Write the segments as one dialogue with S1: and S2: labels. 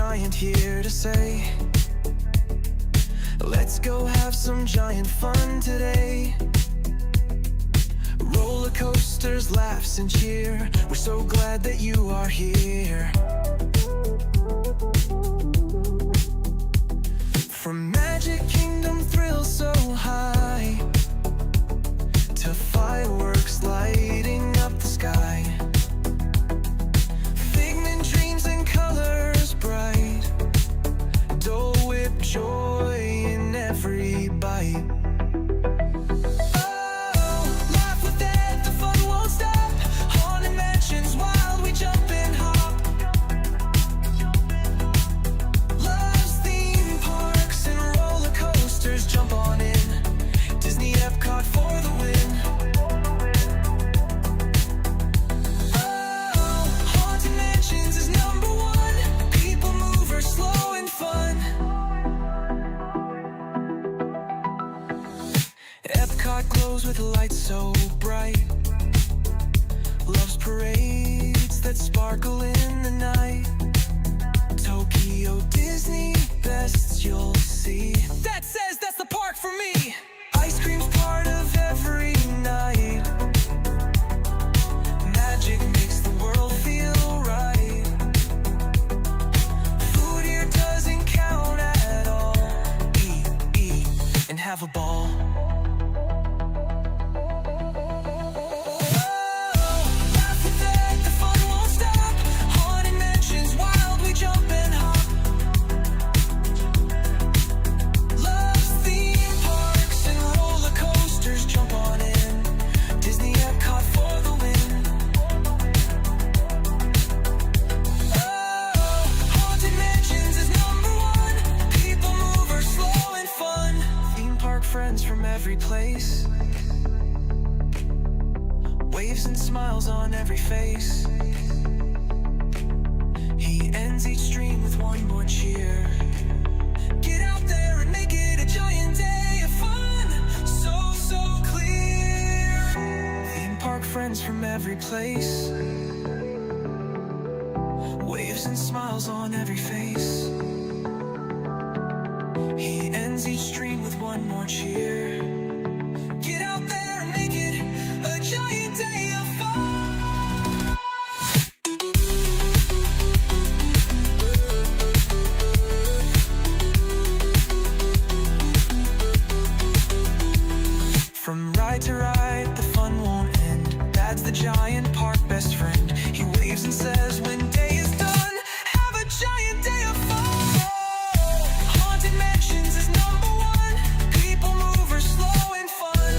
S1: giant here to say, let's go have some giant fun today. Roller coasters, laughs and cheer, we're so glad that you are here. From Magic Kingdom thrills so high to fireworks lighting up the sky, figment dreams and colors bright, Dole Whip joy in every bite. Oh, laugh with it, the fun won't stop. Haunted mansions, wild, we jump and hop. Loves theme parks and roller coasters, jump on in. Disney Epcot for the win. Oh, Haunted Mansions is #1. People mover, slow and fun. Epcot glows with lights so bright. Loves parades that sparkle in the night. Tokyo Disney, best you'll see. That says that's the park for me. Ice cream's part of every night. Magic makes the world feel right. Food here doesn't count at all. Eat, and have a ball. Every place, waves and smiles on every face. He ends each stream with one more cheer. Get out there and make it a giant day of fun. So clear. Theme park friends from every place, waves and smiles on every face. He ends each stream with one more cheer. Get out there and make it a giant day of fun. From ride to ride, the fun won't end. That's the giant park best friend. He waves and says when day is done, have a giant day of fun. Haunted Mansions is #1. People mover, slow and fun.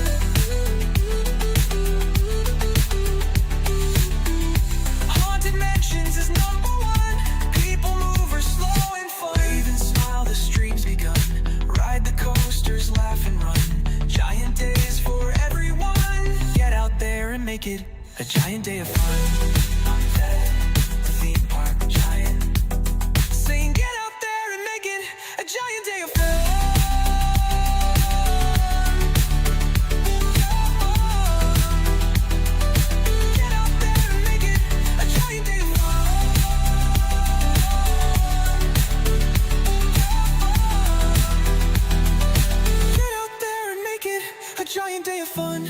S1: Haunted Mansions is #1. People mover, slow and fun. Wave and smile, the stream's begun. Ride the coasters, laugh and run. Giant days for everyone. Get out there and make it a giant day of fun. The theme park giant, saying get out there and make it a giant day of fun. Get out there and make it a giant day of fun. Get out there and make it a giant day of fun.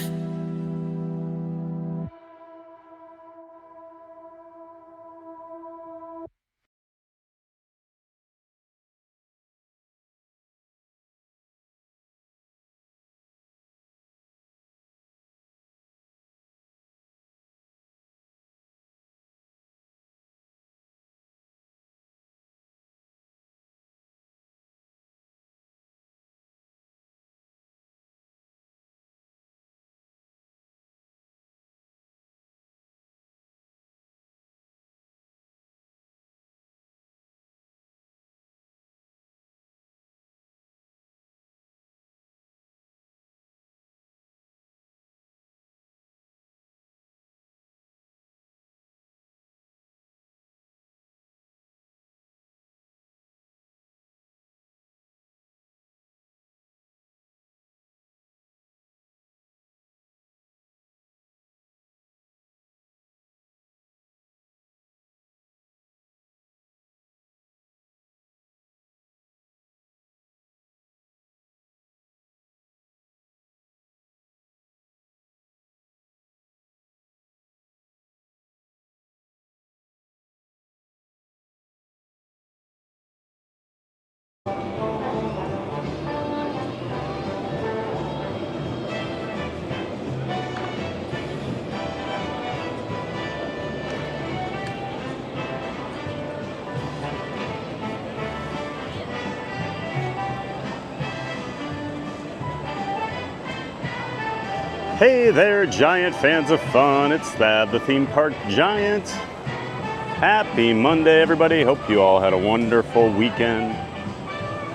S2: Hey there, Giant fans of fun. It's Thad, the theme park Giant. Happy Monday, everybody. Hope you all had a wonderful weekend.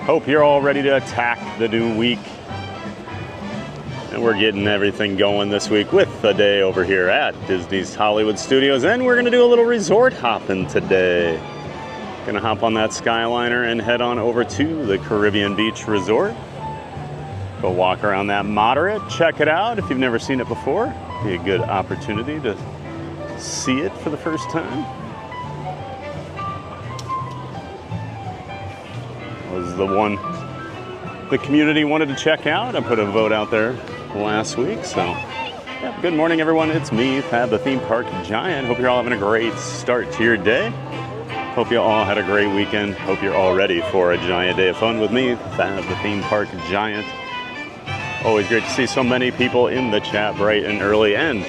S2: Hope you're all ready to attack the new week. And we're getting everything going this week with a day over here at Disney's Hollywood Studios. And we're going to do a little resort hopping today. Going to hop on that Skyliner and head on over to the Caribbean Beach Resort. Go walk around that moderate, check it out. If you've never seen it before, be a good opportunity to see it for the first time. Was the one the community wanted to check out. I put a vote out there last week, so yeah. Good morning, everyone. It's me, Thad, the theme park Giant. Hope you're all having a great start to your day. Hope you all had a great weekend. Hope you're all ready for a giant day of fun with me, Thad, the theme park Giant. Always great to see so many people in the chat bright and early. And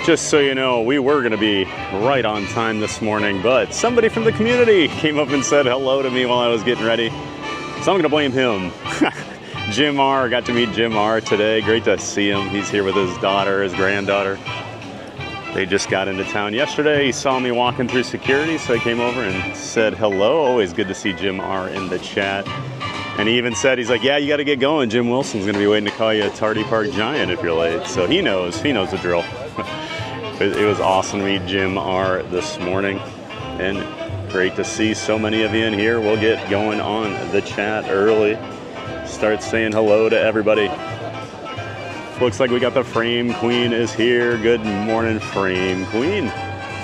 S2: just so you know, we were going to be right on time this morning, but somebody from the community came up and said hello to me while I was getting ready. So I'm going to blame him. Jim R. Got to meet Jim R. today. Great to see him. He's here with his daughter, his granddaughter. They just got into town yesterday. He saw me walking through security, so he came over and said hello. Always good to see Jim R. in the chat. And he even said, he's like, yeah, you got to get going. Jim Wilson's going to be waiting to call you a Tardy Park Giant if you're late. So he knows the drill. It was awesome to meet Jim R. this morning. And great to see so many of you in here. We'll get going on the chat early. Start saying hello to everybody. Looks like we got the Frame Queen is here. Good morning, Frame Queen.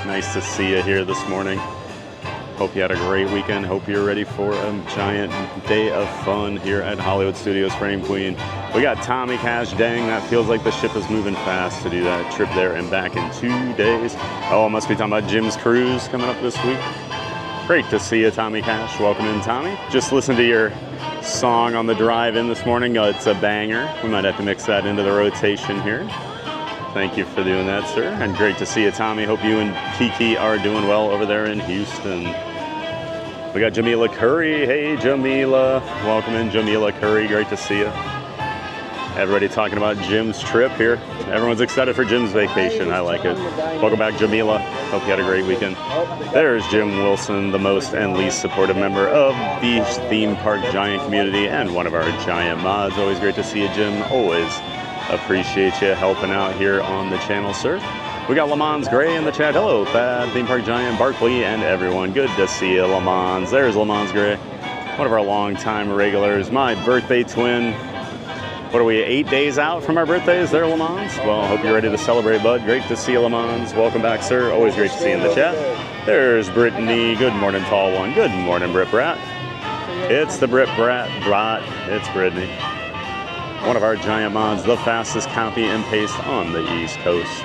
S2: Nice to see you here this morning. Hope you had a great weekend. Hope you're ready for a giant day of fun here at Hollywood Studios, Frame Queen. We got Tommy Cash. Dang, that feels like the ship is moving fast to do that trip there and back in 2 days. Oh, I must be talking about Jim's Cruise coming up this week. Great to see you, Tommy Cash. Welcome in, Tommy. Just listened to your song on the drive-in this morning. It's a banger. We might have to mix that into the rotation here. Thank you for doing that, sir. And great to see you, Tommy. Hope you and Kiki are doing well over there in Houston. We got Jamila Curry. Hey, Jamila. Welcome in, Jamila Curry. Great to see you. Everybody talking about Jim's trip here. Everyone's excited for Jim's vacation. I like it. Welcome back, Jamila. Hope you had a great weekend. There's Jim Wilson, the most and least supportive member of the theme park Giant community and one of our Giant mods. Always great to see you, Jim. Always appreciate you helping out here on the channel, sir. We got Lamons Gray in the chat. Hello, Thad, Theme Park Giant, Barkley, and everyone. Good to see you, Lamons. There's Lamons Gray, one of our longtime regulars. My birthday twin. What are we, 8 days out from our birthdays there, Lamons? Well, I hope you're ready to celebrate, bud. Great to see you, Lamons. Welcome back, sir. Always great to see you in the chat. There's Brittany. Good morning, tall one. Good morning, Brit Brat. It's the Brit Brat. It's Brittany. One of our Giant mods, the fastest copy and paste on the East Coast.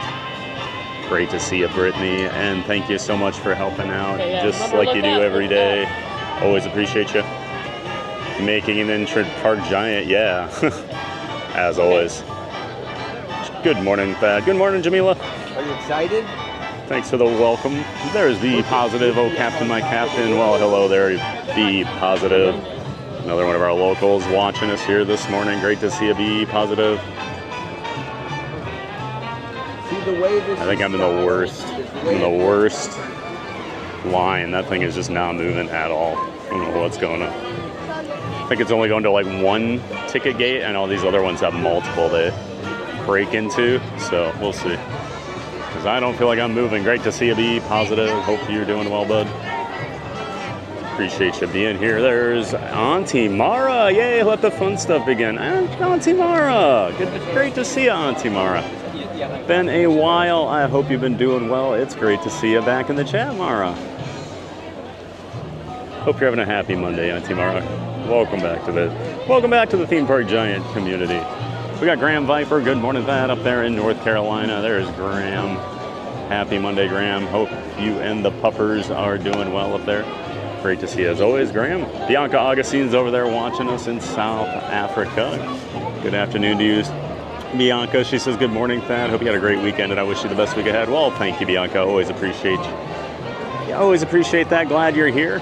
S2: Great to see you, Brittany, and thank you so much for helping out, just like you do every day. Always appreciate you. Making an entrant park Giant, yeah, as always. Good morning, Thad. Good morning, Jamila.
S3: Are you excited?
S2: Thanks for the welcome. There's Be Positive. Oh, Captain, my Captain. Well, hello there, Be Positive. Another one of our locals watching us here this morning. Great to see you, Be Positive. I think I'm in the worst line. That thing is just not moving at all. I don't know what's going on. I think it's only going to like one ticket gate, and all these other ones have multiple they break into. So we'll see. Because I don't feel like I'm moving. Great to see you, Be Positive. Hope you're doing well, bud. Appreciate you being here. There's Auntie Mara. Yay, let the fun stuff begin. Auntie Mara. Great to see you, Auntie Mara. Been a while. I hope you've been doing well. It's great to see you back in the chat, Mara. Hope you're having a happy Monday, Auntie Mara. Welcome back to the Theme Park Giant community. We got Graham Viper. Good morning, Thad, up there in North Carolina. There's Graham. Happy Monday, Graham. Hope you and the puppers are doing well up there. Great to see you as always, Graham. Bianca Augustine's over there watching us in South Africa. Good afternoon to you, Bianca. She says, good morning, Thad. Hope you had a great weekend, and I wish you the best week ahead. Well, thank you, Bianca. Always appreciate you. Always appreciate that. Glad you're here.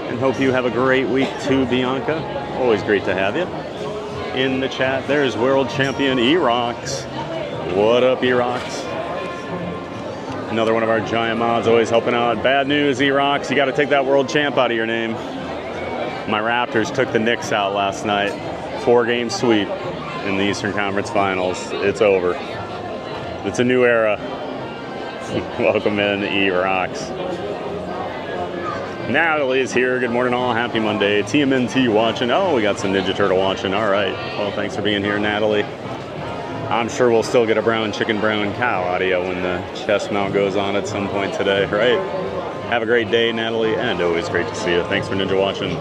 S2: And hope you have a great week too, Bianca. Always great to have you. in the chat. There's world champion E-Rocks. What up, E-Rocks? Another one of our giant mods, always helping out. Bad news, E-Rocks. You got to take that world champ out of your name. My Raptors took the Knicks out last night. 4-game sweep in the Eastern Conference Finals. It's over. It's a new era. Welcome in, E-Rocks. Natalie's here. Good morning, all. Happy Monday. TMNT watching. Oh, we got some Ninja Turtle watching. All right. Well, thanks for being here, Natalie. I'm sure we'll still get a brown chicken, brown cow audio when the chest mount goes on at some point today, right? Have a great day, Natalie, and always great to see you. Thanks for Ninja watching.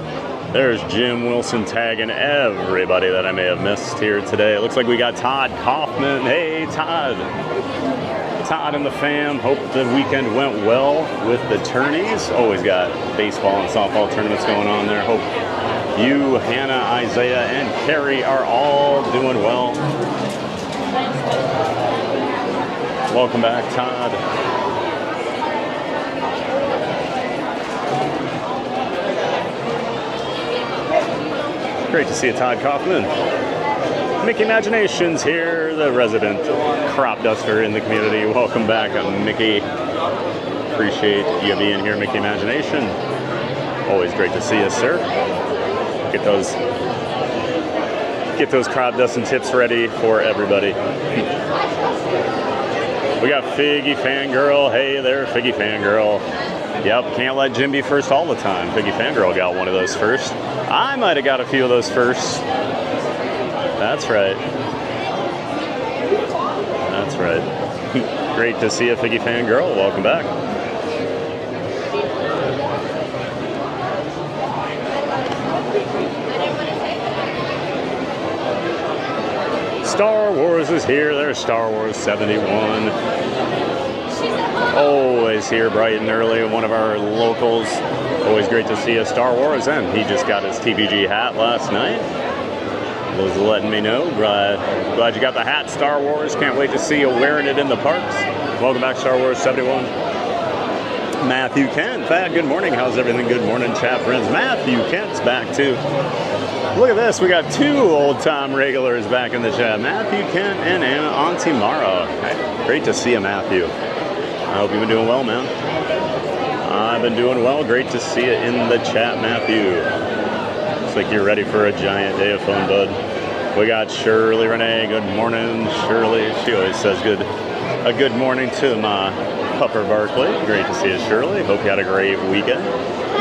S2: There's Jim Wilson tagging everybody that I may have missed here today. It looks like we got Todd Kaufman. Hey, Todd. Todd and the fam. Hope the weekend went well with the tourneys. Always got baseball and softball tournaments going on there. Hope you, Hannah, Isaiah, and Carrie are all doing well. Welcome back, Todd. Great to see you, Todd Kaufman. Mickey Imagination's here, the resident crop duster in the community. Welcome back, Mickey. Appreciate you being here, Mickey Imagination. Always great to see you, sir. Get those crop dusting tips ready for everybody. We got Figgy Fangirl. Hey there, Figgy Fangirl. Yep, can't let Jim be first all the time. Figgy Fangirl got one of those first. I might have got a few of those first. That's right. That's right. Great to see you, Figgy Fangirl. Welcome back. Star Wars is here. There's Star Wars 71. Always here bright and early. One of our locals. Always great to see you, Star Wars. And he just got his TPG hat last night. Was letting me know. Glad you got the hat, Star Wars. Can't wait to see you wearing it in the parks. Welcome back, Star Wars 71. Matthew Kent. Thad, good morning. How's everything? Good morning, chat friends. Matthew Kent's back too. Look at this. We got 2 old-time regulars back in the chat. Matthew Kent and Auntie Mara. Hey, great to see you, Matthew. I hope you've been doing well, man. I've been doing well. Great to see you in the chat, Matthew. Looks like you're ready for a giant day of fun, bud. We got Shirley Renee. Good morning, Shirley. She always says a good morning to my pupper Barkley. Great to see you, Shirley. Hope you had a great weekend.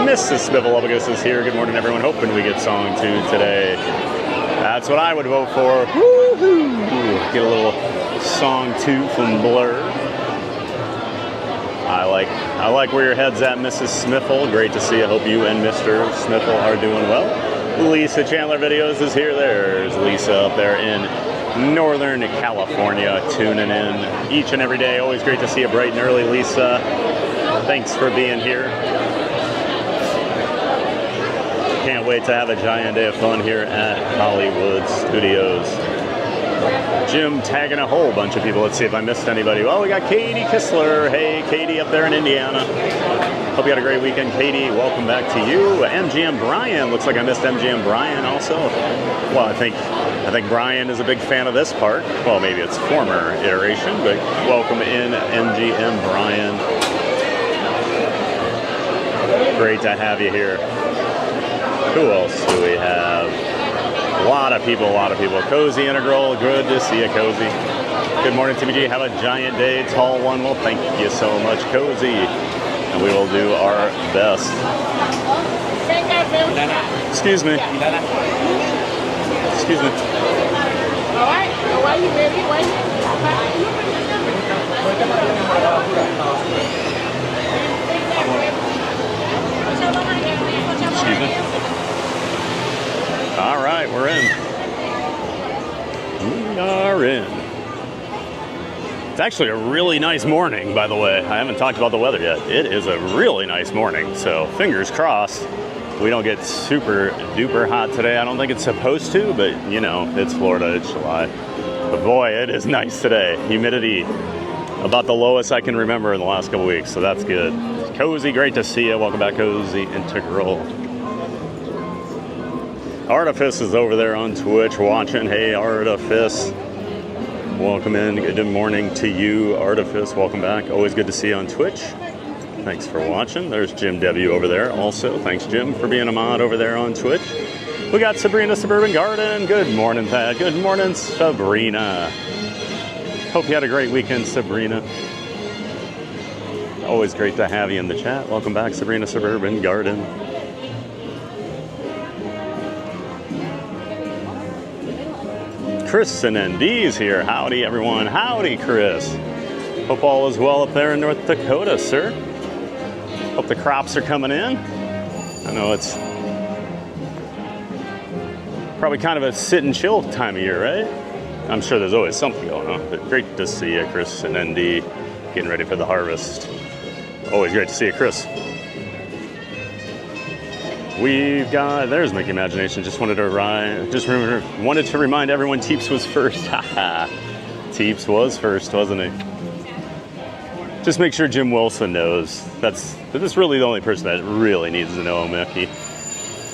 S2: Mrs. Snivelopagus is here. Good morning, everyone. Hoping we get song 2 today. That's what I would vote for. Woo-hoo! Get a little song 2 from Blur. I like where your head's at, Mrs. Smiffle. Great to see you. Hope you and Mr. Smiffle are doing well. Lisa Chandler Videos is here. There's Lisa up there in Northern California, tuning in each and every day. Always great to see you bright and early, Lisa. Thanks for being here. Can't wait to have a giant day of fun here at Hollywood Studios. Jim tagging a whole bunch of people. Let's see if I missed anybody. Well, we got Katie Kistler. Hey, Katie up there in Indiana. Hope you had a great weekend, Katie. Welcome back to you. MGM Brian. Looks like I missed MGM Brian also. Well, I think Brian is a big fan of this park. Well, maybe it's former iteration, but welcome in, MGM Brian. Great to have you here. Who else do we have? A lot of people. Cozy Integral, good to see you, Cozy. Good morning, TBG. Have a giant day, tall one. Well, thank you so much, Cozy. And we will do our best. Excuse me. Excuse me.
S3: All right. Why are you ready?
S2: Excuse me. All right, we're in. We are in. It's actually a really nice morning, by the way. I haven't talked about the weather yet. It is a really nice morning, so fingers crossed we don't get super duper hot today. I don't think it's supposed to, but you know, it's Florida, it's July. But boy, it is nice today. Humidity about the lowest I can remember in the last couple weeks, so that's good. Cozy, great to see you. Welcome back, Cozy Integral. Artifice is over there on Twitch watching. Hey, Artifice. Welcome in. Good morning to you, Artifice. Welcome back. Always good to see you on Twitch. Thanks for watching. There's Jim W. over there also. Thanks, Jim, for being a mod over there on Twitch. We got Sabrina Suburban Garden. Good morning, Thad. Good morning, Sabrina. Hope you had a great weekend, Sabrina. Always great to have you in the chat. Welcome back, Sabrina Suburban Garden. Chris and ND's here. Howdy, everyone. Howdy, Chris. Hope all is well up there in North Dakota, sir. Hope the crops are coming in. I know it's probably kind of a sit and chill time of year, right? I'm sure there's always something going on, but great to see you, Chris and ND, getting ready for the harvest. Always great to see you, Chris. We've got, there's Mickey Imagination. Just wanted to remind everyone Teeps was first. Teeps was first, wasn't he? Just make sure Jim Wilson knows. That's really the only person that really needs to know, Mickey.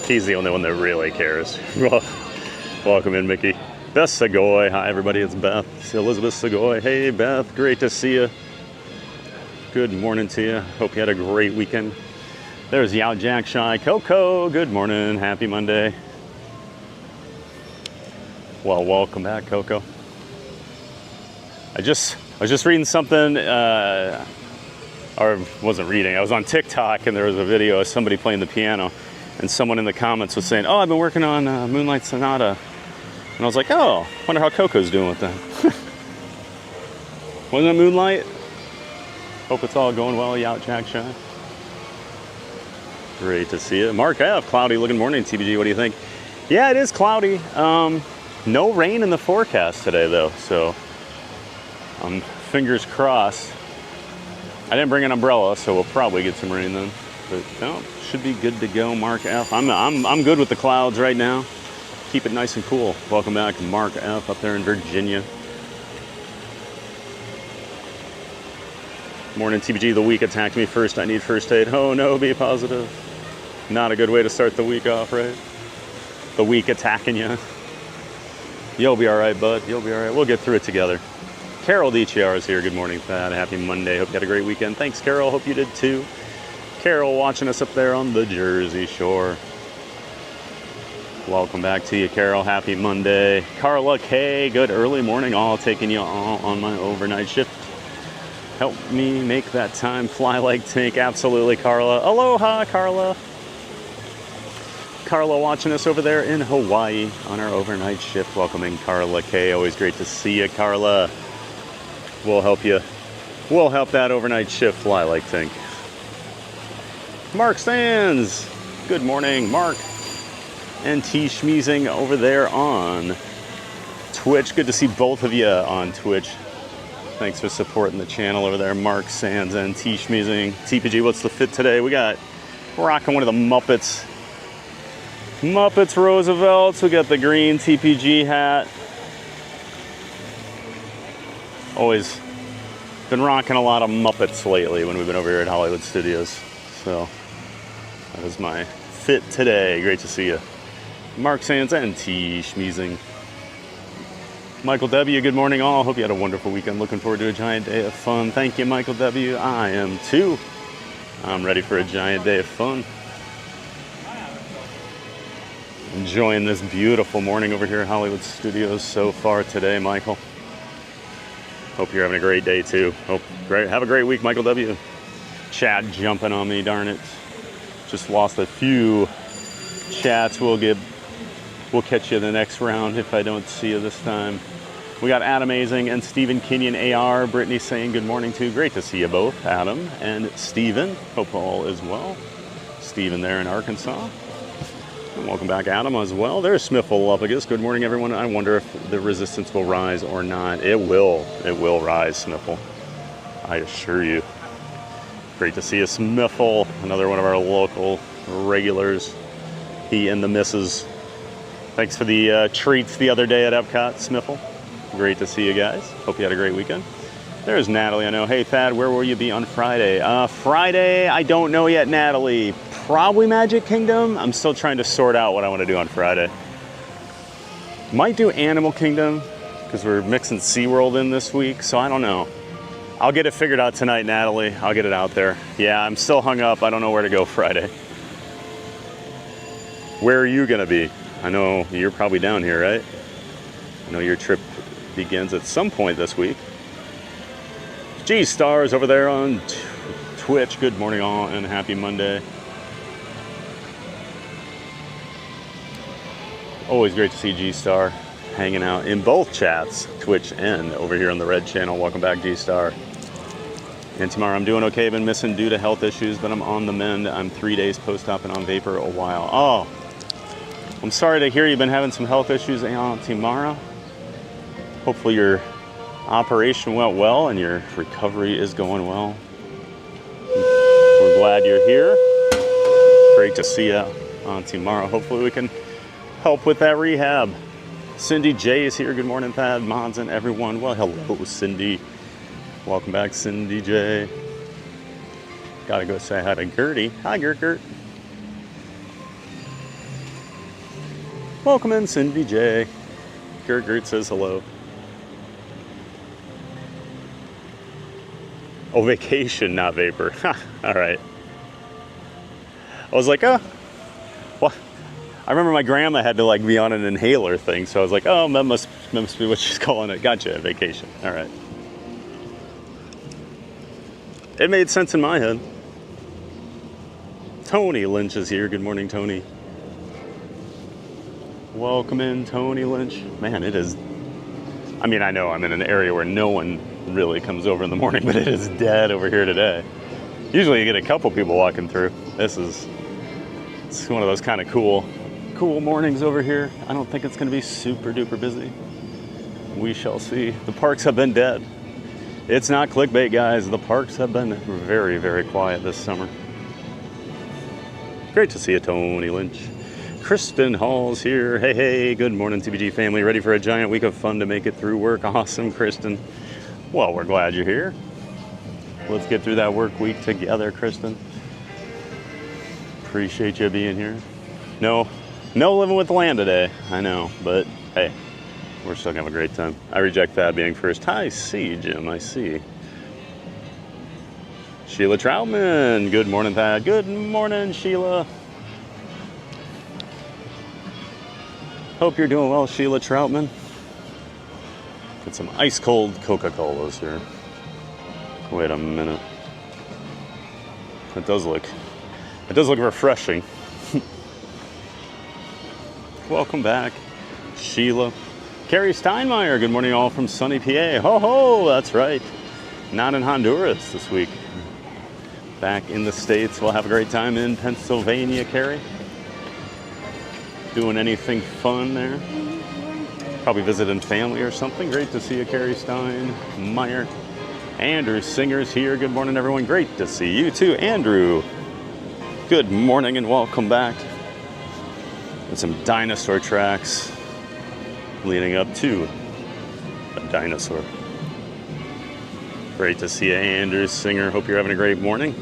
S2: He's the only one that really cares. Welcome in, Mickey. Beth Segoy. Hi, everybody. It's Beth. It's Elizabeth Segoy. Hey, Beth. Great to see you. Good morning to you. Hope you had a great weekend. There's Yao Jack Shy. Coco. Good morning. Happy Monday. Well, welcome back, Coco. I was just reading something, or wasn't reading. I was on TikTok and there was a video of somebody playing the piano, and someone in the comments was saying, "Oh, I've been working on Moonlight Sonata," and I was like, "Oh, wonder how Coco's doing with that." Wasn't it Moonlight? Hope it's all going well, Yao Jack Shy. Great to see you, Mark F. Cloudy looking morning, TBG. What do you think? Yeah, it is cloudy. No rain in the forecast today, though, so. Fingers crossed. I didn't bring an umbrella, so we'll probably get some rain then. But no, should be good to go, Mark F. I'm good with the clouds right now. Keep it nice and cool. Welcome back, Mark F. up there in Virginia. Morning, TBG. The week attacked me first. I need first aid. Oh no, be positive. Not a good way to start the week off, right? The week attacking you. You'll be all right, bud. You'll be all right. We'll get through it together. Carol DHR is here. Good morning, Thad. Happy Monday. Hope you had a great weekend. Thanks, Carol. Hope you did too. Carol watching us up there on the Jersey Shore. Welcome back to you, Carol. Happy Monday. Carla K. Good early morning. All taking you all on my overnight shift. Help me make that time fly like Tank. Absolutely, Carla. Aloha, Carla. Carla watching us over there in Hawaii on our overnight shift. Welcoming Carla K. Always great to see you, Carla. We'll help you. We'll help that overnight shift fly like Tank. Mark Sands. Good morning, Mark. And T Schmeezing over there on Twitch. Good to see both of you on Twitch. Thanks for supporting the channel over there, Mark Sands and T Schmeezing. TPG, what's the fit today? We're rocking one of the Muppets Roosevelts. We got the green TPG hat. Always been rocking a lot of Muppets lately when we've been over here at Hollywood Studios. So that is my fit today. Great to see you. Mark Sands and T Schmeezing. Michael W., good morning all. Hope you had a wonderful weekend. Looking forward to a giant day of fun. Thank you, Michael W. I am too. I'm ready for a giant day of fun. Enjoying this beautiful morning over here at Hollywood Studios so far today, Michael. Hope you're having a great day too. Have a great week, Michael W. Chat jumping on me, darn it. Just lost a few chats. We'll catch you in the next round if I don't see you this time. We got Adam Amazing and Stephen Kenyon AR. Brittany saying good morning too. Great to see you both, Adam and Stephen. Hope all is well. Stephen there in Arkansas. And welcome back, Adam, as well. There's Smiffle-Lupagus. Good morning, everyone. I wonder if the resistance will rise or not. It will. It will rise, Smiffle. I assure you. Great to see you, Smiffle. Another one of our local regulars. He and the missus. Thanks for the treats the other day at Epcot, Smiffle. Great to see you guys. Hope you had a great weekend. There's Natalie, I know. Hey, Thad, where will you be on Friday? Friday, I don't know yet, Natalie. Probably Magic Kingdom. I'm still trying to sort out what I want to do on Friday. Might do Animal Kingdom because we're mixing SeaWorld in this week, so I don't know. I'll get it figured out tonight, Natalie. I'll get it out there. Yeah, I'm still hung up. I don't know where to go Friday. Where are you gonna be? I know you're probably down here, right? I know your trip begins at some point this week. G-Stars over there on Twitch. Good morning all and happy Monday. Always great to see G-Star hanging out in both chats, Twitch and over here on the Red channel. Welcome back, G-Star. And tomorrow I'm doing okay. Been missing due to health issues, but I'm on the mend. I'm 3 days post-op and on vapor a while. Oh, I'm sorry to hear you've been having some health issues, Auntie Mara. Hopefully your operation went well and your recovery is going well. We're glad you're here. Great to see you, Auntie Mara. Hopefully we can help with that rehab. Cindy J is here. Good morning, Thad, Mons, and everyone. Well, hello, Cindy. Welcome back, Cindy J. Gotta go say hi to Gertie. Hi, Gert. Welcome in, Cindy J. Gert says hello. Oh, vacation, not vapor. All right. I was like, oh, well, I remember my grandma had to like be on an inhaler thing, so I was like, oh, that must be what she's calling it. Gotcha, vacation. All right. It made sense in my head. Tony Lynch is here. Good morning, Tony. Welcome in, Tony Lynch. Man, it is, I mean, I know I'm in an area where no one really comes over in the morning, but it is dead over here today. Usually you get a couple people walking through. It's one of those kind of cool mornings over here. I don't think it's going to be super duper busy. We shall see. The parks have been dead. It's not clickbait, guys. The parks have been very, very quiet this summer. Great to see you, Tony Lynch. Kristen Hall's here. Hey, good morning, TBG family. Ready for a giant week of fun to make it through work? Awesome, Kristen. Well, we're glad you're here. Let's get through that work week together, Kristen. Appreciate you being here. No living with the land today. I know, but hey, we're still gonna have a great time. I reject Thad being first. I see, Jim, I see. Sheila Troutman. Good morning, Thad. Good morning, Sheila. Hope you're doing well, Sheila Troutman. Get some ice cold Coca-Colas here. Wait a minute. It does look refreshing. Welcome back, Sheila. Carrie Steinmeier, good morning all from sunny PA. Ho, that's right. Not in Honduras this week. Back in the States. We'll have a great time in Pennsylvania, Carrie. Doing anything fun there? Probably visiting family or something. Great to see you, Carrie Steinmeier. Andrew Singer's here. Good morning, everyone. Great to see you too, Andrew. Good morning and welcome back. And some dinosaur tracks leading up to a dinosaur. Great to see you, Andrew Singer. Hope you're having a great morning.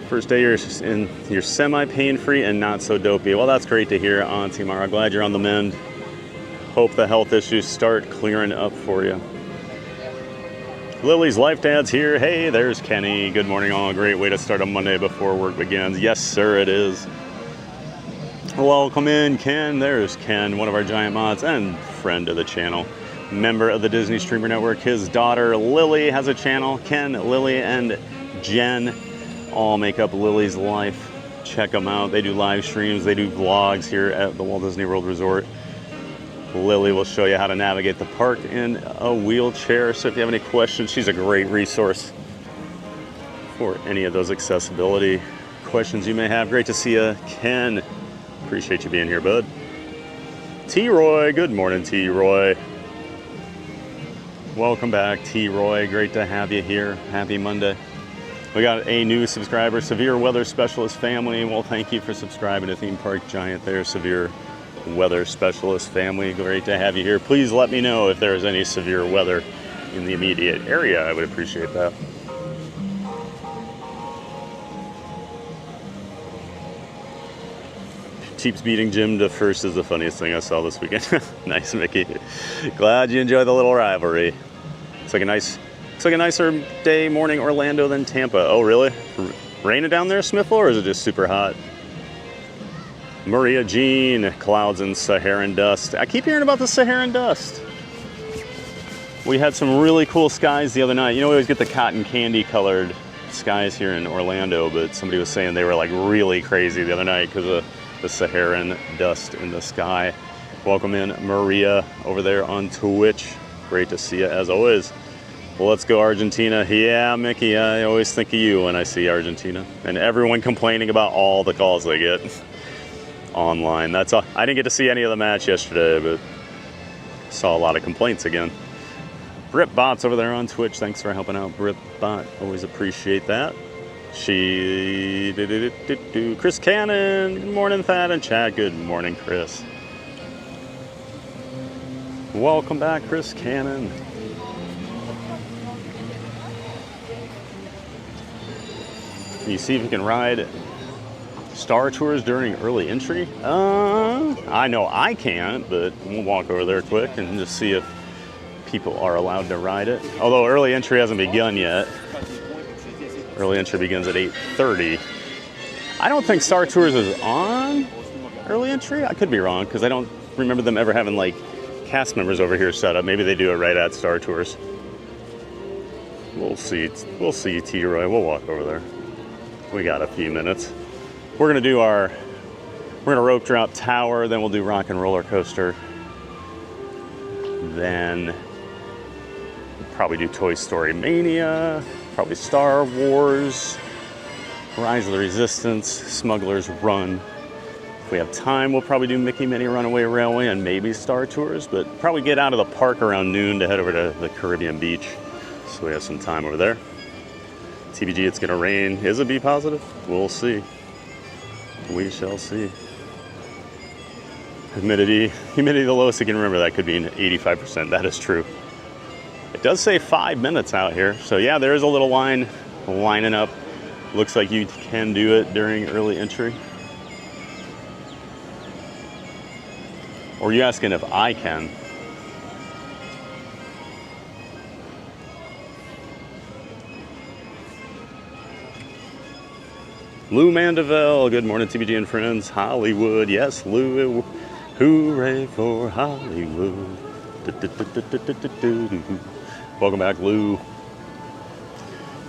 S2: First day you're semi-pain-free and not so dopey. Well, that's great to hear, Auntie Mara. Glad you're on the mend. Hope the health issues start clearing up for you. Lily's Life Dad's here. Hey, there's Kenny. Good morning all. Great way to start a Monday before work begins. Yes, sir, it is. Welcome in, Ken. There's Ken, one of our giant mods and friend of the channel. Member of the Disney Streamer Network. His daughter, Lily, has a channel. Ken, Lily, and Jen all make up Lily's Life. Check them out. They do live streams. They do vlogs here at the Walt Disney World Resort. Lily will show you how to navigate the park in a wheelchair. So if you have any questions, she's a great resource for any of those accessibility questions you may have. Great to see you, Ken. Appreciate you being here, bud. T-Roy. Good morning, T-Roy. Welcome back, T-Roy. Great to have you here. Happy Monday. We got a new subscriber, Severe Weather Specialist Family. Well, thank you for subscribing to Theme Park Giant there, Severe Weather Specialist Family. Great to have you here. Please let me know if there's any severe weather in the immediate area. I would appreciate that. keeps beating Jim to first is the funniest thing I saw this weekend. Nice, Mickey. Glad you enjoy the little rivalry. It's like a nicer day, morning Orlando than Tampa. Oh, really? Raining down there, Smithville, or is it just super hot? Maria Jean, clouds and Saharan dust. I keep hearing about the Saharan dust. We had some really cool skies the other night. You know, we always get the cotton candy colored skies here in Orlando, but somebody was saying they were like really crazy the other night because of the Saharan dust in the sky. Welcome in, Maria, over there on Twitch. Great to see you as always. Well, let's go Argentina. Yeah, Mickey, I always think of you when I see Argentina. And everyone complaining about all the calls they get online. That's all. I didn't get to see any of the match yesterday, but saw a lot of complaints again. BritBot's over there on Twitch. Thanks for helping out, BritBot. Always appreciate that. Chris Cannon. Good morning, Thad and Chad. Good morning, Chris. Welcome back, Chris Cannon. Can you see if you can ride Star Tours during early entry? I know I can't, but we'll walk over there quick and just see if people are allowed to ride it. Although early entry hasn't begun yet. Early entry begins at 8:30. I don't think Star Tours is on early entry. I could be wrong because I don't remember them ever having like cast members over here set up. Maybe they do it right at Star Tours. We'll see. We'll see, T-Roy. We'll walk over there. We got a few minutes. We're gonna rope drop tower, then we'll do rock and roller coaster. Then probably do Toy Story Mania, probably Star Wars, Rise of the Resistance, Smugglers Run. If we have time, we'll probably do Mickey, Minnie, Runaway Railway, and maybe Star Tours, but probably get out of the park around noon to head over to the Caribbean beach. So we have some time over there. TBG, it's gonna rain. Is it B positive? We'll see. We shall see. Humidity the lowest I can remember, that could be 85%. That is true. It does say 5 minutes out here. So yeah, there is a little line lining up. Looks like you can do it during early entry. Or are you asking if I can? Lou Mandeville, good morning, TBG and friends. Hollywood, yes, Lou. Hooray for Hollywood. Welcome back, Lou.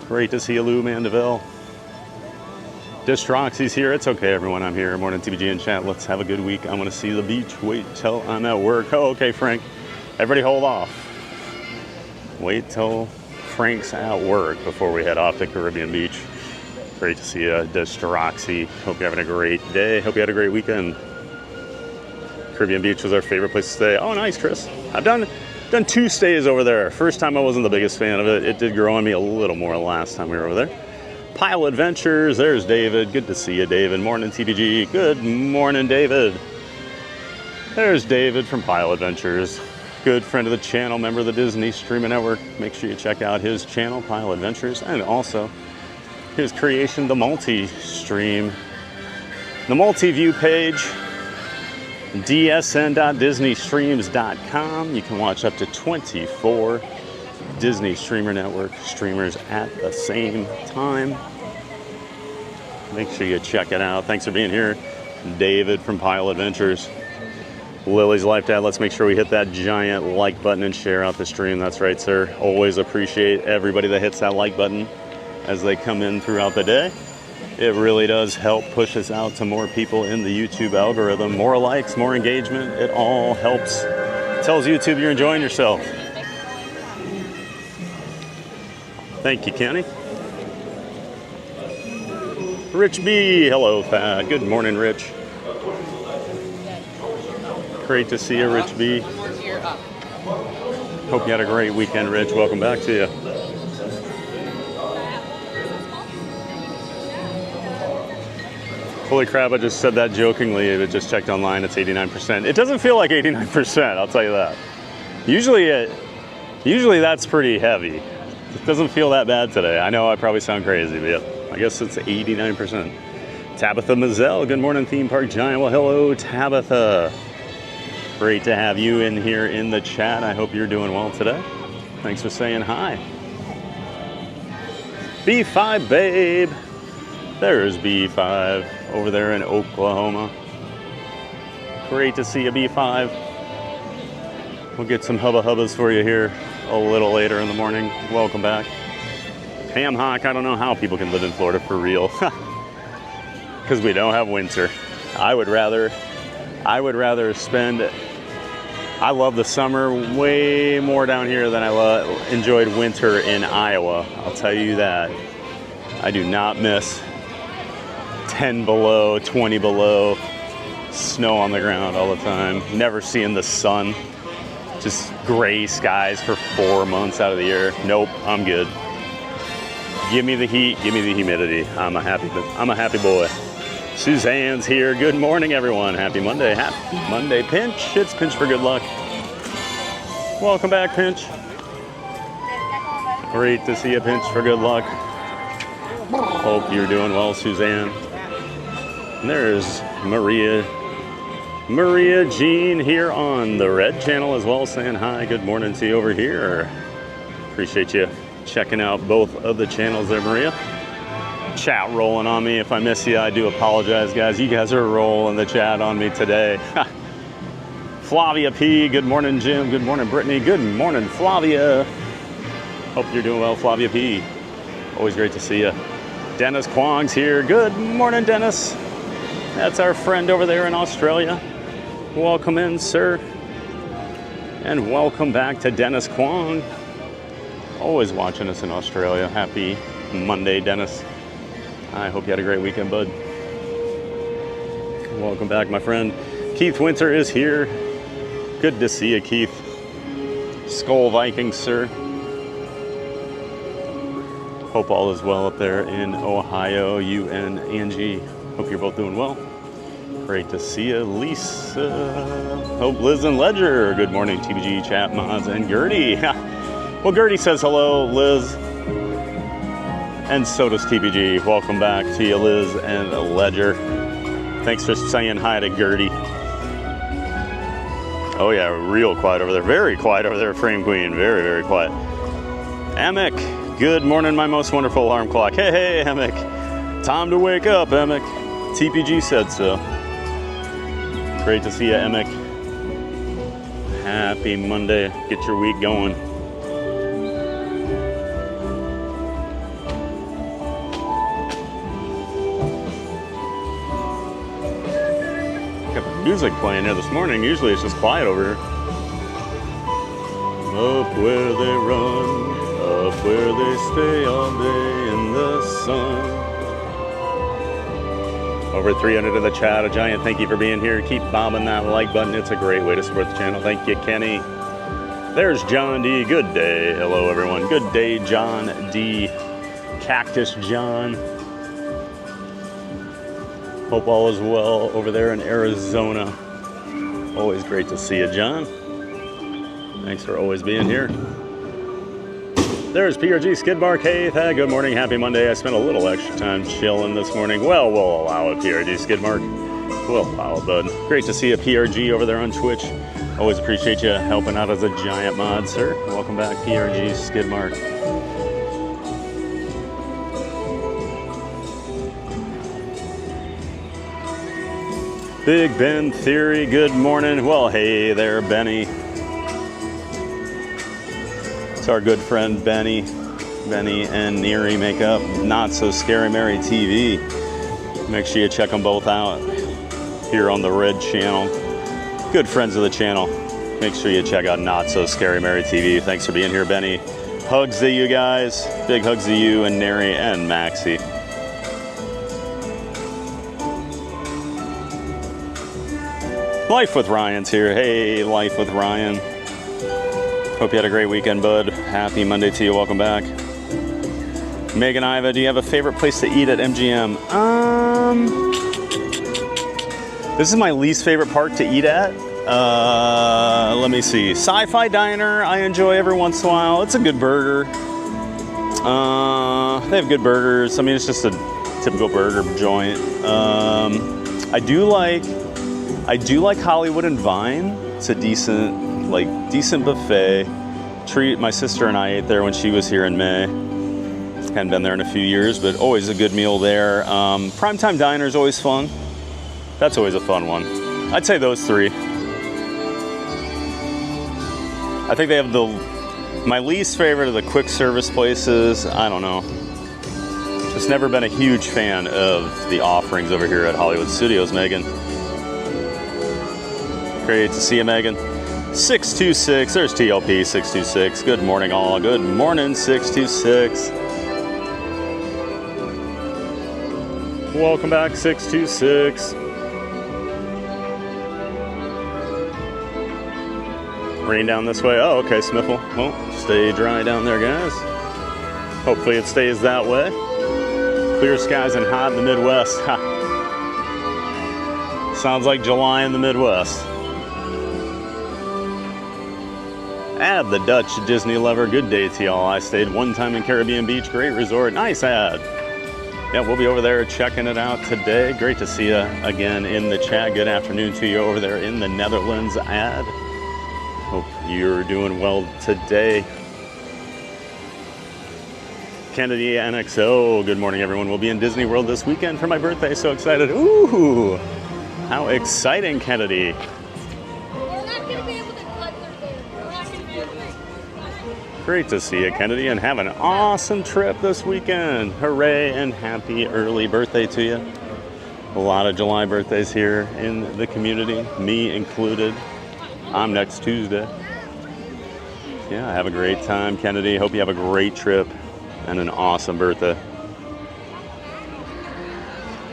S2: Great to see you, Lou Mandeville. Distroxy's here. It's okay, everyone. I'm here. Morning, TBG and chat. Let's have a good week. I'm going to see the beach. Wait till I'm at work. Oh, okay, Frank. Everybody hold off. Wait till Frank's at work before we head off to Caribbean Beach. Great to see you, Distroxy. Hope you're having a great day. Hope you had a great weekend. Caribbean Beach was our favorite place to stay. Oh, nice, Chris. I've done 2 stays over there. First time I wasn't the biggest fan of it. It did grow on me a little more last time we were over there. Pile Adventures, there's David. Good to see you, David. Morning, TBG. Good morning, David. There's David from Pile Adventures. Good friend of the channel, member of the Disney Streaming Network. Make sure you check out his channel, Pile Adventures, and also his creation, the Multi-Stream. The Multi-View page, dsn.disneystreams.com. You can watch up to 24 Disney Streamer Network streamers at the same time. Make sure you check it out. Thanks for being here, David from Pile Adventures. Lily's Life Dad, let's make sure we hit that giant like button and share out the stream. That's right, sir. Always appreciate everybody that hits that like button as they come in throughout the day. It really does help push us out to more people in the YouTube algorithm. More likes, more engagement, it all helps. Tells YouTube you're enjoying yourself. Thank you, Kenny. Rich B, hello, Thad. Good morning, Rich. Great to see you, Rich B. Hope you had a great weekend, Rich. Welcome back to you. Holy crap, I just said that jokingly, but just checked online, it's 89%. It doesn't feel like 89%, I'll tell you that. Usually that's pretty heavy. It doesn't feel that bad today. I know I probably sound crazy, but yeah, I guess it's 89%. Tabitha Mazzell, good morning, Theme Park Giant. Well, hello, Tabitha. Great to have you in here in the chat. I hope you're doing well today. Thanks for saying hi. B5, babe. There's B5 over there in Oklahoma. Great to see you, B5. We'll get some hubba hubbas for you here a little later in the morning. Welcome back. Pam Hawk, I don't know how people can live in Florida for real. Because we don't have winter. I would rather spend, I love the summer way more down here than I enjoyed winter in Iowa. I'll tell you that. I do not miss 10 below, 20 below, snow on the ground all the time. Never seeing the sun. Just gray skies for 4 months out of the year. Nope, I'm good. Give me the heat, give me the humidity. I'm a happy boy. Suzanne's here. Good morning, everyone. Happy Monday. Happy Monday. Pinch. It's Pinch for good luck. Welcome back, Pinch. Great to see you, Pinch for good luck. Hope you're doing well, Suzanne. And there's Maria Jean here on the Red Channel as well, saying hi. Good morning to you over here. Appreciate you checking out both of the channels there, Maria. Chat rolling on me. If I miss you, I do apologize, guys. You guys are rolling the chat on me today. Flavia P. Good morning, Jim. Good morning, Brittany. Good morning, Flavia. Hope you're doing well, Flavia P. Always great to see you. Dennis Kwong's here. Good morning, Dennis. That's our friend over there in Australia. Welcome in, sir. And welcome back to Dennis Kwong. Always watching us in Australia. Happy Monday, Dennis. I hope you had a great weekend, bud. Welcome back, my friend. Keith Winter is here. Good to see you, Keith. Skull Vikings, sir. Hope all is well up there in Ohio. You and Angie. Hope you're both doing well. Great to see you, Lisa. Hope Liz and Ledger. Good morning, TBG, chat mods, and Gertie. Well, Gertie says hello, Liz. And so does TBG. Welcome back to you, Liz and Ledger. Thanks for saying hi to Gertie. Oh yeah, real quiet over there. Very quiet over there, Frame Queen. Very, very quiet. Emick, good morning, my most wonderful alarm clock. Hey, hey, Emick. Time to wake up, Emick. TPG said so. Great to see you, Emick. Happy Monday. Get your week going. Music playing here this morning. Usually it's just quiet over here. Up where they run, up where they stay all day in the sun. Over 300 in the chat. A giant thank you for being here. Keep bombing that like button. It's a great way to support the channel. Thank you, Kenny. There's John D. Good day. Hello, everyone. Good day, John D. Cactus John. Hope all is well over there in Arizona. Always great to see you, John. Thanks for always being here. There's PRG Skidmark. Hey, good morning. Happy Monday. I spent a little extra time chilling this morning. Well, we'll allow it, PRG Skidmark. We'll allow it, bud. Great to see you, PRG, over there on Twitch. Always appreciate you helping out as a giant mod, sir. Welcome back, PRG Skidmark. Big Ben Theory, good morning. Well, hey there, Benny. It's our good friend Benny. Benny and Neary make up Not So Scary Mary TV. Make sure you check them both out here on the Red Channel. Good friends of the channel. Make sure you check out Not So Scary Mary TV. Thanks for being here, Benny. Hugs to you guys. Big hugs to you and Neri and Maxie. Life with Ryan's here. Hey, Life with Ryan. Hope you had a great weekend, bud. Happy Monday to you. Welcome back. Megan Iva, do you have a favorite place to eat at MGM? This is my least favorite park to eat at. Let me see. Sci-Fi Diner, I enjoy every once in a while. It's a good burger. They have good burgers. I mean, it's just a typical burger joint. I do like Hollywood and Vine. It's a decent buffet. Treat. My sister and I ate there when she was here in May. Hadn't been there in a few years, but always a good meal there. Primetime Diner is always fun. That's always a fun one. I'd say those three. I think they have my least favorite of the quick service places. I don't know. Just never been a huge fan of the offerings over here at Hollywood Studios, Megan. Great to see you, Megan. 626, there's TLP 626. Good morning, all. Good morning, 626. Welcome back, 626. Rain down this way. Oh, okay, Smiffle. Well, stay dry down there, guys. Hopefully it stays that way. Clear skies and hot in the Midwest. Ha. Sounds like July in the Midwest. Ad, the Dutch Disney lover. Good day to y'all. I stayed one time in Caribbean Beach. Great resort. Nice ad. Yeah, we'll be over there checking it out today. Great to see you again in the chat. Good afternoon to you over there in the Netherlands, Ad. Hope you're doing well today. Kennedy NXO, good morning, everyone. We'll be in Disney World this weekend for my birthday. So excited. Ooh, how exciting, Kennedy. Great to see you, Kennedy, and have an awesome trip this weekend. Hooray and happy early birthday to you. A lot of July birthdays here in the community, me included. I'm next Tuesday. Yeah, have a great time, Kennedy. Hope you have a great trip and an awesome birthday.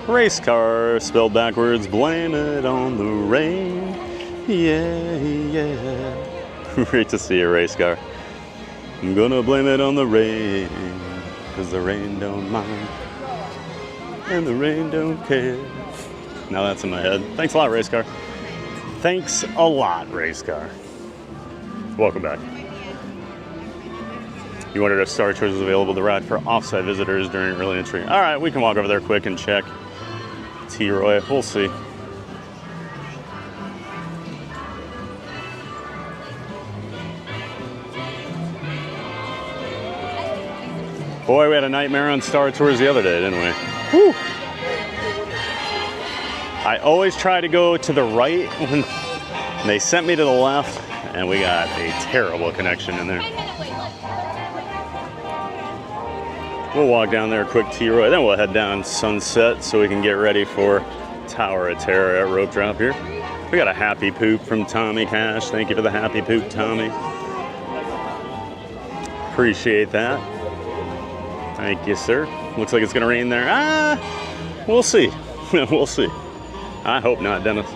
S2: Race car, spelled backwards, blame it on the rain. Yeah, yeah. Great to see you, race car. I'm gonna blame it on the rain, 'cause the rain don't mind, and the rain don't care. Now that's in my head. Thanks a lot, race car. Thanks a lot, race car. Welcome back. You wanted a Star Tours available to ride for offsite visitors during early entry. All right, we can walk over there quick and check. T-Roy, we'll see. Boy, we had a nightmare on Star Tours the other day, didn't we? Whew. I always try to go to the right when they sent me to the left, and we got a terrible connection in there. We'll walk down there, quick T-Roy, then we'll head down Sunset so we can get ready for Tower of Terror at Rope Drop here. We got a happy poop from Tommy Cash. Thank you for the happy poop, Tommy. Appreciate that. Thank you, sir. Looks like it's gonna rain there. We'll see. We'll see. I hope not, Dennis.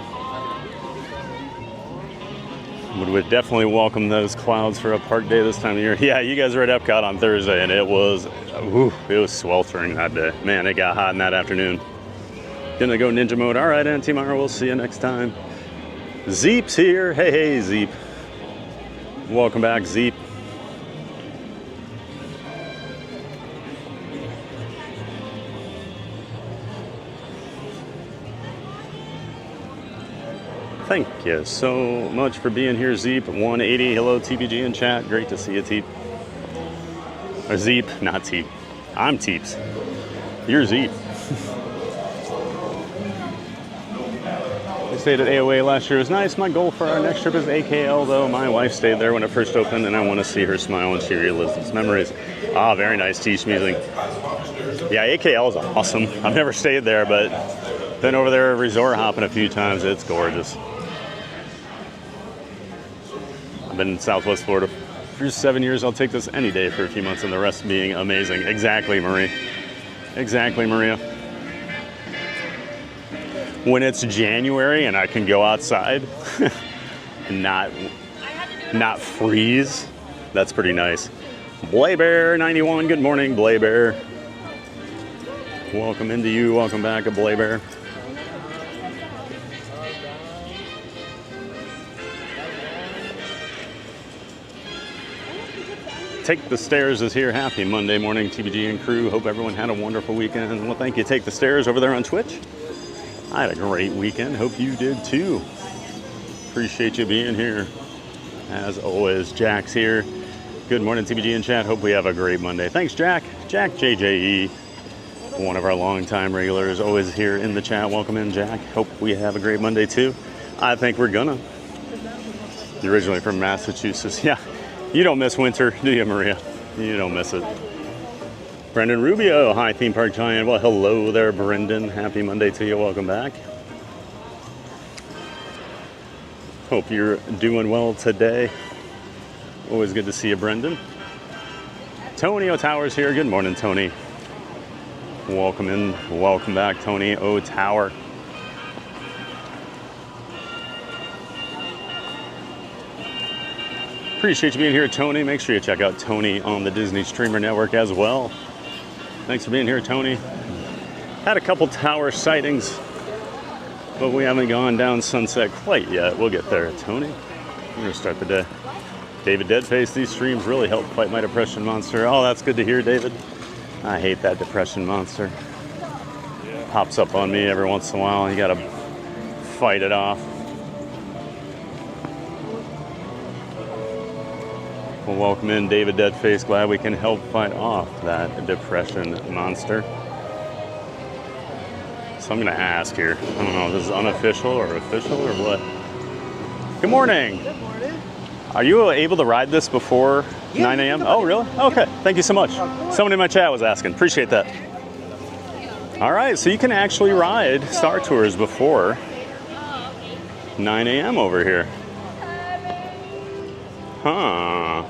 S2: Would definitely welcome those clouds for a park day this time of year. Yeah, you guys were at Epcot on Thursday, and it was sweltering that day. Man, it got hot in that afternoon. Gonna go ninja mode. All right, Auntie Mara, we'll see you next time. Zeep's here. Hey, hey, Zeep. Welcome back, Zeep. Thank you so much for being here, Zeep. 180, hello, TPG in chat. Great to see you, Teep. Or Zeep, not Teep. I'm Teeps. You're Zeep. I stayed at AOA last year. It was nice. My goal for our next trip is AKL, though. My wife stayed there when it first opened, and I want to see her smile and she relives those memories. Ah, very nice, Teach Musing. Yeah, AKL is awesome. I've never stayed there, but been over there resort hopping a few times. It's gorgeous. I've been in Southwest Florida for 7 years. I'll take this any day for a few months, and the rest being amazing. Exactly, Marie. Exactly, Maria. When it's January and I can go outside and not freeze, that's pretty nice. Blay Bear 91, good morning, Blay Bear. Welcome into you. Welcome back, Blay Bear. Take the Stairs is here. Happy Monday morning, TBG and crew. Hope everyone had a wonderful weekend. Well, thank you, Take the Stairs over there on Twitch. I had a great weekend. Hope you did too. Appreciate you being here. As always, Jack's here. Good morning, TBG and chat. Hope we have a great Monday. Thanks, Jack. Jack JJE, one of our longtime regulars, always here in the chat. Welcome in, Jack. Hope we have a great Monday too. I think we're gonna. You're originally from Massachusetts. Yeah. You don't miss winter, do you, Maria? You don't miss it. Brendan Rubio, hi, Theme Park Giant. Well, hello there, Brendan. Happy Monday to you. Welcome back. Hope you're doing well today. Always good to see you, Brendan. Tony O'Tower's here. Good morning, Tony. Welcome in. Welcome back, Tony O'Tower. Appreciate you being here, Tony. Make sure you check out Tony on the Disney Streamer Network as well. Thanks for being here, Tony. Had a couple tower sightings, but we haven't gone down Sunset quite yet. We'll get there, Tony. We're gonna start the day. David Deadface, these streams really help fight my depression monster. Oh, that's good to hear, David. I hate that depression monster. Pops up on me every once in a while. You gotta fight it off. Well, welcome in, David Deadface. Glad we can help fight off that depression monster. So I'm going to ask here. I don't know if this is unofficial or official or what. Good morning.
S3: Good morning.
S2: Are you able to ride this before 9 a.m.? Oh, really? Okay. Thank you so much. Someone in my chat was asking. Appreciate that. All right. So you can actually ride Star Tours before 9 a.m. over here. Huh.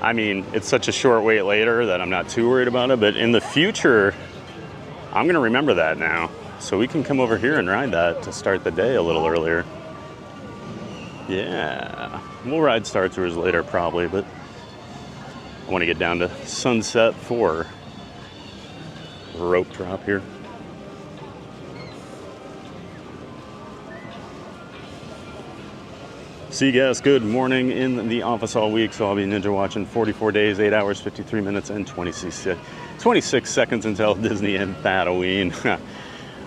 S2: I mean, it's such a short wait later that I'm not too worried about it, but in the future, I'm going to remember that now. So we can come over here and ride that to start the day a little earlier. Yeah. We'll ride Star Tours later probably, but I want to get down to Sunset for rope drop here. See you guys, good morning in the office all week. So I'll be ninja watching 44 days, 8 hours, 53 minutes, and 26 seconds until Disney and Halloween.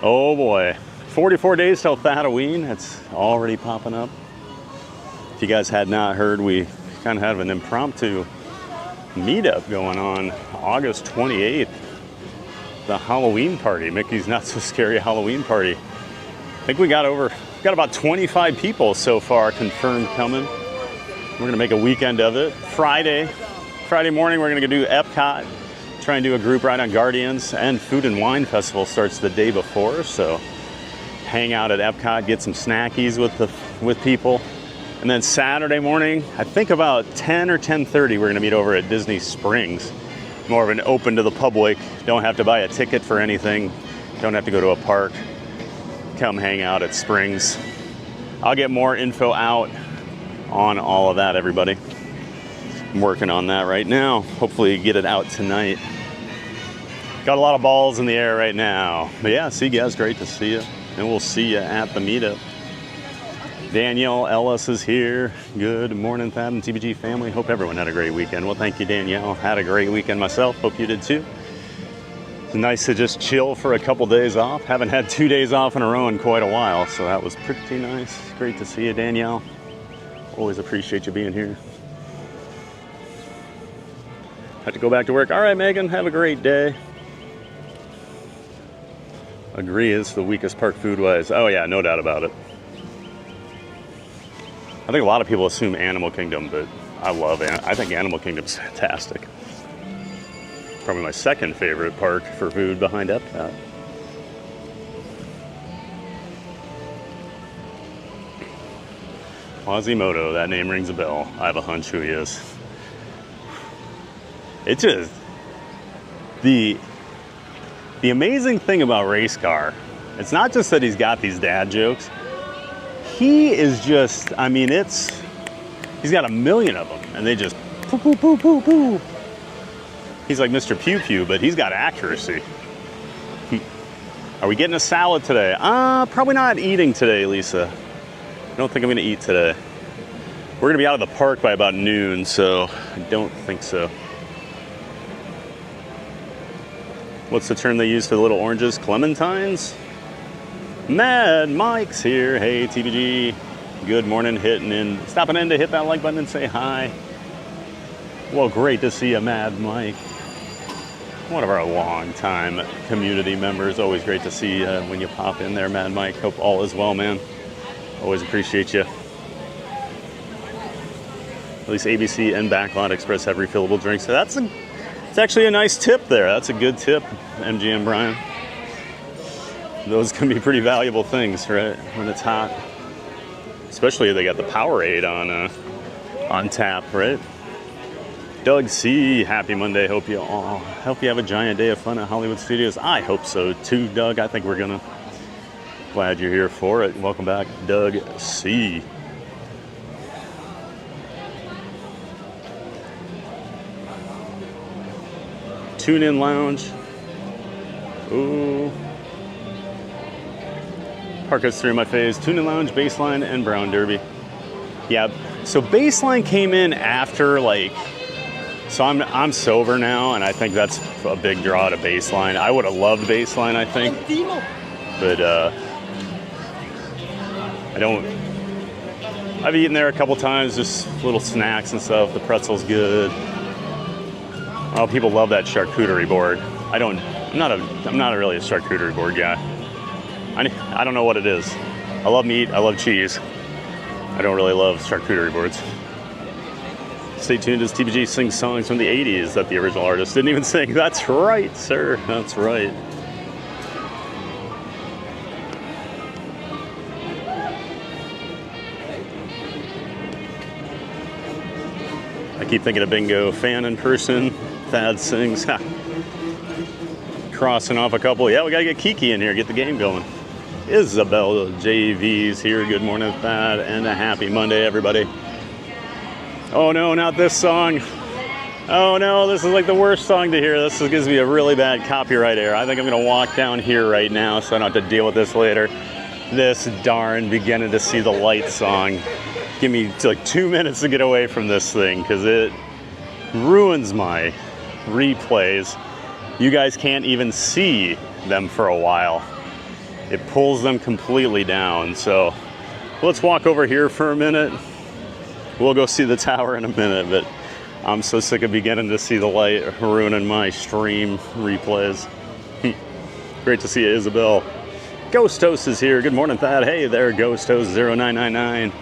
S2: Oh boy, 44 days till Halloween. It's already popping up. If you guys had not heard, we kind of have an impromptu meetup going on August 28th. The Halloween party, Mickey's Not So Scary Halloween party. I think we got about 25 people so far confirmed coming. We're gonna make a weekend of it. Friday morning, we're gonna go do Epcot, try and do a group ride on Guardians, and Food and Wine Festival starts the day before. So hang out at Epcot, get some snackies with people. And then Saturday morning, I think about 10 or 10:30, we're gonna meet over at Disney Springs. More of an open to the public. Don't have to buy a ticket for anything. Don't have to go to a park. Come hang out at Springs. I'll get more info out on all of that, everybody. I'm working on that right now. Hopefully get it out tonight. Got a lot of balls in the air right now. But yeah, see you guys, great to see you. And we'll see you at the meetup. Danielle Ellis is here. Good morning, Thad and TBG family. Hope everyone had a great weekend. Well, thank you, Danielle. Had a great weekend myself. Hope you did too. It's nice to just chill for a couple days off. Haven't had 2 days off in a row in quite a while, so that was pretty nice. Great to see you, Danielle. Always appreciate you being here. Had to go back to work. All right, Megan, have a great day. Agree, it's the weakest park food-wise. Oh yeah, no doubt about it. I think a lot of people assume Animal Kingdom, but I think Animal Kingdom's fantastic. Probably my second favorite park for food behind Epcot. Quasimodo, that name rings a bell. I have a hunch who he is. It's just the amazing thing about Race Car, it's not just that he's got these dad jokes. He is just, I mean, he's got a million of them, and they just poo, poo, poo, poo, poo. He's like Mr. Pew Pew, but he's got accuracy. Are we getting a salad today? Probably not eating today, Lisa. I don't think I'm gonna eat today. We're gonna be out of the park by about noon, so I don't think so. What's the term they use for the little oranges? Clementines? Mad Mike's here. Hey, TBG. Good morning, stopping in to hit that like button and say hi. Well, great to see you, Mad Mike. One of our long-time community members. Always great to see you when you pop in there, Mad Mike. Hope all is well, man. Always appreciate you. At least ABC and Backlot Express have refillable drinks. So it's actually a nice tip there. That's a good tip, MGM Brian. Those can be pretty valuable things, right? When it's hot. Especially if they got the Powerade on tap, right? Doug C, happy Monday. Hope you have a giant day of fun at Hollywood Studios. I hope so too, Doug. I think we're gonna. Glad you're here for it. Welcome back, Doug C. Tune In Lounge. Ooh. Park us through my phase. Tune In Lounge, Baseline, and Brown Derby. Yeah, so Baseline came in after so I'm sober now, and I think that's a big draw to Baseline. I would have loved Baseline, I think, but I don't. I've eaten there a couple times, just little snacks and stuff. The pretzel's good. Oh, people love that charcuterie board. I'm not really a charcuterie board guy. I don't know what it is. I love meat, I love cheese. I don't really love charcuterie boards. Stay tuned as TBG sings songs from the 80s that the original artist didn't even sing. That's right, sir. That's right. I keep thinking of Bingo. Fan in person. Thad sings. Ha. Crossing off a couple. Yeah, we gotta get Kiki in here, get the game going. Isabel JV's here. Good morning, Thad, and a happy Monday, everybody. Oh no, not this song. Oh no, this is like the worst song to hear. This gives me a really bad copyright error. I think I'm gonna walk down here right now so I don't have to deal with this later. This darn Beginning to See the Light song. Give me like 2 minutes to get away from this thing because it ruins my replays. You guys can't even see them for a while. It pulls them completely down. So let's walk over here for a minute. We'll go see the tower in a minute, but I'm so sick of Beginning to See the Light ruining my stream replays. Great to see you, Isabel. Ghost Host is here. Good morning, Thad. Hey there, Ghost Host 0999.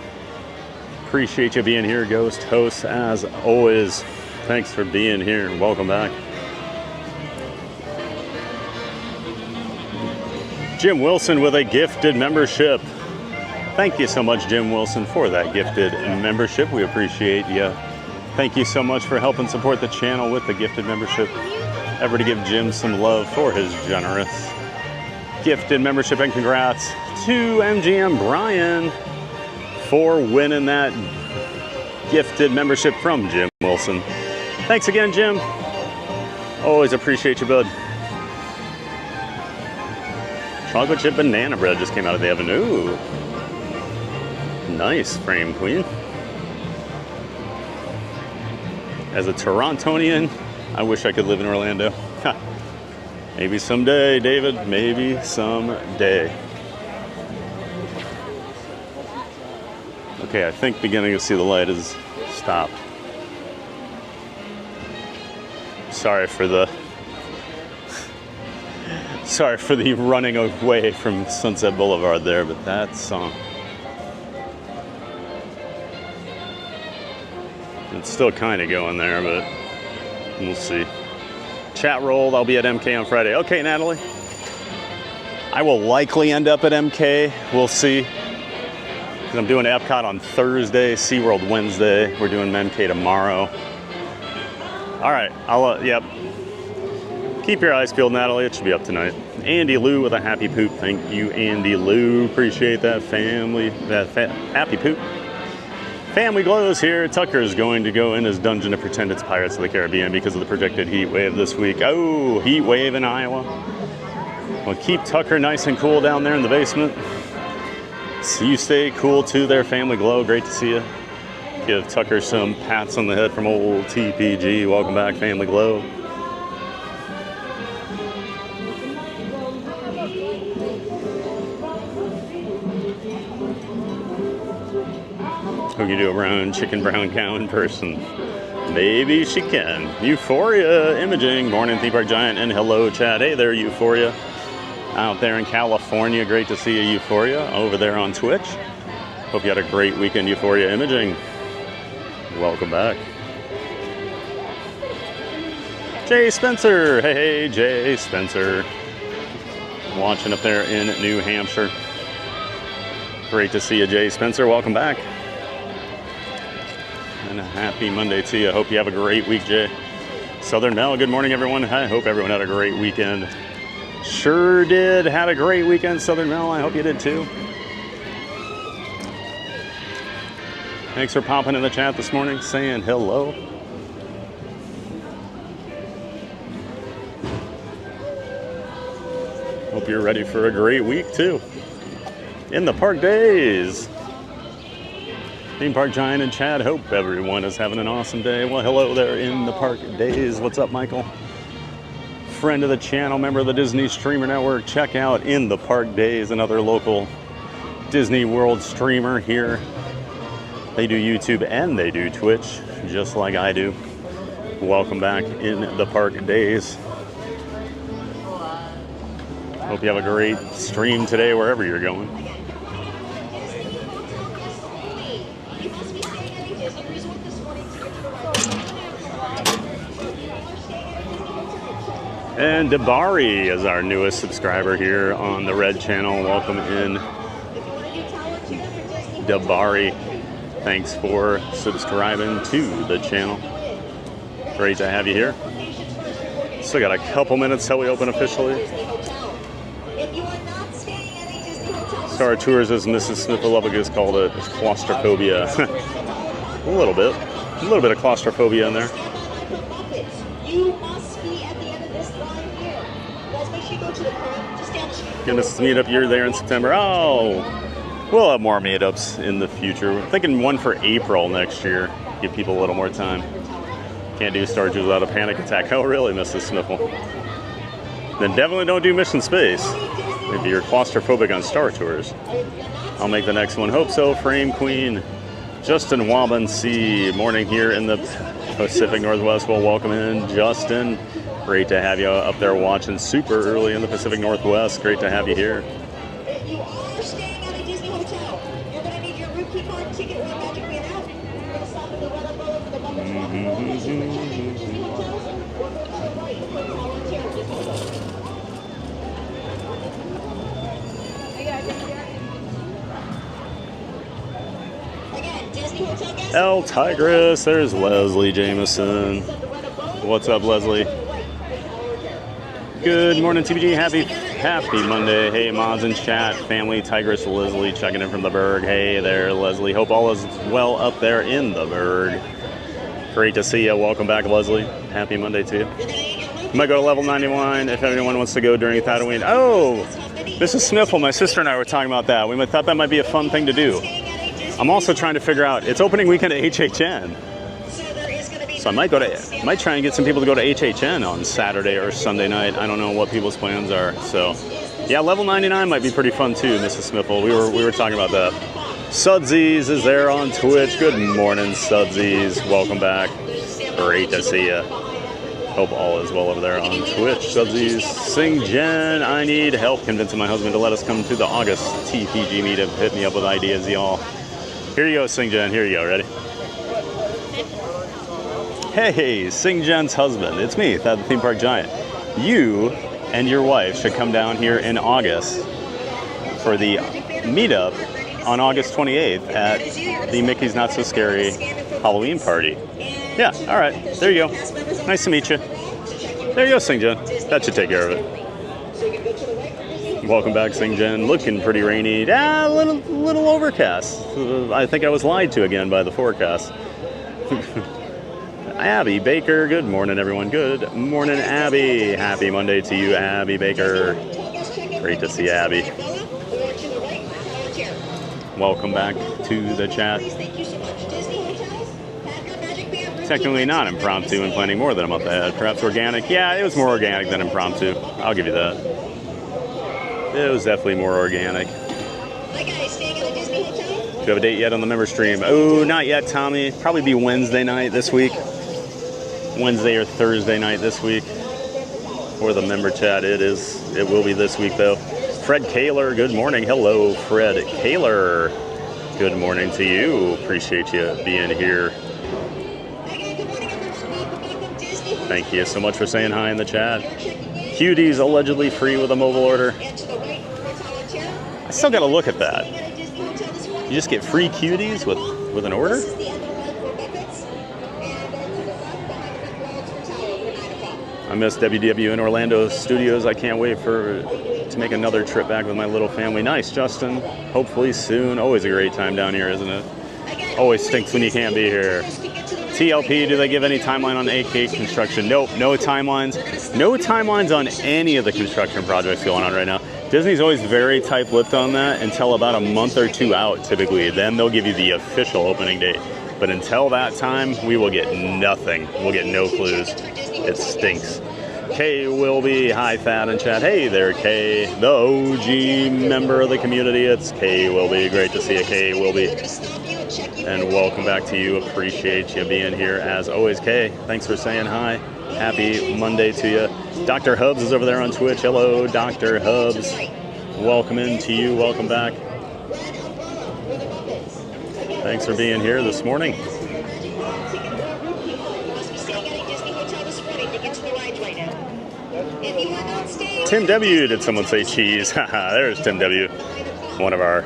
S2: Appreciate you being here, Ghost Host, as always. Thanks for being here. Welcome back. Jim Wilson with a gifted membership. Thank you so much, Jim Wilson, for that gifted membership. We appreciate you. Thank you so much for helping support the channel with the gifted membership. Ever to give Jim some love for his generous gifted membership, and congrats to MGM Brian for winning that gifted membership from Jim Wilson. Thanks again, Jim. Always appreciate you, bud. Chocolate chip banana bread just came out of the oven. Ooh. Nice frame, queen. As a Torontonian, I wish I could live in Orlando. Ha. Maybe someday, David. Maybe someday. Okay, I think Beginning to See the Light is stopped. Sorry for the running away from Sunset Boulevard there, but that song. It's still kind of going there, but we'll see. Chat rolled. I'll be at MK on Friday. Okay, Natalie. I will likely end up at MK. We'll see. Because I'm doing Epcot on Thursday, SeaWorld Wednesday. We're doing MK tomorrow. All right. Yep. Keep your eyes peeled, Natalie. It should be up tonight. Andy Lou with a happy poop. Thank you, Andy Lou. Appreciate that family. Happy poop. Family Glows here. Tucker is going to go in his dungeon to pretend it's Pirates of the Caribbean because of the projected heat wave this week. Oh, heat wave in Iowa. Well, keep Tucker nice and cool down there in the basement. So you stay cool too there, Family Glow. Great to see you. Give Tucker some pats on the head from old TPG. Welcome back, Family Glow. Who can do a brown cow in person? Maybe she can. Euphoria Imaging, morning Theme Park Giant, and hello Chad. Hey there, Euphoria. Out there in California, great to see you, Euphoria, over there on Twitch. Hope you had a great weekend, Euphoria Imaging. Welcome back. Jay Spencer, hey Jay Spencer. Watching up there in New Hampshire. Great to see you, Jay Spencer, welcome back. And a happy Monday to you. I hope you have a great week, Jay. Southern Mel, good morning, everyone. I hope everyone had a great weekend. Sure did. Had a great weekend, Southern Mel. I hope you did too. Thanks for popping in the chat this morning, saying hello. Hope you're ready for a great week too. In the park days. Theme Park Giant and Chad, hope everyone is having an awesome day. Well, hello there in the park days. What's up, Michael? Friend of the channel, member of the Disney Streamer Network. Check out In the Park Days, another local Disney World streamer here. They do YouTube and they do Twitch, just like I do. Welcome back In the Park Days. Hope you have a great stream today, wherever you're going. And Dabari is our newest subscriber here on the Red Channel. Welcome in, Dabari. Thanks for subscribing to the channel. Great to have you here. Still got a couple minutes till we open officially. Star Tours, as Mrs. Sniffleopagus called it, is claustrophobia. A little bit of claustrophobia in there. Gonna meet up, you're there in September. Oh, we'll have more meetups in the future. We're thinking one for April next year. Give people a little more time. Can't do Star Tours without a panic attack. Oh, really, Mrs. Sniffle? Then definitely don't do Mission Space if you're claustrophobic on Star Tours. I'll make the next one. Hope so. Frame Queen. Justin Wabansi, morning here in the Pacific Northwest. Well, welcome in, Justin. Great to have you up there watching super early in the Pacific Northwest. Great to have you here.
S4: If you are staying at a Disney hotel, you're going to need your room key card, ticket, or magic being out. You're going to stop at the Red Umbrella for the Muppets Walking Road. For check-in Disney hotels, or go by the right for volunteer. Again, Disney hotel guests.
S2: El Tigris, there's Leslie Jameson. What's up, Leslie? Good morning, TBG. Happy Monday. Hey, mods and chat, family, Tigress, Leslie checking in from the Berg. Hey there, Leslie. Hope all is well up there in the Berg. Great to see you. Welcome back, Leslie. Happy Monday to you. You might go to level 91 if anyone wants to go during Halloween. Oh, Mrs. Sniffle, my sister and I were talking about that. We thought that might be a fun thing to do. I'm also trying to figure out, it's opening weekend at HHN. So I might try and get some people to go to HHN on Saturday or Sunday night. I don't know what people's plans are. So yeah, level 99 might be pretty fun too, Mrs. Sniffle. We were talking about that. Sudsies is there on Twitch. Good morning, Sudsies. Welcome back. Great to see you. Hope all is well over there on Twitch. Sudsies. Sing Jen, I need help convincing my husband to let us come to the August TPG meetup. Hit me up with ideas, y'all. Here you go, Sing Jen. Here you go. Ready? Hey, Sing Jen's husband. It's me, Thad the Theme Park Giant. You and your wife should come down here in August for the meetup on August 28th at the Mickey's Not So Scary Halloween party. Yeah, all right. There you go. Nice to meet you. There you go, Sing Jen. That should take care of it. Welcome back, Sing Jen. Looking pretty rainy. A little overcast. I think I was lied to again by the forecast. Abby Baker, good morning, everyone. Good morning, Abby. Happy Monday to you, Abby Baker. Great to see Abby. Welcome back to the chat. technically not impromptu and planning more than a month ahead. Perhaps organic. Yeah, it was more organic than impromptu. I'll give you that. It was definitely more organic.
S4: Hi guys, staying at the Disney Hotel?
S2: Do you have a date yet on the member stream? Oh, not yet, Tommy. Probably be Wednesday night this week. Wednesday or Thursday night this week. For the member chat, it will be this week though. Fred Kaler, good morning. Hello, Fred Kaler. Good morning to you. Appreciate you being here. Thank you so much for saying hi in the chat. Cuties allegedly free with a mobile order. I still got to look at that. You just get free cuties with an order? I miss WDW in Orlando Studios. I can't wait to make another trip back with my little family. Nice, Justin. Hopefully soon. Always a great time down here, isn't it? Always stinks when you can't be here. TLP, do they give any timeline on AK construction? Nope, no timelines. No timelines on any of the construction projects going on right now. Disney's always very tight-lipped on that until about a month or two out, typically. Then they'll give you the official opening date. But until that time, we will get nothing. We'll get no clues. It stinks. Kay will be hi, Fat and chat. Hey there, Kay, the OG member of the community. It's Kay will be. Great to see you, Kay will be. And welcome back to you. Appreciate you being here as always, Kay. Thanks for saying hi. Happy Monday to you. Dr. Hubs is over there on Twitch. Hello, Dr. Hubs. Welcome in to you. Welcome back. Thanks for being here this morning. Tim W. Did someone say cheese? Haha, there's Tim W. One of our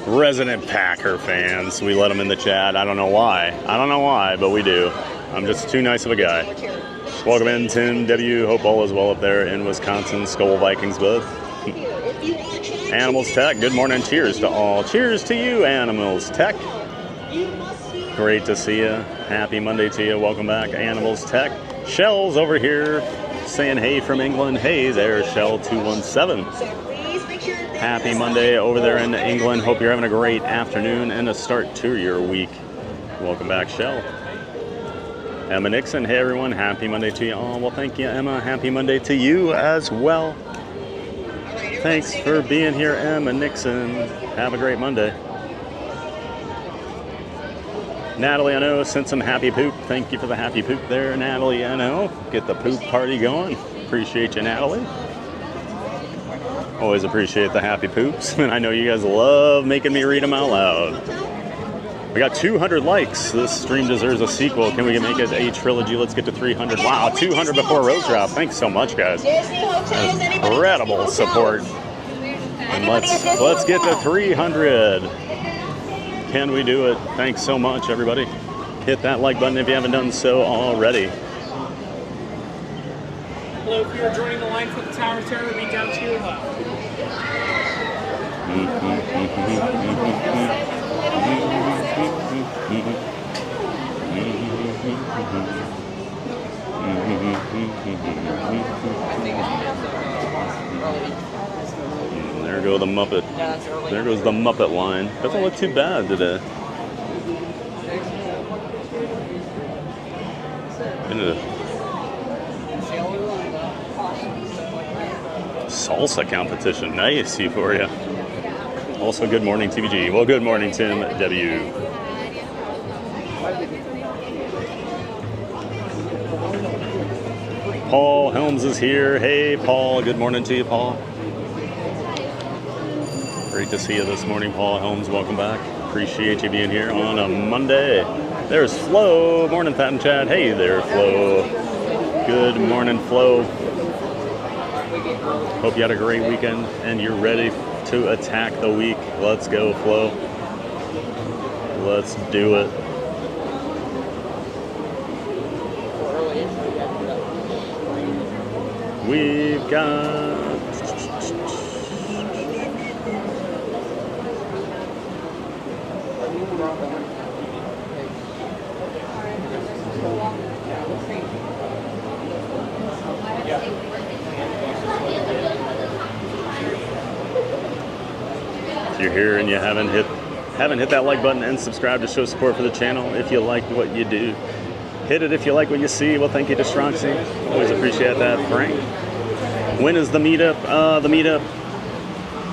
S2: resident Packer fans. We let him in the chat. I don't know why. But we do. I'm just too nice of a guy. Welcome in, Tim W. Hope all is well up there in Wisconsin. Skull Vikings, bud. Animals Tech, good morning. Cheers to all. Cheers to you, Animals Tech. Great to see you. Happy Monday to you. Welcome back, Animals Tech. Shell's over here saying hey from England. Hey there, Shell 217. Happy Monday over there in England. Hope you're having a great afternoon and a start to your week. Welcome back, Shell. Emma Nixon, hey everyone. Happy Monday to you all. Well, thank you, Emma. Happy Monday to you as well. Thanks for being here, Emma Nixon. Have a great Monday. Natalie, I know, sent some happy poop. Thank you for the happy poop there, Natalie. I know. Get the poop party going. Appreciate you, Natalie. Always appreciate the happy poops. And I know you guys love making me read them out loud. We got 200 likes. This stream deserves a sequel. Can we make it a trilogy? Let's get to 300. Wow, 200 before road drop. Thanks so much, guys. Incredible support. And let's get to 300. Can we do it? Thanks so much, everybody. Hit that like button if you haven't done so already.
S3: Hello, if you're joining the line for the Tower of Terror, be down to your left.
S2: There goes the Muppet. There goes the Muppet line. Doesn't look too bad today. Salsa competition. Nice, Euphoria. Also, good morning, TVG. Well, good morning, Tim W. Paul Helms is here. Hey, Paul. Good morning to you, Paul. Great to see you this morning, Paul Helms. Welcome back. Appreciate you being here on a Monday. There's Flo. Morning, Fat and Chad. Hey there, Flo. Good morning, Flo. Hope you had a great weekend and you're ready to attack the week. Let's go, Flo. Let's do it. We've got... If you're here and you haven't hit that like button and subscribe to show support for the channel, if you like what you do, Hit it if you like what you see. Well, thank you to Strongzy. Always appreciate that, Frank. When is the meetup?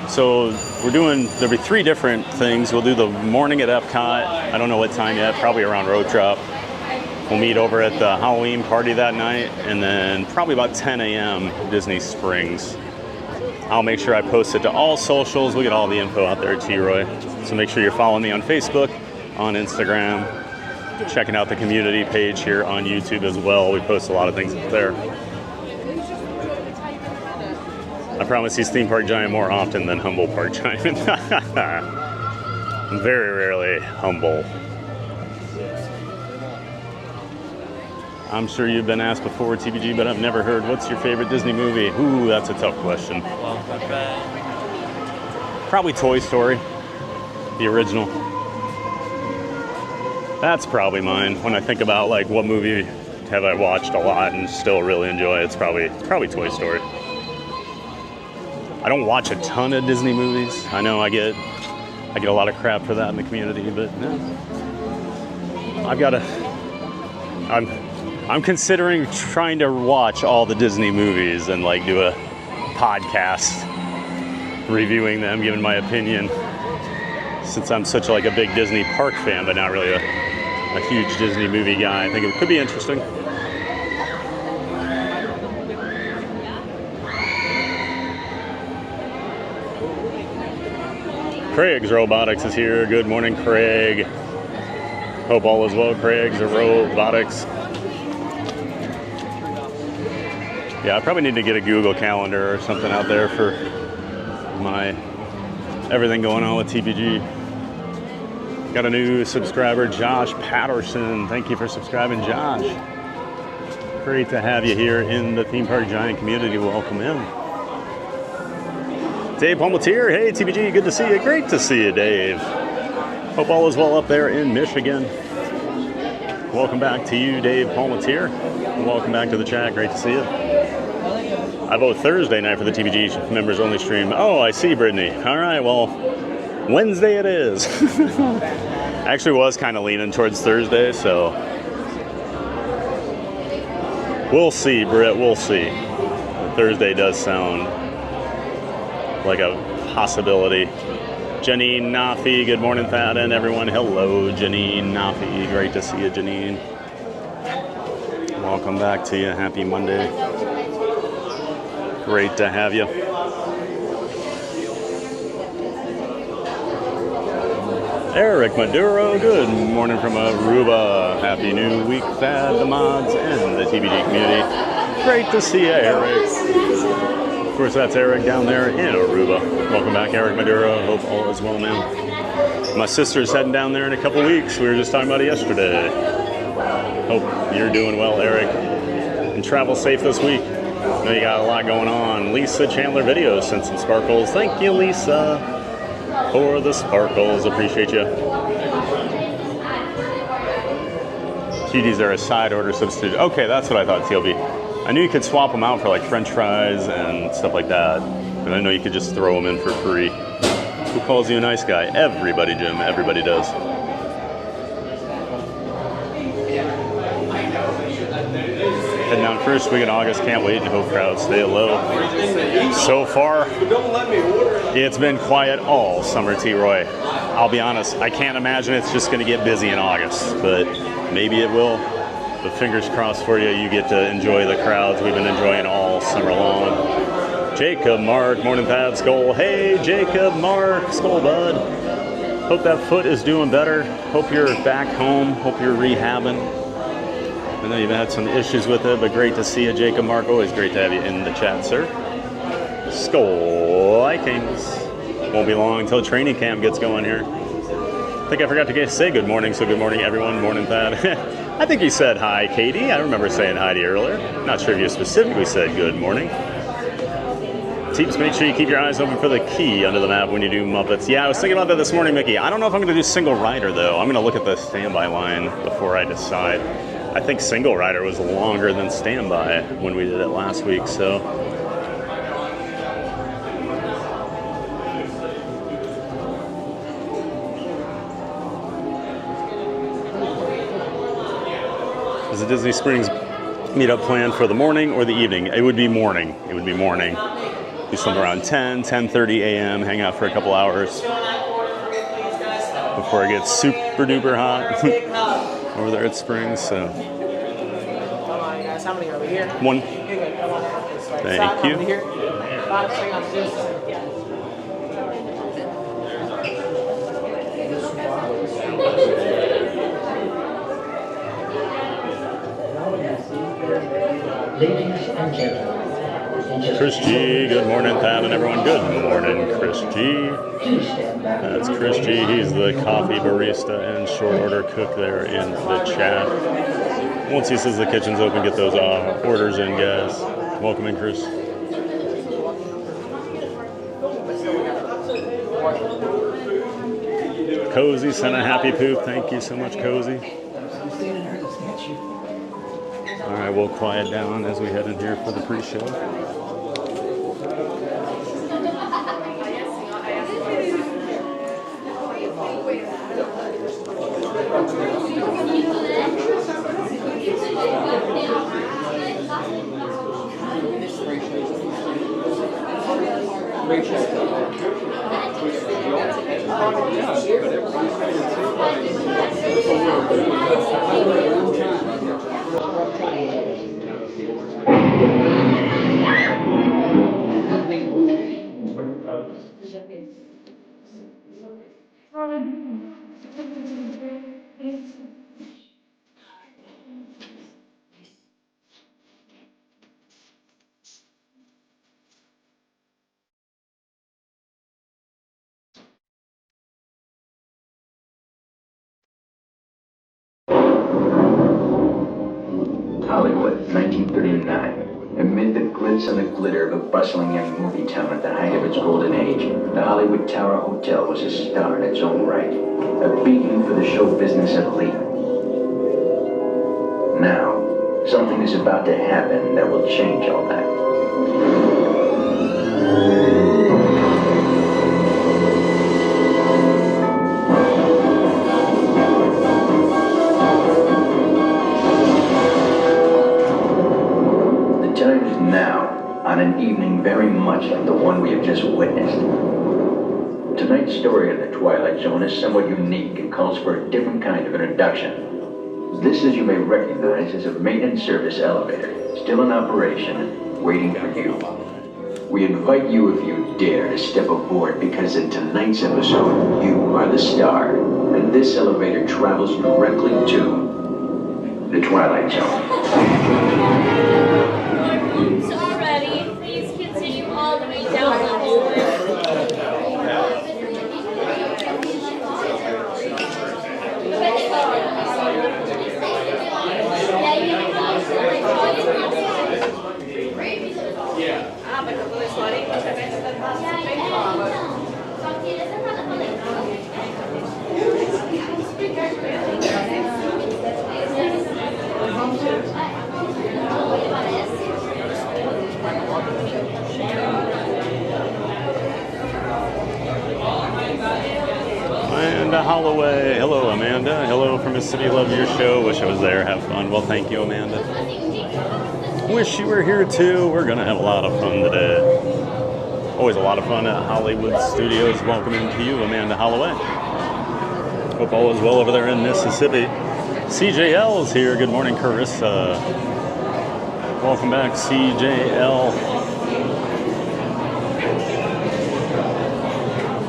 S2: So there'll be 3 different things. We'll do the morning at Epcot. I don't know what time yet, probably around Road Trip. We'll meet over at the Halloween party that night, and then probably about 10 a.m. Disney Springs. I'll make sure I post it to all socials. We'll get all the info out there, T-Roy. So make sure you're following me on Facebook, on Instagram, checking out the community page here on YouTube as well. We post a lot of things up there. I promise he's Theme Park Giant more often than Humble Park Giant. I'm very rarely humble. I'm sure you've been asked before, TBG, but I've never heard, what's your favorite Disney movie? Ooh, that's a tough question. Probably Toy Story, the original. That's probably mine. When I think about like what movie have I watched a lot and still really enjoy, it's probably Toy Story. I don't watch a ton of Disney movies. I know I get a lot of crap for that in the community, but no. I'm considering trying to watch all the Disney movies and like do a podcast reviewing them, giving my opinion. Since I'm such like a big Disney park fan, but not really a huge Disney movie guy, I think it could be interesting. Craig's Robotics is here. Good morning, Craig. Hope all is well, Craig's Robotics. Yeah, I probably need to get a Google Calendar or something out there for my everything going on with TPG. Got a new subscriber, Josh Patterson. Thank you for subscribing, Josh. Great to have you here in the Theme Park Giant community. Welcome in. Dave Palmetier. Hey, TPG, good to see you. Great to see you, Dave. Hope all is well up there in Michigan. Welcome back to you, Dave Palmetier. Welcome back to the chat. Great to see you. I vote Thursday night for the TPG members only stream. Oh, I see, Brittany. All right, well, Wednesday it is. Actually was kind of leaning towards Thursday, so we'll see, Britt, we'll see. Thursday does sound like a possibility. Janine Nafi, good morning, Thad, and everyone. Hello, Janine Nafi. Great to see you, Janine. Welcome back to you. Happy Monday. Great to have you. Eric Maduro, good morning from Aruba. Happy New Week, Thad, the mods, and the TBG community. Great to see you, Eric. Of course, that's Eric down there in Aruba. Welcome back, Eric Maduro. Hope all is well, man. My sister's heading down there in a couple weeks. We were just talking about it yesterday. Hope you're doing well, Eric. And travel safe this week. I know you got a lot going on. Lisa Chandler Videos sent some sparkles. Thank you, Lisa, for the sparkles. Appreciate you. Cuties are a side order substitute. Okay, that's what I thought, TLB. I knew you could swap them out for like French fries and stuff like that. And I know you could just throw them in for free. Who calls you a nice guy? Everybody, Jim. Everybody does. Heading down first week in August. Can't wait to hope crowds stay low. So far, it's been quiet all summer, T-Roy. I'll be honest, I can't imagine it's just going to get busy in August, but maybe it will. But fingers crossed for you. You get to enjoy the crowds we've been enjoying all summer long. Jacob, Mark, morning, Thad, Skull. Hey, Jacob, Mark, Skull, bud. Hope that foot is doing better. Hope you're back home. Hope you're rehabbing. I know you've had some issues with it, but great to see you, Jacob, Mark. Always great to have you in the chat, sir. Skull Vikings. Won't be long until training camp gets going here. I think I forgot to say good morning, so good morning, everyone. Morning, Thad. I think you said hi, Katie. I remember saying hi to you earlier. Not sure if you specifically said good morning. Teams, make sure you keep your eyes open for the key under the map when you do Muppets. Yeah, I was thinking about that this morning, Mickey. I don't know if I'm going to do single rider, though. I'm going to look at the standby line before I decide. I think single rider was longer than standby when we did it last week, so. Is the Disney Springs meetup planned for the morning or the evening? It would be morning. It would be morning. Do something around 10:30 a.m. Hang out for a couple hours before it gets super duper hot over there at Springs. So
S3: How many over here?
S2: one.
S3: Thank
S2: you.
S5: Ladies and gentlemen,
S2: Chris G, good morning, Thad, and everyone. Good morning, Chris G.
S5: please stand back.
S2: That's Chris G. He's the coffee barista and short order cook there in the chat. Once he says the kitchen's open, get those orders in, guys. Welcome in, Chris. Cozy sent a happy poop. Thank you so much, Cozy. All right, we'll quiet down as we head in here for the pre-show.
S6: Hollywood, 1939. Amid the glitz and the glitter of a bustling young movie town at the height of its golden age, the Hollywood Tower Hotel was a star in its own right, a beacon for the show business elite. Now, something is about to happen that will change all that. Now, on an evening very much like the one we have just witnessed. Tonight's story of the Twilight Zone is somewhat unique and calls for a different kind of introduction. This, as you may recognize, is a maintenance service elevator, still in operation, waiting for you. We invite you, if you dare, to step aboard, because in tonight's episode, you are the star, and this elevator travels directly to the Twilight Zone.
S7: Rooms are ready. Please continue all the way down the hallway.
S2: Amanda Holloway. Hello, Amanda. Hello from Mississippi. Love your show. Wish I was there. Have fun. Well, thank you, Amanda. Wish you were here too. We're going to have a lot of fun today. Always a lot of fun at Hollywood Studios. Welcoming to you, Amanda Holloway. Hope all is well over there in Mississippi. CJL is here. Good morning, Carissa. Welcome back, CJL.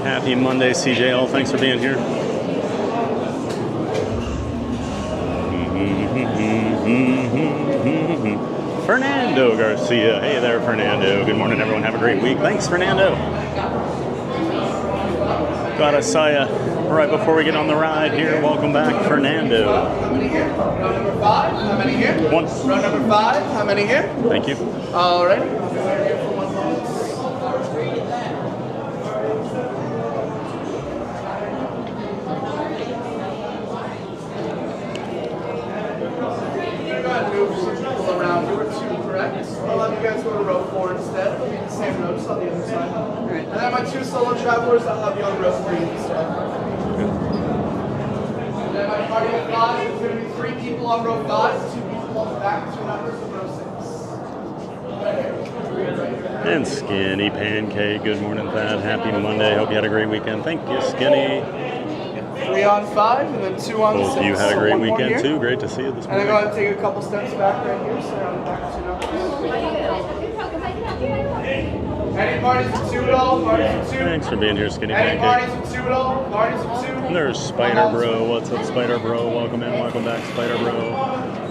S2: Happy Monday, CJL. Thanks for being here. Fernando Garcia. Hey there, Fernando. Good morning, everyone. Have a great week. Thanks, Fernando. Glad I saw you right before we get on the ride here. Welcome back, Fernando.
S8: How many here? Row number 5. How many here?
S2: One.
S8: Row number 5. How many here?
S2: Thank you.
S8: All right. Here for one moment. Go ahead and move some people around. You were 2, correct? I'll have you guys go to row 4 instead. It'll be the same row, just on the other side. And then my 2 solo travelers, I'll have you on row 3 instead. And then my party of 5 is going to be 3 people on row 5, 2 people back two numbers of row 6.
S2: And Skinny Pancake, good morning, Thad. Happy Monday. Hope you had a great weekend. Thank you, Skinny.
S8: 3 on 5, and then 2 on 6.
S2: Hope you had a great
S8: So one more
S2: weekend
S8: here.
S2: too. Great to see you this
S8: And then go
S2: morning.
S8: ahead and take a couple steps back right here, so on the back two numbers. Any parties with 2 at all? Parties with 2?
S2: Thanks for being here, Skinny
S8: Any parties
S2: Pancake.
S8: with 2 at all? Parties with 2?
S2: And there's Spider Bro. What's up, Spider Bro? Welcome in, welcome back, Spider Bro.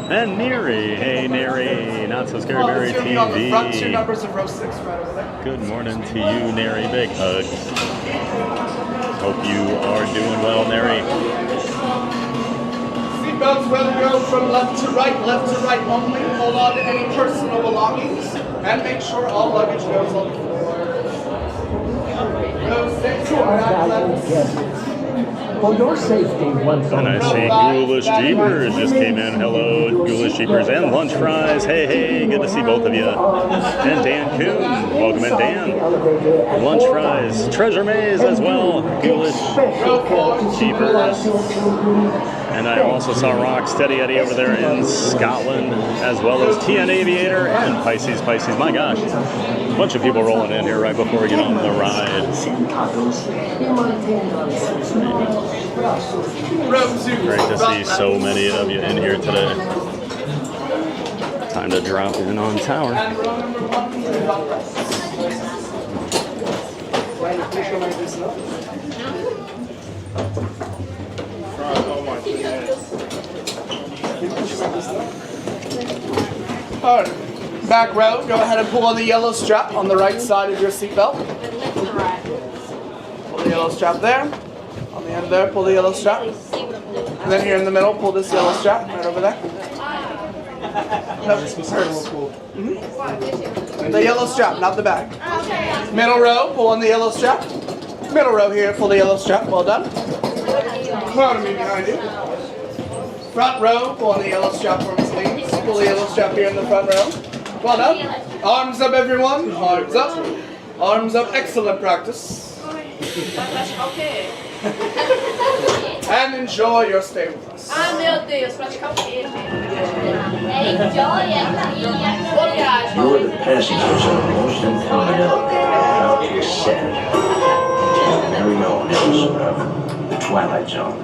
S2: And Neri. Hey, Neri. Not so scary, Berry
S8: On the front 2
S2: TV.
S8: numbers of row 6 right over there.
S2: Good morning to you, Neri. Big hugs. Hope you are doing well, Neri.
S8: Seatbelts will go from left to right only. Hold on to any personal belongings, and make sure all luggage goes on the floor. Row 6, back left.
S5: For your safety, once
S2: And I see Ghoulish Jeepers just came in. Hello, Ghoulish Jeepers and Lunch Fries. Hey, hey, good to see both of you. And Dan Kuhn. Welcome in, Dan. Lunch Fries. Treasure Maze as well. Ghoulish Jeepers. And I also saw Rocksteady Eddie over there in Scotland, as well as TN Aviator and Pisces. My gosh. A bunch of people rolling in here right before we get on the ride.
S8: Row 2.
S2: Great to see so many of you in here today. Time to drop in on Tower.
S8: And row number 1, please, back left. All right. Back row, go ahead and pull on the yellow strap on the right side of your seatbelt. Pull the yellow strap there. On the end there, pull the yellow strap. And then here in the middle, pull this yellow strap right over there. The yellow strap, not the bag. Middle row, pull on the yellow strap. Middle row here, pull the yellow strap. Well done. Proud of me behind you. Front row, pull on the yellow strap for Miss Ladies. Pull the yellow strap here in the front row. Well done. Arms up, everyone. Arms up. Arms up. Excellent practice. And enjoy your stay with us.
S7: Ah, meu Deus, praticamente. Enjoy it.
S6: You're the passengers on the most important elevator about to ascend to the very own episode of The Twilight Zone.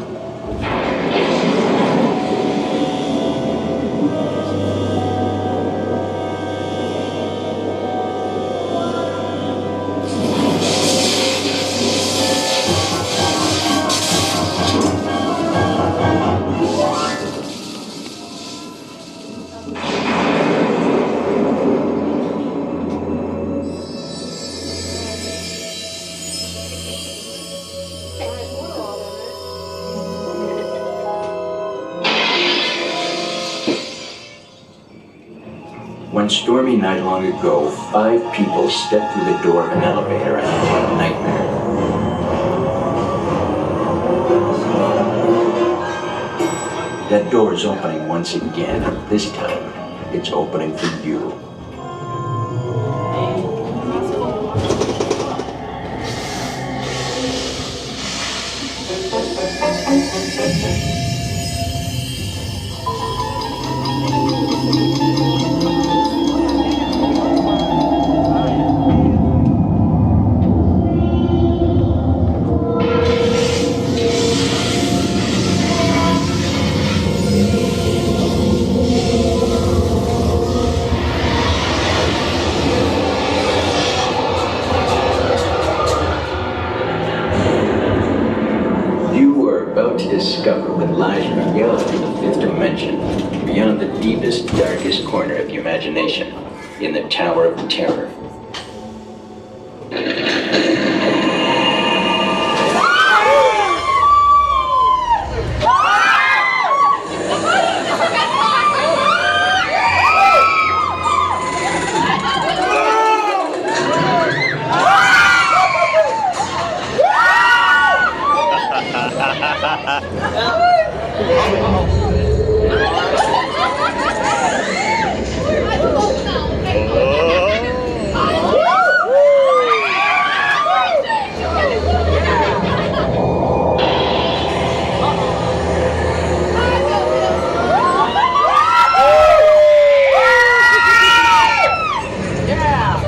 S6: One stormy night long ago, 5 people stepped through the door of an elevator and had a nightmare. That door is opening once again, and this time, it's opening for you. Discover what lies beyond the 5th dimension, beyond the deepest, darkest corner of your imagination, in the Tower of Terror.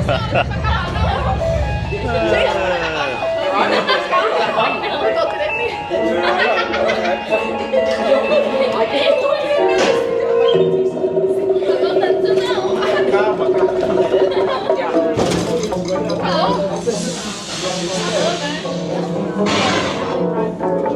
S6: A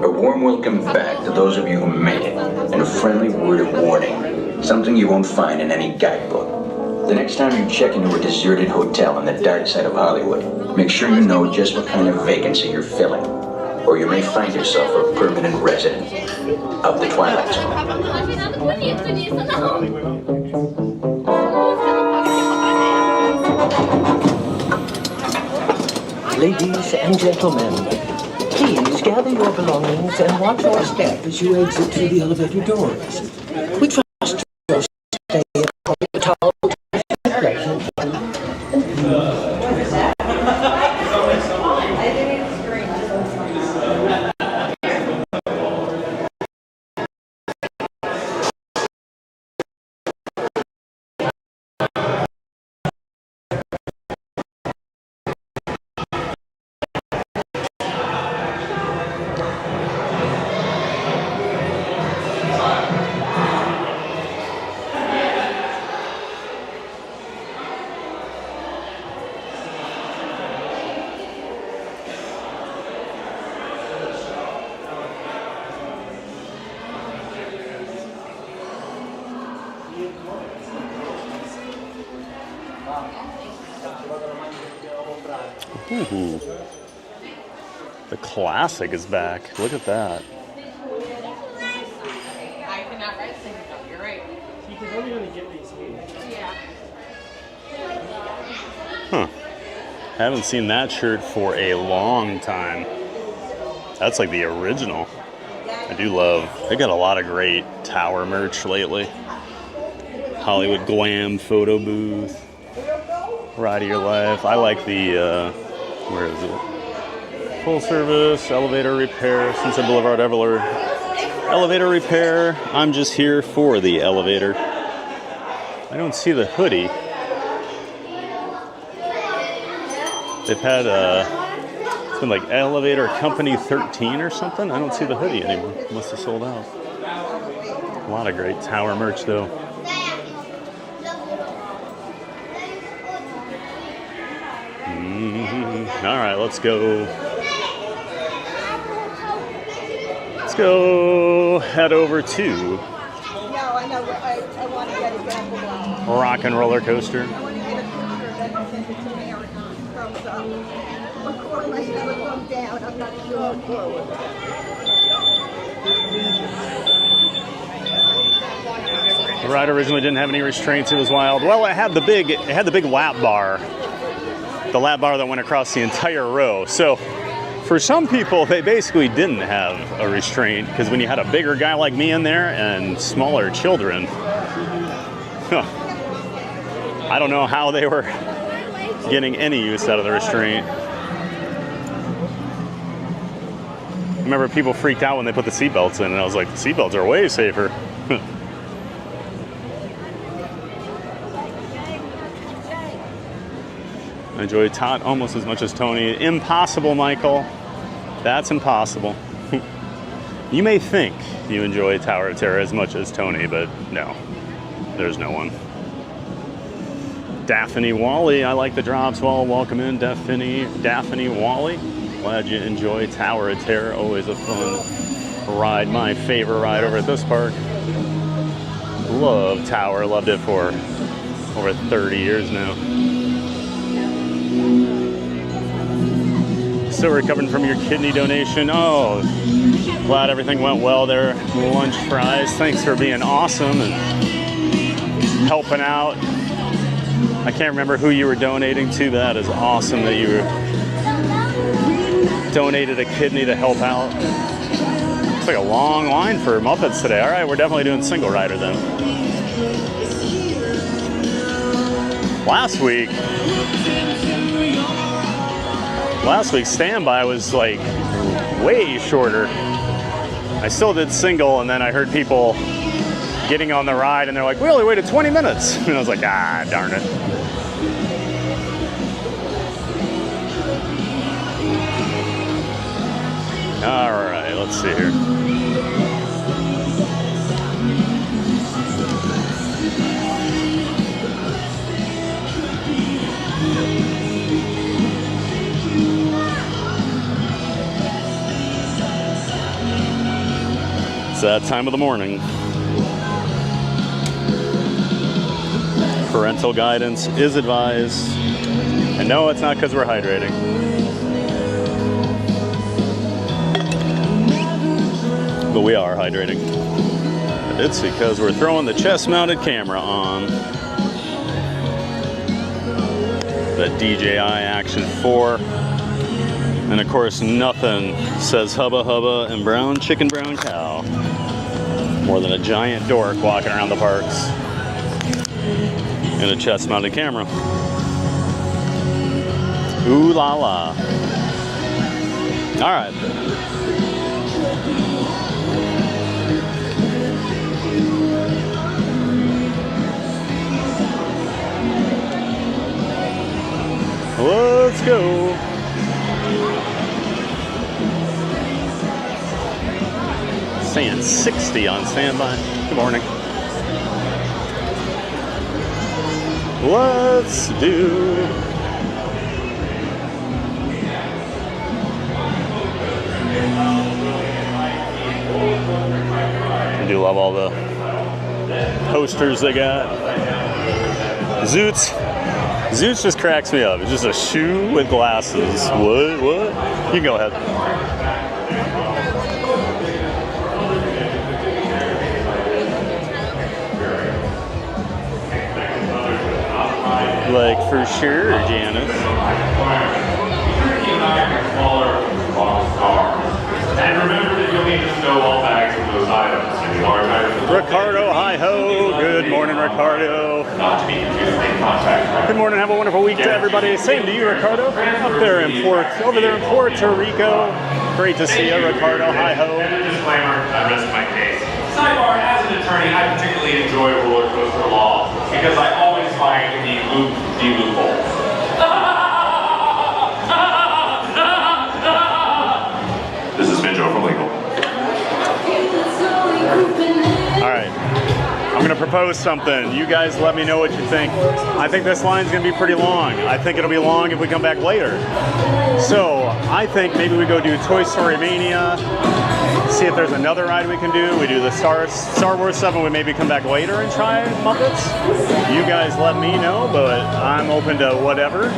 S6: warm welcome back to those of you who made it, and a friendly word of warning. Something you won't find in any guidebook. The next time you check into a deserted hotel on the dark side of Hollywood, make sure you know just what kind of vacancy you're filling, or you may find yourself a permanent resident of the Twilight Zone.
S5: Ladies and gentlemen, please gather your belongings and watch your step as you exit through the elevator doors. We trust your stay at the hotel to be pleasant.
S2: Ooh. The classic is back. Look at that.
S3: I cannot write things up. You're right. You can only get these here. Yeah.
S2: Huh. Haven't seen that shirt for a long time. That's like the original. I do love. They got a lot of great tower merch lately. Hollywood Glam photo booth. Ride of Your Life. I like the, where is it? Full service, elevator repair, Sunset Boulevard elevator repair. I'm just here for the elevator. I don't see the hoodie. They've had, it's been like Elevator Company 13 or something. I don't see the hoodie anymore. Must have sold out. A lot of great tower merch though. All right, let's go. Let's go head over to
S4: No, I know. I want to get a sample of
S2: Rock and Roller Coaster.
S4: I want to get a picture that can send it to Mary. Thumbs up. Of course, I have a thumb down. I'm not sure.
S2: The ride originally didn't have any restraints. It was wild. Well, it had the big lap bar. The lap bar that went across the entire row. So for some people, they basically didn't have a restraint because when you had a bigger guy like me in there and smaller children, I don't know how they were getting any use out of the restraint. I remember people freaked out when they put the seatbelts in, and I was like, the seatbelts are way safer. I enjoy Todd almost as much as Tony. Impossible, Michael. That's impossible. You may think you enjoy Tower of Terror as much as Tony, but no. There's no one. Daphne Wally, I like the drops. Well, welcome in, Daphne Wally. Glad you enjoy Tower of Terror. Always a fun ride. My favorite ride over at this park. Love Tower. Loved it for over 30 years now. Still recovering from your kidney donation. Oh, glad everything went well there. Lunch fries. Thanks for being awesome and helping out. I can't remember who you were donating to, but that is awesome that you donated a kidney to help out. Looks like a long line for Muppets today. All right, we're definitely doing single rider then. Last week's standby was like way shorter. I still did single, and then I heard people getting on the ride and they're like, we only waited 20 minutes. And I was like, ah, darn it. let's see here. It's that time of the morning. Parental guidance is advised. And no, it's not because we're hydrating. But we are hydrating. It's because we're throwing the chest-mounted camera on. The DJI Action 4. And of course, nothing says hubba hubba and brown chicken brown cow more than a giant dork walking around the parks in a chest-mounted camera. Ooh la la. All right. Let's go. Saying 60 on standby. Good morning. Let's do. I do love all the posters they got. Zoots just cracks me up. It's just a shoe with glasses. What? You can go ahead. Like, for sure, Janice.
S9: And remember that you'll need to stow all bags of those items.
S2: Ricardo, hi-ho. Good morning, Ricardo.
S9: Not to be confused with contact.
S2: Good morning. Have a wonderful week to everybody. Same to you, Ricardo. Over there in Puerto Rico. Great to see you, Ricardo. Hi-ho.
S9: Disclaimer, I rest my case. Sidebar, as an attorney, I particularly enjoy roller coaster law because I always find the loopholes. This is Minjo from Legal.
S2: All right. I'm going to propose something. You guys let me know what you think. I think this line's going to be pretty long. I think it'll be long if we come back later. So I think maybe we go do Toy Story Mania, see if there's another ride we can do. We do the Star Wars stuff and we maybe come back later and try Muppets. You guys let me know, but I'm open to whatever.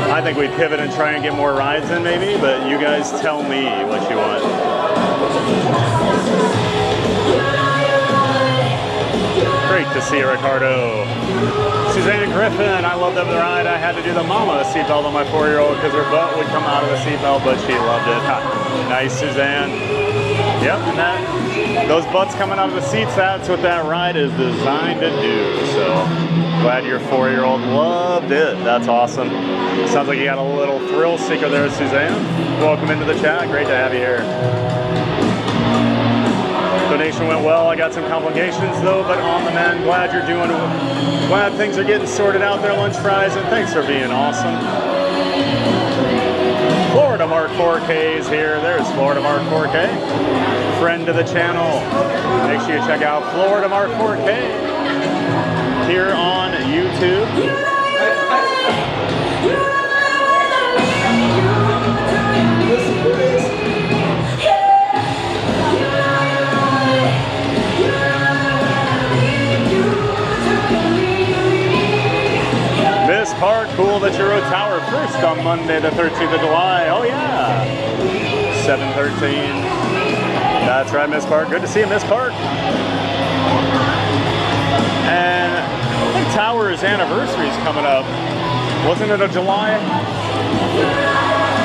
S2: I think we pivot and try and get more rides in maybe, but you guys tell me what you want. Great to see you, Ricardo. Suzanne Griffin, I loved the ride. I had to do the mama seatbelt on my 4-year-old because her butt would come out of the seatbelt, but she loved it. Nice, Suzanne. Yep, and those butts coming out of the seats, that's what that ride is designed to do. So glad your 4-year-old loved it. That's awesome. Sounds like you got a little thrill seeker there, Suzanne. Welcome into the chat. Great to have you here. Donation went well. I got some complications though, but on the mend. Glad you're doing well. Glad things are getting sorted out there, lunch fries, and thanks for being awesome. Florida Mark 4K is here. There's Florida Mark 4K. Friend of the channel. Make sure you check out Florida Mark 4K here on YouTube. Miss Park, cool that you rode Tower first on Monday the 13th of July. Oh yeah, 7/13. That's right, Miss Park. Good to see you, Miss Park. And I think Tower's anniversary is coming up. Wasn't it a July?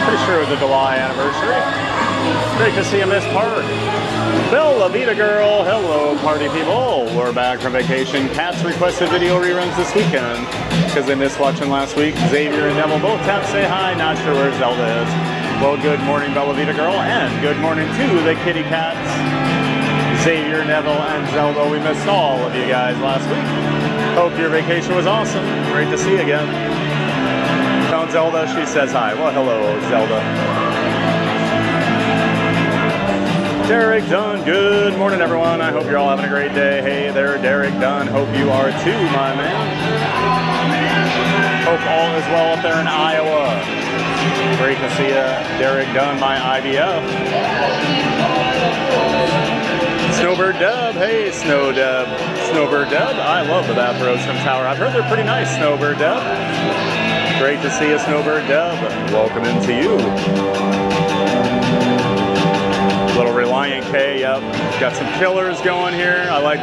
S2: Pretty sure it was a July anniversary. Great to see you, Miss Park. Bella Vita Girl, hello party people. We're back from vacation. Cats requested video reruns this weekend because they missed watching last week. Xavier and Neville both have to say hi. Not sure where Zelda is. Well, good morning, Bella Vita Girl, and good morning to the kitty cats. Xavier, Neville, and Zelda. We missed all of you guys last week. Hope your vacation was awesome. Great to see you again. Found Zelda, she says hi. Well, hello, Zelda. Derek Dunn, good morning everyone. I hope you're all having a great day. Hey there, Derek Dunn. Hope you are too, my man. Hope all is well up there in Iowa. Great to see you, Derek Dunn, my IBF. Snowbird Dub, hey Snowbird Dub. I love the bath robes from Tower. I've heard they're pretty nice, Snowbird Dub. Great to see you, Snowbird Dub. Welcome into you. Little Reliant K, yep. Got some killers going here. I like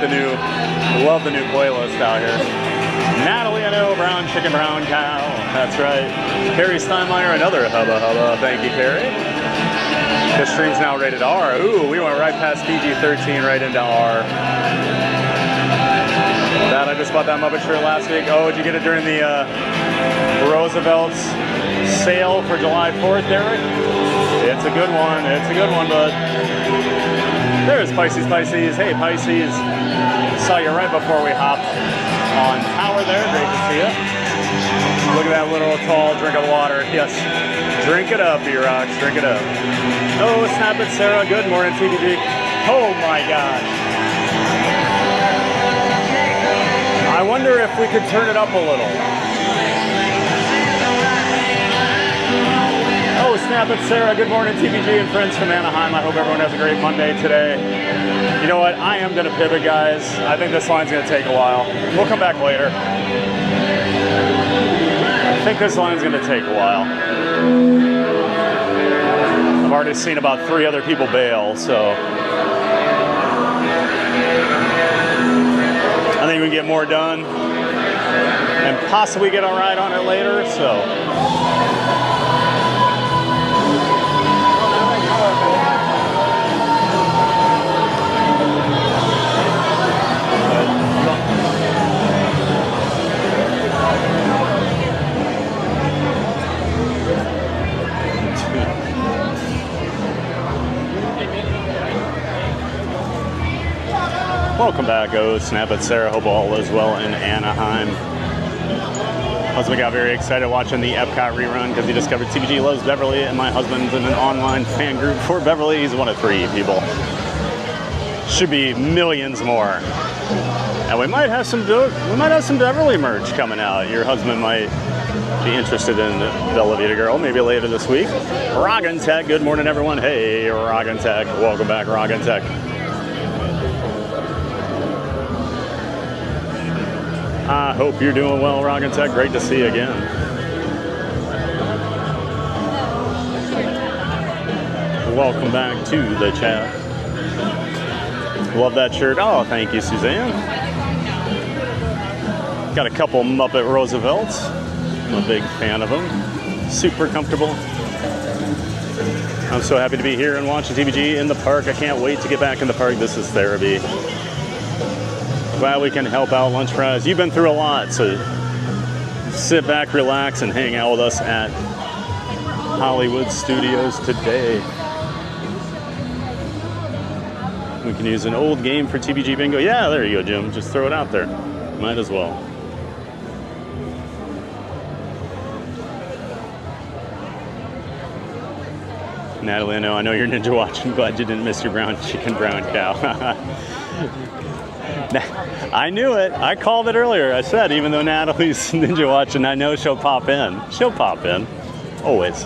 S2: love the new playlist out here. Natalie, I know, brown chicken, brown cow. That's right. Carrie Steinmeier, another hubba hubba. Thank you, Carrie. This stream's now rated R. Ooh, we went right past PG-13 right into R. I just bought that Muppet shirt last week. Oh, did you get it during the Roosevelt's sale for July 4th, Derek? It's a good one. It's a good one, bud. There's Pisces. Hey, Pisces. Saw you right before we hopped on Tower there. Great to see you. Look at that little tall drink of water. Yes. Drink it up, B-Rocks. Drink it up. Oh, snap it, Sarah. Good morning, TBG. Oh, my gosh. I wonder if we could turn it up a little. Oh, snap it, Sarah. Good morning, TBG and friends from Anaheim. I hope everyone has a great Monday today. You know what? I am going to pivot, guys. I think this line's going to take a while. We'll come back later. I think this line's going to take a while. I've already seen about 3 other people bail, so I think we can get more done and possibly get a ride on it later, so. Welcome back, Snap it, Sarah. Hope all is well in Anaheim. Husband got very excited watching the Epcot rerun because he discovered TBG loves Beverly, and my husband's in an online fan group for Beverly. He's one of 3 people. Should be millions more. And we might have some Beverly merch coming out. Your husband might be interested in Bella Vita Girl maybe later this week. Roggin Tech, good morning everyone. Hey, Roggin Tech. Welcome back, Roggin Tech. I hope you're doing well, Roggin Tech. Great to see you again. Welcome back to the chat. Love that shirt. Oh, thank you, Suzanne. Got a couple Muppet Roosevelts. I'm a big fan of them. Super comfortable. I'm so happy to be here and watching TBG in the park. I can't wait to get back in the park. This is therapy. Glad we can help out Lunch Fries. You've been through a lot, so sit back, relax, and hang out with us at Hollywood Studios today. We can use an old game for TBG Bingo. Yeah, there you go, Jim. Just throw it out there. Might as well. Natalie, I know you're ninja watching. Glad you didn't miss your brown chicken, brown cow. I knew it. I called it earlier. I said, even though Natalie's ninja watching, I know she'll pop in. She'll pop in. Always.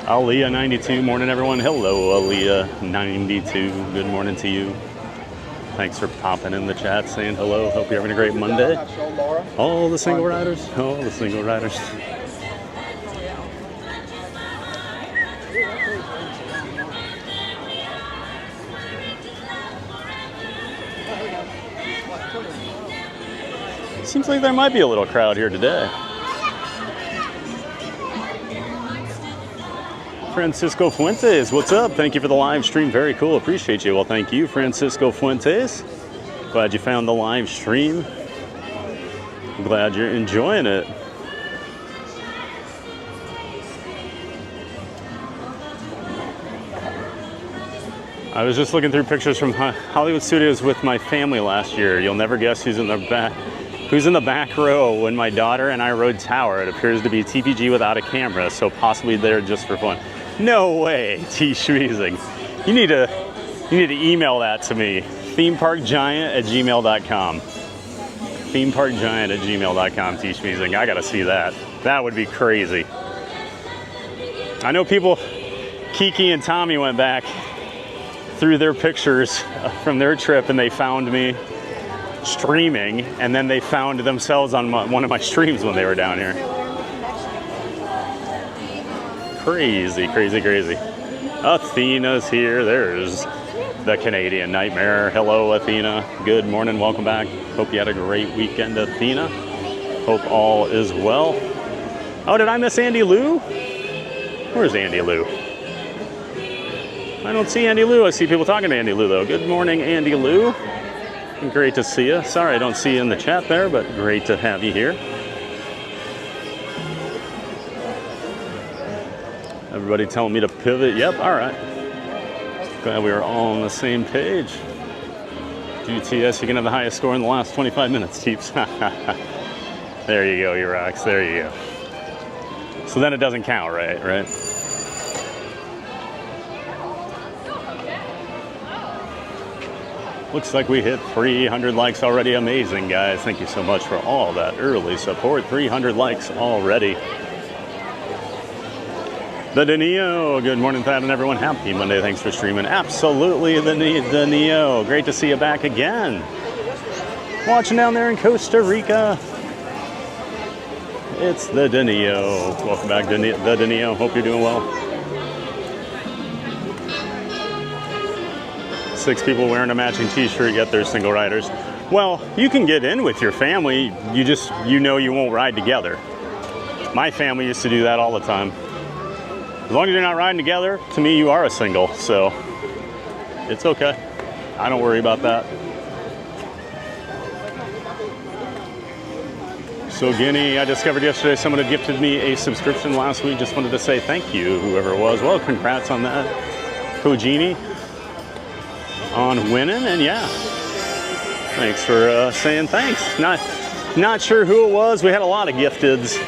S2: Aaliyah 92, morning everyone. Hello, Aaliyah 92. Good morning to you. Thanks for popping in the chat, saying hello. Hope you're having a great Monday. All the single riders. All the single riders. Seems like there might be a little crowd here today. Francisco Fuentes, what's up? Thank you for the live stream. Very cool. Appreciate you. Well, thank you, Francisco Fuentes. Glad you found the live stream. Glad you're enjoying it. I was just looking through pictures from Hollywood Studios with my family last year. You'll never guess who's in the back row when my daughter and I rode Tower. It appears to be TPG without a camera, so possibly there just for fun. No way, T-Schmeezing. You need to email that to me. themeparkgiant@gmail.com. themeparkgiant@gmail.com, T-Schmeezing. I gotta see that. That would be crazy. I know people, Kiki and Tommy went back through their pictures from their trip and they found me streaming, and then they found themselves on one of my streams when they were down here. Crazy, crazy, crazy. Athena's here. There's the Canadian Nightmare. Hello, Athena. Good morning. Welcome back. Hope you had a great weekend, Athena. Hope all is well. Oh, did I miss Andy Lou? Where's Andy Lou? I don't see Andy Lou. I see people talking to Andy Lou, though. Good morning, Andy Lou. Great to see you. Sorry I don't see you in the chat there, but great to have you here. Everybody telling me to pivot. Yep, all right. Glad we are all on the same page. GTS, you can have the highest score in the last 25 minutes, Teeps. There you go, you rocks. There you go. So then it doesn't count, right? Looks like we hit 300 likes already. Amazing, guys. Thank you so much for all that early support. 300 likes already. The Neo. Good morning, Thad, and everyone. Happy Monday. Thanks for streaming. Absolutely, the Neo. Great to see you back again. Watching down there in Costa Rica. It's the Neo. Welcome back, the Neo. Hope you're doing well. 6 people wearing a matching t-shirt, yet they're single riders. Well, you can get in with your family. You know you won't ride together. My family used to do that all the time. As long as you're not riding together, to me, you are a single, so it's okay. I don't worry about that. So Guinea, I discovered yesterday someone had gifted me a subscription last week. Just wanted to say thank you, whoever it was. Well, congrats on that, Kojini, on winning, and yeah, thanks for saying thanks. Not sure who it was. We had a lot of gifteds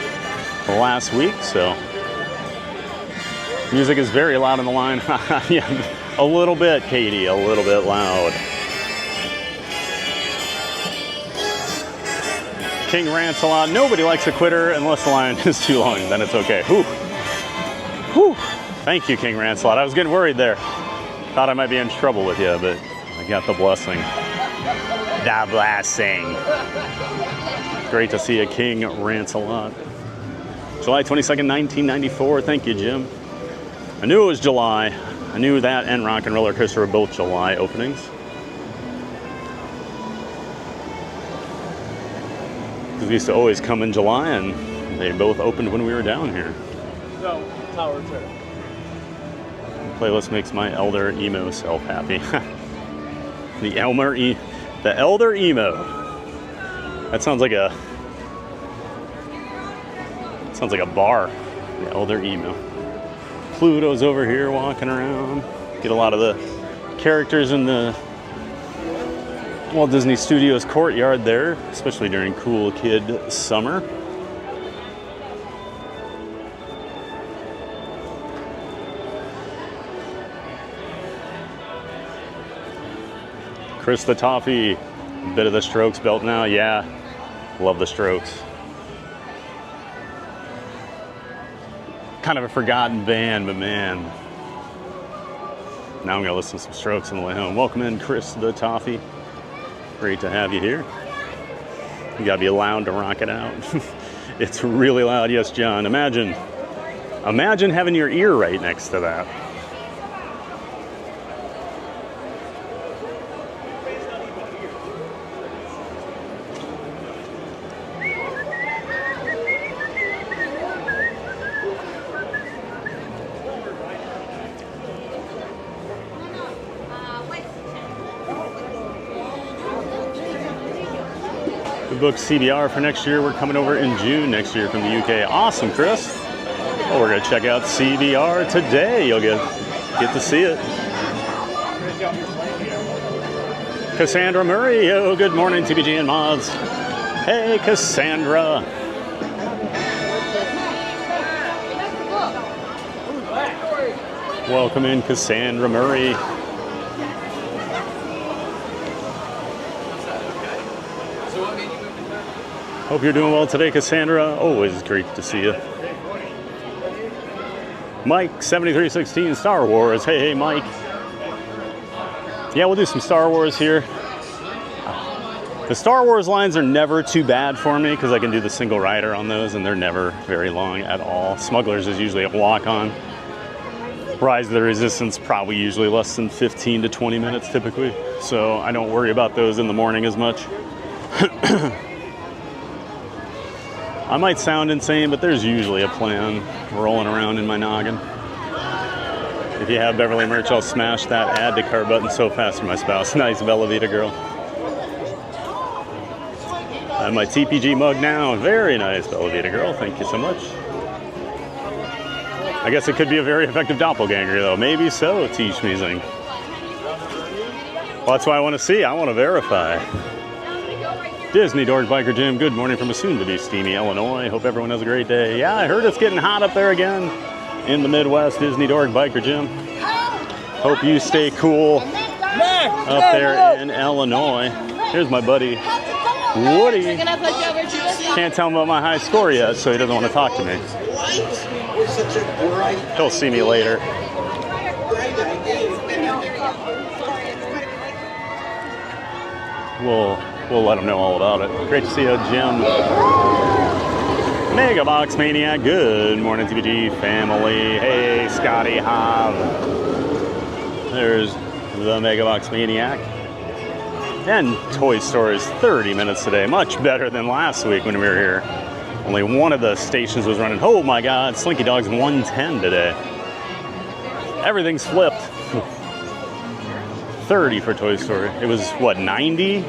S2: last week, so. Music is very loud on the line. Yeah, a little bit, Katie, a little bit loud. King rants a lot. Nobody likes a quitter unless the line is too long. Then it's okay. Whew. Whew. Thank you, King rants a lot. I was getting worried there. Thought I might be in trouble with you, but I got the blessing. The blessing. Great to see you, King rants a lot. July 22nd, 1994. Thank you, Jim. I knew it was July. I knew that and Rock and Roller Coaster were both July openings. Because we used to always come in July, and they both opened when we were down here.
S3: No, Tower Turn.
S2: Playlist makes my elder emo self happy. The elder emo. That sounds like a bar. The elder emo. Pluto's over here walking around. Get a lot of the characters in the Walt Disney Studios courtyard there, especially during Cool Kid Summer. Chris the Toffee, bit of the Strokes belt now. Yeah, love the Strokes. Kind of a forgotten band, but man, now I'm gonna listen to some Strokes on the way home. Welcome in, Chris the Toffee. Great to have you here. You gotta be allowed to rock it out. It's really loud. Yes, John. Imagine having your ear right next to that. Book CBR for next year. We're coming over in June next year from the UK. Awesome, Chris. Well, we're gonna check out CBR today. You'll get to see it. Cassandra Murray. Oh, good morning, TBG and mods. Hey, Cassandra. Welcome in Cassandra Murray. Hope you're doing well today, Cassandra. Always great to see you. Mike, 7316 Star Wars. Hey, Mike. Yeah, we'll do some Star Wars here. The Star Wars lines are never too bad for me because I can do the single rider on those and they're never very long at all. Smugglers is usually a walk-on. Rise of the Resistance probably usually less than 15 to 20 minutes typically. So I don't worry about those in the morning as much. I might sound insane, but there's usually a plan rolling around in my noggin. If you have Beverly merch, I'll smash that add to cart button so fast for my spouse. Nice, Bella Vita girl. I have my TPG mug now. Very nice, Bella Vita girl. Thank you so much. I guess it could be a very effective doppelganger, though. Maybe so, Teach Me Zing. Well, that's what I want to see. I want to verify. Disney Dork Biker Jim, good morning from a soon-to-be steamy Illinois. Hope everyone has a great day. Yeah, I heard it's getting hot up there again in the Midwest. Disney Dork Biker Jim. Hope you stay cool up there in Illinois. Here's my buddy Woody. Can't tell him about my high score yet, so he doesn't want to talk to me. He'll see me later. We'll let him know all about it. Great to see you, Jim. Mega Box Maniac, good morning, TBG family. Hey, Scotty Hobb. There's the Mega Box Maniac. And Toy Store is 30 minutes today. Much better than last week when we were here. Only one of the stations was running. Oh my God, Slinky Dog's 110 today. Everything's flipped. 30 for Toy Story. It was, what, 90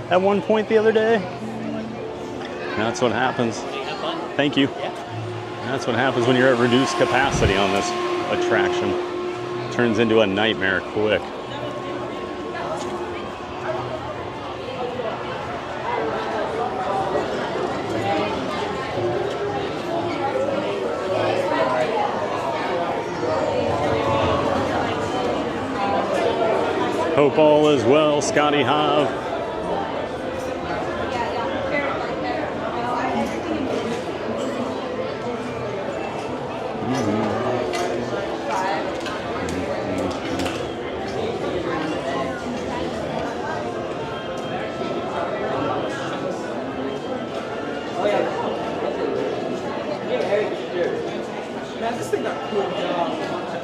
S2: at one point the other day? That's what happens. Thank you. That's what happens when you're at reduced capacity on this attraction. Turns into a nightmare quick. Hope all is well, Scotty Hobb.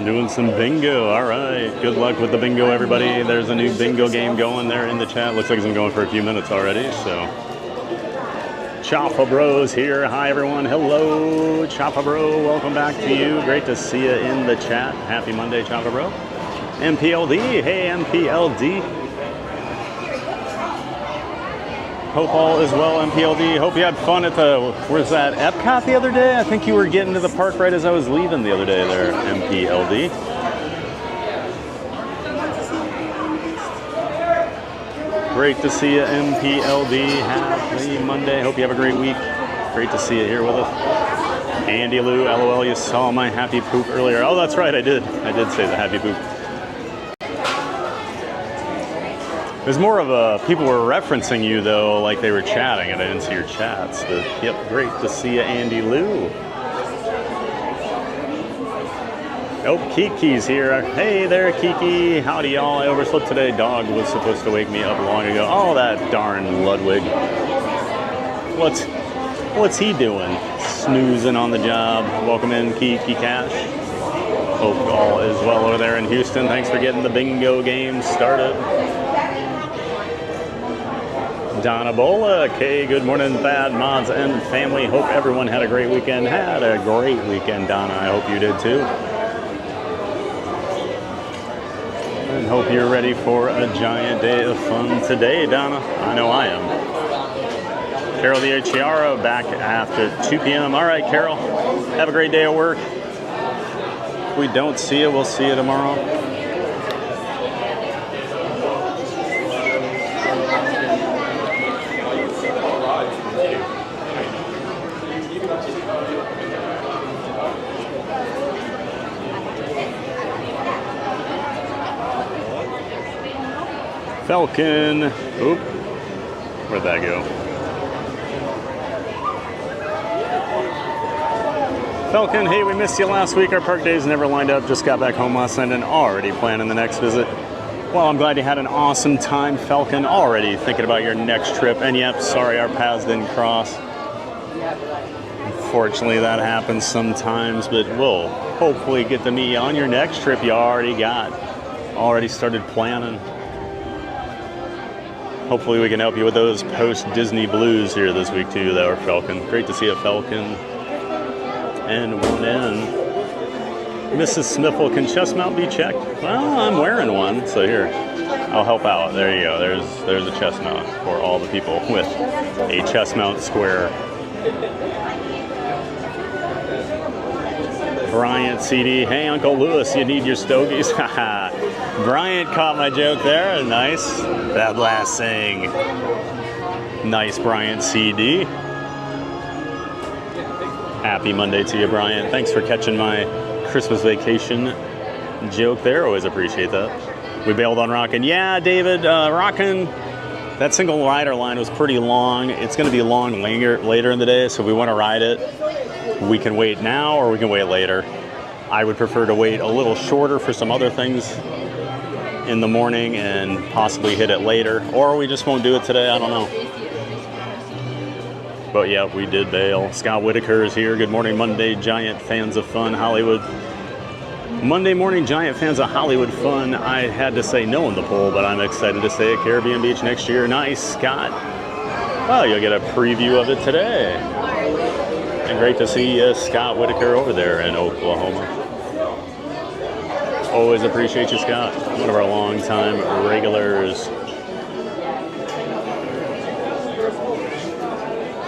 S2: Doing some bingo. All right. Good luck with the bingo, everybody. There's a new bingo game going there in the chat. Looks like it's been going for a few minutes already. So, Choppa Bros here. Hi, everyone. Hello, Choppa Bro. Welcome back to you. Great to see you in the chat. Happy Monday, Choppa Bro. MPLD. Hey, MPLD. Hope all is well, MPLD. Hope you had fun at the, where's that, Epcot the other day? I think you were getting to the park right as I was leaving the other day there, MPLD. Great to see you, MPLD. Happy Monday. Hope you have a great week. Great to see you here with us. Andy Lou, LOL, you saw my happy poop earlier. Oh, that's right, I did. I did say the happy poop. It was more of a, people were referencing you though, like they were chatting, and I didn't see your chats. But yep, great to see you, Andy Lou. Oh, Kiki's here. Hey there, Kiki. Howdy, y'all. I overslept today. Dog was supposed to wake me up long ago. Oh, that darn Ludwig. What's he doing? Snoozing on the job. Welcome in, Kiki Cash. Hope all is well over there in Houston. Thanks for getting the bingo game started. Donna Bola, okay, good morning, Thad, Mods, and family. Hope everyone had a great weekend. Had a great weekend, Donna. I hope you did too. And hope you're ready for a giant day of fun today, Donna. I know I am. Carol the Chiara back after 2 p.m. All right, Carol, have a great day at work. If we don't see you, we'll see you tomorrow. Falcon. Oop. Where'd that go? Falcon, hey, we missed you last week. Our park days never lined up. Just got back home last night and already planning the next visit. Well, I'm glad you had an awesome time, Falcon. Already thinking about your next trip. And yep, sorry our paths didn't cross. Unfortunately, that happens sometimes, but we'll hopefully get to meet you on your next trip you already started planning. Hopefully we can help you with those post-Disney blues here this week too, though, Falcon. Great to see a Falcon. And one in. Mrs. Sniffle, can chest mount be checked? Well, I'm wearing one, so here, I'll help out. There you go. There's a chest mount for all the people with a chest mount square. Bryant CD, hey Uncle Lewis, you need your stogies? Bryant caught my joke there. Nice. That last thing. Nice, Bryant CD. Happy Monday to you, Bryant. Thanks for catching my Christmas vacation joke there. Always appreciate that. We bailed on Rockin'. Yeah, David, Rockin', that single rider line was pretty long. It's going to be long later in the day, so if we want to ride it, we can wait now or we can wait later. I would prefer to wait a little shorter for some other things in the morning and possibly hit it later, or we just won't do it today. I don't know. But yeah, we did bail. Scott Whitaker is here. Good morning, Monday Giant fans of fun, Hollywood. Monday morning Giant fans of Hollywood fun. I had to say no in the poll, but I'm excited to stay at Caribbean Beach next year. Nice, Scott. Well, you'll get a preview of it today. And great to see Scott Whitaker over there in Oklahoma. Always appreciate you, Scott. One of our longtime regulars.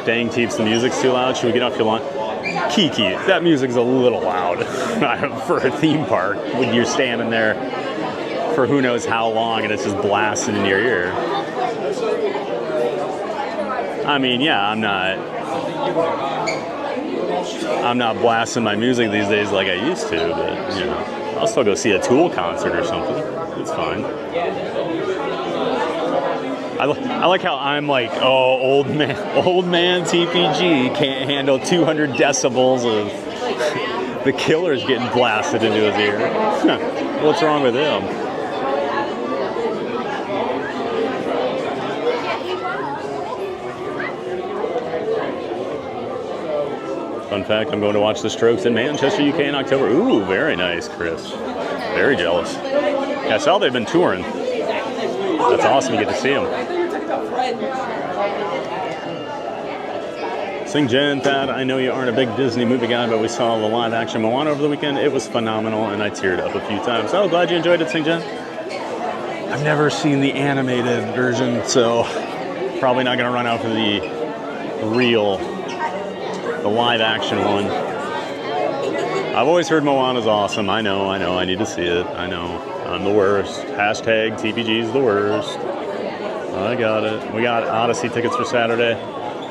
S2: Dang, Teeps, the music's too loud. Should we get off your lawn? Kiki, that music's a little loud for a theme park when you're standing there for who knows how long and it's just blasting in your ear. I mean, yeah, I'm not blasting my music these days like I used to, but you know, I'll still go see a Tool concert or something. It's fine. I like how I'm like, oh, old man TPG can't handle 200 decibels of the Killers getting blasted into his ear. What's wrong with him? Fun fact, I'm going to watch the Strokes in Manchester, UK in October. Ooh, very nice, Chris. Very jealous. Yeah, I saw they've been touring. That's awesome, you get to see them. Sing Jen, Thad, I know you aren't a big Disney movie guy, but we saw the live action Moana over the weekend. It was phenomenal, and I teared up a few times. Oh, glad you enjoyed it, Sing Jen. I've never seen the animated version, so probably not going to run out for the live action one. I've always heard Moana's awesome. I know, I need to see it. I know, I'm the worst. Hashtag TPG's the worst. I got it. We got Odyssey tickets for Saturday.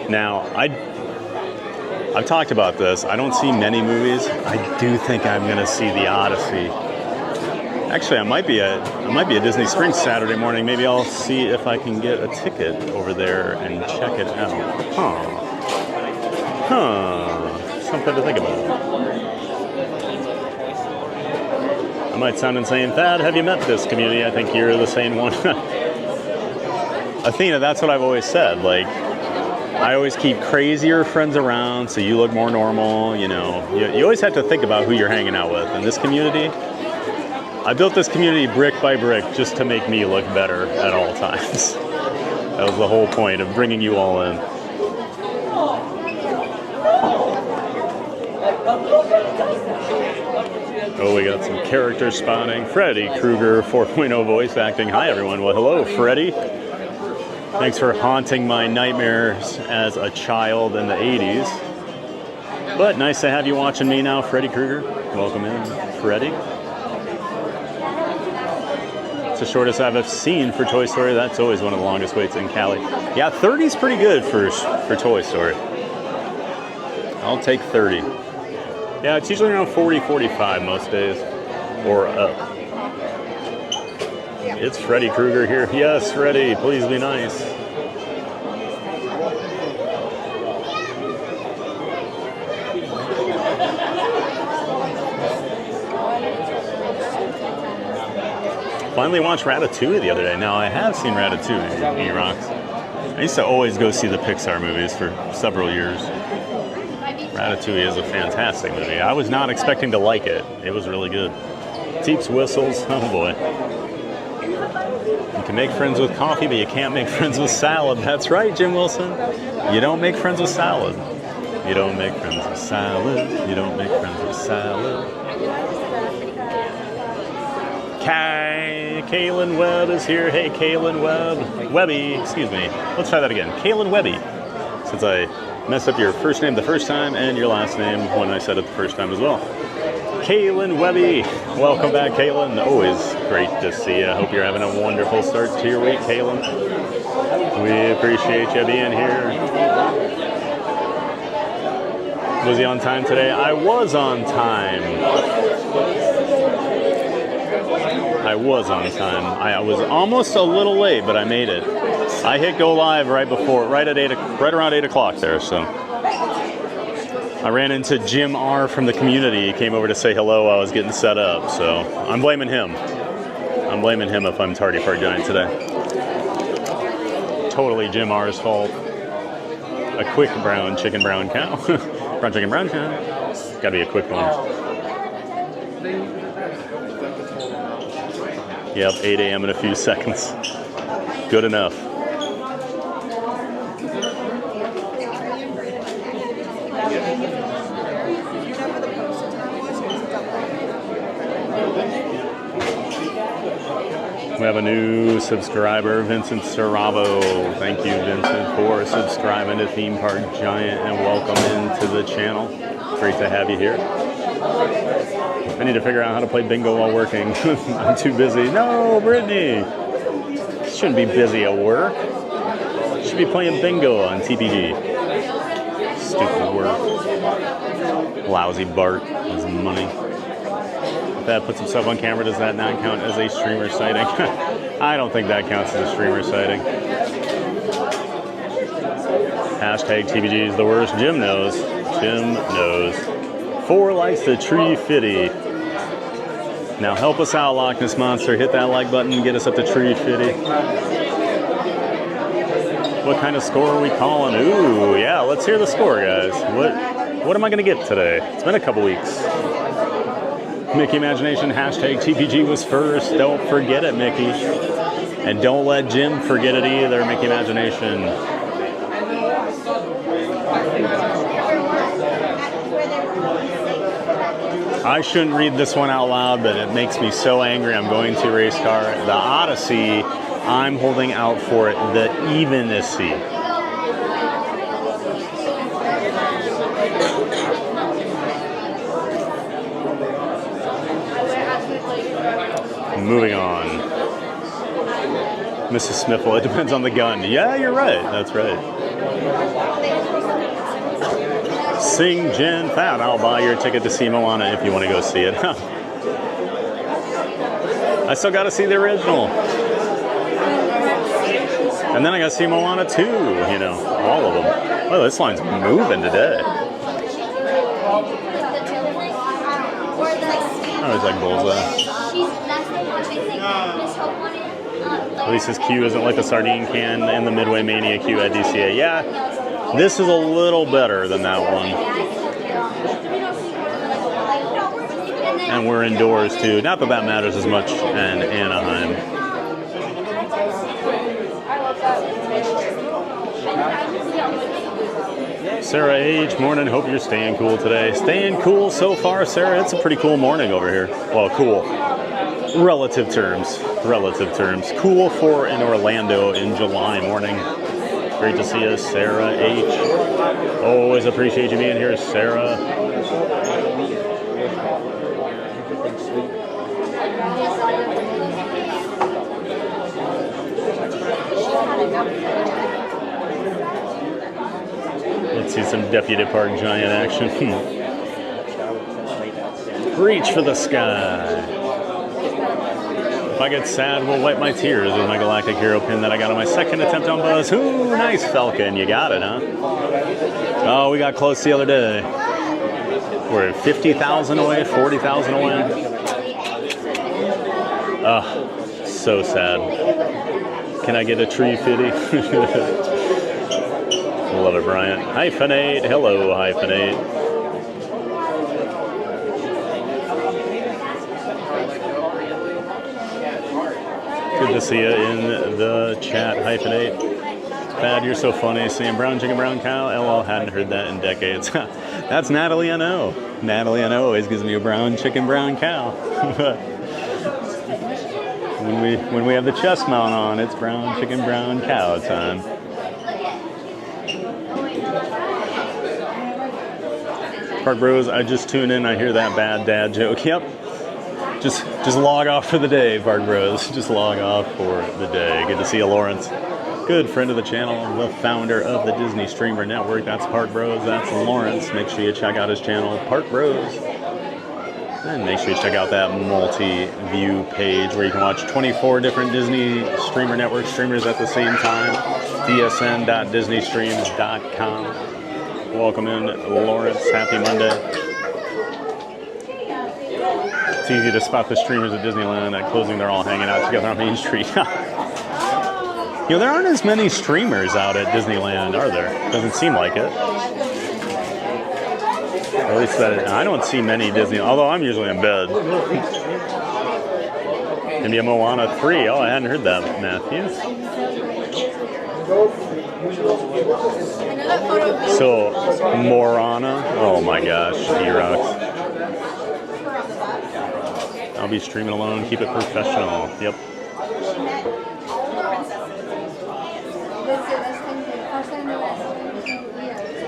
S2: Now, I've talked about this. I don't see many movies. I do think I'm going to see the Odyssey. Actually, I might be at Disney Springs Saturday morning. Maybe I'll see if I can get a ticket over there and check it out. Something to think about. I might sound insane. Thad, have you met this community? I think you're the sane one. Athena, that's what I've always said. Like, I always keep crazier friends around so you look more normal, you know. You always have to think about who you're hanging out with. In this community, I built this community brick by brick just to make me look better at all times. That was the whole point of bringing you all in. Oh, we got some character spotting. Freddy Krueger 4.0 voice acting. Hi, everyone. Well, hello, Freddy. Thanks for haunting my nightmares as a child in the 80s. But nice to have you watching me now, Freddy Krueger. Welcome in, Freddy. It's the shortest I've ever seen for Toy Story. That's always one of the longest waits in Cali. Yeah, 30's pretty good for Toy Story. I'll take 30. Yeah, it's usually around 40, 45 most days, or up. It's Freddy Krueger here. Yes, Freddy, please be nice. Finally watched Ratatouille the other day. Now, I have seen Ratatouille, E-Rocks. I used to always go see the Pixar movies for several years. Ratatouille is a fantastic movie. I was not expecting to like it. It was really good. Teeps whistles, oh boy. You can make friends with coffee, but you can't make friends with salad. That's right, Jim Wilson. You don't make friends with salad. You don't make friends with salad. You don't make friends with salad. Kaylin Webb is here. Hey, Kaylin Webby, excuse me. Let's try that again. Kaylin Webby. Since I messed up your first name the first time and your last name when I said it the first time as well. Kaylin Webby. Welcome back, Kaylin. Always great to see you. I hope you're having a wonderful start to your week, Kaylin. We appreciate you being here. Was he on time today? I was on time. I was on time. I was almost a little late, but I made it. I hit go live right around 8 o'clock there, so. I ran into Jim R from the community. He came over to say hello while I was getting set up, so I'm blaming him. I'm blaming him if I'm tardy for a giant today. Totally Jim R's fault. A quick brown chicken brown cow. Brown chicken brown cow. Gotta be a quick one. Yep, 8 a.m. in a few seconds. Good enough. We have a new subscriber, Vincent Saravo. Thank you, Vincent, for subscribing to Theme Park Giant and welcome into the channel. Great to have you here. I need to figure out how to play bingo while working. I'm too busy. No, Brittany! Shouldn't be busy at work. Should be playing bingo on TPG. Stupid work. Lousy Bart. His money. If that puts himself on camera, does that not count as a streamer sighting? I don't think that counts as a streamer sighting. Hashtag TPG is the worst. Jim knows. Jim knows. 4 likes to Tree Fitty. Now help us out, Loch Ness Monster. Hit that like button and get us up to Tree Fitty. What kind of score are we calling? Ooh, yeah, let's hear the score, guys. What am I going to get today? It's been a couple weeks. Mickey Imagination, hashtag TPG was first. Don't forget it, Mickey. And don't let Jim forget it either, Mickey Imagination. I shouldn't read this one out loud, but it makes me so angry. I'm going to race car. The Odyssey, I'm holding out for it. The Evenacy. Moving on. Mrs. Sniffle, it depends on the gun. Yeah, you're right. That's right. Sing Jen Fat. I'll buy your ticket to see Moana if you want to go see it. I still got to see the original. And then I got to see Moana 2, you know, all of them. Oh, this line's moving today. I always like Bullseye. At least his queue isn't like the sardine can in the Midway Mania queue at DCA. Yeah, this is a little better than that one. And we're indoors too. Not that that matters as much in Anaheim. Sarah H. Morning. Hope you're staying cool today. Staying cool so far, Sarah. It's a pretty cool morning over here. Well, cool. Relative terms. Relative terms. Cool for in Orlando in July morning. Great to see you, Sarah H. Always appreciate you being here, Sarah. Let's see some Deputy Park Giant action. Reach for the sky. I get sad, will wipe my tears with my Galactic Hero pin that I got on my second attempt on Buzz. Ooh, nice, Falcon. You got it, huh? Oh, we got close the other day. We're at 50,000 away, 40,000 away. Oh, so sad. Can I get a tree fitty? Love it, Bryant. Hyphenate. Hello, Hyphenate. Good to see you in the chat, Hyphenate. Thad, you're so funny. Saying brown chicken, brown cow. LL, hadn't heard that in decades. That's Natalie I know. Natalie I know always gives me a brown chicken, brown cow. when we have the chest mount on, it's brown chicken, brown cow time. Park Bros, I just tune in. I hear that bad dad joke. Yep. Just log off for the day, Park Bros. Just log off for the day. Good to see you, Lawrence. Good friend of the channel, the founder of the Disney Streamer Network. That's Park Bros. That's Lawrence. Make sure you check out his channel, Park Bros. And make sure you check out that multi-view page where you can watch 24 different Disney Streamer Network streamers at the same time. dsn.disneystreams.com. Welcome in, Lawrence. Happy Monday. It's easy to spot the streamers at Disneyland. At closing, they're all hanging out together on Main Street. You know, there aren't as many streamers out at Disneyland, are there? Doesn't seem like it. At least I don't see many Disney, although I'm usually in bed. Maybe a Moana 3. Oh, I hadn't heard that, Matthew. So, Morana. Oh my gosh, E-Rocks. I'll be streaming alone. Keep it professional. Yep.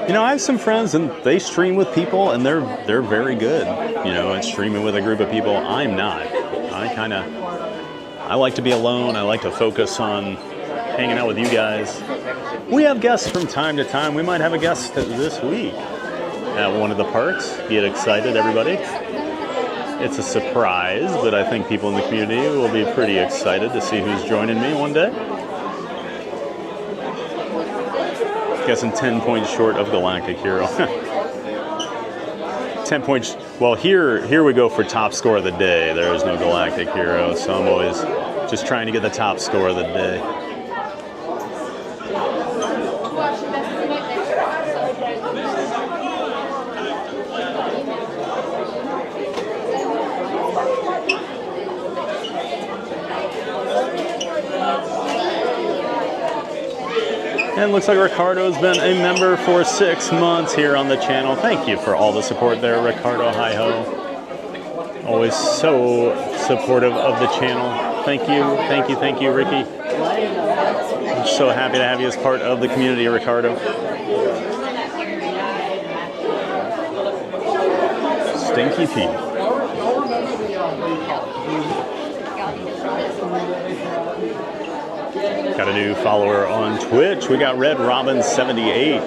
S2: You know, I have some friends and they stream with people and they're very good. You know, and streaming with a group of people. I'm not. I like to be alone. I like to focus on hanging out with you guys. We have guests from time to time. We might have a guest this week at one of the parks. Get excited, everybody. It's a surprise, but I think people in the community will be pretty excited to see who's joining me one day. Guessing 10 points short of Galactic Hero. 10 points. Well, here we go for top score of the day. There is no Galactic Hero, so I'm always just trying to get the top score of the day. And it looks like Ricardo's been a member for 6 months here on the channel. Thank you for all the support there, Ricardo. Hi-ho. Always so supportive of the channel. Thank you, Ricky. I'm so happy to have you as part of the community, Ricardo. Stinky Pete. Got a new follower on Twitch. We got Red Robin 78.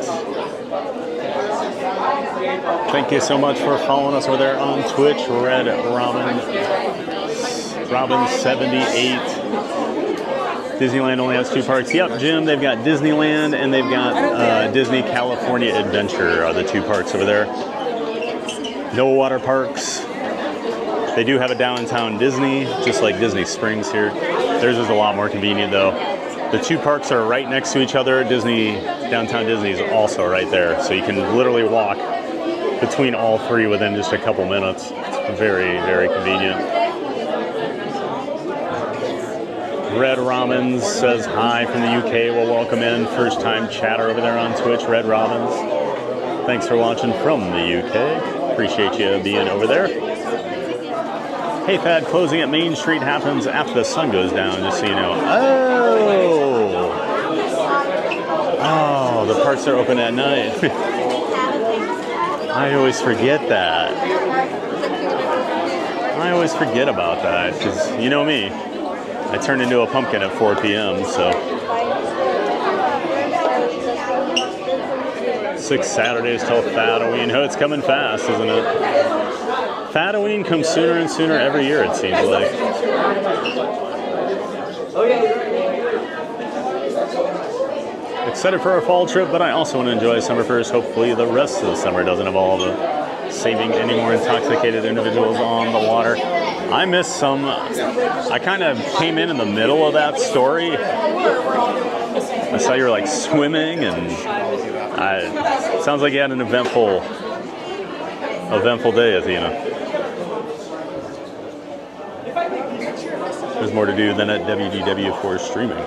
S2: Thank you so much for following us over there on Twitch. Red Robin 78. Disneyland only has 2 parks. Yep, Jim, they've got Disneyland and they've got Disney California Adventure are the 2 parks over there. No water parks. They do have a downtown Disney, just like Disney Springs here. Theirs is a lot more convenient though. The 2 parks are right next to each other. Downtown Disney is also right there. So you can literally walk between all 3 within just a couple minutes. It's very, very convenient. Red Robins says hi from the UK. We'll welcome in first time chatter over there on Twitch, Red Robins. Thanks for watching from the UK. Appreciate you being over there. Hey Thad, closing at Main Street happens after the sun goes down, just so you know. Oh, the parks are open at night. I always forget that. I always forget about that, because you know me. I turn into a pumpkin at 4 p.m., so. 6 Saturdays till Halloween. Oh, it's coming fast, isn't it? Halloween comes sooner and sooner every year, it seems like. Excited for our fall trip, but I also want to enjoy summer first. Hopefully the rest of the summer doesn't involve saving any more intoxicated individuals on the water. I missed some. I kind of came in the middle of that story. I saw you were like swimming, and it sounds like you had an eventful day, Athena. There's more to do than at WDW for streaming.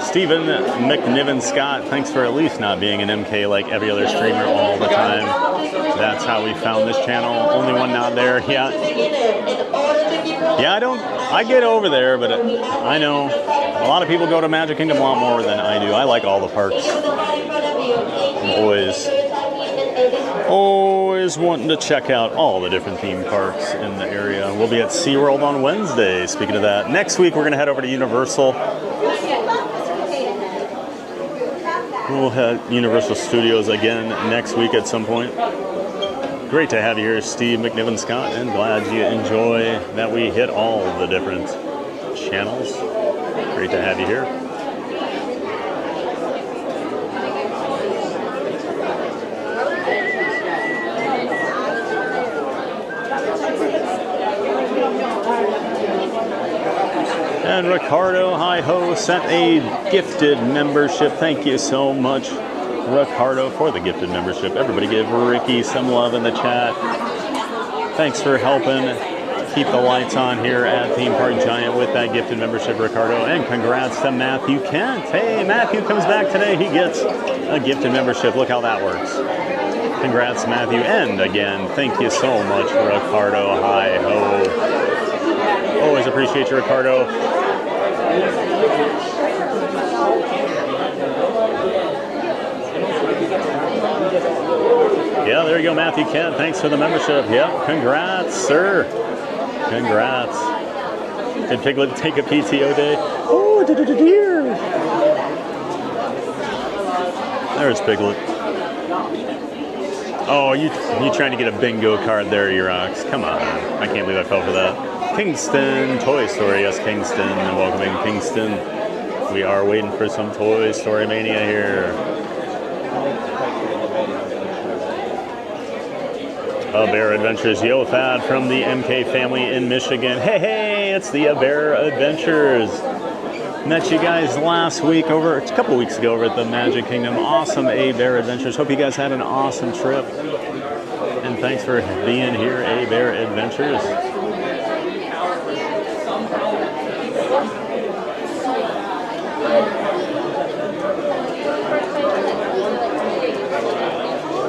S2: Stephen McNiven Scott, thanks for at least not being an MK like every other streamer all the time. That's how we found this channel. Only one not there. Yeah, I get over there, but I know a lot of people go to Magic Kingdom a lot more than I do. I like all the parks. I'm always wanting to check out all the different theme parks in the area. We'll be at SeaWorld on Wednesday. Speaking of that, next week we're going to head over to Universal. We'll hit Universal Studios again next week at some point. Great to have you here, Steve McNiven Scott, and glad you enjoy that we hit all the different channels. Great to have you here. And Ricardo Hi-Ho sent a gifted membership. Thank you so much, Ricardo, for the gifted membership. Everybody give Ricky some love in the chat. Thanks for helping keep the lights on here at Theme Park Giant with that gifted membership, Ricardo. And congrats to Matthew Kent. Hey, Matthew comes back today. He gets a gifted membership. Look how that works. Congrats, Matthew. And again, thank you so much, Ricardo Hi-Ho. Always appreciate you, Ricardo. Yeah, there you go, Matthew Kent. Thanks for the membership. Yep, congrats, sir. Congrats. Did Piglet take a PTO day? Oh, dear. There's Piglet. Oh, you trying to get a bingo card there, Urox. Come on. I can't believe I fell for that. Kingston, Toy Story. Yes, Kingston. And welcoming Kingston. We are waiting for some Toy Story Mania here. Bear Adventures, Yothad from the MK family in Michigan. Hey, it's the Bear Adventures. Met you guys last week a couple weeks ago over at the Magic Kingdom. Awesome Bear Adventures. Hope you guys had an awesome trip. And thanks for being here, Bear Adventures.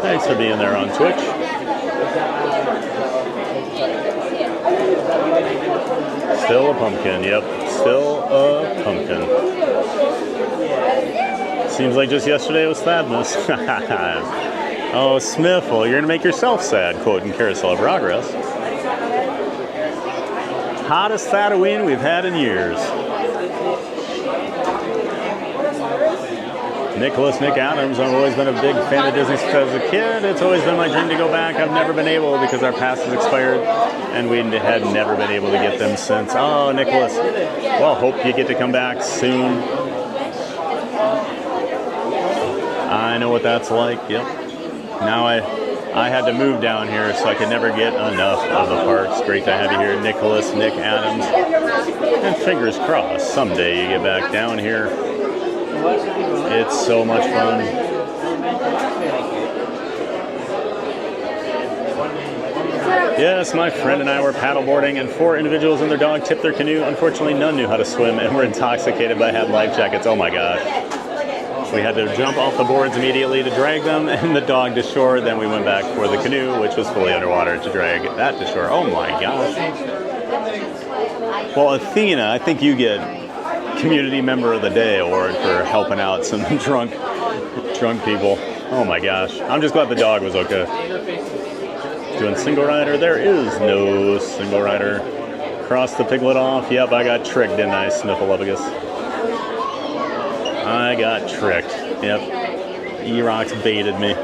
S2: Thanks for being there on Twitch. Still a pumpkin, yep. Still a pumpkin. Seems like just yesterday was sadness. Oh, Smithful, you're going to make yourself sad, quoting Carousel of Progress. Hottest Halloween we've had in years. Nick Adams, I've always been a big fan of Disney since I was a kid. It's always been my dream to go back. I've never been able because our pass has expired and we had never been able to get them since. Oh, Nicholas. Well, hope you get to come back soon. I know what that's like, yep. Now I had to move down here so I could never get enough of the parks. Great to have you here, Nick Adams. And fingers crossed, someday you get back down here. It's so much fun. Yes, my friend and I were paddleboarding and 4 individuals and their dog tipped their canoe. Unfortunately, none knew how to swim and were intoxicated but had life jackets. Oh my gosh. We had to jump off the boards immediately to drag them and the dog to shore. Then we went back for the canoe, which was fully underwater, to drag that to shore. Oh my gosh. Well, Athena, I think you get Community Member of the Day award for helping out some drunk people. Oh my gosh. I'm just glad the dog was okay. Doing single rider. There is no single rider. Cross the Piglet off. Yep, I got tricked, didn't I, Sniffleupagus? I got tricked. Yep. Erox baited me.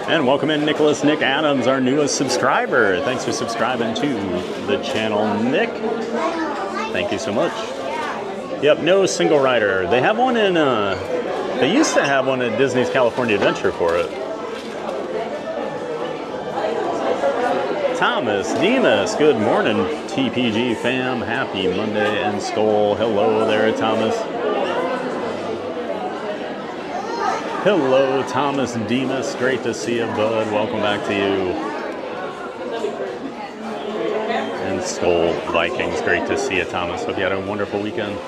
S2: And welcome in Nicholas Nick Adams, our newest subscriber. Thanks for subscribing to the channel, Nick. Thank you so much. Yep, no single rider. They have one in, they used to have one at Disney's California Adventure for it. Thomas, Demas, good morning, TPG fam. Happy Monday and Skull. Hello there, Thomas. Hello, Thomas Demas. Great to see you, bud. Welcome back to you. And Skull Vikings. Great to see you, Thomas. Hope you had a wonderful weekend.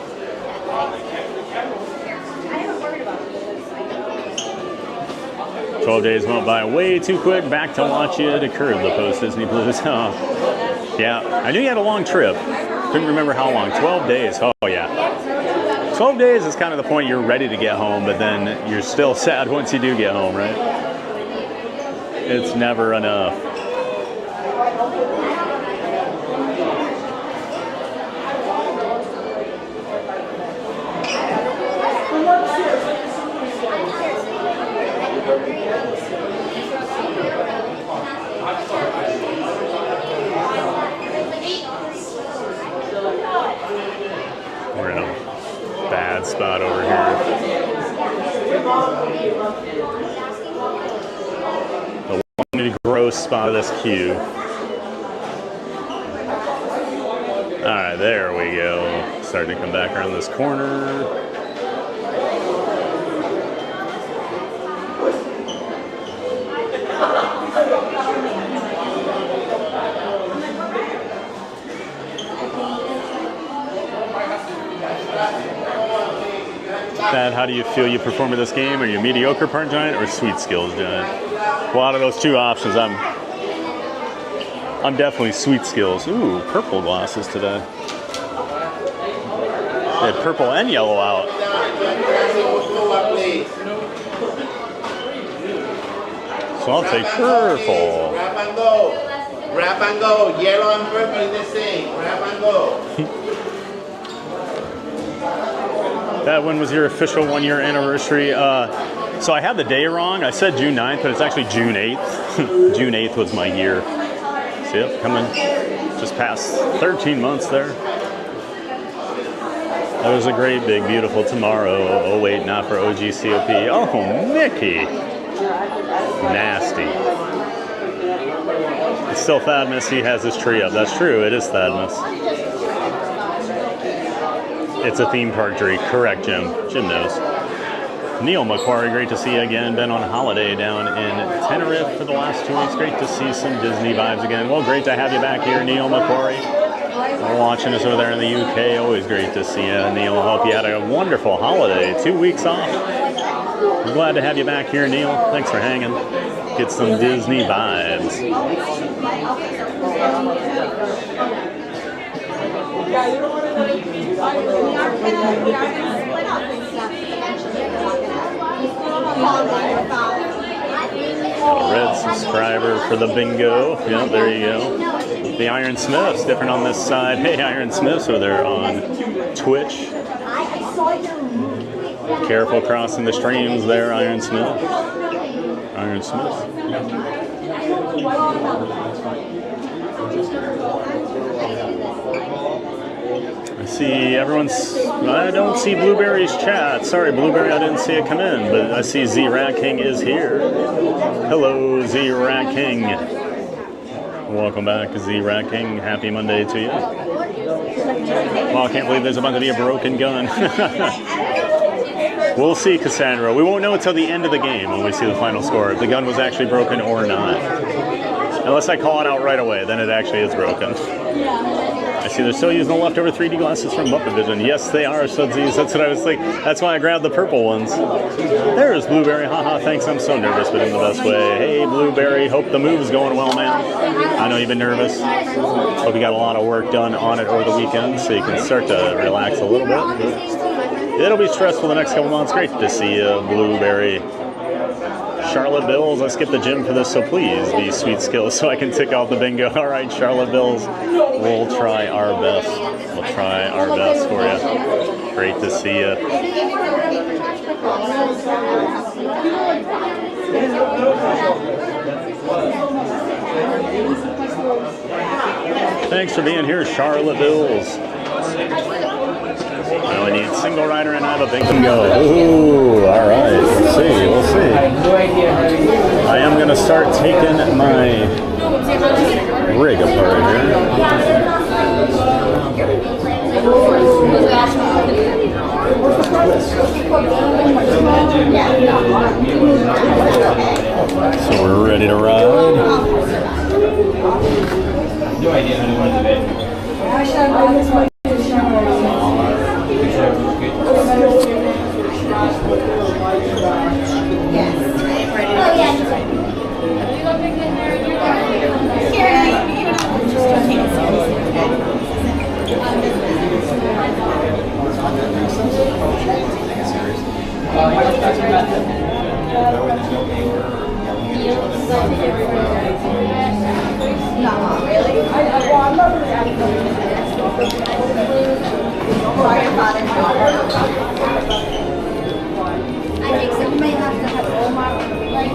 S2: 12 days went by way too quick. Back to watch you to curb the post-Disney Blues. Oh, yeah, I knew you had a long trip. Couldn't remember how long. 12 days. Oh, yeah. 12 days is kind of the point you're ready to get home, but then you're still sad once you do get home, right? It's never enough. We're in a bad spot over here. The one gross spot of this queue. Alright, there we go. Starting to come back around this corner. Thad, how do you feel you perform in this game? Are you mediocre part giant or sweet skills giant? Well, out of those two options, I'm definitely sweet skills. Ooh, purple glasses today. They had purple and yellow out. So I'll take purple.
S10: Grab and go. Grab and go. Yellow and purple is the same. Grab and go.
S2: That when was your official 1-year anniversary? So I had the day wrong. I said June 9th, but it's actually June 8th. June 8th was my year. So yep, coming just past 13 months there. That was a great, big, beautiful tomorrow. Oh wait, not for OGCOP. Oh, Mickey. Nasty. It's still Thadmas. He has his tree up. That's true. It is Thadmas. It's a theme park tree. Correct, Jim. Jim knows. Neil McQuarrie, great to see you again. Been on holiday down in Tenerife for the last 2 weeks. Great to see some Disney vibes again. Well, great to have you back here, Neil McQuarrie. Watching us over there in the UK. Always great to see you, Neil. Hope you had a wonderful holiday. 2 weeks off. I'm glad to have you back here, Neil. Thanks for hanging. Get some Disney vibes. Red subscriber for the bingo. Yeah, there you go. The Iron Smiths, different on this side. Hey, Iron Smiths over there on Twitch. Careful crossing the streams there, Iron Smith. Iron Smith. I see everyone's. I don't see Blueberry's chat. Sorry, Blueberry, I didn't see it come in, but I see Z Rat King is here. Hello, Z Rat King. Welcome back, Z Rat King. Happy Monday to you. Well, I can't believe there's about to be a broken gun. We'll see, Cassandra. We won't know until the end of the game when we see the final score, if the gun was actually broken or not. Unless I call it out right away, then it actually is broken. I see they're still using the leftover 3D glasses from Muppet Vision. Yes, they are, Sudsies. That's what I was thinking. That's why I grabbed the purple ones. There's Blueberry. Haha, thanks. I'm so nervous, but in the best way. Hey, Blueberry. Hope the move's going well, man. I know you've been nervous. Hope you got a lot of work done on it over the weekend, so you can start to relax a little bit. It'll be stressful the next couple months. Great to see you, Blueberry. Charlotte Bills, I skipped the gym for this, so please be sweet skills so I can tick off the bingo. All right, Charlotte Bills, we'll try our best. We'll try our best for you. Great to see you. thanks for being here, Charlottevilles. I only need single rider and I have a bingo. Ooh, all right. Let's see. We'll see. I am going to start taking my rig apart here. So we're ready to ride.
S3: No idea how to run the bed.
S4: I think somebody has to have role model like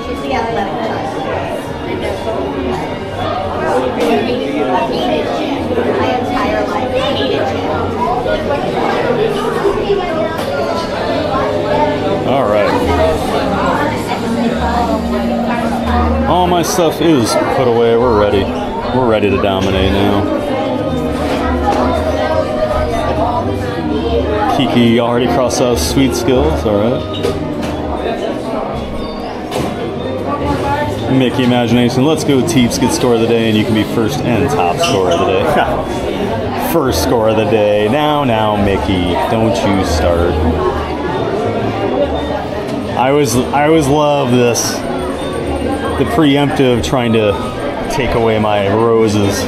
S4: she's the athletic type. I hated Jen. My entire life, I hated Jen.
S2: All right. All my stuff is put away. We're ready. We're ready to dominate now. Kiki already crossed out sweet skills. All right. Mickey Imagination. Let's go Teeps get score of the day, and you can be first and top score of the day. First score of the day. Now, Mickey, don't you start. I always love this. The preemptive trying to take away my roses.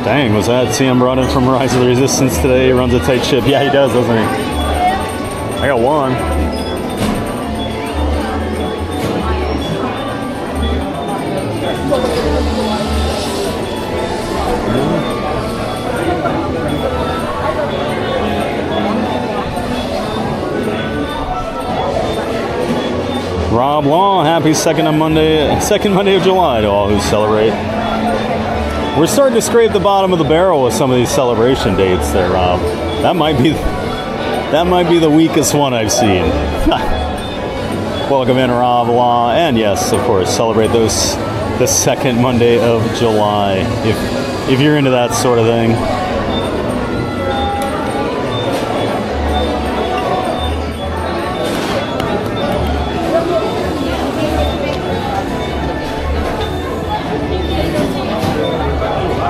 S2: Dang, was that CM brought in from Rise of the Resistance today? He runs a tight ship. Yeah, he does, doesn't he? I got one. Rob Law, happy second Monday of July to all who celebrate. We're starting to scrape the bottom of the barrel with some of these celebration dates there, Rob. That might be the weakest one I've seen. Welcome in, Rob Law, and yes, of course, celebrate the second Monday of July if you're into that sort of thing.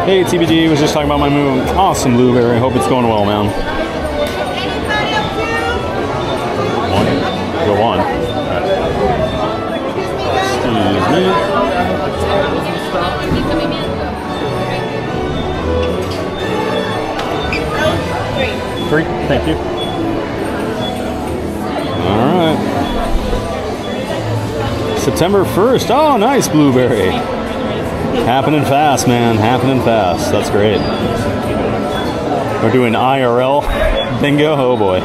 S2: Hey, TBG, was just talking about my move. Awesome, Blueberry. Hope it's going well, man. Go on. Excuse me. Three. Thank you. All right. September 1st. Oh, nice, Blueberry. Happening fast, man. Happening fast. That's great. We're doing IRL bingo. Oh boy.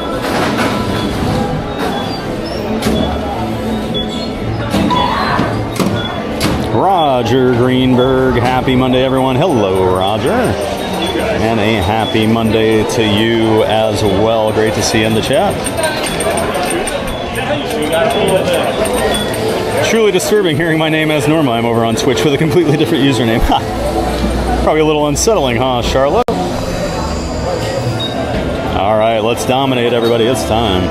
S2: Roger Greenberg. Happy Monday, everyone. Hello, Roger. And a happy Monday to you as well. Great to see you in the chat. Truly disturbing hearing my name as Norma. I'm over on Twitch with a completely different username. Ha! Probably a little unsettling, huh, Charlotte? All right, let's dominate, everybody. It's time.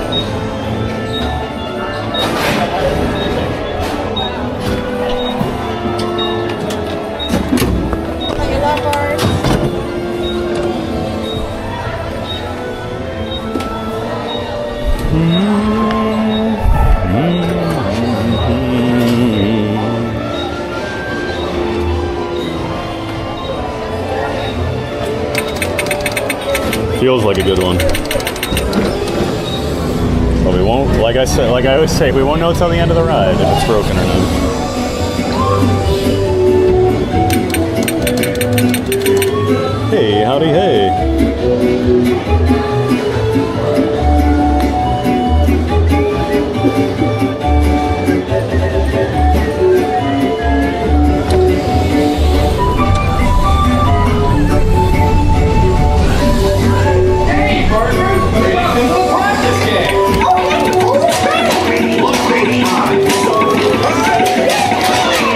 S2: Feels like a good one. But we won't, like I always say, we won't know until the end of the ride if it's broken or not. Hey, howdy, hey.
S9: Hey, partner! Welcome to the practice game!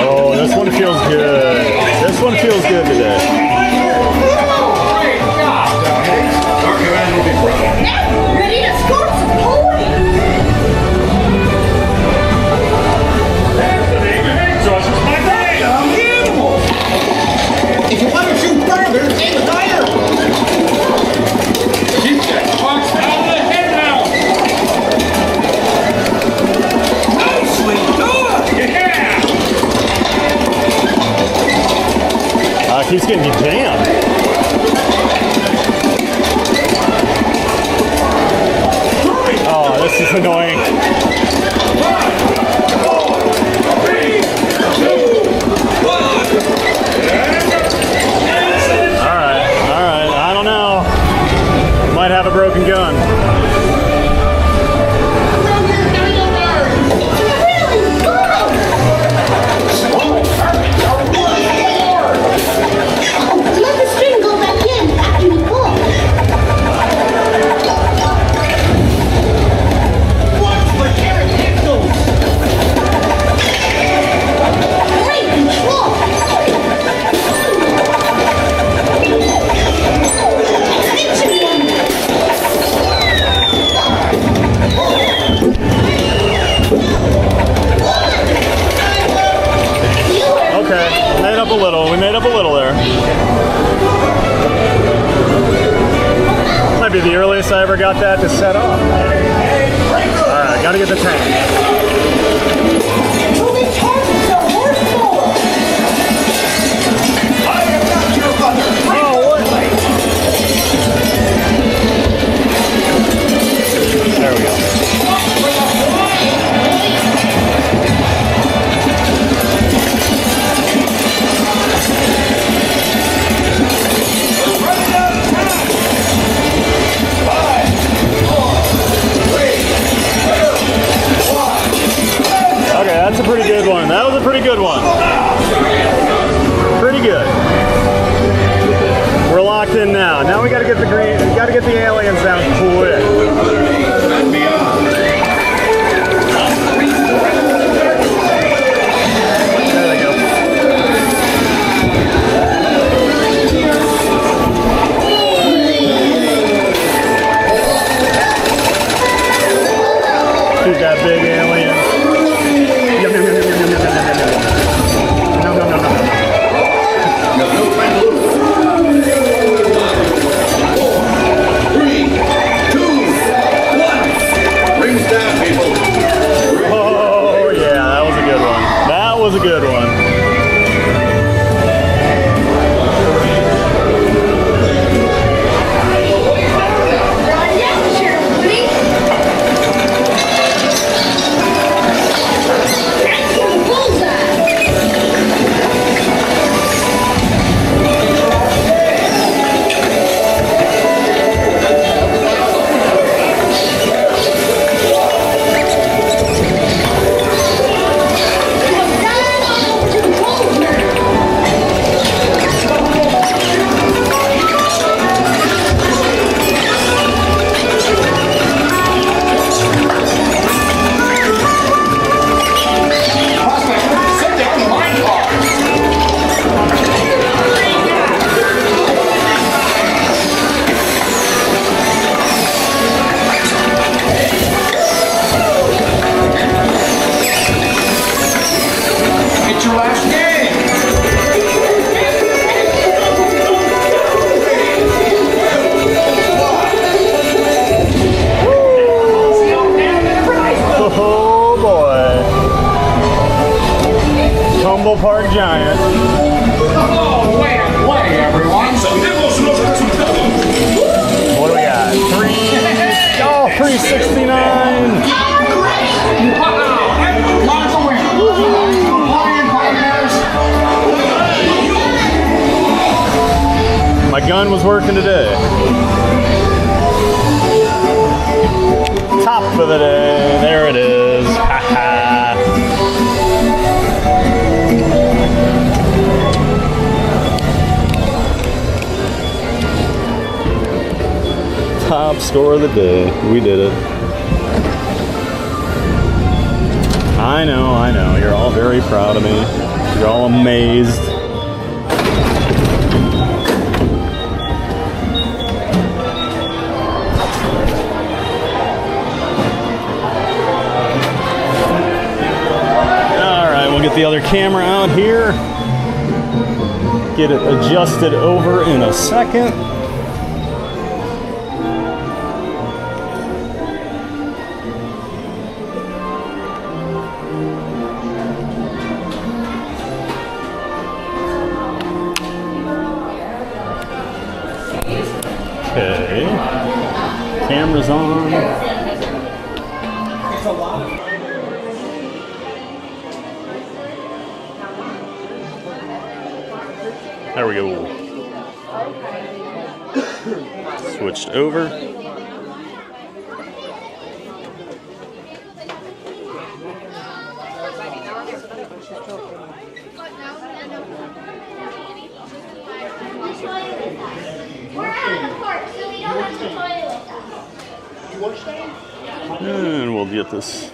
S2: Oh, this one feels good. This one feels good today.
S9: Great job, Tony! Our command will be proud.
S4: Ready to score some pony!
S9: That's the name of it, Josh. It's my day! I'm the animal!
S10: If you want to shoot further, aim higher.
S9: Keep that fox out of the head now!
S10: Nicely done.
S9: Yeah!
S2: Keeps getting jammed. Oh, this is annoying. Alright, I don't know. Might have a broken gun.
S4: Let the string go back in after you pull.
S10: Watch for pterodactyls.
S4: Great control. Extinction one.
S2: Okay, made up a little. We made up a little there. Might be the earliest I ever got that to set off. Alright, gotta get the tank.
S4: Moving targets are horsepower.
S10: I am not your mother.
S2: Oh, what? There we go. Okay, that's a pretty good one. That was a pretty good one. Pretty good. We're locked in now. Now we gotta get the green. We gotta get the aliens down quick. There they go. Shoot that big alien. Yum, yum, yum, yum, yum, yum, yum, yum, yum. Nom, nom, nom, nom, nom.
S10: No time to lose. 3, 2, 1. Rings down, people.
S2: Oh, yeah, that was a good one. That was a good one. Park Giant.
S9: Oh, way to play, everyone!
S2: What do we got? 369.
S9: Lots of win.
S2: My gun gun was working today. Top of the day. There it is. Ha ha. Top score of the day. We did it. I know. You're all very proud of me. You're all amazed. Alright, we'll get the other camera out here. Get it adjusted over in a second. Okay, camera's on. There we go. Switched over. And we'll get this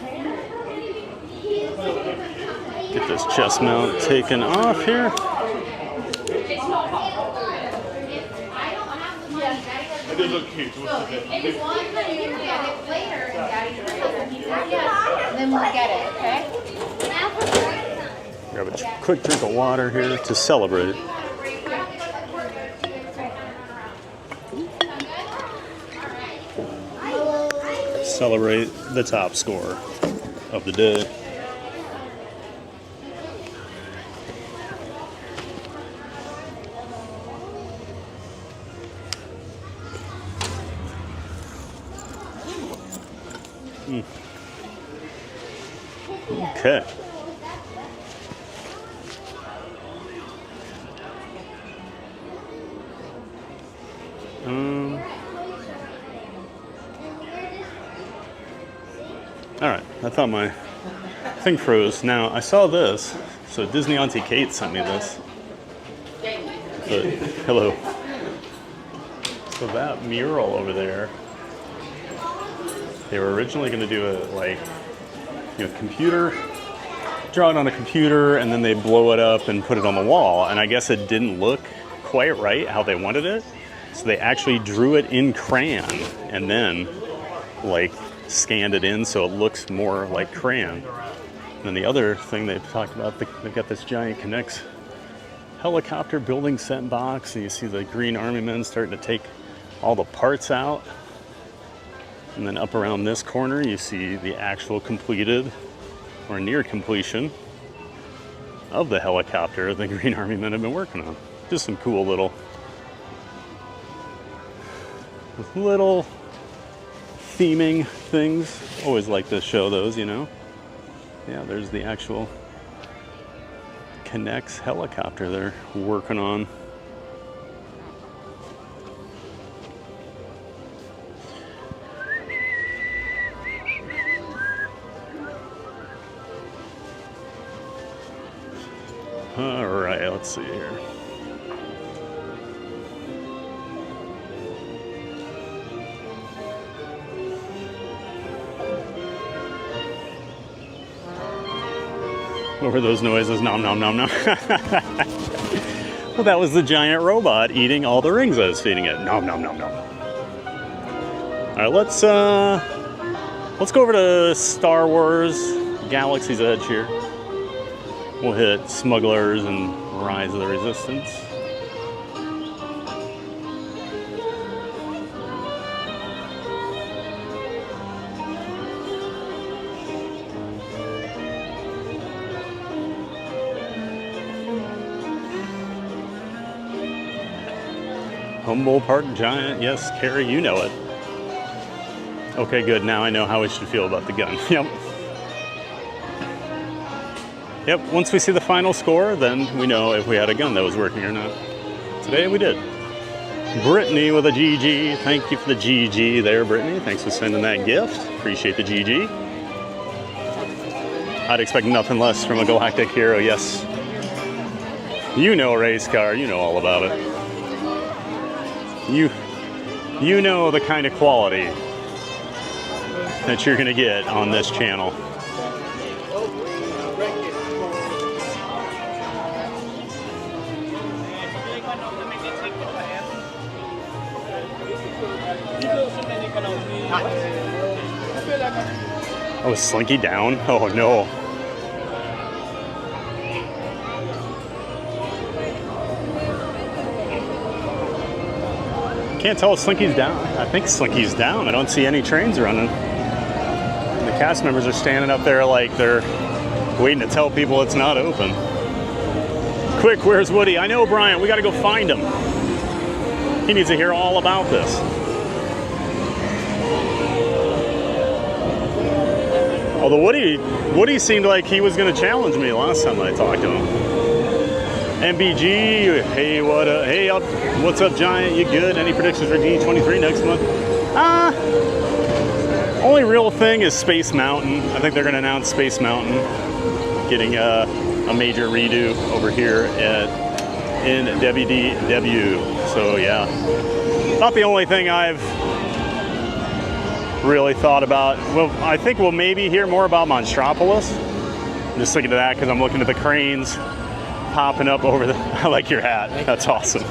S2: chest mount taken off here.
S11: It does look cute.
S12: Then we'll get it, okay?
S2: Grab a quick drink of water here to celebrate. Celebrate the top score of the day. Okay. All right, I thought my thing froze. Now, I saw this. So Disney Auntie Kate sent me this. But, hello. So that mural over there, they were originally going to do it like, computer, draw it on a computer, and then they blow it up and put it on the wall. And I guess it didn't look quite right how they wanted it. So they actually drew it in crayon and then scanned it in so it looks more like crayon. And then the other thing they've talked about, they've got this giant Connects helicopter building set box, and you see the Green Army men starting to take all the parts out. And then up around this corner, you see the actual completed or near completion of the helicopter the Green Army men have been working on. Just some cool little theming things. Always like to show those, Yeah, there's the actual Connects helicopter they're working on. All right, let's see here. What were those noises? Nom, nom, nom, nom. Well, that was the giant robot eating all the rings I was feeding it. Nom, nom, nom, nom. All right, let's go over to Star Wars Galaxy's Edge here. We'll hit Smugglers and Rise of the Resistance. Humboldt Park Giant, yes, Carrie, you know it. Okay, good, now I know how we should feel about the gun. Yep, once we see the final score, then we know if we had a gun that was working or not. Today we did. Brittany with a GG. Thank you for the GG there, Brittany. Thanks for sending that gift. Appreciate the GG. I'd expect nothing less from a Galactic Hero, yes. You know a race car, you know all about it. You know the kind of quality that you're gonna get on this channel. Oh, is Slinky down? Oh no. Can't tell if Slinky's down. I think Slinky's down. I don't see any trains running. The cast members are standing up there like they're waiting to tell people it's not open. Quick, where's Woody? I know, Brian. We got to go find him. He needs to hear all about this. Although Woody seemed like he was going to challenge me last time I talked to him. MBG, hey, what up? Hey, what's up, Giant? You good? Any predictions for D23 next month? Only real thing is Space Mountain. I think they're going to announce Space Mountain getting a major redo over here in WDW. So yeah, not the only thing I've really thought about. Well, I think we'll maybe hear more about Monstropolis. I'm just looking at that because I'm looking at the cranes popping up over the... I like your hat. That's awesome.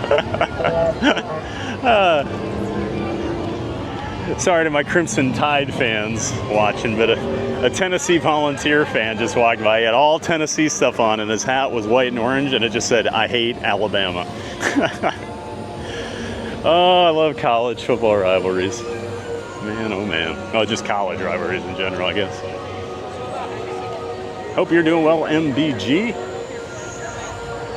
S2: Sorry to my Crimson Tide fans watching, but a Tennessee Volunteer fan just walked by. He had all Tennessee stuff on, and his hat was white and orange, and it just said, "I hate Alabama." Oh, I love college football rivalries. Man, oh man. Oh, just college rivalries in general, I guess. Hope you're doing well, MBG.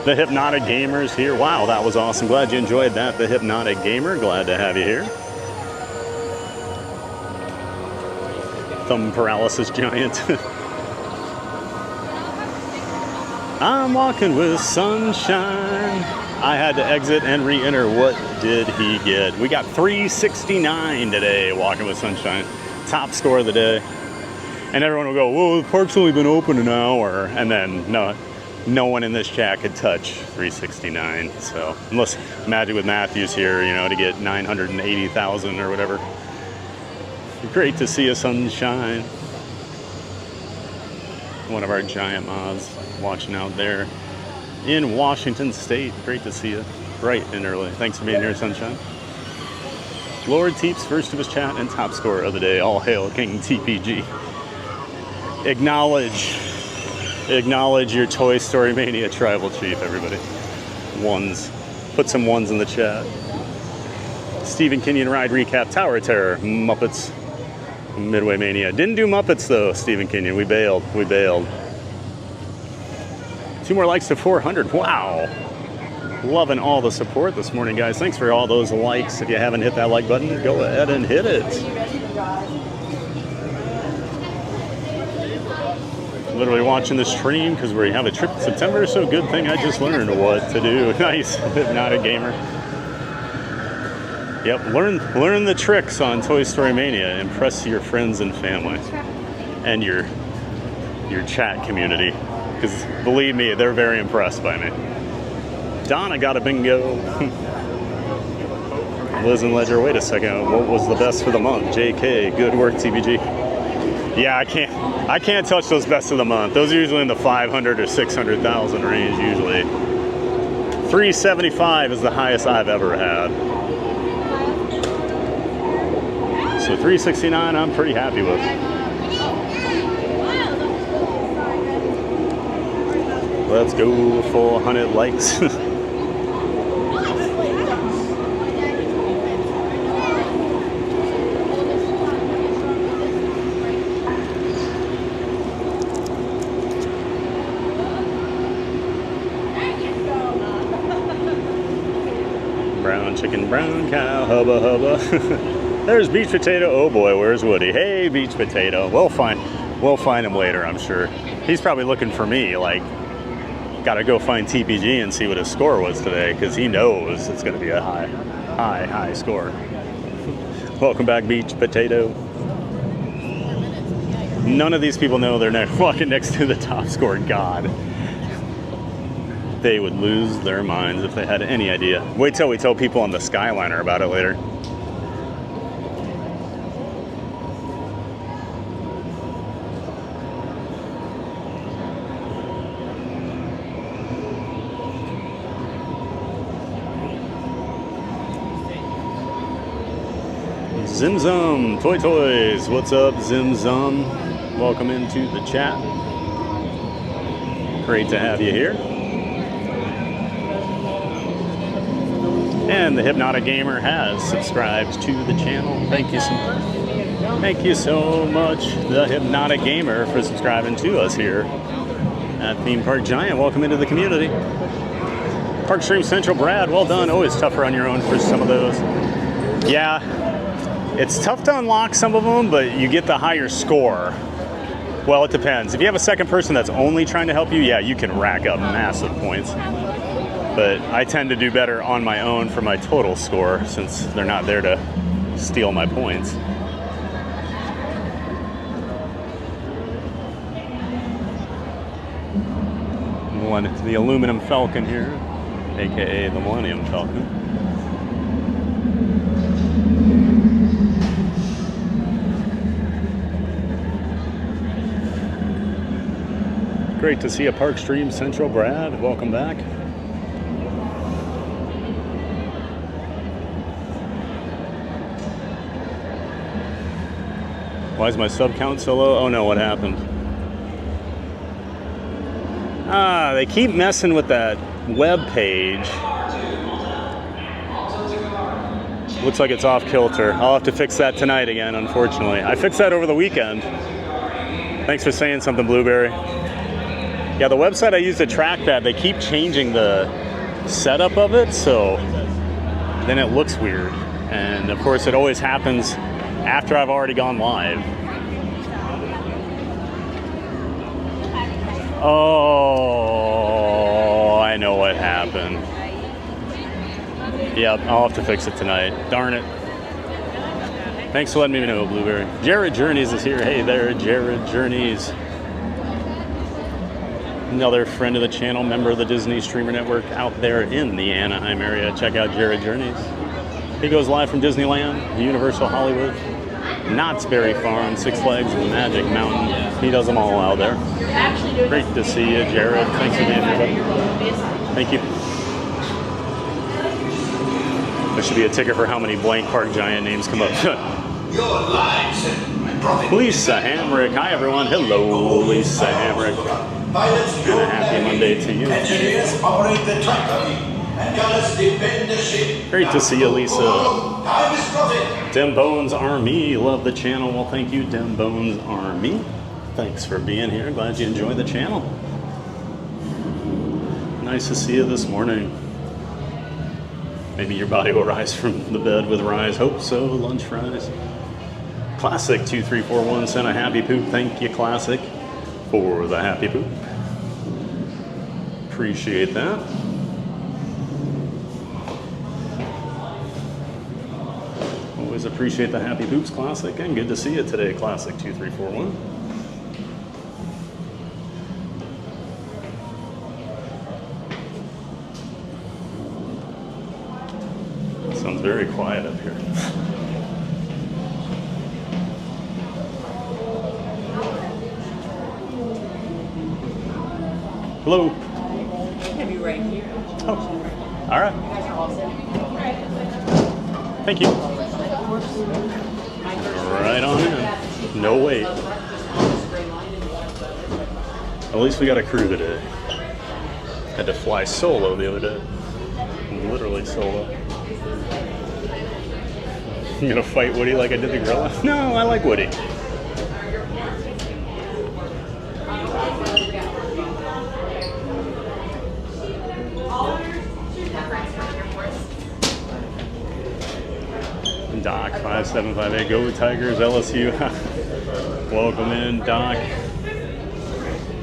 S2: The Hypnotic Gamer's here. Wow, that was awesome. Glad you enjoyed that. The Hypnotic Gamer, glad to have you here. Thumb Paralysis Giant. I'm walking with sunshine. I had to exit and re-enter. What did he get? We got 369 today, walking with sunshine. Top score of the day. And everyone will go, "Well, the park's only been open an hour." And then no one in this chat could touch 369. So unless Magic with Matthews here, you know, to get 980,000 or whatever. Great to see you, sunshine. One of our giant mods watching out there in Washington State. Great to see you bright and early. Thanks for being here, sunshine. Lord Teeps, first to his chat and top scorer of the day. All hail King TPG. Acknowledge your Toy Story Mania tribal chief, everybody. Ones. Put some ones in the chat. Stephen Kenyon ride recap, Tower of Terror, Muppets, Midway Mania. Didn't do Muppets though, Stephen Kenyon. We bailed. 2 more likes to 400. Wow. Loving all the support this morning, guys. Thanks for all those likes. If you haven't hit that like button, go ahead and hit it. Literally watching the stream because we have a trip in September, so good thing I just learned what to do. Nice. Hypnotic Gamer. Yep, learn the tricks on Toy Story Mania. Impress your friends and family. And your chat community. Because believe me, they're very impressed by me. Donna got a bingo. Liz and Ledger, wait a second. What was the best for the month? JK, good work, TBG. Yeah, I can't touch those best of the month. Those are usually in the 500 or 600,000 range usually. 375 is the highest I've ever had. So 369 I'm pretty happy with. Let's go 400 likes. Brown chicken, brown cow, hubba hubba. There's Beach Potato. Oh boy, where's Woody? Hey, Beach Potato. We'll find him later, I'm sure. He's probably looking for me, like, gotta go find TPG and see what his score was today, because he knows it's gonna be a high. High score. Welcome back, Beach Potato. None of these people know they're walking next to the top score. God. They would lose their minds if they had any idea. Wait till we tell people on the Skyliner about it later. Zimzum Toy Toys, what's up, Zimzum? Welcome into the chat. Great to have you here. And the Hypnotic Gamer has subscribed to the channel. Thank you so much, the Hypnotic Gamer, for subscribing to us here at Theme Park Giant. Welcome into the community. Parkstream Central Brad, well done. Always tougher on your own for some of those. Yeah. It's tough to unlock some of them, but you get the higher score. Well, it depends. If you have a second person that's only trying to help you, yeah, you can rack up massive points. But I tend to do better on my own for my total score, since they're not there to steal my points. The aluminum Falcon here, aka the Millennium Falcon. Great to see a Parkstream Central Brad. Welcome back. Why is my sub count so low? Oh no, what happened? Ah, they keep messing with that web page. Looks like it's off kilter. I'll have to fix that tonight again, unfortunately. I fixed that over the weekend. Thanks for saying something, Blueberry. Yeah, the website I use to track that, they keep changing the setup of it, so then it looks weird. And of course, it always happens after I've already gone live. Oh, I know what happened. Yep, I'll have to fix it tonight. Darn it. Thanks for letting me know, Blueberry. Jared Journeys is here. Hey there, Jared Journeys. Another friend of the channel, member of the Disney Streamer Network out there in the Anaheim area. Check out Jared Journeys. He goes live from Disneyland, Universal Hollywood, Knott's Berry Farm, Six Flags, and Magic Mountain. He does them all out there. Great to see you, Jared. Thanks for being here, buddy. Thank you. There should be a ticker for how many blank Park Giant names come up. Lisa Hamrick. Hi, everyone. Hello, Lisa Hamrick. And a happy Monday to you.
S1: Engineers operate the track and gunners defend the ship.
S2: Great to see you, Lisa.
S1: Time is profit.
S2: Dem Bones Army. Love the channel. Well, thank you, Dem Bones Army. Thanks for being here. Glad you enjoy the channel. Nice to see you this morning. Maybe your body will rise from the bed with rise. Hope so. Lunch fries. Classic 2341 sent a happy poop. Thank you, Classic, for the happy poop. Appreciate that. Always appreciate the happy poops, Classic, and good to see you today, Classic 2341. Sounds very quiet up here. Hello.
S3: I'm gonna be right here.
S2: Oh, all right. Thank you. Right on in. No wait. At least we got a crew today. Had to fly solo the other day. Literally solo. You gonna fight Woody like I did the gorilla? No, I like Woody. Doc 5758, go Tigers, LSU. Welcome in, Doc.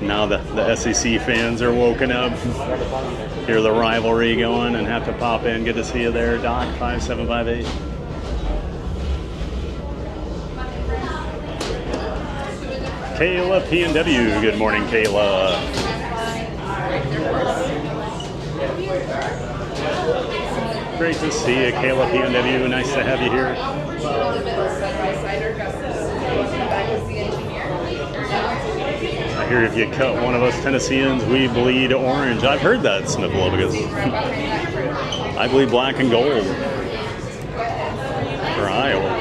S2: Now the SEC fans are woken up. Hear the rivalry going and have to pop in. Good to see you there, Doc 5758. Kayla P&W. Good morning, Kayla. Great to see you, Kayla P&W. Nice to have you here. I hear if you cut one of us Tennesseans, we bleed orange. I've heard that, Smithville, because I bleed black and gold for Iowa.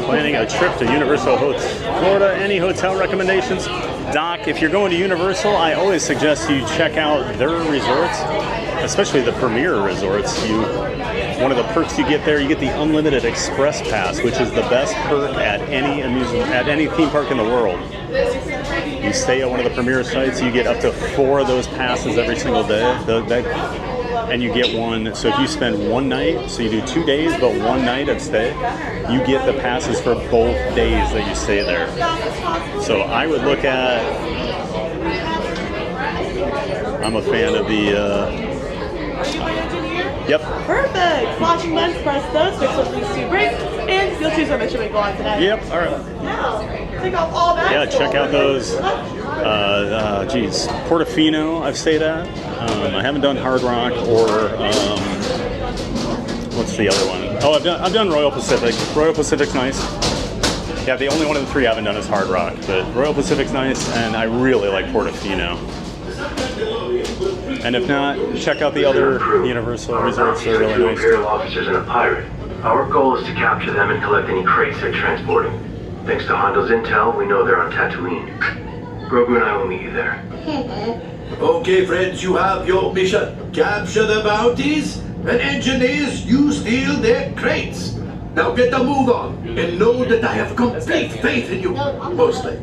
S2: Planning a trip to Universal Florida. Any hotel recommendations? Doc, if you're going to Universal, I always suggest you check out their resorts, especially the premier resorts. One of the perks you get there, you get the unlimited express pass, which is the best perk at any theme park in the world. You stay at one of the premier sites, you get up to 4 of those passes every single day, and you get one. So if you spend one night, so you do 2 days but one night of stay, you get the passes for both days that you stay there. So I would look at, I'm a fan of the yep.
S3: Perfect. Flashing lights, press those, fix what needs to break, and you'll choose what mission we go on today.
S2: Yep, all right.
S3: Now, take off all that.
S2: Yeah, check out those, Portofino I've stayed at. I haven't done Hard Rock or, what's the other one? Oh, I've done Royal Pacific. Royal Pacific's nice. Yeah, the only one of the 3 I haven't done is Hard Rock, but Royal Pacific's nice, and I really like Portofino. And if not, check out the other Universal resorts. They're really nice too.
S13: Imperial officers and a pirate. Our goal is to capture them and collect any crates they're transporting. Thanks to Hondo's intel, we know they're on Tatooine. Grogu and I will meet you there.
S14: Okay, friends, you have your mission. Capture the bounties, and engineers, you steal their crates. Now get the move on, and know that I have complete faith in you, mostly.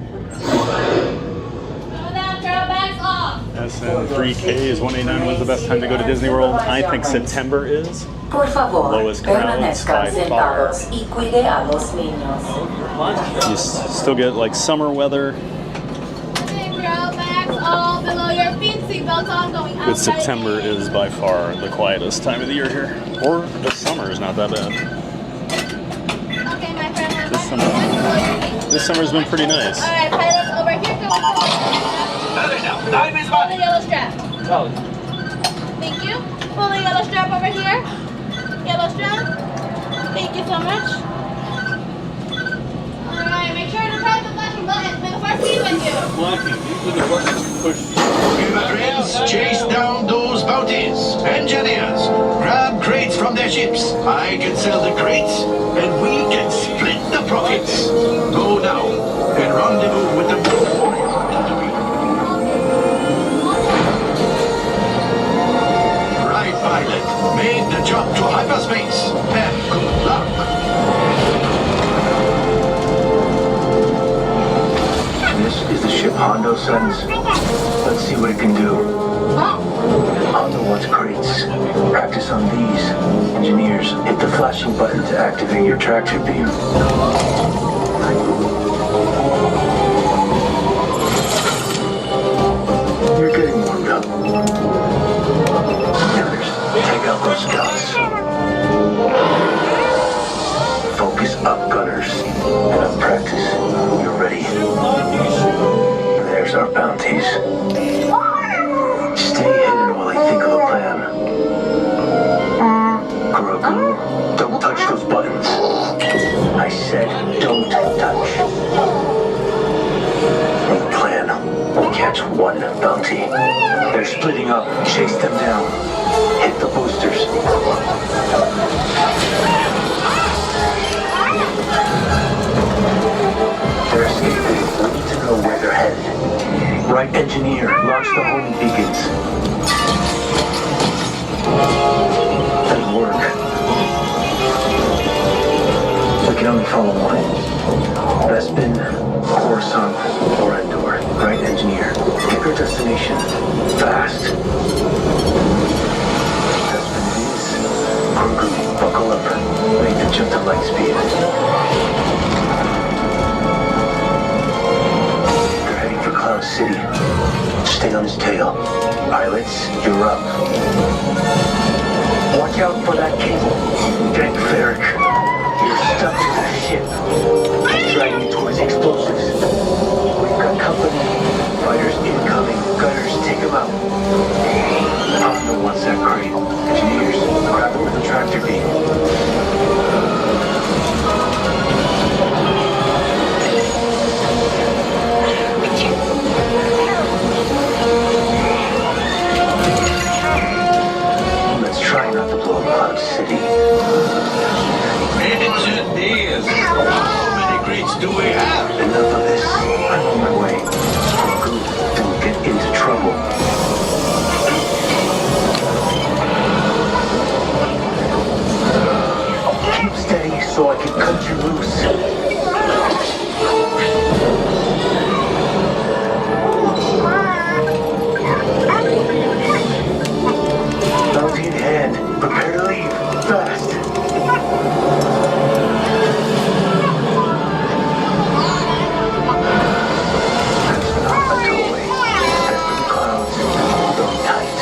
S2: SN3K is 189. When's the best time to go to Disney World? I think September is.
S15: Por favor,
S2: lowest crowds by far.
S15: y cuide a los niños.
S2: You still get like summer weather. But September is by far the quietest time of the year here. Or the summer is not that bad. This summer's been pretty nice.
S7: All right, pilots over here. Pull the yellow strap. Thank you. Pull the yellow strap over here. Yellow strap. Thank you so much. All right, make sure to press the flashing buttons. May the force be with you.
S14: Friends, chase down those bounties. Engineers, grab crates from their ships. I can sell the crates, and we can split the profits. Go now and rendezvous with the right, pilot. Make the jump to hyperspace, and good luck.
S13: This is the ship Hondo sends. Let's see what it can do. Hondo wants crates. Practice on these. Engineers, hit the flashing button to activate your tractor beam. You're getting warmed up. Others, take out those scouts. Focus up, gunners. Enough practice. You're ready. There's our bounties. Stay hidden while I think of a plan. Grogu, don't touch those buttons. I said don't touch. New plan. We catch one bounty. They're splitting up. Chase them down. Hit the boosters. They're escaping. We need to know where they're headed. Right, engineer, launch the homing beacons. That'll work. We can only follow one. Bespin, Coruscant, or Endor. Right, engineer. Get your destination. Fast. Bespin it is. Grogu, buckle up. Make the jump to light speed. city. Stay on his tail. Pilots, you're up. Watch out for that cable. Get Ferric. You're stuck to the ship. Keep dragging towards the explosives. We've got company. Fighters incoming. Gunners, take them out. Hondo wants that crate. Engineers, grab him with the tractor beam. Let's try not to blow up Cloud City.
S14: Engineers! How many crates do we have?
S13: Enough of this. I'm on my way. Good. Don't get into trouble. Keep steady so I can cut you loose. Bounty in hand. Prepare to leave. Fast. That's not a toy. That's the clouds. Hold on tight.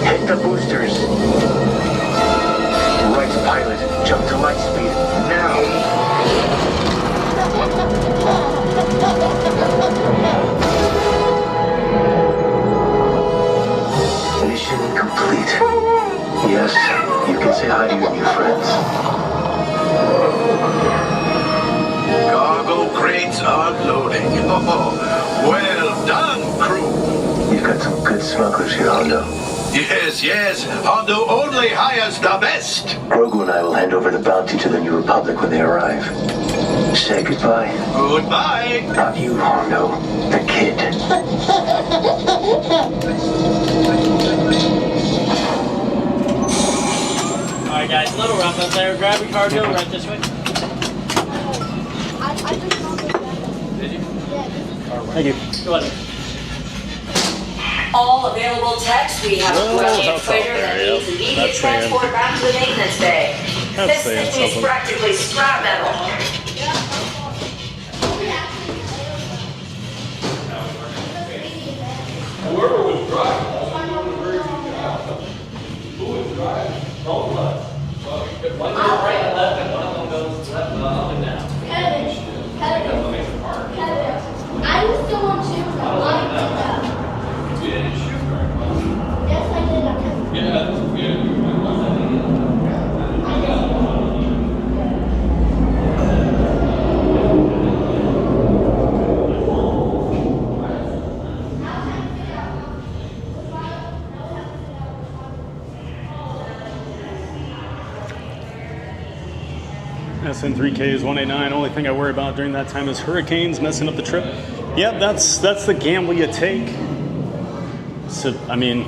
S13: Hit the boosters. Right, pilot. Jump to light speed. Now. Mission complete. Yes, you can say hi to your new friends.
S14: Cargo crates unloading. Oh, well done, crew.
S13: You've got some good smugglers here, Hondo.
S14: Yes. Hondo only hires the best.
S13: Grogu and I will hand over the bounty to the New Republic when they arrive. Say goodbye.
S14: Goodbye.
S13: Not you, Hondo. The kid.
S16: Alright guys, a little rough up there. Grab your cargo right this way.
S2: Thank you.
S16: Go ahead.
S15: All available techs, we have a Millennium freighter that needs immediate transport back to the maintenance bay. This thing is practically scrap metal.
S14: Whoever was driving. Who was driving?
S16: Roll left. One goes right and left, and one of them goes left and up and down.
S7: Kevin, I was the one too.
S14: You didn't shoot very much.
S7: Yes, I did.
S14: Yeah, that's good.
S2: SN3K is 189. Only thing I worry about during that time is hurricanes messing up the trip. Yep, that's the gamble you take. So, I mean,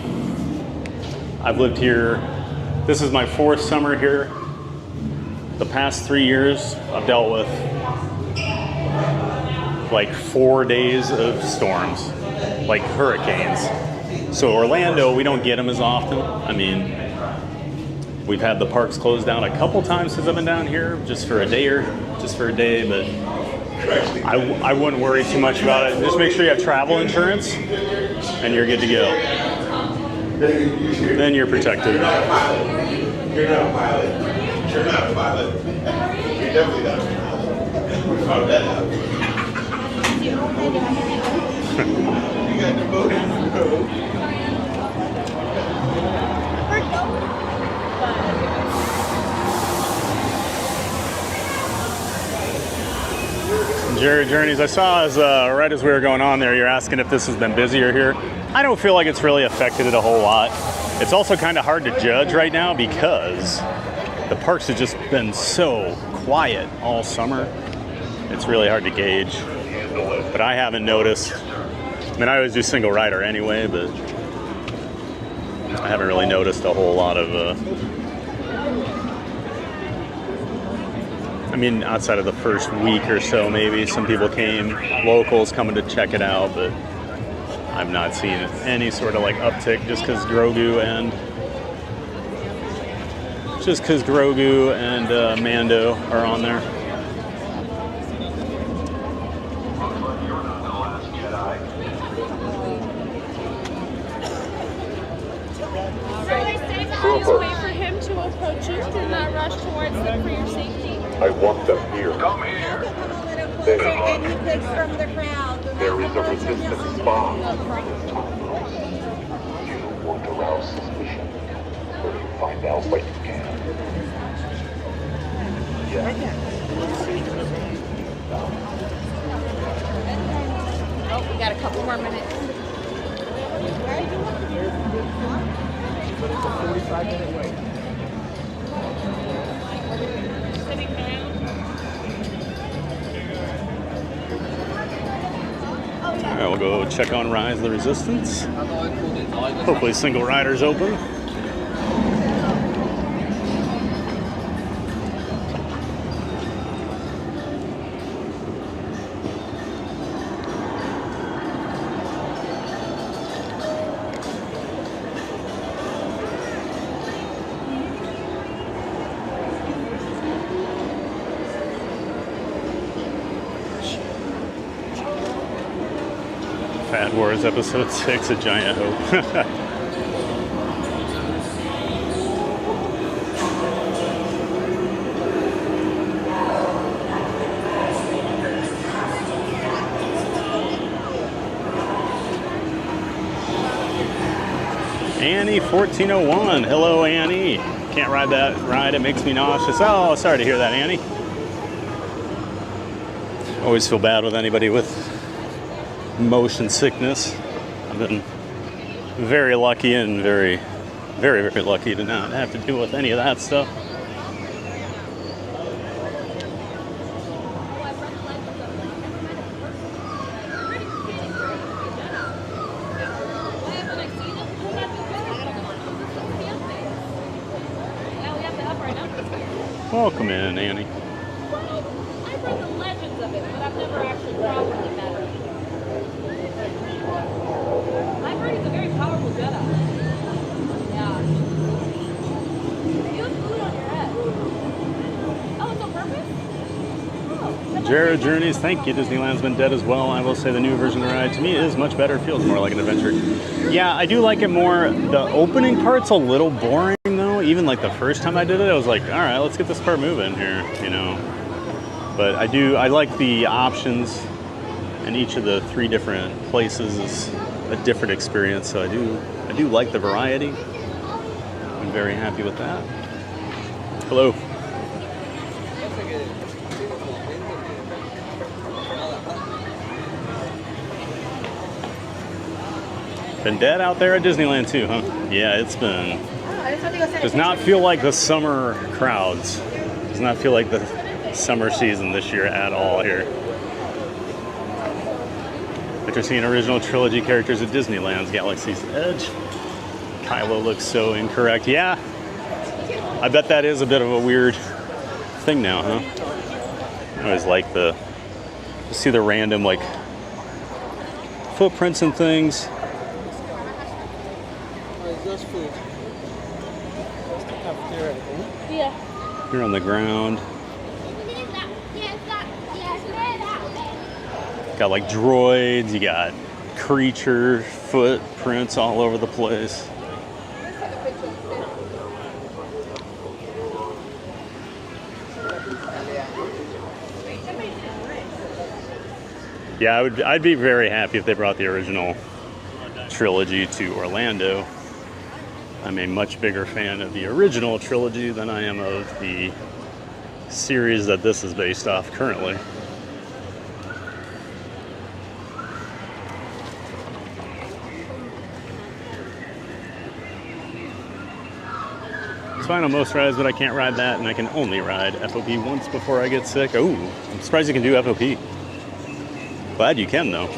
S2: I've lived here. This is my 4th summer here. The past 3 years, I've dealt with like 4 days of storms, like hurricanes. So Orlando, we don't get them as often. I mean, we've had the parks closed down a couple times since I've been down here, just for a day, but I wouldn't worry too much about it. Just make sure you have travel insurance and you're good to go. Then you're protected.
S14: You're not a pilot. You're not a pilot. You're not a pilot. You're definitely not a pilot. We found that out. You got the boat in the road.
S2: Jerry Journeys, I saw right as we were going on there, you're asking if this has been busier here. I don't feel like it's really affected it a whole lot. It's also kind of hard to judge right now because the parks have just been so quiet all summer. It's really hard to gauge, but I haven't noticed. I mean, I always do single rider anyway, but I haven't really noticed a whole lot of I mean, outside of the first week or so, maybe some people came, locals coming to check it out, but I've not seen any sort of like uptick just because Grogu and Mando are on there.
S7: Don't you do not rush towards them for your safety.
S17: I want them here.
S4: Come a little closer, any pigs from the crowd.
S17: There is a resistance bomb. You want to rouse suspicion? Well, you find out what you can.
S12: Oh, we got a couple more minutes.
S16: But it's a 45-minute wait.
S2: All right, we'll go check on Rise of the Resistance. Hopefully single rider's open. Fad Wars Episode 6, A Giant Hope. Annie 1401. Hello, Annie. Can't ride that ride. It makes me nauseous. Oh, sorry to hear that, Annie. Always feel bad with anybody with motion sickness. I've been very lucky and very, very, very lucky to not have to deal with any of that stuff. Welcome in, Annie.
S7: I've read the legends of it, but I've never actually properly met her. I've heard he's a very powerful Jedi. Yeah. You have food on your head. Oh, it's on purpose? Oh.
S2: Jared Journeys, thank you. Disneyland's been dead as well. I will say the new version of the ride to me is much better. Feels more like an adventure. Yeah, I do like it more. The opening part's a little boring though. Even like the first time I did it, I was like, all right, let's get this part moving here, you know. But I like the options, and each of the 3 different places is a different experience. So I do like the variety. I'm very happy with that. Hello. Been dead out there at Disneyland too, huh? Yeah, it's been. Does not feel like the summer crowds. Does not feel like the summer season this year at all here. After seeing original trilogy characters at Disneyland's Galaxy's Edge, Kylo looks so incorrect. Yeah, I bet that is a bit of a weird thing now, huh? I always like to see the random like footprints and things.
S7: Yeah.
S2: Here on the ground. Got like droids, you got creature footprints all over the place. Yeah, I'd be very happy if they brought the original trilogy to Orlando. I'm a much bigger fan of the original trilogy than I am of the series that this is based off currently. It's fine on most rides, but I can't ride that, and I can only ride FOP once before I get sick. Oh, I'm surprised you can do FOP. Glad you can, though.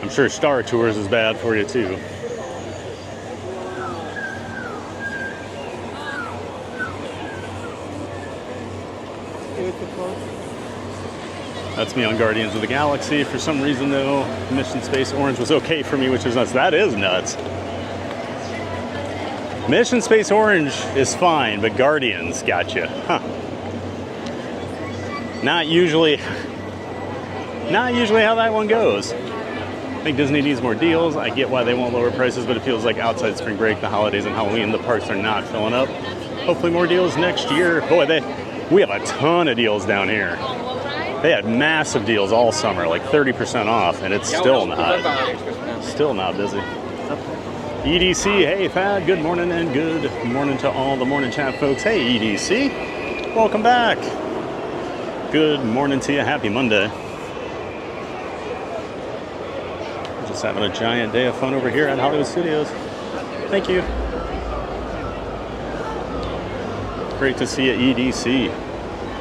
S2: I'm sure Star Tours is bad for you, too. That's me on Guardians of the Galaxy. For some reason, though, Mission Space Orange was okay for me, which is nuts. That is nuts. Mission Space Orange is fine, but Guardians gotcha. Huh. Not usually how that one goes. I think Disney needs more deals. I get why they won't lower prices, but it feels like outside spring break, the holidays, and Halloween, the parks are not filling up. Hopefully more deals next year. Boy, we have a ton of deals down here. They had massive deals all summer, like 30% off, and it's still not busy. EDC, hey Thad, good morning and good morning to all the morning chat folks. Hey EDC, welcome back. Good morning to you, happy Monday. Just having a giant day of fun over here at Hollywood Studios. Thank you. Great to see you, EDC.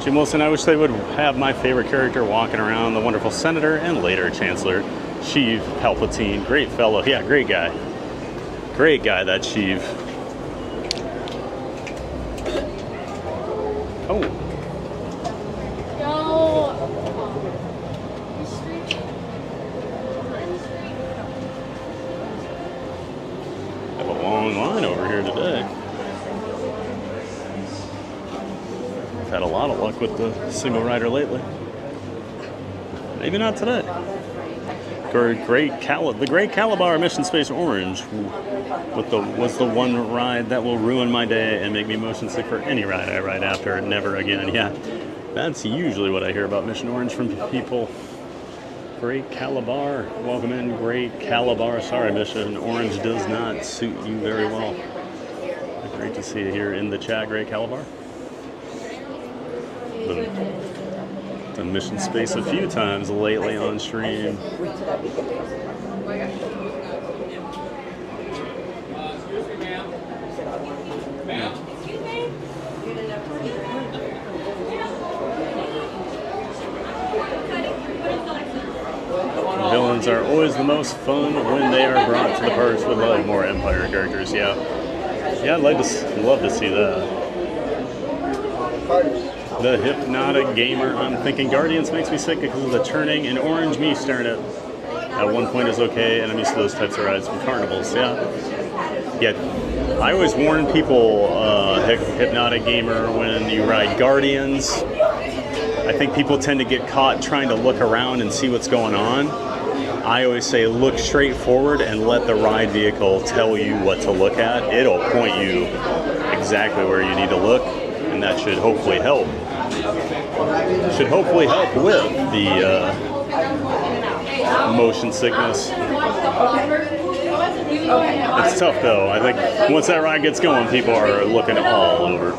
S2: Jim Wilson, I wish they would have my favorite character walking around, the wonderful Senator and later Chancellor Sheev Palpatine. Great fellow. Yeah, great guy. Great guy, that Sheev. Oh. Have a long line over here today. I've had a lot of luck with the single rider lately. Maybe not today. The Great Calabar Mission Space Orange was the one ride that will ruin my day and make me motion sick for any ride I ride after. Never again. Yeah, that's usually what I hear about Mission Orange from people. Great Calabar. Welcome in, Great Calabar. Sorry, Mission Orange does not suit you very well. Great to see you here in the chat, Great Calabar. Done Mission Space a few times lately on stream. Villains are always the most fun when they are brought to the parks with like more Empire characters. Yeah, I'd love to see that. The Hypnotic Gamer, I'm thinking Guardians makes me sick because of the turning and orange. Me staring at one point is okay, and I'm used to those types of rides from carnivals. Yeah. I always warn people, Hypnotic Gamer, when you ride Guardians. I think people tend to get caught trying to look around and see what's going on. I always say look straight forward and let the ride vehicle tell you what to look at. It'll point you exactly where you need to look, and that should hopefully help. Should hopefully help with the motion sickness. It's tough though. I think once that ride gets going, people are looking all over.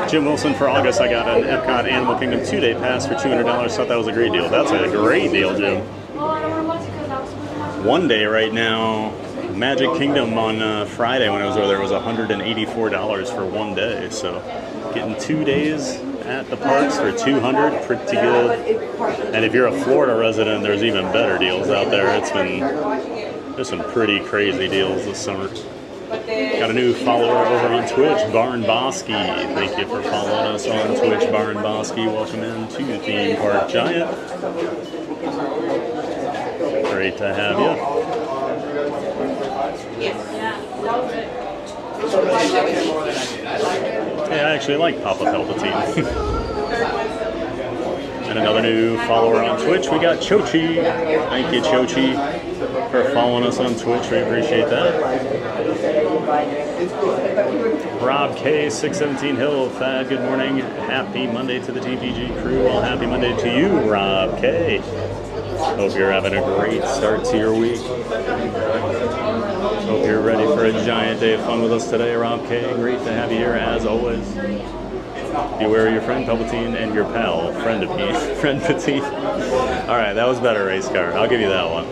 S2: Jim Wilson, for August, I got an Epcot Animal Kingdom 2-day pass for $200. Thought that was a great deal. That's a great deal, Jim. One day right now, Magic Kingdom on Friday when I was over there was $184 for one day. So getting 2 days at the parks for $200, pretty good. And if you're a Florida resident, there's even better deals out there. There's some pretty crazy deals this summer. Got a new follower over on Twitch, Barn Bosky. Thank you for following us on Twitch, Barn Bosky. Welcome in to Theme Park Giant. Great to have you. Hey, I actually like Papa Palpatine. And another new follower on Twitch, we got Chochi. Thank you, Chochi, for following us on Twitch. We appreciate that. Rob K, 617 Hill, Thad, good morning. Happy Monday to the TPG crew. Well, happy Monday to you, Rob K. Hope you're having a great start to your week. Hope you're ready for a giant day of fun with us today, Rob K. Great to have you here as always. Beware your friend Palpatine and your pal, friend Patine. All right, that was better, race car. I'll give you that one.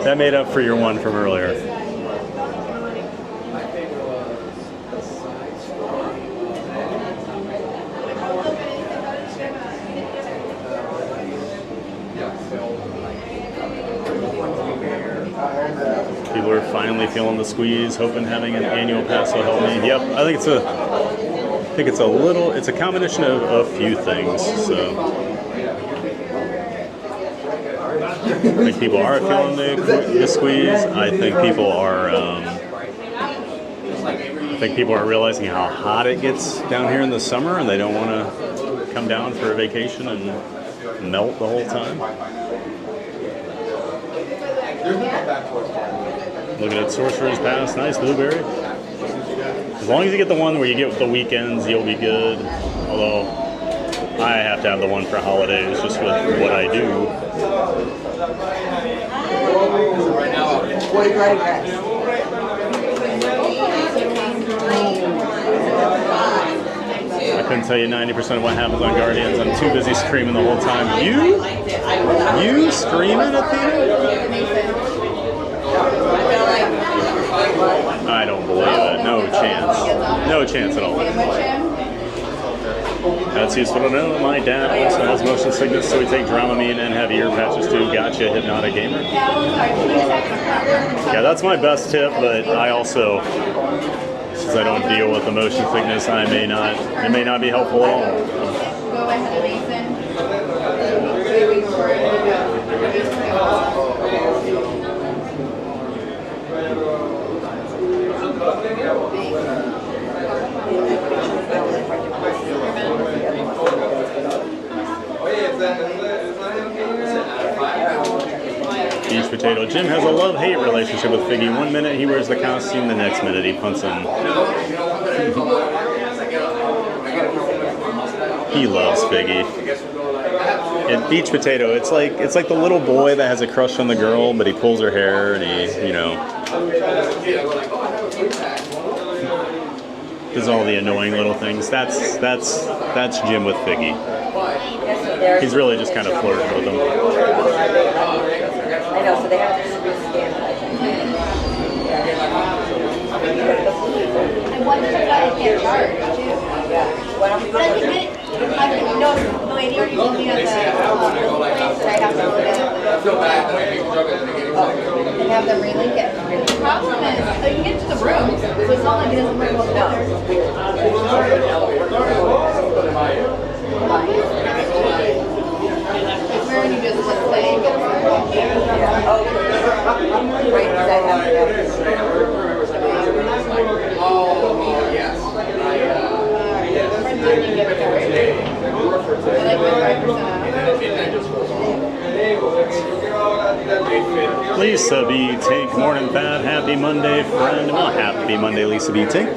S2: That made up for your one from earlier. People are finally feeling the squeeze, hoping having an annual pass will help me. Yep, I think it's a combination of a few things. So I think people are feeling the squeeze. I think people are realizing how hot it gets down here in the summer, and they don't want to come down for a vacation and melt the whole time. Looking at Sorcerer's Pass, nice blueberry. As long as you get the one where you get the weekends, you'll be good. Although, I have to have the one for holidays just with what I do. I couldn't tell you 90% of what happens on Guardians. I'm too busy screaming the whole time. You screaming, Athena? I don't believe it. No chance. No chance at all. That's useful to know. My dad also has motion sickness, so we take Dramamine and have ear patches too. Gotcha, Hypnotic Gamer. Yeah, that's my best tip, but I also, since I don't deal with the motion sickness, it may not be helpful at all.
S12: Go ahead, Mason.
S2: Beach Potato. Jim has a love-hate relationship with Figgy. 1 minute he wears the costume, the next minute he punts him. He loves Figgy. And Beach Potato, it's like the little boy that has a crush on the girl, but he pulls her hair and he, does all the annoying little things. That's Jim with Figgy. He's really just kind of flirting with him.
S18: I know, so they have this scan.
S12: I wonder if I get charged too.
S18: Why don't we go with it?
S12: No, the lady already told me that the place that I have to look at.
S18: And have them relink it.
S12: The problem is, so you can get to the room, so it's not like it doesn't work well together. It's where you just let's say get from
S18: Yeah. Oh, right, because I have
S2: Lisa B. Tink, morning Thad, happy Monday, friend. Well, happy Monday, Lisa B. Tink.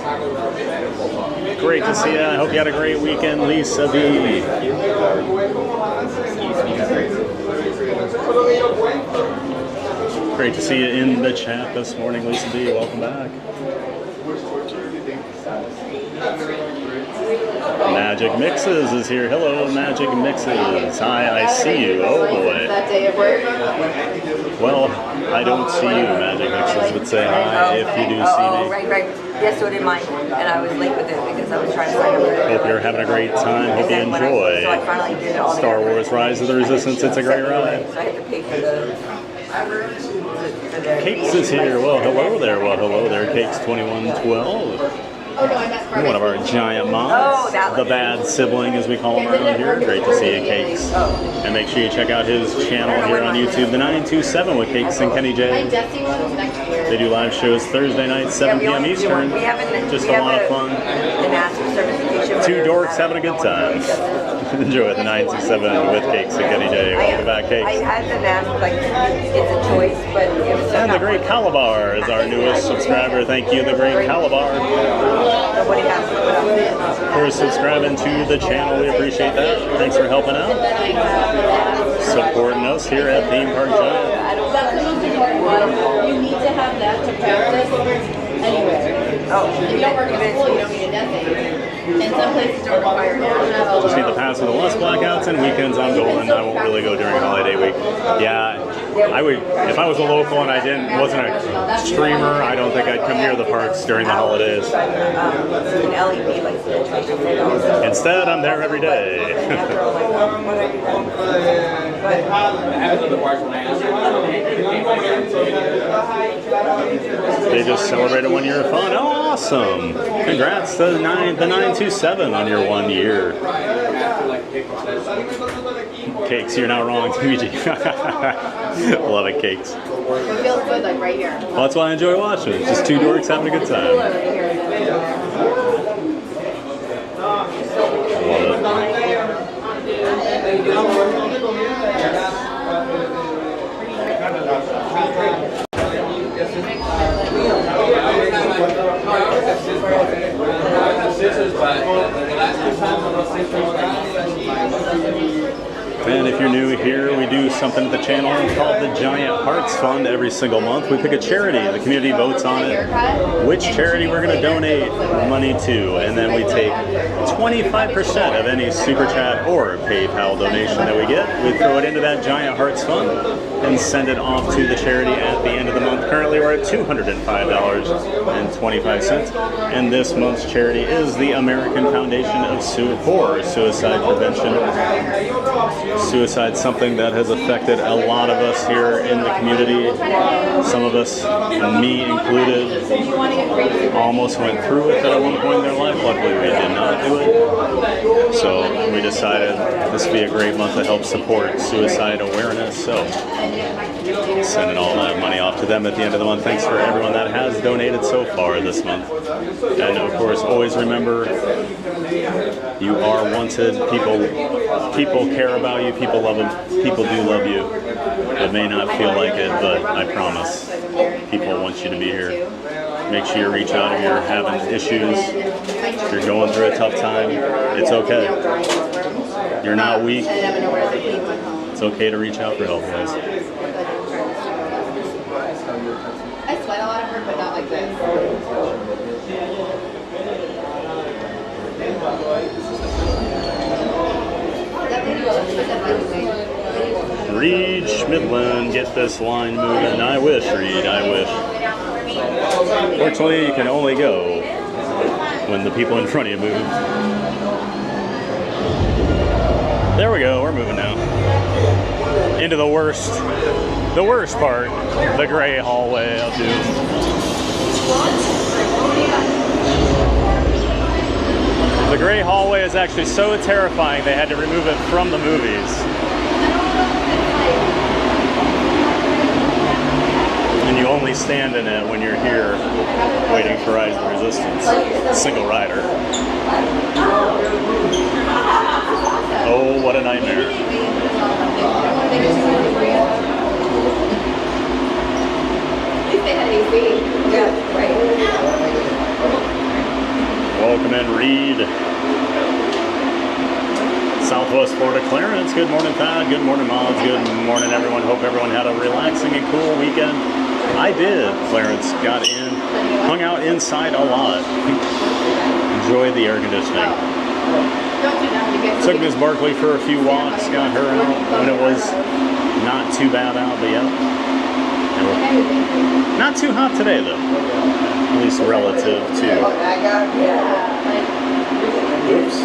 S2: Great to see you. I hope you had a great weekend, Lisa B. Great to see you in the chat this morning, Lisa B. Welcome back. Magic Mixes is here. Hello, Magic Mixes. Hi, I see you. Oh boy.
S12: that day at work.
S2: Well, I don't see you, Magic Mixes, but say hi if you do see me.
S18: Right. Yes, so did mine. And I was late with it because I was trying to sign up for it.
S2: Hope you're having a great time. Hope you enjoy
S18: So I finally did it all
S2: Star Wars Rise of the Resistance. It's a great ride.
S18: So I had to pay for the
S2: Cakes is here. Well, hello there. Cakes 2112.
S12: Oh no, I meant
S2: One of our giant moms. The bad sibling, as we call him around here. Great to see you, Cakes. And make sure you check out his channel here on YouTube, the 927 with Cakes and Kenny J. They do live shows Thursday night, 7 p.m. Eastern. Just a lot of fun. Two dorks having a good time. Enjoy the 927 with Cakes and Kenny J. Welcome back, Cakes.
S18: I had the mask, like, it's a choice, but it was
S2: And the Great Calabar is our newest subscriber. Thank you, the Great Calabar, for subscribing to the channel. We appreciate that. Thanks for helping out. Supporting us here at Theme Park Giant.
S12: You need to have that to practice anyway. If you don't work at school, you don't need a death aid. And some places don't require it.
S2: Just need the pass for the less blackouts and weekends. I'm golden. I won't really go during holiday week. Yeah, I would if I was a local and I wasn't a streamer. I don't think I'd come near the parks during the holidays. Instead, I'm there every day. They just celebrated 1 year of fun. Oh, awesome! Congrats to the 927 on your 1 year. Cakes, you're not wrong, TVG. Love it, Cakes.
S12: It feels good, like right here.
S2: Well, that's why I enjoy watching it. Just two dorks having a good time. Love it. And if you're new here, we do something at the channel called the Giant Hearts Fund every single month. We pick a charity. The community votes on it, which charity we're going to donate money to, and then we take 25% of any Super Chat or PayPal donation that we get. We throw it into that Giant Hearts Fund and send it off to the charity at the end of the month. Currently, we're at $205.25, and this month's charity is the American Foundation for Suicide Prevention. Suicide's something that has affected a lot of us here in the community. Some of us, me included, almost went through it at one point in their life. Luckily, we did not do it. So we decided this would be a great month to help support suicide awareness. So sending all that money off to them at the end of the month. Thanks for everyone that has donated so far this month. And of course, always remember, you are wanted. People care about you. People love them. People do love you. It may not feel like it, but I promise, people want you to be here. Make sure you reach out if you're having issues. If you're going through a tough time, it's okay. You're not weak. It's okay to reach out for help, guys.
S12: I sweat a lot of work, but not like this.
S2: Reed Schmidlin, get this line moving. I wish, Reed, I wish. Fortunately, you can only go when the people in front of you move. There we go, we're moving now. Into the worst part, the gray hallway of Doom. The gray hallway is actually so terrifying they had to remove it from the movies. And you only stand in it when you're here waiting for Rise of the Resistance. Single rider. Oh, what a nightmare. Welcome in, Reed. Southwest Florida clearance. Good morning, Thad. Good morning, Mods. Good morning, everyone. Hope everyone had a relaxing and cool weekend. I did. Clarence got in, hung out inside a lot. Enjoyed the air conditioning. Took Ms. Barkley for a few walks, got her out when it was not too bad out, but yeah. Not too hot today, though. At least relative to... Oops.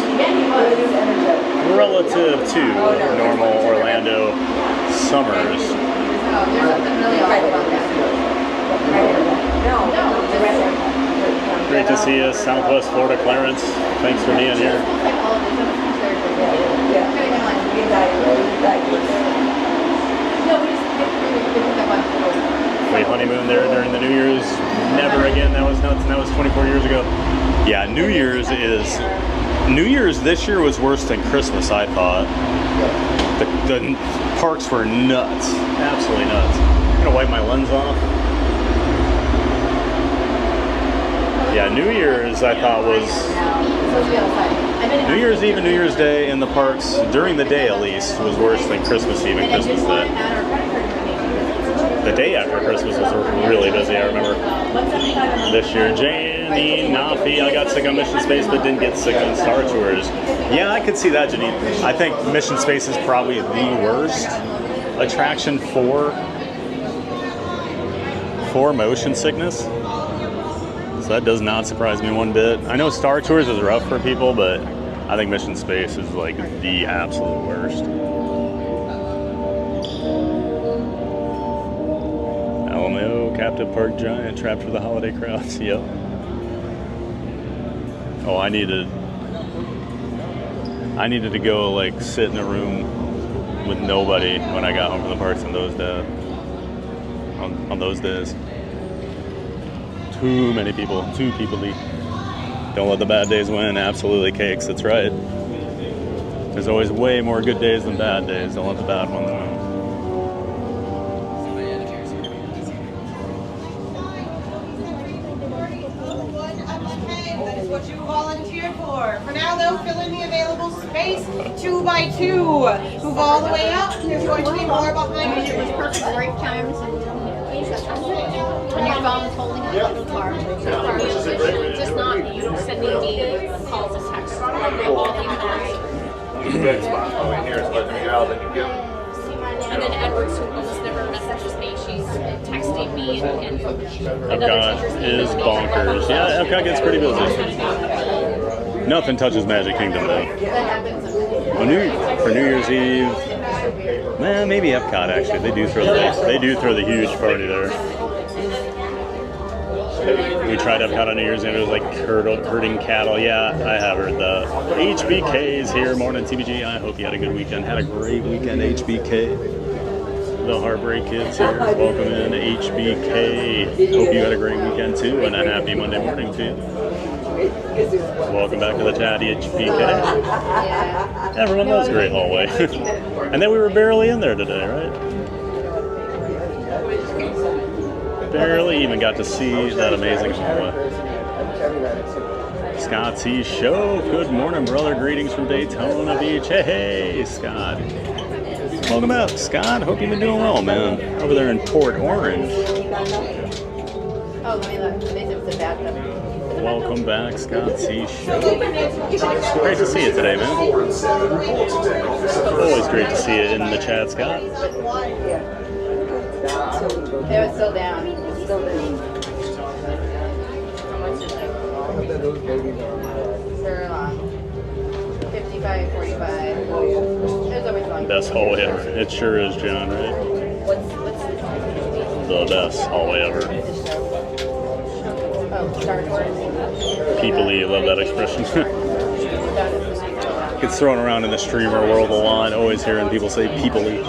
S2: Relative to normal Orlando summers. Great to see you, Southwest Florida Clarence. Thanks for being here. We honeymooned there during the New Year's. Never again. That was nuts. And that was 24 years ago. Yeah, New Year's this year was worse than Christmas, I thought. The parks were nuts. Absolutely nuts. I'm gonna wipe my lens off. Yeah, New Year's I thought was New Year's Eve and New Year's Day in the parks, during the day at least, was worse than Christmas Eve and Christmas Day. The day after Christmas was really busy, I remember. This year, Janine, Nafi, I got sick on Mission Space but didn't get sick on Star Tours. Yeah, I could see that, Janine. I think Mission Space is probably the worst attraction for motion sickness. So that does not surprise me one bit. I know Star Tours is rough for people, but I think Mission Space is like the absolute worst. LMAO, Captive Park Giant, trapped for the holiday crowds. Yep. Oh, I needed to go like sit in a room with nobody when I got home from the parks on those days. On those days. Too many people, too peoply. Don't let the bad days win. Absolutely, Cakes, that's right. There's always way more good days than bad days. Don't let the bad ones win.
S19: That is what you volunteered for.
S3: floor. For now, though, fill in the available space 2 by 2. Move all the way up. There's going to be more behind you.
S12: It was perfect break times and when your phone is holding up the car.
S7: Just not you sending me calls and texts. Like they all leave that.
S11: Good spot. Oh, in here is letting me out. Then you get.
S7: And then Edwards, who almost never messages me, she's texting me and
S2: Epcot is bonkers. Yeah, Epcot gets pretty busy. Nothing touches Magic Kingdom though. For New Year's Eve, maybe Epcot actually. They do throw the huge party there. We tried Epcot on New Year's Eve. It was like herding cattle. Yeah, I have heard the HBK's here. Morning TBG. I hope you had a good weekend. Had a great weekend, HBK. The Heartbreak Kids here. Welcome in, HBK. Hope you had a great weekend too, and a happy Monday morning to you. Welcome back to the chat, HBK. Everyone loves Great Hallway. And then we were barely in there today, right? Barely even got to see that amazing hallway. Scott C. Show. Good morning, brother. Greetings from Daytona Beach. Hey, Scott. Welcome back, Scott. Hope you've been doing well, man. Over there in Port Orange.
S12: Oh, let me look. They said it's a bad one.
S2: Welcome back, Scott C. Show. Great to see you today, man. Always great to see you in the chat, Scott.
S12: It was still down. Still down. How much is it? For 55, 45. It was always long.
S2: Best hallway ever. It sure is, John, right? The best hallway ever.
S12: Oh, Star Wars.
S2: People-y, love that expression. Gets thrown around in the streamer world a lot. Always hearing people say people-y.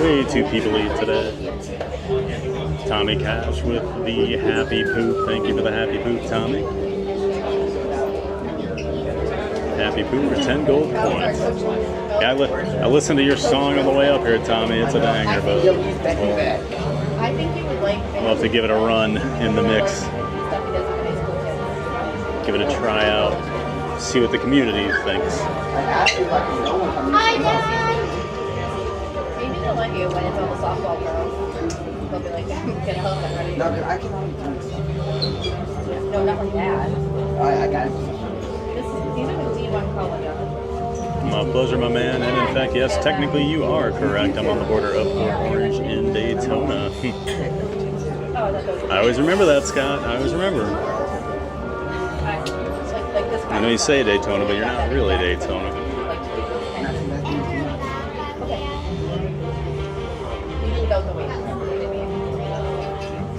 S2: Way too people-y today. Tommy Cash with the happy poop. Thank you for the happy poop, Tommy. Happy poop for 10 gold points. Yeah, I listened to your song on the way up here, Tommy. It's a banger, but
S12: I think you would like.
S2: we'll have to give it a run in the mix. Give it a try out. See what the community thinks.
S12: Hi, Dad! Maybe they'll let you when it's all the softball girls. They'll be like, get up and ready.
S8: No, I can.
S12: No, not like that.
S8: I got it.
S12: These are the D1 college.
S2: My pleasure, my man. And in fact, yes, technically you are correct. I'm on the border of Port Orange in Daytona. I always remember that, Scott. I always remember. I know you say Daytona, but you're not really Daytona.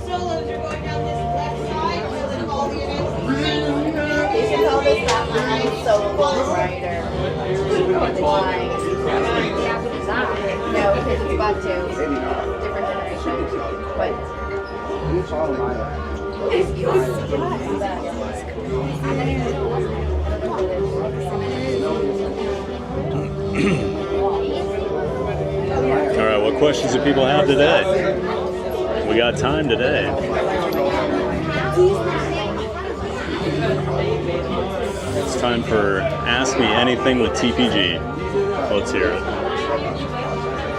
S3: Solos are going down this left side, so that all the events.
S12: You should call this that line solo rider. Line. No, because it's got two. Different generations. But
S2: All right, what questions do people have today? We got time today. It's time for Ask Me Anything with TPG. Let's hear it.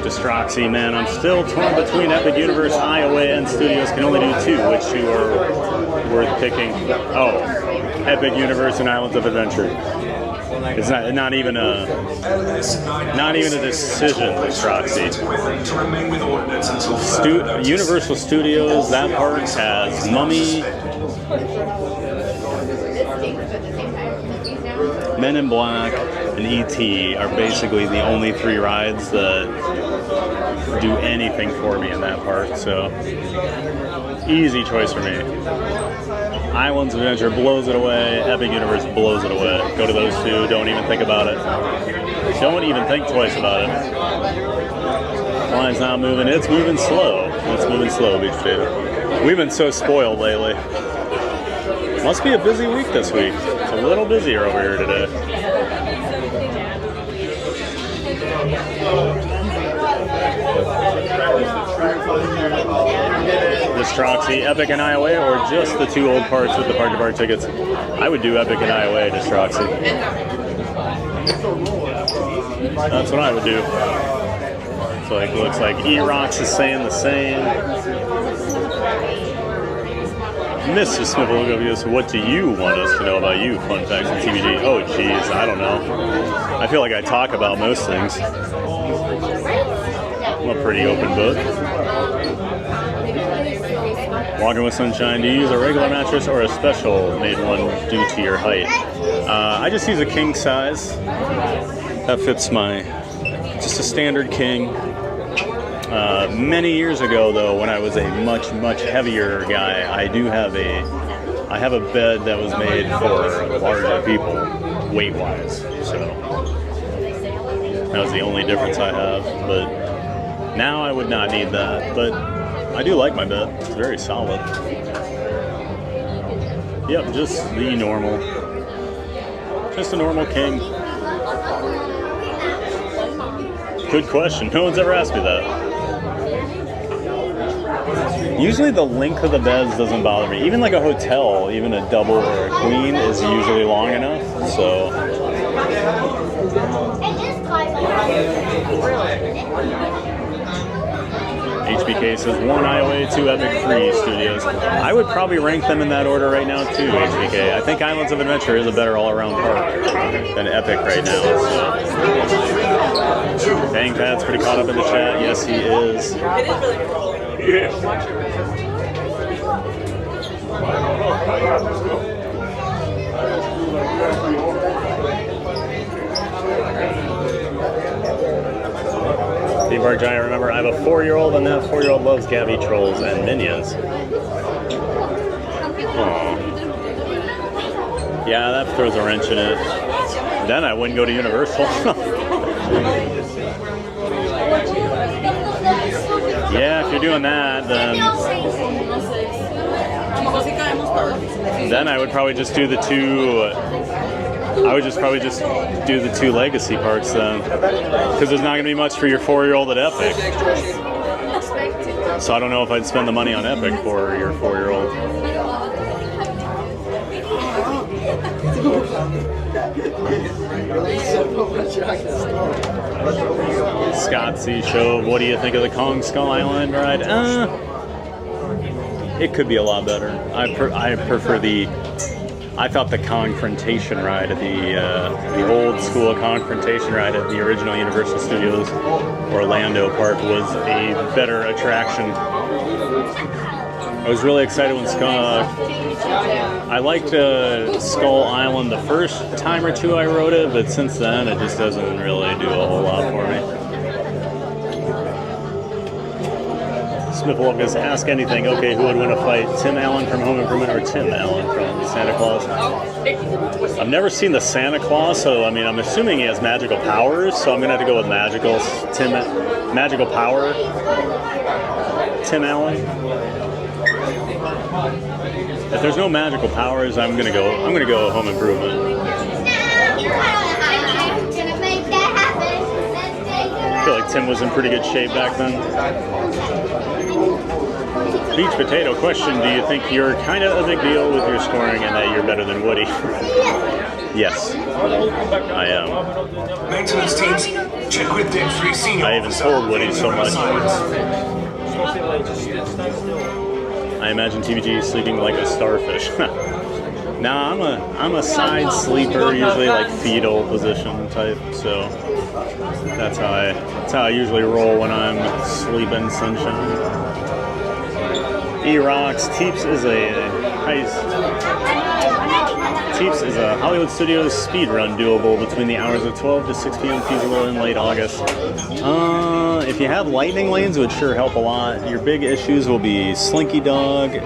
S2: Distroxy, man, I'm still torn between Epic Universe, Iowa, and Studios. Can only do two. Which two are worth picking? Oh, Epic Universe and Islands of Adventure. It's not even a decision, Distroxy. Universal Studios, that park has Mummy, Men in Black, and E.T. are basically the only three rides that do anything for me in that park, so easy choice for me. Islands of Adventure blows it away, Epic Universe blows it away. Go to those two, don't even think about it. Don't even think twice about it. Line's not moving, it's moving slow. It's moving slow, Beach Potato. We've been so spoiled lately. Must be a busy week this week. It's a little busier over here today. Distroxy, Epic, and IOA, or just the 2 old parks with the Park to Park tickets? I would do Epic and IOA, Distroxy. That's what I would do. So it looks like E-Rocks is saying the same. Mr. Sniffle, so what do you want us to know about you? Fun facts and TBG. Oh, geez, I don't know. I feel like I talk about most things. I'm a pretty open book. Walking with Sunshine, do you use a regular mattress or a special made one due to your height? I just use a king size. That fits my, just a standard king. Many years ago, though, when I was a much heavier guy, I have a bed that was made for larger people, weight-wise. So that was the only difference I have. But now I would not need that. But I do like my bed. It's very solid. Yep, just the normal. Just a normal king. Good question. No one's ever asked me that. Usually the length of the beds doesn't bother me. Even like a hotel, even a double or a queen is usually long enough. So. HBK says 1 IOA, 2 Epic, 3 Studios. I would probably rank them in that order right now too, HBK. I think Islands of Adventure is a better all-around park than Epic right now. So. Dang, Pat's pretty caught up in the chat. Yes, he is. Yeah. Theme Park Giant, remember, I have a 4-year-old, and that 4-year-old loves Gabby Trolls and Minions. Aww. Yeah, that throws a wrench in it. Then I wouldn't go to Universal. Yeah, if you're doing that, then I would probably just do the 2. I would just probably just do the 2 legacy parks then, because there's not going to be much for your 4-year-old at Epic. So I don't know if I'd spend the money on Epic for your 4-year-old. Scott C. Show, what do you think of the Kong Skull Island ride? It could be a lot better. I prefer the. I thought the Confrontation ride at the old school Confrontation ride at the original Universal Studios Orlando Park was a better attraction. I was really excited when I liked Skull Island the first time or 2 I rode it, but since then it just doesn't really do a whole lot for me. Smith just ask anything. Okay, who would win a fight? Tim Allen from Home Improvement or Tim Allen from Santa Claus? I've never seen the Santa Claus, so I mean, I'm assuming he has magical powers, so I'm gonna have to go with magical power. Tim Allen. If there's no magical powers, I'm gonna go Home Improvement. I feel like Tim was in pretty good shape back then. Beach Potato question, do you think you're kind of a big deal with your scoring and that you're better than Woody? Yes, I am.
S1: Maintenance teams, check with Dick Free Senior.
S2: I even told Woody so much. I imagine TVG sleeping like a starfish. Nah, I'm a side sleeper, usually like fetal position type, so that's how I usually roll when I'm sleeping, sunshine. E-Rocks, Teeps is a Hollywood Studios speed run doable between the hours of 12 to 6 p.m. feasible in late August. If you have lightning lanes, it would sure help a lot. Your big issues will be Slinky Dog,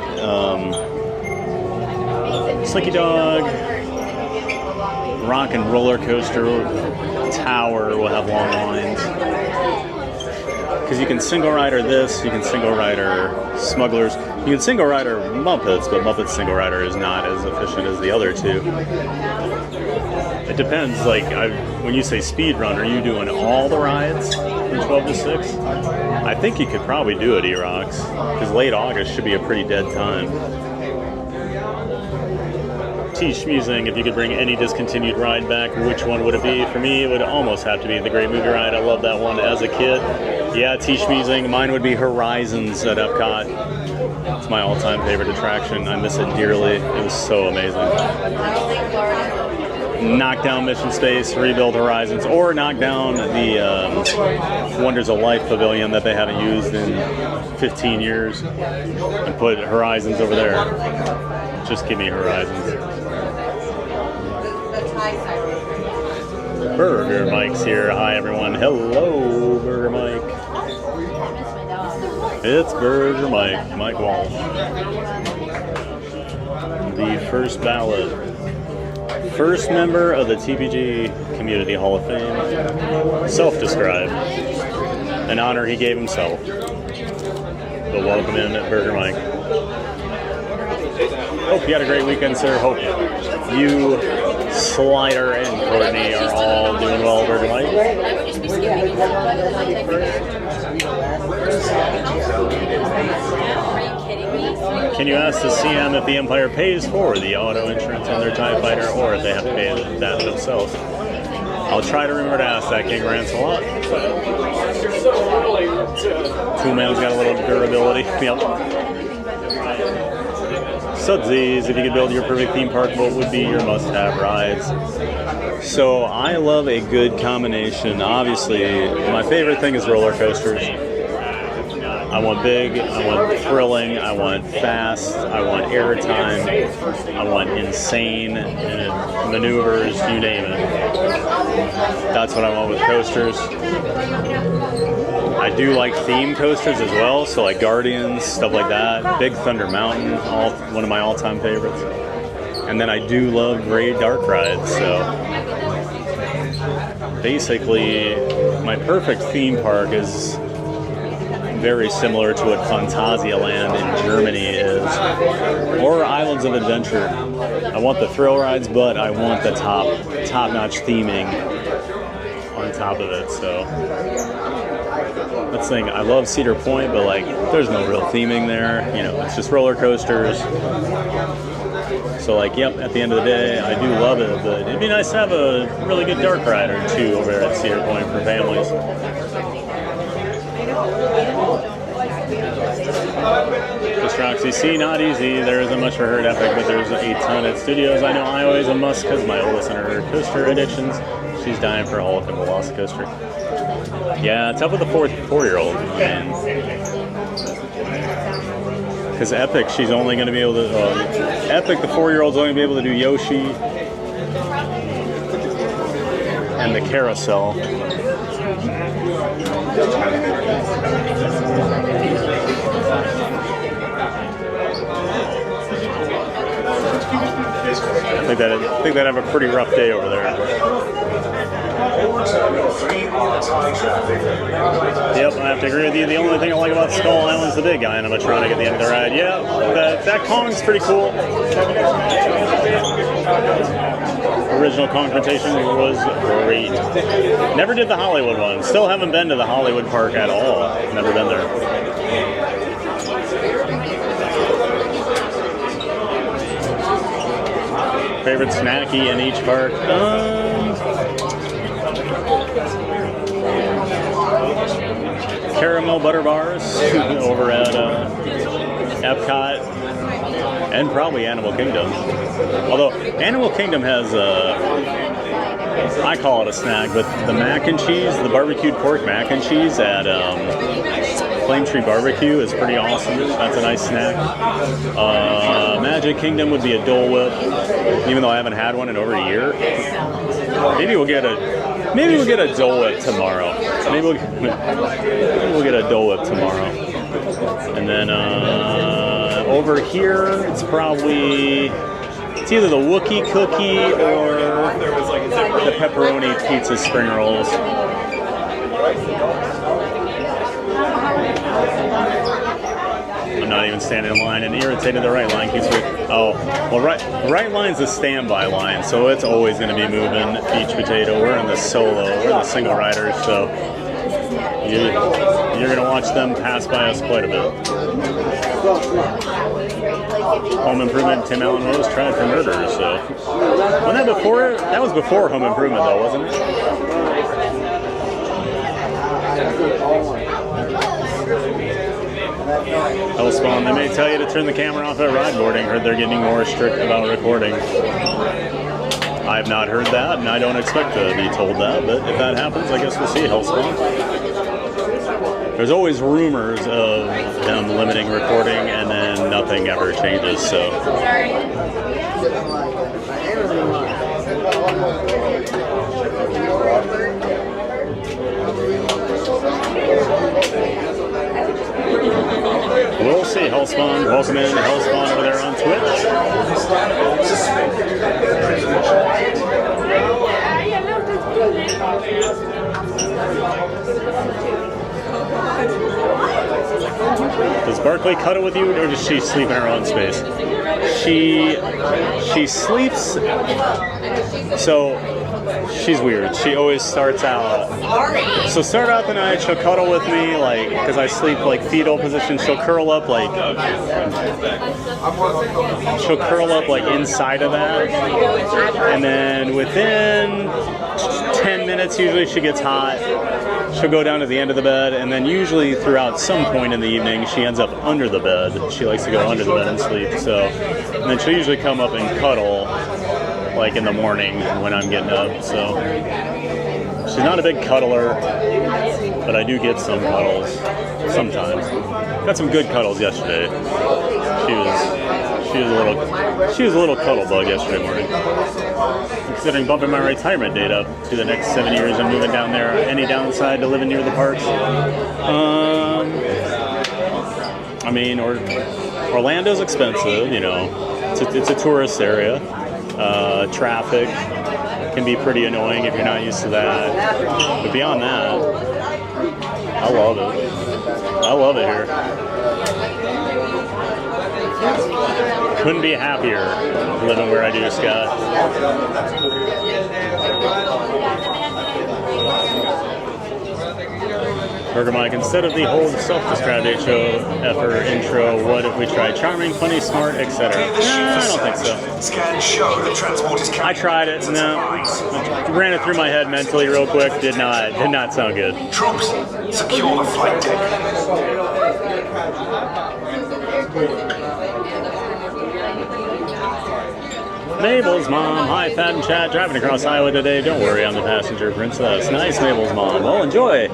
S2: Rock and Roller Coaster Tower will have long lines. Because you can single rider this, you can single rider Smugglers, you can single rider Muppets, but Muppets single rider is not as efficient as the other 2. It depends. Like, when you say speed run, are you doing all the rides from 12 to 6? I think you could probably do it, E-Rocks, because late August should be a pretty dead time. T. Schmusing, if you could bring any discontinued ride back, which one would it be? For me, it would almost have to be the Great Movie Ride. I love that one as a kid. Yeah, T. Schmusing, mine would be Horizons at Epcot. It's my all-time favorite attraction. I miss it dearly. It was so amazing. Knock down Mission Space, rebuild Horizons, or knock down the Wonders of Life Pavilion that they haven't used in 15 years and put Horizons over there. Just give me Horizons. Burger Mike's here. Hi, everyone. Hello, Burger Mike. It's Burger Mike, Mike Walt. The first ballot. First member of the TPG Community Hall of Fame. Self-described. An honor he gave himself. But welcome in at Burger Mike. Hope you had a great weekend, sir. Hope you, Slider, and Courtney are all doing well, Burger Mike. Can you ask the CM if the Empire pays for the auto insurance on their TIE Fighter, or if they have to pay that themselves? I'll try to remember to ask that, King Rancelot. Two Man's got a little durability. Yep. Sudsies, if you could build your perfect theme park, what would be your must-have rides? So I love a good combination. Obviously, my favorite thing is roller coasters. I want big, I want thrilling, I want fast, I want airtime, I want insane maneuvers, you name it. That's what I want with coasters. I do like theme coasters as well, so like Guardians, stuff like that. Big Thunder Mountain, one of my all-time favorites. And then I do love great dark rides, so basically my perfect theme park is very similar to what Phantasialand in Germany is, or Islands of Adventure. I want the thrill rides, but I want the top-notch theming on top of it, so that's the thing. I love Cedar Point, but like, there's no real theming there. You know, it's just roller coasters. So like, yep, at the end of the day, I do love it, but it'd be nice to have a really good dark ride or two over at Cedar Point for families. Just Roxy C, not easy. There isn't much for her at Epic, but there's a ton at studios. I know Iowa is a must because my oldest in her coaster addictions. She's dying for a Hulk and Velocicoaster. Yeah, tough with the 4-year-old. Because Epic, she's only going to be able to... Epic, the 4-year-old's only going to be able to do Yoshi and the carousel. I think they'd have a pretty rough day over there. Yep, I have to agree with you. The only thing I like about Skull Island's the big animatronic at the end of the ride. Yeah, that Kong's pretty cool. Original confrontation was great. Never did the Hollywood one. Still haven't been to the Hollywood park at all. Never been there. Favorite snacky in each park? Caramel butter bars over at Epcot, and probably Animal Kingdom. Although Animal Kingdom has I call it a snack, but the mac and cheese, the barbecued pork mac and cheese at Flame Tree Barbecue is pretty awesome. That's a nice snack. Magic Kingdom would be a Dole Whip, even though I haven't had one in over a year. Maybe we'll get a Dole Whip tomorrow. Maybe we'll get a Dole Whip tomorrow. And then over here, it's either the Wookiee cookie or the pepperoni pizza spring rolls. I'm not even standing in line, and irritated the right line keeps me. Oh, well, right line's the standby line, so it's always going to be moving each potato. We're in the solo, we're in the single riders, so you're going to watch them pass by us quite a bit. Home Improvement, Tim Allen Rose tried for murder, so. Wasn't that before? That was before Home Improvement, though, wasn't it? Hellspawn, they may tell you to turn the camera off at ride boarding. Heard they're getting more strict about recording. I have not heard that, and I don't expect to be told that, but if that happens, I guess we'll see Hellspawn. There's always rumors of them limiting recording, and then nothing ever changes, so. We'll see. Hellspawn, welcome in to Hellspawn over there on Twitch. Does Barkley cuddle with you, or does she sleep in her own space? She sleeps. So she's weird. She always starts out. So start out the night, she'll cuddle with me, like, because I sleep like fetal position. She'll curl up like. She'll curl up like inside of that, and then within 10 minutes, usually she gets hot. She'll go down to the end of the bed, and then usually throughout some point in the evening, she ends up under the bed. She likes to go under the bed and sleep. So, and then she'll usually come up and cuddle, like in the morning when I'm getting up. So, she's not a big cuddler, but I do get some cuddles sometimes. Got some good cuddles yesterday. She was a little cuddle bug yesterday morning. Considering bumping my retirement date up to the next 7 years and moving down there, any downside to living near the parks? I mean, Orlando's expensive, you know. It's a tourist area. Traffic can be pretty annoying if you're not used to that. But beyond that, I love it. I love it here. Couldn't be happier living where I do, Scott. Burger Mike, instead of the whole self-described HO effort intro, what if we try charming, funny, smart, etc.? No, I don't think so. I tried it. No, I ran it through my head mentally real quick. Did not sound good.
S1: Troops, secure the flight deck.
S2: Mabel's mom, hi Fat and Chat, driving across Iowa today. Don't worry, I'm the passenger princess. Nice, Mabel's mom. Well, enjoy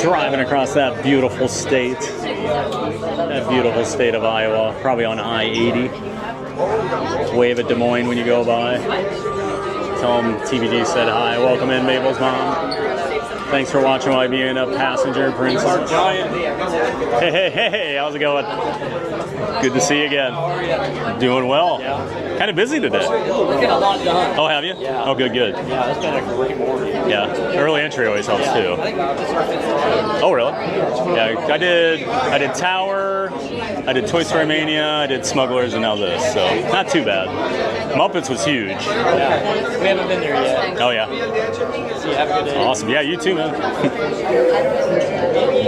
S2: driving across that beautiful state. That beautiful state of Iowa, probably on I-80. Wave at Des Moines when you go by. Tell them TBD said hi. Welcome in, Mabel's mom. Thanks for watching while being a passenger princess. Hey, how's it going? Good to see you again. Doing well. Kind of busy today.
S16: We're getting a lot done.
S2: Oh, have you?
S16: Yeah.
S2: Oh, good.
S16: Yeah, it's been a great morning.
S2: Yeah, early entry always helps too. Oh, really? Yeah, I did Tower, I did Toy Story Mania, I did Smugglers, and now this. So not too bad. Muppets was huge.
S16: Yeah, we haven't been there yet.
S2: Oh yeah.
S16: So you have a good day.
S2: Awesome. Yeah, you too, man.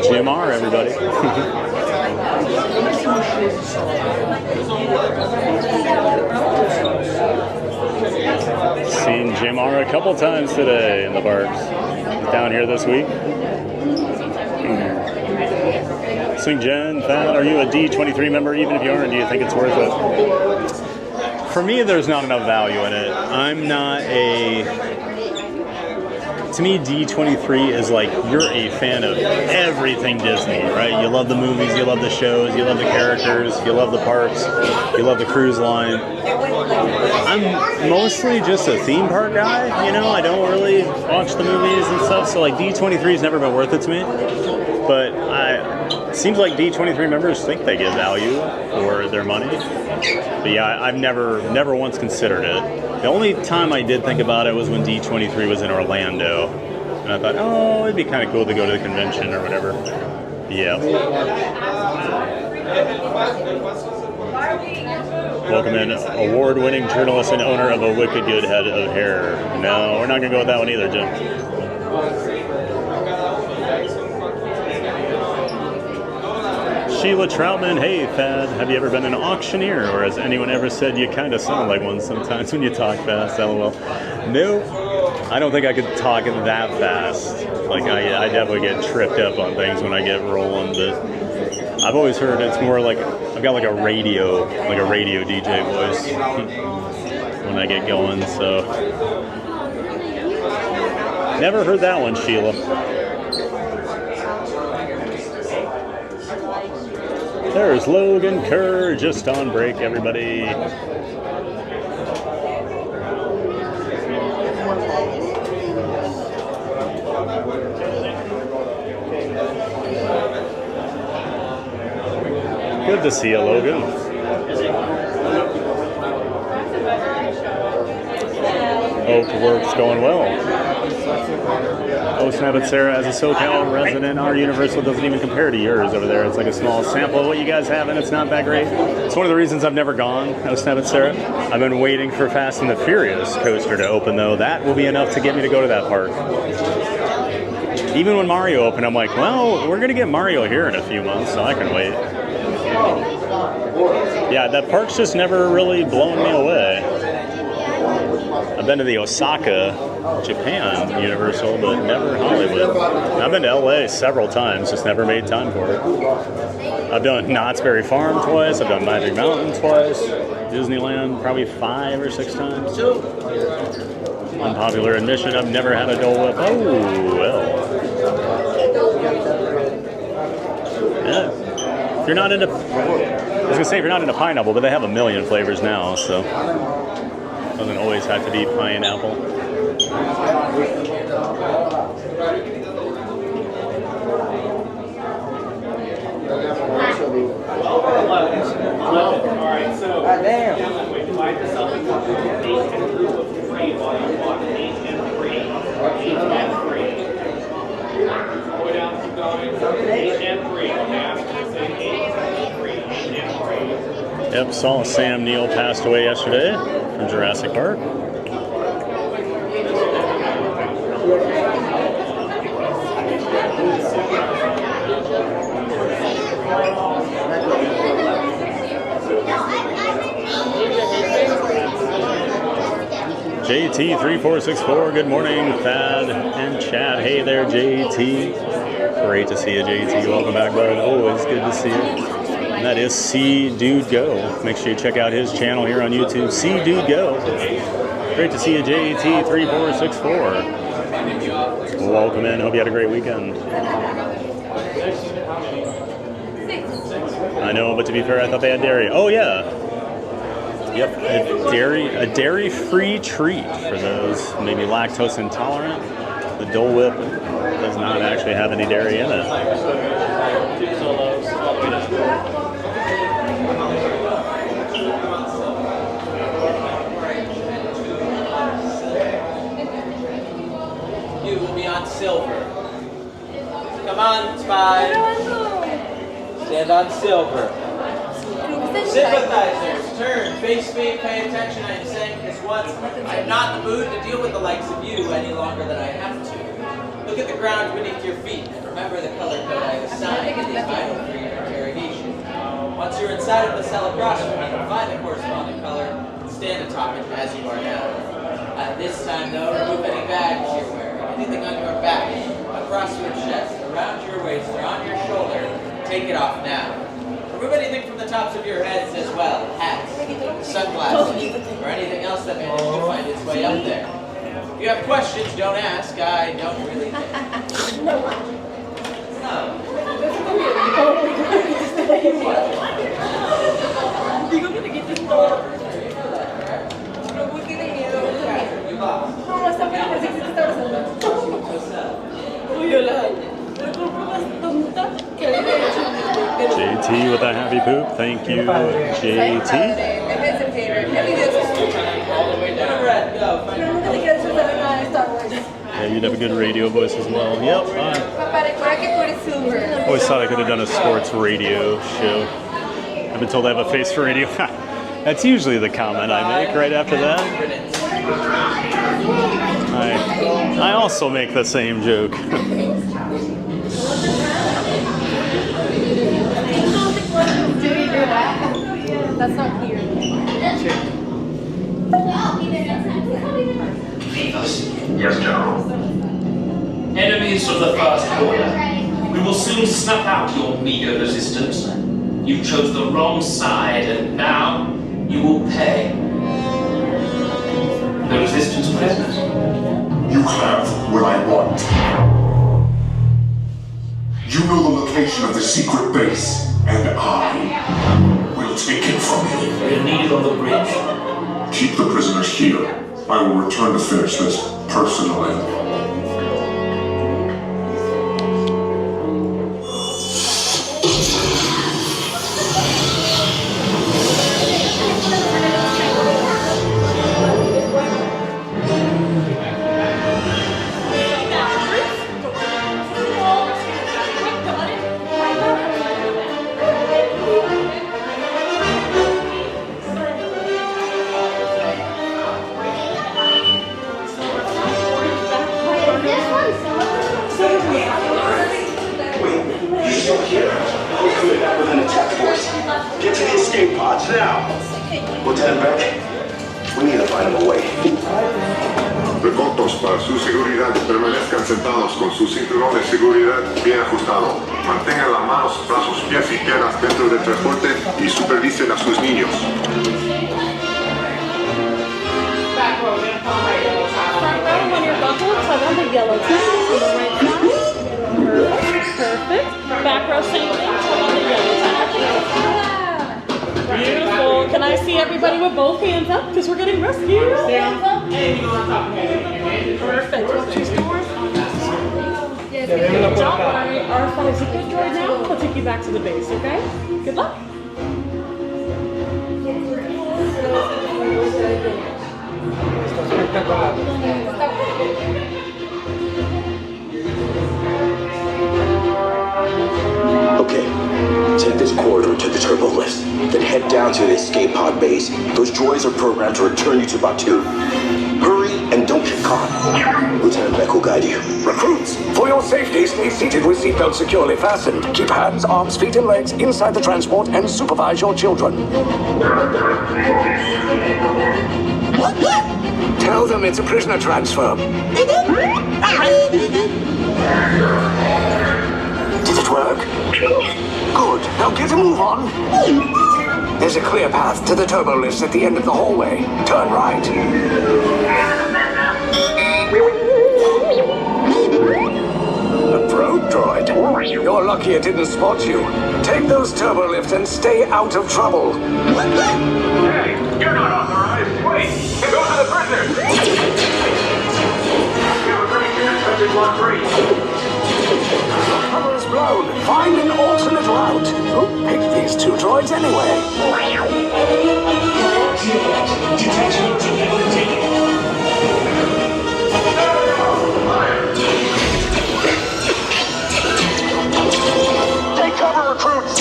S2: Jim R, everybody. Seen Jim R a couple times today in the parks. Down here this week. Swing Jen, Fat, are you a D23 member? Even if you aren't, do you think it's worth it? For me, there's not enough value in it. I'm not a... To me, D23 is like, you're a fan of everything Disney, right? You love the movies, you love the shows, you love the characters, you love the parks, you love the cruise line. I'm mostly just a theme park guy, you know? I don't really watch the movies and stuff, so like D23 has never been worth it to me. But it seems like D23 members think they get value for their money. But yeah, I've never once considered it. The only time I did think about it was when D23 was in Orlando. And I thought, oh, it'd be kind of cool to go to the convention or whatever. Yeah. Welcome in, award-winning journalist and owner of a wicked good head of hair. No, we're not gonna go with that one either, Jim. Sheila Troutman, hey Thad, have you ever been an auctioneer, or has anyone ever said you kind of sound like one sometimes when you talk fast? LOL. Nope. I don't think I could talk that fast. Like I definitely get tripped up on things when I get rolling, but I've always heard it's more like I've got like a radio DJ voice when I get going. So never heard that one, Sheila. There's Logan Kerr just on break, everybody. Good to see you, Logan. Hope work's going well. Oh, snap it, Sarah. As a SoCal resident, our Universal doesn't even compare to yours over there. It's like a small sample of what you guys have, and it's not that great. It's one of the reasons I've never gone. Oh, snap it, Sarah. I've been waiting for Fast and the Furious coaster to open, though. That will be enough to get me to go to that park. Even when Mario opened, I'm like, well, we're going to get Mario here in a few months, so I can wait. Yeah, that park's just never really blown me away. I've been to the Osaka, Japan Universal, but never Hollywood. I've been to LA several times, just never made time for it. I've done Knott's Berry Farm twice, I've done Magic Mountain twice, Disneyland probably 5 or 6 times. Unpopular admission, I've never had a Dole Whip. Oh, well. Yeah. If you're not into, I was gonna say if you're not into pineapple, but they have a million flavors now, so doesn't always have to be pineapple.
S16: Alright, so we divide this up into 8 and a group of 3 while you walk. 8 and 3. 8 and 3. Go down, keep going. 8 and 3. Okay, after I say 8 and 3. 8 and 3.
S2: Yep, saw Sam Neill passed away yesterday from Jurassic Park. JT3464, good morning, Thad and Chad. Hey there, JT. Great to see you, JT. Welcome back, bud. Always good to see you. And that is See Dude Go. Make sure you check out his channel here on YouTube. See Dude Go. Great to see you, JT3464. Welcome in. Hope you had a great weekend. I know, but to be fair, I thought they had dairy. Oh yeah. Yep, a dairy-free treat for those maybe lactose intolerant. The Dole Whip does not actually have any dairy in it.
S16: You will be on silver. Come on, Spy. Stand on silver. Sympathizers, turn, face me, pay attention. I am saying this once. I am not in the mood to deal with the likes of you any longer than I have to. Look at the ground beneath your feet and remember the color code I have assigned in these vital for your interrogation. Once you're inside of the cell across from me, find the corresponding color and stand atop it as you are now. This time, though, remove any bags you're wearing, anything on your back, across your chest, around your waist, or on your shoulder. Take it off now. Remove anything from the tops of your heads as well, hats, sunglasses, or anything else that managed to find its way up there. If you have questions, don't ask. I don't really think. No.
S2: JT with a happy poop. Thank you, JT. Yeah, you'd have a good radio voice as well. Yep. Always thought I could have done a sports radio show. I've been told I have a face for radio. That's usually the comment I make right after that. I also make the same joke.
S7: That's not clear.
S14: Yes, General.
S9: Enemies of the First Order, we will soon snuff out your meager resistance. You chose the wrong side, and now you will pay. The resistance prisoners.
S14: You have what I want. You know the location of the secret base, and I will take it from you.
S9: We're needed on the bridge.
S14: Keep the prisoners here. I will return to finish this personally.
S19: Get to the escape pods now! Lieutenant Beck, we need to find him a way.
S14: Recortos para su seguridad, permanezcan sentados con su cinturón de seguridad bien ajustado. Mantengan las manos, brazos, pies y piernas dentro del transporte y supervisen a sus niños.
S7: Front row on your buckle, tug on the yellow tie to the right side. Perfect. Back row same thing, tug on the yellow tie. Beautiful. Can I see everybody with both hands up? Because we're getting rescued. Hands up. Perfect. Choose doors. Don't worry. R5 is a good droid now. We'll take you back to the base, okay? Good luck.
S19: Okay, take this corridor to the turbo lift, then head down to the escape pod base. Those droids are programmed to return you to Batu. Hurry and don't get caught. Lieutenant Beck will guide you.
S20: Recruits, for your safety, stay seated with seatbelts securely fastened. Keep hands, arms, feet, and legs inside the transport and supervise your children. Tell them it's a prisoner transfer. Did it work? Good. Now get a move on. There's a clear path to the turbo lifts at the end of the hallway. Turn right. A probe droid. You're lucky it didn't spot you. Take those turbo lifts and stay out of trouble.
S14: Hey, you're not authorized. Wait, those are the prisoners. We have a pretty good touch block 3.
S20: Cover is blown. Find an alternate route. Who picked these two droids anyway?
S14: Detection
S20: Take cover, recruits.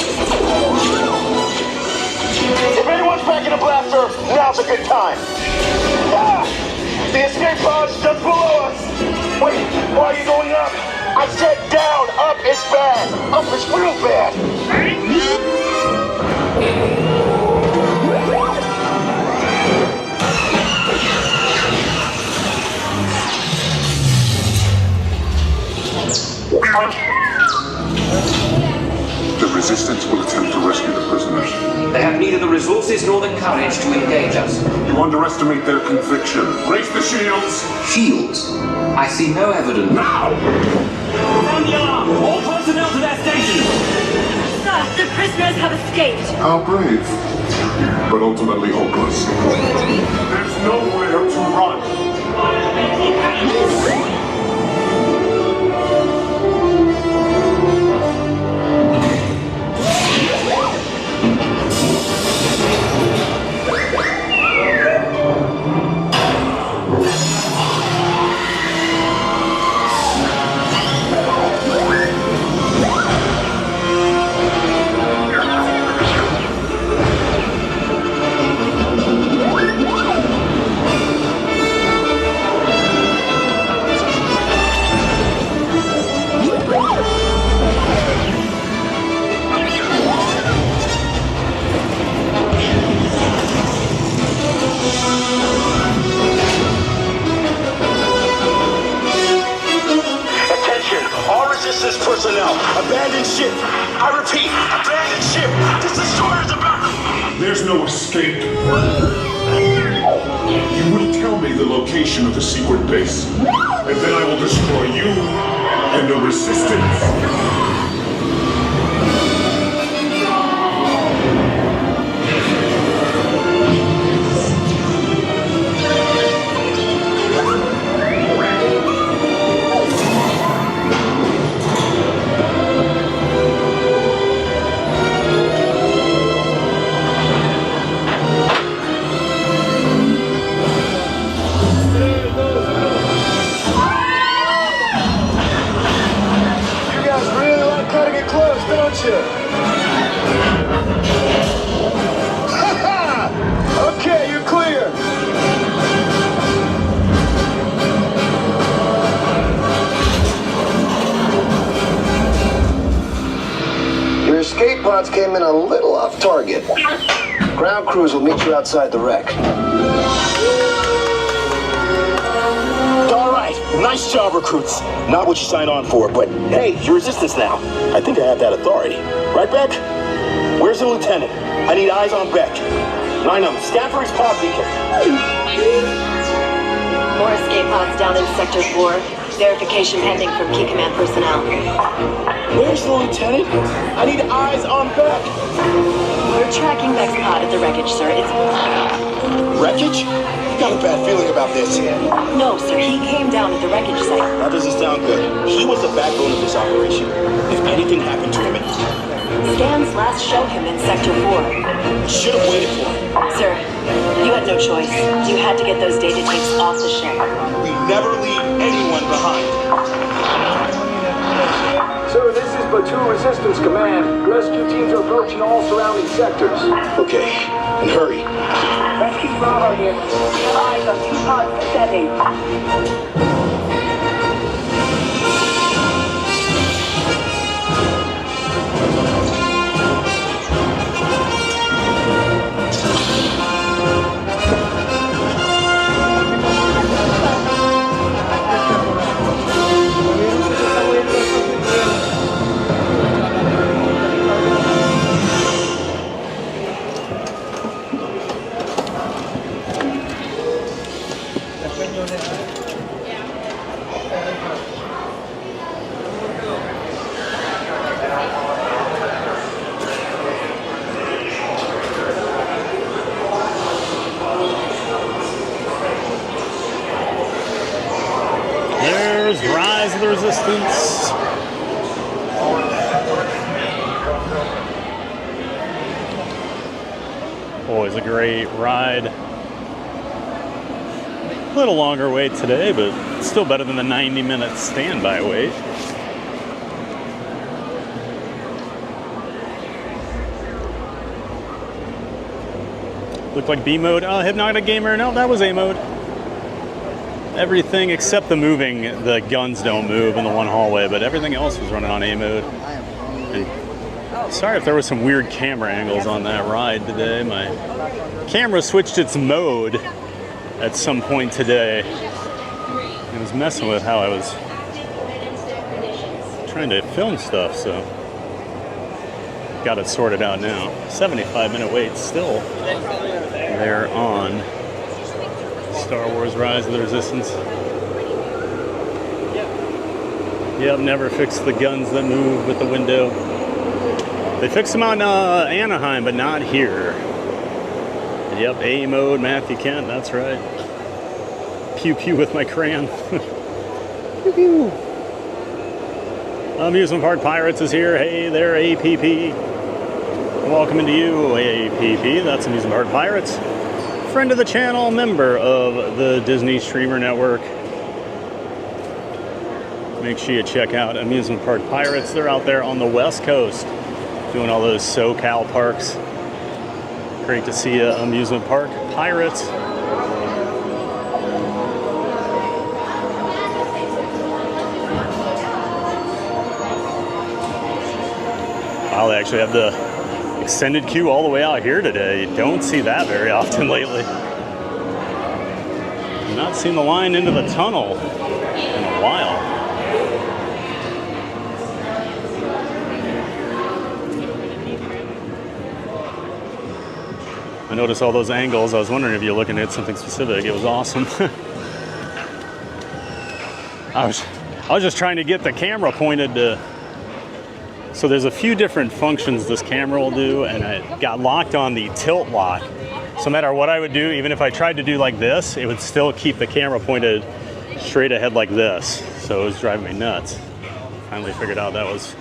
S20: If anyone's packing a blaster, now's a good time. Ah! The escape pod's just below us. Wait, why are you going up? I said down. Up is bad. Up is real bad.
S14: The Resistance will attempt to rescue the prisoners.
S21: They have neither the resources nor the courage to engage us.
S14: You underestimate their conviction. Raise the shields!
S21: Shields? I see no evidence.
S14: Now!
S21: Sound the alarm! All personnel to their stations!
S22: Sir, the prisoners have escaped.
S14: How brave, but ultimately hopeless. There's nowhere to run.
S20: now! Abandon ship! I repeat, abandon ship! This destroyer's about...
S14: There's no escape. You will tell me the location of the SeaWorld base, and then I will destroy you and the Resistance.
S20: Okay, you're clear.
S13: Your escape pods came in a little off target. Ground crews will meet you outside the wreck.
S20: All right, nice job, recruits. Not what you signed on for, but hey, you're Resistance now. I think I have that authority. Right, Beck? Where's the lieutenant? I need eyes on Beck. Line up, scan for his pod beacon.
S22: More escape pods down in Sector 4. Verification pending from key command personnel.
S20: Where's the lieutenant? I need eyes on Beck.
S22: We're tracking Beck's pod at the wreckage, sir. It's...
S20: Wreckage? Got a bad feeling about this.
S22: No, sir. He came down at the wreckage site.
S20: That doesn't sound good. He was the backbone of this operation. If anything happened to him,
S22: Scans last show him in Sector 4.
S20: Should have waited for him.
S22: Sir, you had no choice. You had to get those data tapes off the ship.
S20: We never leave anyone behind.
S13: Sir, this is Platoon Resistance Command. Rescue teams are approaching all surrounding sectors.
S20: Okay, and hurry.
S22: Rescue Bravo here. Eyes on 2 pods descending.
S2: There's Rise of the Resistance. Always a great ride. A little longer wait today, but still better than the 90-minute standby wait. Looked like B mode. Oh, Hypnotic Gamer. No, that was A mode. Everything except the moving, the guns don't move in the one hallway, but everything else was running on A mode. And sorry if there was some weird camera angles on that ride today. My camera switched its mode at some point today. It was messing with how I was trying to film stuff, so got it sorted out now. 75-minute wait still. They're on Star Wars Rise of the Resistance. Yep, never fixed the guns that move with the window. They fixed them on Anaheim, but not here. Yep, A mode, Matthew Kent, that's right. Pew pew with my crayon. Pew pew. Amusement Park Pirates is here. Hey there, APP. Welcome into you, APP. That's Amusement Park Pirates. Friend of the channel, member of the Disney Streamer Network. Make sure you check out Amusement Park Pirates. They're out there on the West Coast doing all those SoCal parks. Great to see Amusement Park Pirates. Wow, they actually have the extended queue all the way out here today. You don't see that very often lately. I've not seen the line into the tunnel in a while. notice all those angles. I was wondering if you're looking at something specific. It was awesome. I was just trying to get the camera pointed to. So there's a few different functions this camera will do, and I got locked on the tilt lock. So no matter what I would do, even if I tried to do like this, it would still keep the camera pointed straight ahead like this. So it was driving me nuts. Finally figured out that was,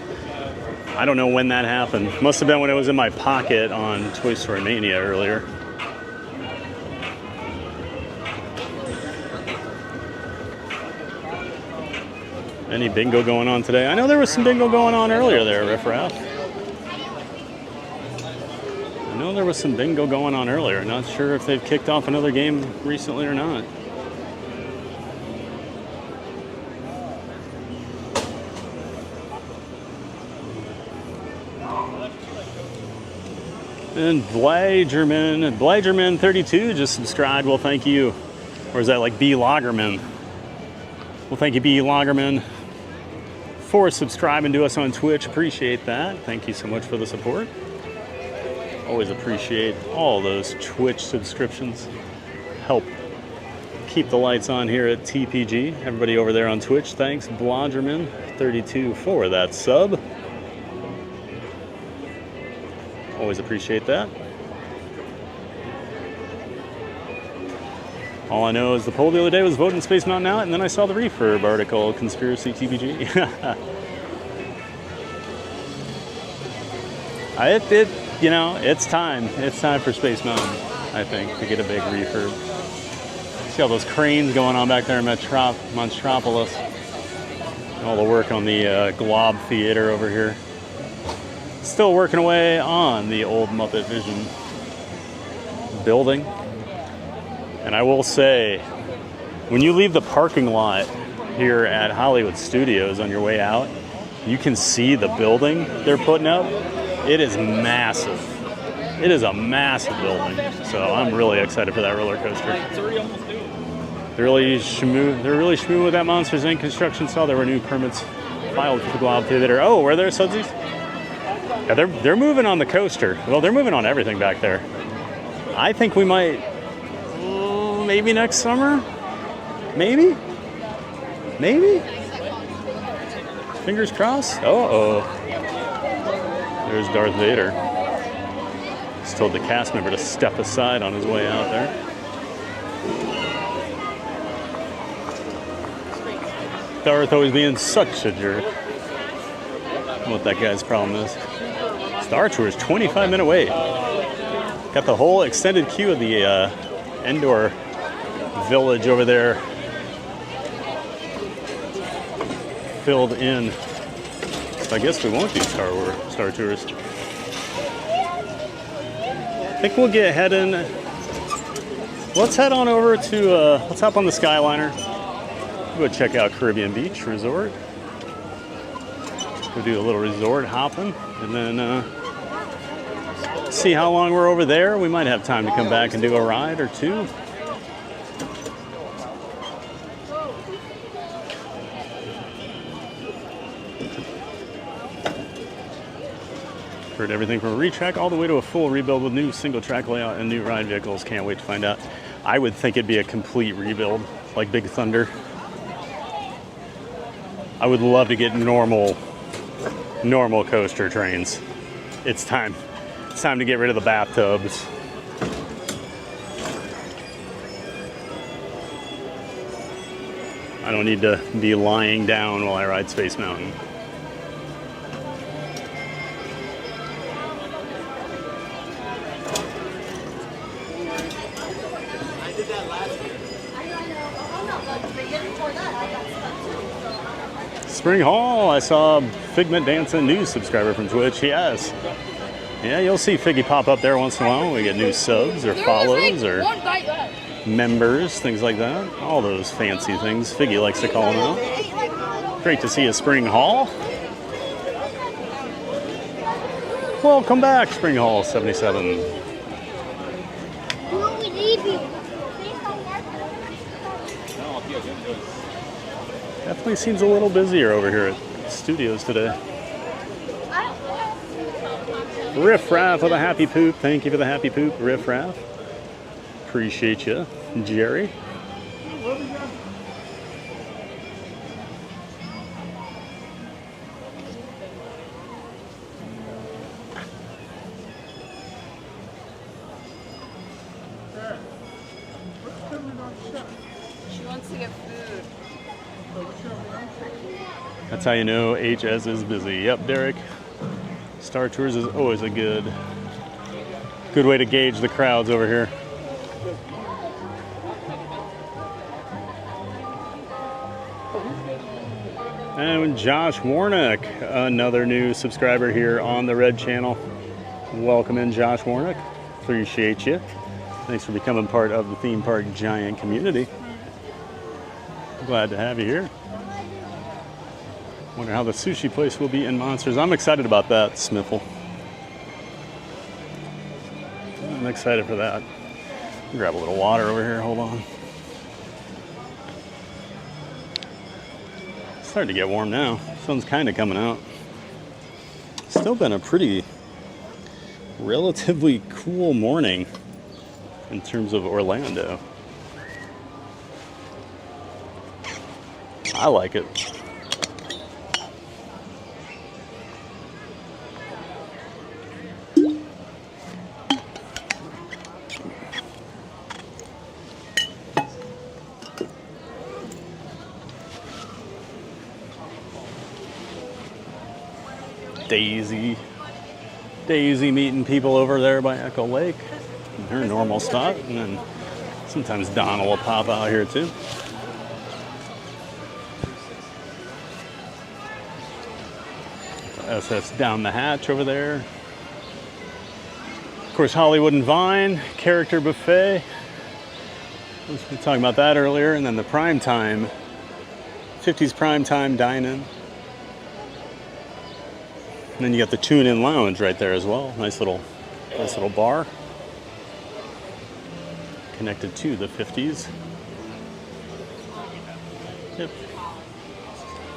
S2: I don't know when that happened. Must have been when it was in my pocket on Toy Story Mania earlier. Any bingo going on today? I know there was some bingo going on earlier there, Riff Raff. I know there was some bingo going on earlier. Not sure if they've kicked off another game recently or not. And Blagerman32 just subscribed. Well, thank you. Or is that like B. Lagerman? Well, thank you, B. Lagerman, for subscribing to us on Twitch. Appreciate that. Thank you so much for the support. Always appreciate all those Twitch subscriptions. Help keep the lights on here at TPG. Everybody over there on Twitch, thanks, Blagerman32, for that sub. Always appreciate that. All I know is the poll the other day was voting Space Mountain out, and then I saw the refurb article, Conspiracy TPG. You know, it's time. It's time for Space Mountain, I think, to get a big refurb. See all those cranes going on back there in Monstropolis. All the work on the Glob Theater over here. Still working away on the old Muppet Vision building. And I will say, when you leave the parking lot here at Hollywood Studios on your way out, you can see the building they're putting up. It is massive. It is a massive building. So I'm really excited for that roller coaster. They're really schmoo with that Monsters Inc. construction style. There were new permits filed for the Glob Theater. Oh, were there subsidies? Yeah, they're moving on the coaster. Well, they're moving on everything back there. I think we might. Maybe next summer? Maybe? Fingers crossed? Uh-oh. There's Darth Vader. Just told the cast member to step aside on his way out there. Darth always being such a jerk. I don't know what that guy's problem is. Star Tours 25-minute wait. Got the whole extended queue of the Endor Village over there filled in. So I guess we won't do Star Tours. I think we'll get heading. Let's head on over to, let's hop on the Skyliner. Go check out Caribbean Beach Resort. Go do a little resort hopping, and then see how long we're over there. We might have time to come back and do a ride or two. Heard everything from a retrack all the way to a full rebuild with new single track layout and new ride vehicles. Can't wait to find out. I would think it'd be a complete rebuild, like Big Thunder. I would love to get normal coaster trains. It's time. It's time to get rid of the bathtubs. I don't need to be lying down while I ride Space Mountain. Spring Hall, I saw Figment Dancing, new subscriber from Twitch. Yes. Yeah, you'll see Figgy pop up there once in a while when we get new subs or follows or members, things like that. All those fancy things Figgy likes to call them out. Great to see you, Spring Hall. Welcome back, Spring Hall 77. Definitely seems a little busier over here at studios today. Riff Raff with a happy poop. Thank you for the happy poop, Riff Raff. Appreciate you, Jerry.
S7: She wants to get food.
S2: That's how you know HS is busy. Yep, Derek. Star Tours is always a good way to gauge the crowds over here. And Josh Warnock, another new subscriber here on the Red Channel. Welcome in, Josh Warnock. Appreciate you. Thanks for becoming part of the Theme Park Giant community. Glad to have you here. Wonder how the sushi place will be in Monsters. I'm excited about that, Smiffle. I'm excited for that. Grab a little water over here, hold on. It's starting to get warm now. Sun's kind of coming out. Still been a pretty relatively cool morning in terms of Orlando. I like it. Daisy meeting people over there by Echo Lake in her normal spot, and then sometimes Donald will pop out here too. SS down the hatch over there. Of course, Hollywood and Vine, Character Buffet. I was talking about that earlier, and then the prime time, 50s prime time dine-in. And then you got the tune-in lounge right there as well. Nice little bar connected to the 50s. Yep.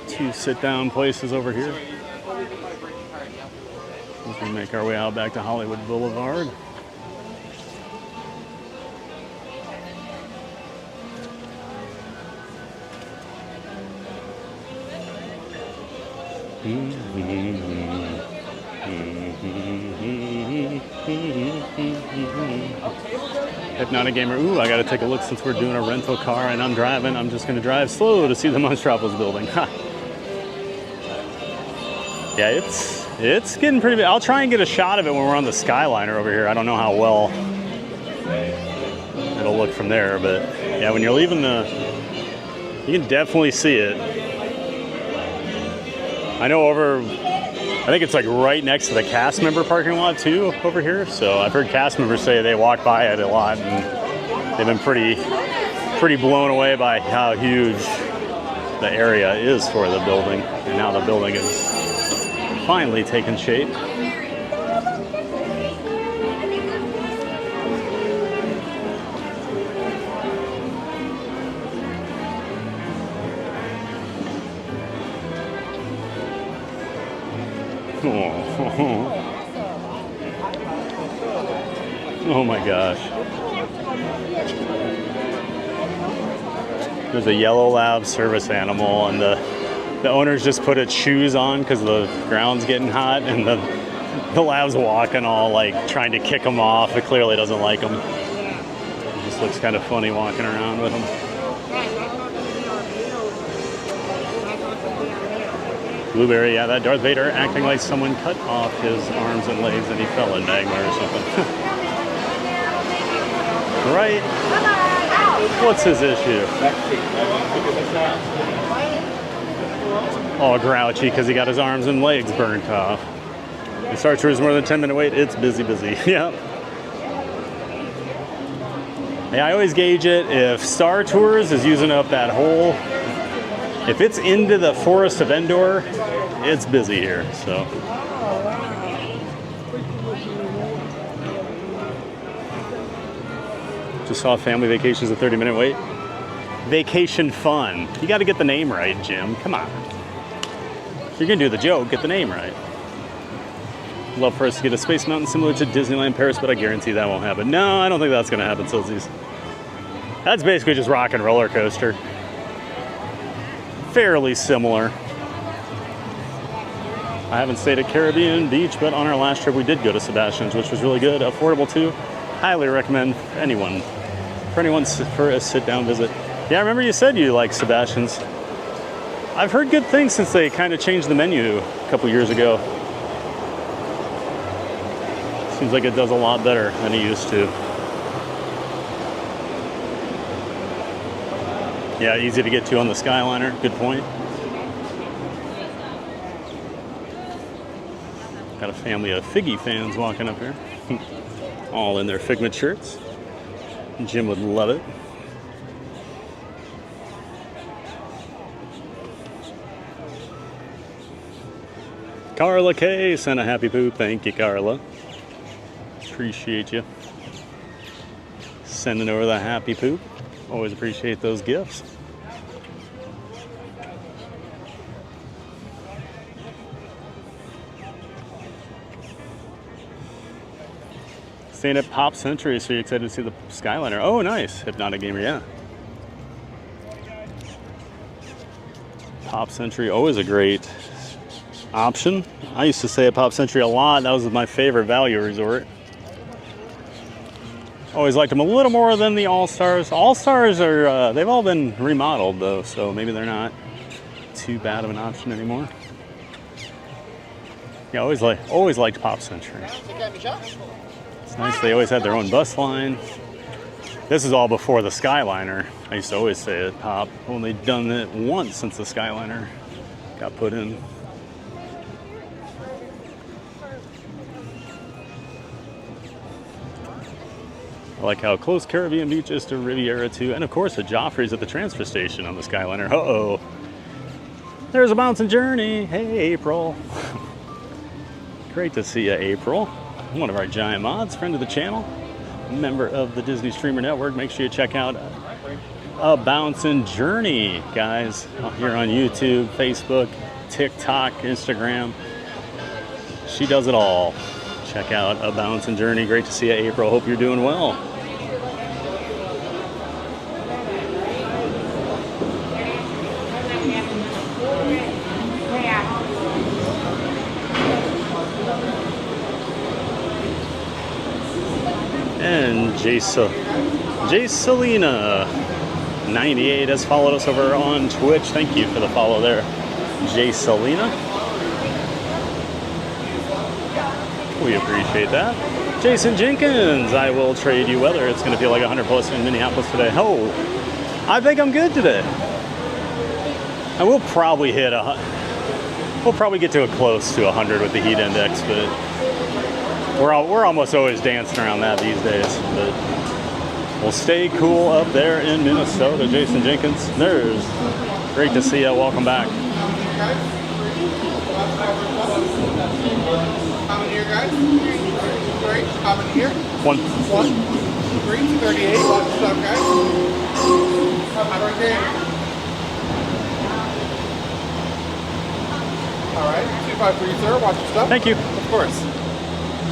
S2: 2 sit-down places over here. As we make our way out back to Hollywood Boulevard. If not a gamer, ooh, I gotta take a look since we're doing a rental car and I'm driving. I'm just gonna drive slow to see the Monstropolis building. Yeah, it's getting pretty big. I'll try and get a shot of it when we're on the Skyliner over here. I don't know how well it'll look from there, but yeah, when you're leaving you can definitely see it. I know I think it's like right next to the cast member parking lot too over here. So I've heard cast members say they walk by it a lot and they've been pretty blown away by how huge the area is for the building. And now the building is finally taking shape. Oh my gosh. There's a yellow lab service animal, and the owners just put its shoes on because the ground's getting hot, and the lab's walking all like trying to kick them off. It clearly doesn't like them. It just looks kind of funny walking around with them. Blueberry, yeah, that Darth Vader acting like someone cut off his arms and legs and he fell in magma or something. Right? What's his issue? All grouchy because he got his arms and legs burnt off. The Star Tours more than 10-minute wait, it's busy. Yeah. Yeah, I always gauge it if Star Tours is using up that whole. If it's into the Forest of Endor, it's busy here, so. Just saw Family Vacations a 30-minute wait. Vacation Fun. You got to get the name right, Jim. Come on. If you're going to do the joke, get the name right. Love for us to get a Space Mountain similar to Disneyland Paris, but I guarantee that won't happen. No, I don't think that's going to happen, Silsies. That's basically just rock and roller coaster. Fairly similar. I haven't stayed at Caribbean Beach, but on our last trip we did go to Sebastian's, which was really good. Affordable too. Highly recommend for anyone for a sit-down visit. Yeah, I remember you said you like Sebastian's. I've heard good things since they kind of changed the menu a couple years ago. Seems like it does a lot better than it used to. Yeah, easy to get to on the Skyliner. Good point. Got a family of Figgy fans walking up here. All in their Figment shirts. Jim would love it. Carla K sent a happy poop. Thank you, Carla. Appreciate you sending over the happy poop. Always appreciate those gifts. Staying at Pop Century, so you're excited to see the Skyliner. Oh, nice. Hypnotic Gamer, yeah. Pop Century, always a great option. I used to stay at Pop Century a lot. That was my favorite value resort. Always liked them a little more than the All-Stars. All-Stars are, they've all been remodeled though, so maybe they're not too bad of an option anymore. Yeah, always liked Pop Century. It's nice, they always had their own bus line. This is all before the Skyliner. I used to always stay at Pop. Only done it once since the Skyliner got put in. I like how close Caribbean Beach is to Riviera too. And of course, the Joffrey's at the transfer station on the Skyliner. Uh-oh. There's a bouncing journey. Hey, April. Great to see you, April. One of our giant mods, friend of the channel, member of the Disney Streamer Network. Make sure you check out A Bouncing Journey, guys, here on YouTube, Facebook, TikTok, Instagram. She does it all. Check out A Bouncing Journey. Great to see you, April. Hope you're doing well. And Jaycelina 98 has followed us over on Twitch. Thank you for the follow there, Jaycelina. We appreciate that. Jason Jenkins, I will trade you weather. It's going to feel like 100 plus in Minneapolis today. Oh, I think I'm good today. I will probably we'll probably get to a close to 100 with the heat index, but we're almost always dancing around that these days. But we'll stay cool up there in Minnesota. Jason Jenkins, there's great to see you. Welcome back.
S8: How many here, guys? 3. How many here?
S2: 1.
S8: 1, 3, 38. Watch this up, guys. Right there. All right, 253, sir. Watch your stuff.
S2: Thank you.
S8: Of course.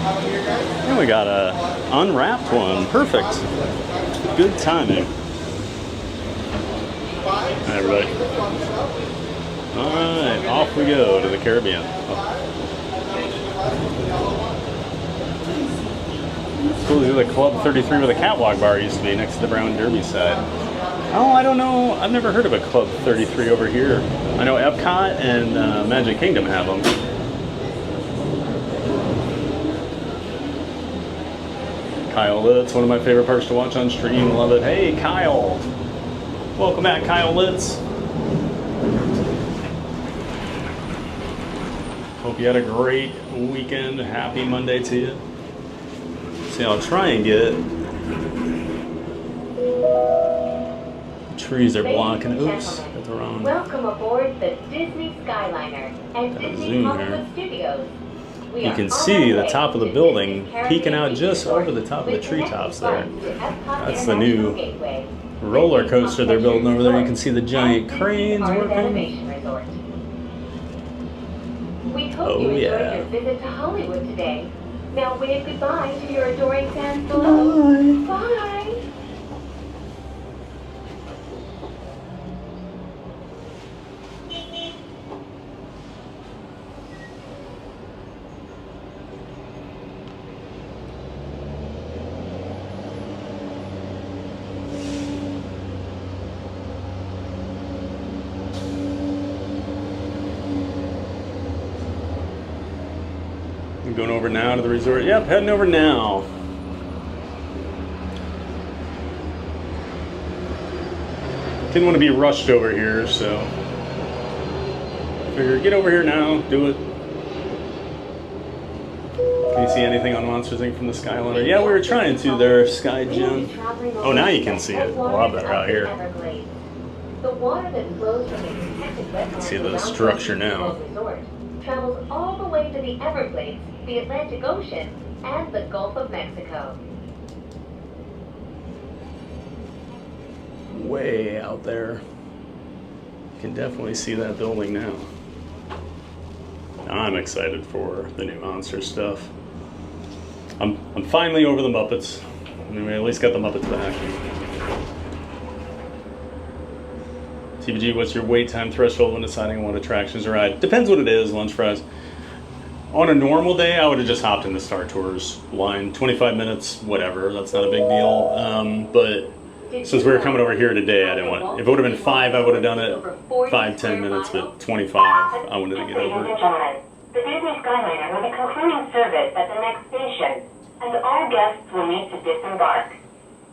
S8: How many here, guys?
S2: And we got a unwrapped one. Perfect. Good timing.
S8: 5.
S2: Hi, everybody. All right, off we go to the Caribbean. Cool, the Club 33 with a catwalk bar used to be next to the Brown Derby side. Oh, I don't know. I've never heard of a Club 33 over here. I know Epcot and Magic Kingdom have them. Kyle Litz, one of my favorite parks to watch on stream. Love it. Hey, Kyle. Welcome back, Kyle Litz. Hope you had a great weekend. Happy Monday to you. See, I'll try and get... The trees are blocking. Oops, got the wrong...
S5: Welcome aboard the Disney Skyliner and Disney Hollywood Studios.
S2: You can see the top of the building peeking out just over the top of the treetops there. That's the new roller coaster they're building over there. You can see the giant cranes working.
S5: We hope
S2: Oh,
S5: you enjoyed
S2: yeah.
S5: your visit to Hollywood today. Now wave goodbye to your adoring fans below. Bye.
S2: I'm going over now to the resort. Yep, heading over now. Didn't want to be rushed over here, so figured get over here now, do it. Can you see anything on Monsters Inc. from the Skyliner? Yeah, we were trying to there, Sky Gym. Oh, now you can see it a lot better out here.
S5: The water that flows from the protected wetlands
S2: See the
S5: around
S2: structure now.
S5: Resort travels all the way to the Everglades, the Atlantic Ocean, and the Gulf of Mexico.
S2: Way out there. You can definitely see that building now. I'm excited for the new monster stuff. I'm finally over the Muppets. I mean, we at least got the Muppets back. TBG, what's your wait time threshold when deciding on what attractions to ride? Depends what it is, lunch fries. On a normal day, I would have just hopped in the Star Tours line. 25 minutes, whatever, that's not a big deal. But since we were coming over here today, I didn't want, if it would have been 5, I would have done it 5-10 minutes, but 25, I wanted to get over it.
S15: The Disney Skyliner will be concluding service at the next station, and all guests will need to disembark.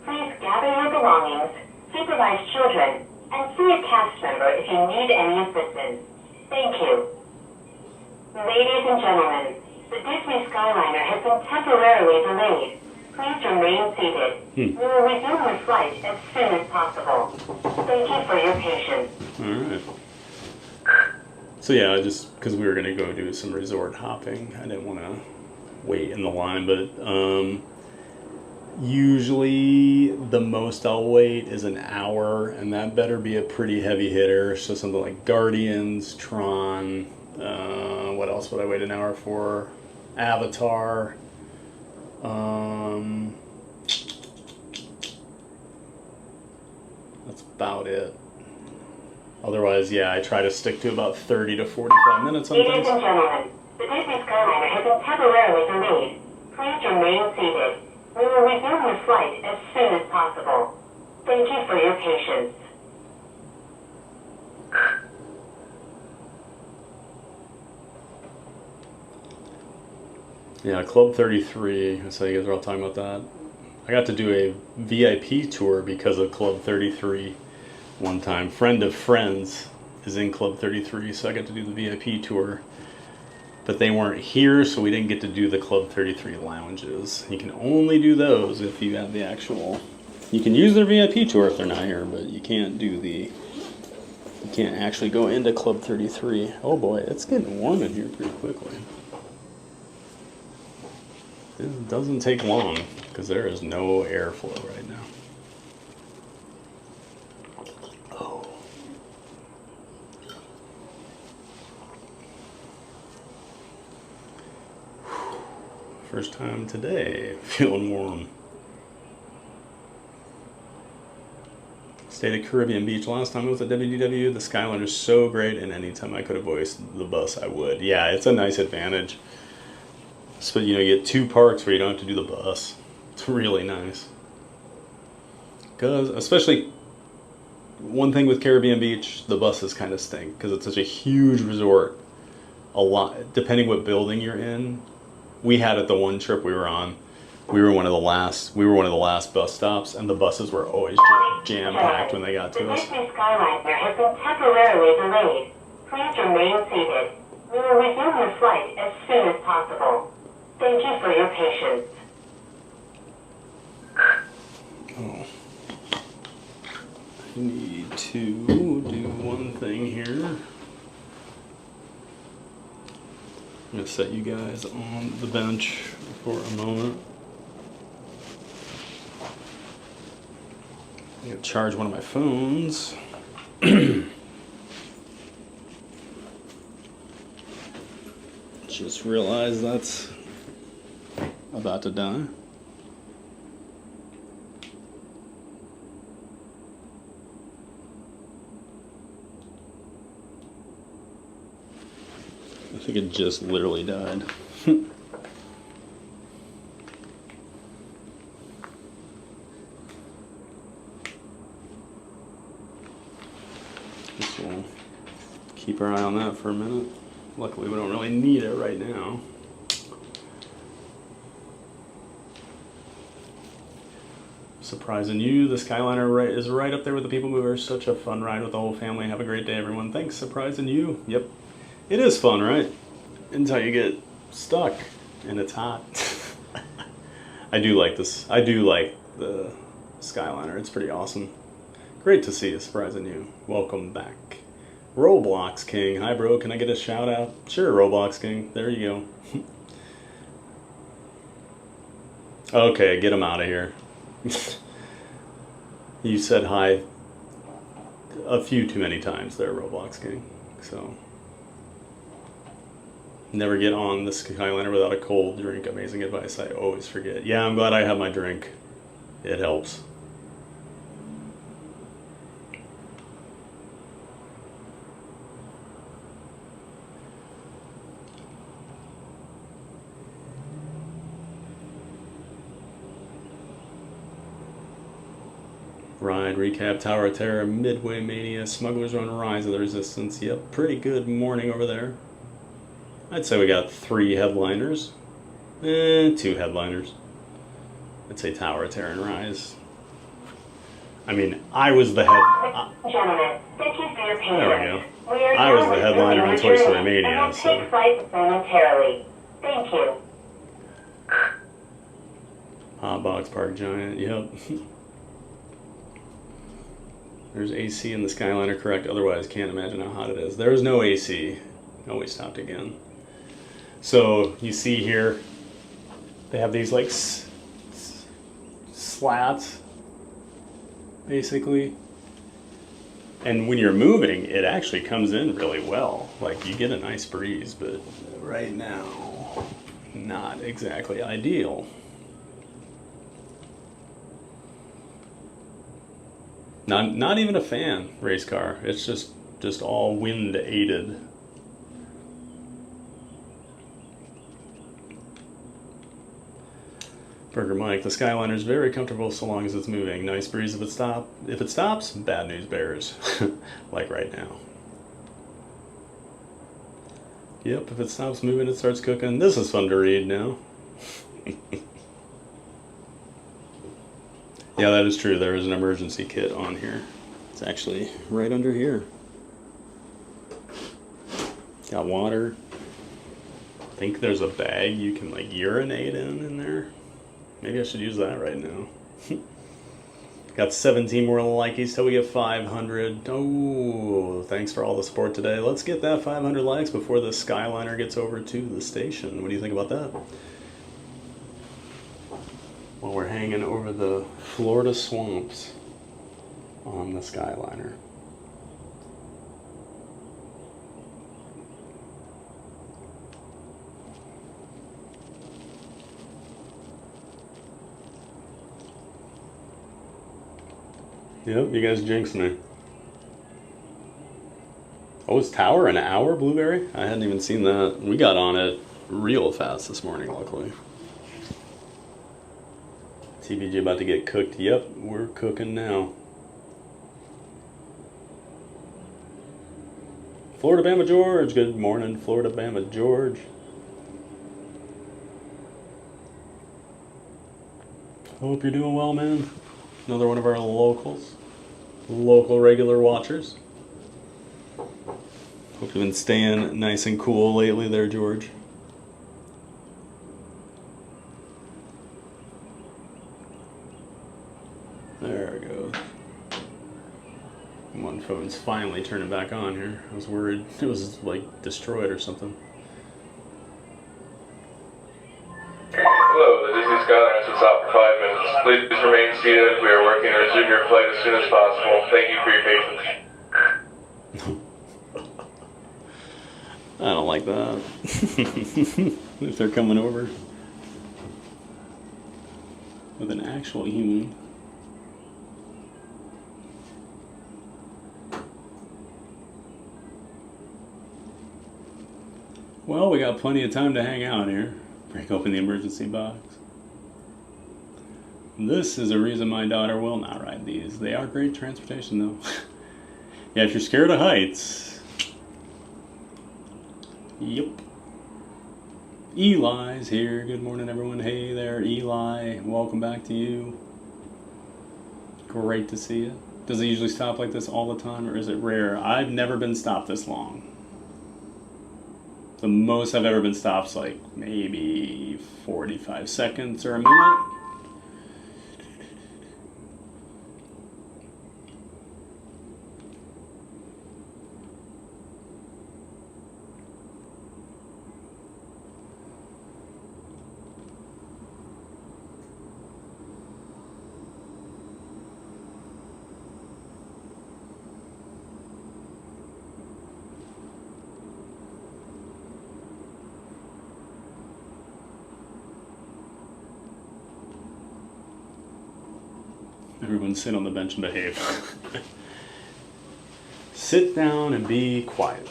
S15: Please gather your belongings, supervise children, and see a cast member if you need any assistance. Thank you. Ladies and gentlemen, the Disney Skyliner has been temporarily delayed. Please remain seated. We will resume the flight as soon as possible. Thank you for your patience.
S2: Alright. So yeah, just because we were going to go do some resort hopping, I didn't want to wait in the line, but usually the most I'll wait is an hour, and that better be a pretty heavy hitter. So something like Guardians, Tron, what else would I wait an hour for? Avatar. That's about it. Otherwise, yeah, I try to stick to about 30 to 45 minutes on
S15: Ladies
S2: things.
S15: and gentlemen, the Disney Skyliner has been temporarily delayed. Please remain seated. We will resume the flight as soon as possible. Thank you for your patience.
S2: Yeah, Club 33, I saw you guys were all talking about that. I got to do a VIP tour because of Club 33 one time. Friend of Friends is in Club 33, so I got to do the VIP tour. But they weren't here, so we didn't get to do the Club 33 lounges. You can only do those if you have the actual... You can use their VIP tour if they're not here, but you can't do the... You can't actually go into Club 33. Oh boy, it's getting warm in here pretty quickly. It doesn't take long, because there is no airflow right now. Oh. First time today, feeling warm. Stayed at Caribbean Beach last time I was at WDW. The Skyliner is so great, and anytime I could have voiced the bus, I would. Yeah, it's a nice advantage. So, you know, you get 2 parks where you don't have to do the bus. It's really nice. Because, especially, one thing with Caribbean Beach, the buses kind of stink. Because it's such a huge resort. A lot, depending what building you're in. We had it the one trip we were on. We were one of the last bus stops, and the buses were always jam-packed when they got to us.
S15: The Disney Skyliner has been temporarily delayed. Please remain seated. We will resume the flight as soon as possible. Thank you for your patience.
S2: Oh. I need to do one thing here. I'm going to set you guys on the bench for a moment. I'm going to charge one of my phones. Just realized that's about to die. I think it just literally died. Guess we'll keep our eye on that for a minute. Luckily, we don't really need it right now. Surprising you, the Skyliner is right up there with the People Mover. Such a fun ride with the whole family. Have a great day, everyone. Thanks, surprising you. Yep, it is fun, right? Until you get stuck and it's hot. I do like this. I do like the Skyliner. It's pretty awesome. Great to see you, surprising you. Welcome back. Roblox King. Hi, bro. Can I get a shout out? Sure, Roblox King. There you go. Okay, get him out of here. You said hi a few too many times there, Roblox King. So, never get on the Skyliner without a cold drink. Amazing advice. I always forget. Yeah, I'm glad I have my drink. It helps. Ride, recap, Tower of Terror, Midway Mania, Smugglers Run, Rise of the Resistance. Yep, pretty good morning over there. I'd say we got 3 headliners. 2 headliners. I'd say Tower of Terror and Rise. I mean, I was the
S15: Gentlemen, thank you for your patience.
S2: There we go. I was the headliner on Toy Story Mania,
S15: and we'll
S2: so.
S15: take flight momentarily. Thank you.
S2: Hot Box Park Giant, yep. There's AC in the Skyliner, correct? Otherwise, can't imagine how hot it is. There is no AC. Oh, we stopped again. So, you see here, they have these like slats, basically. And when you're moving, it actually comes in really well. Like, you get a nice breeze, but right now, not exactly ideal. Not even a fan race car. It's just all wind aided. Burger Mike, the Skyliner is very comfortable so long as it's moving. Nice breeze if it stops, bad news bears. Like right now. Yep, if it stops moving, it starts cooking. This is fun to read now. Yeah, that is true. There is an emergency kit on here. It's actually right under here. Got water. I think there's a bag you can like urinate in there. Maybe I should use that right now. Got 17 more likes till we get 500. Oh, thanks for all the support today. Let's get that 500 likes before the Skyliner gets over to the station. What do you think about that? While we're hanging over the Florida swamps on the Skyliner. Yep, you guys jinxed me. Oh, is Tower an hour, Blueberry? I hadn't even seen that. We got on it real fast this morning, luckily. TBG about to get cooked. Yep, we're cooking now. Florida Bama George. Good morning, Florida Bama George. Hope you're doing well, man. Another one of our local regular watchers. Hope you've been staying nice and cool lately there, George. There it goes. One phone's finally turning back on here. I was worried it was like destroyed or something.
S6: Hello, the Disney Skyliner has stopped for 5 minutes. Please remain seated. We are working to resume your flight as soon as possible. Thank you for your patience.
S2: I don't like that. If they're coming over with an actual human. Well, we got plenty of time to hang out here. Break open the emergency box. This is a reason my daughter will not ride these. They are great transportation though. Yeah, if you're scared of heights. Yep. Eli's here. Good morning, everyone. Hey there, Eli. Welcome back to you. Great to see you. Does it usually stop like this all the time, or is it rare? I've never been stopped this long. The most I've ever been stopped is like maybe 45 seconds or a minute. Everyone sit on the bench and behave. Sit down and be quiet.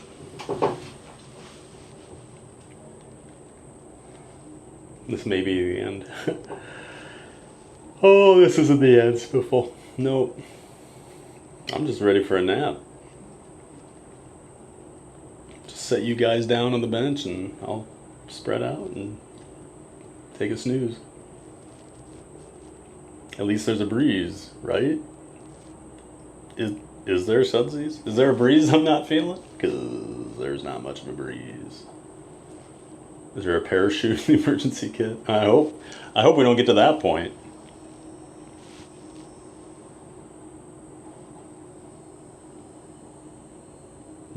S2: This may be the end. Oh, this isn't the end, Spiffle. Nope. I'm just ready for a nap. Just set you guys down on the bench and I'll spread out and take a snooze. At least there's a breeze, right? Is there, Sudsies? Is there a breeze I'm not feeling? Because there's not much of a breeze. Is there a parachute in the emergency kit? I hope we don't get to that point.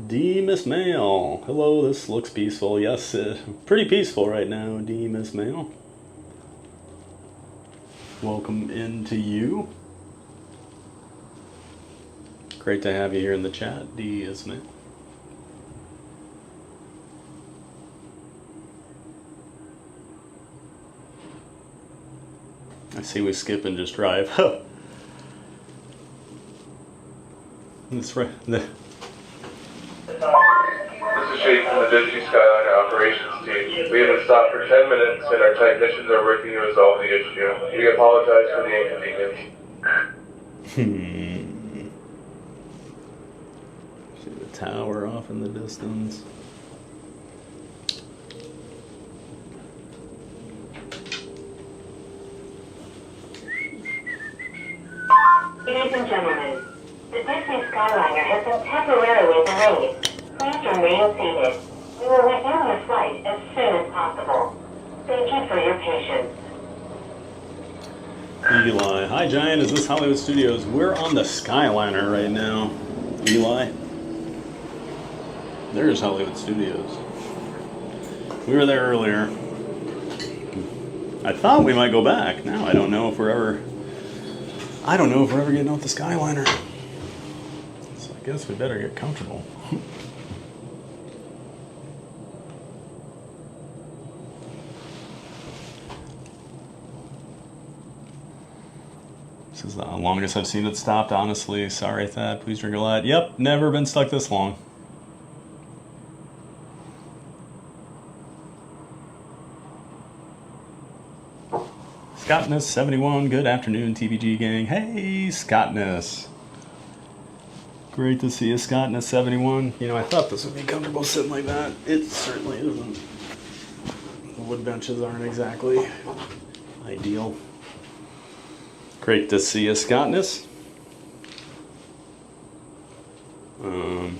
S2: D. Miss Mail. Hello, this looks peaceful. Yes, pretty peaceful right now, D. Miss Mail. Welcome into you. Great to have you here in the chat, D, isn't it? I see we skip and just drive. That's right.
S6: This is Jake from the Disney Skyliner operations team. We have been stopped for 10 minutes and our technicians are working to resolve the issue. We apologize for the inconvenience.
S2: See the tower off in the distance.
S15: Ladies and gentlemen, the Disney Skyliner has been temporarily delayed. Please remain seated. We will resume the flight as soon as possible. Thank you for your patience.
S2: Eli. Hi, Giant. Is this Hollywood Studios? We're on the Skyliner right now. Eli. There's Hollywood Studios. We were there earlier. I thought we might go back. Now I don't know if we're ever getting off the Skyliner. So I guess we better get comfortable. This is the longest I've seen it stopped, honestly. Sorry, Thad. Please drink a lot. Yep, never been stuck this long. Scottness71, good afternoon, TBG gang. Hey, Scottness. Great to see you, Scottness71. You know, I thought this would be comfortable sitting like that. It certainly isn't. The wood benches aren't exactly ideal. Great to see you, Scottness. That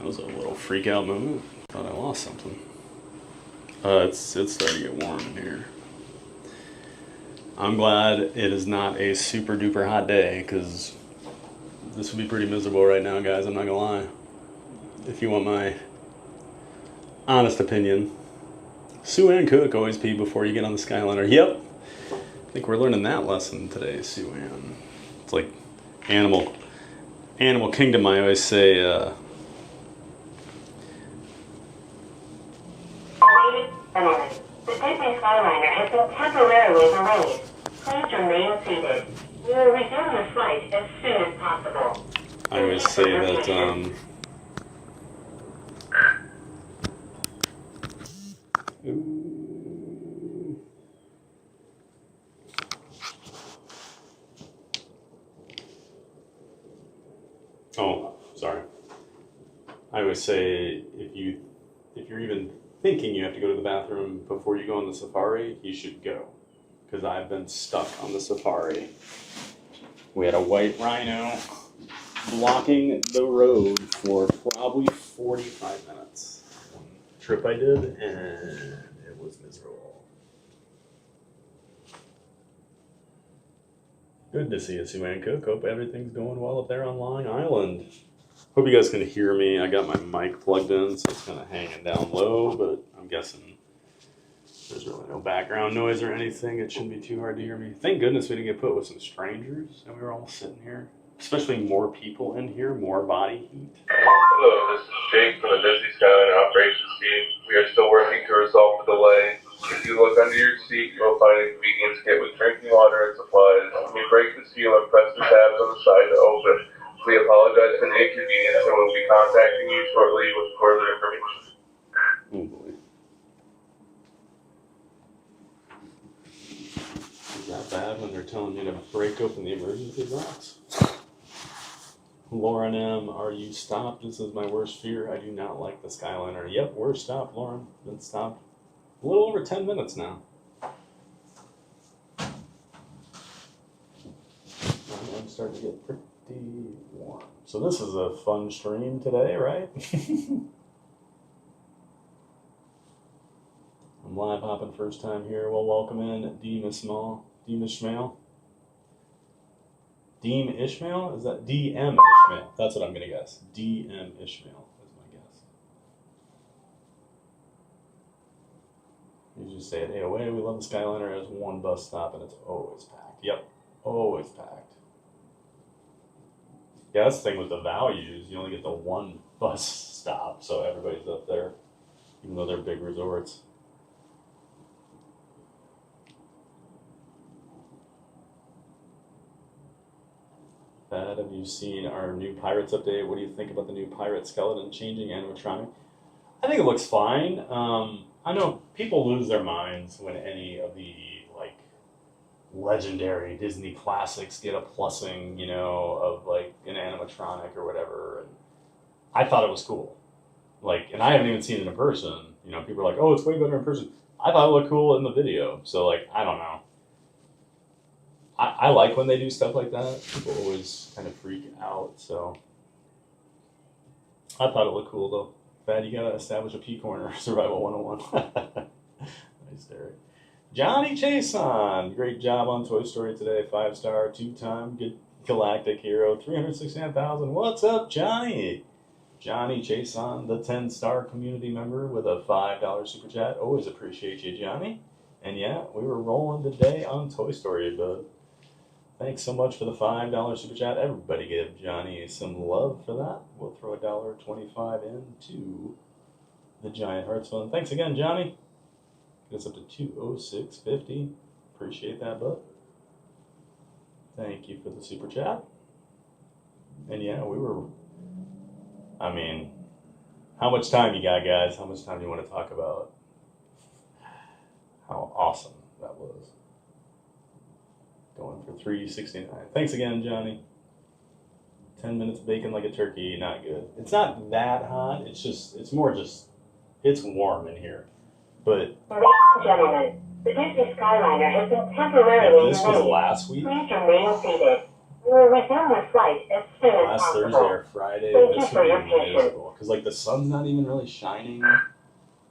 S2: was a little freak out moment. Thought I lost something. It's starting to get warm in here. I'm glad it is not a super duper hot day, because this would be pretty miserable right now, guys. I'm not gonna lie. If you want my honest opinion. Sue Ann Cook, always pee before you get on the Skyliner. Yep. I think we're learning that lesson today, Sue Ann. It's like Animal Kingdom. I always say
S15: Gentlemen, the Disney Skyliner has been temporarily delayed. Please remain seated. We will resume the flight as soon as possible.
S2: I always say that, oh, sorry. I always say if you're even thinking you have to go to the bathroom before you go on the safari, you should go. Because I've been stuck on the safari. We had a white rhino blocking the road for probably 45 minutes. One trip I did, and it was miserable. Good to see you, Sue Ann Cook. Hope everything's going well up there on Long Island. Hope you guys can hear me. I got my mic plugged in, so it's kind of hanging down low, but I'm guessing there's really no background noise or anything. It shouldn't be too hard to hear me. Thank goodness we didn't get put with some strangers, and we were all sitting here. Especially more people in here, more body heat.
S6: Hello, this is Jake from the Disney Skyliner operations team. We are still working to resolve the delay. If you look under your seat, you will find a convenience kit with drinking water and supplies. When you break the seal and press the tabs on the side to open, we apologize for the inconvenience and will be contacting you shortly with further information.
S2: Oh boy. Is that bad when they're telling you to break open the emergency box? Lauren M, are you stopped? This is my worst fear. I do not like the Skyliner. Yep, we're stopped, Lauren. Been stopped a little over 10 minutes now. I'm starting to get pretty warm. So this is a fun stream today, right? I'm live hopping first time here. Well, welcome in Deem Ishmael. Deem Ishmael? Is that DM Ishmael? That's what I'm going to guess. DM Ishmael is my guess. You just say at AOA, we love the Skyliner. It has one bus stop and it's always packed. Yep, always packed. Yeah, that's the thing with the values. You only get the one bus stop, so everybody's up there, even though they're big resorts. Pat, have you seen our new Pirates update? What do you think about the new pirate skeleton changing animatronic? I think it looks fine. I know people lose their minds when any of the like legendary Disney classics get a plussing, you know, of like an animatronic or whatever. And I thought it was cool. Like, and I haven't even seen it in person. You know, people are like, "Oh, it's way better in person." I thought it looked cool in the video. So like, I don't know. I like when they do stuff like that. People always kind of freak out, so I thought it looked cool though. Bad, you gotta establish a P corner, Survival 101. Nice, Derek. Johnny Chason, great job on Toy Story today. 5-star, 2-time good galactic hero, 369,000. What's up, Johnny? Johnny Chason, the 10-star community member with a $5 super chat. Always appreciate you, Johnny. And yeah, we were rolling today on Toy Story, but thanks so much for the $5 super chat. Everybody give Johnny some love for that. We'll throw $1.25 into the Giant Hearts Fund. Thanks again, Johnny. Get us up to $206.50. Appreciate that, bud. Thank you for the super chat. And yeah, we were, I mean, how much time you got, guys? How much time do you want to talk about how awesome that was? Going for $3.69. Thanks again, Johnny. 10 minutes baking like a turkey, not good. It's not that hot. It's just, it's more just, it's warm in here. But
S15: ladies and gentlemen, the Disney Skyliner has been temporarily
S2: this was last week.
S15: Please remain seated. We will resume the flight as soon as
S2: Last
S15: possible.
S2: Thursday or Friday,
S15: Thank you
S2: this
S15: for
S2: would
S15: your
S2: be
S15: patience.
S2: miserable. Because like the sun's not even really shining.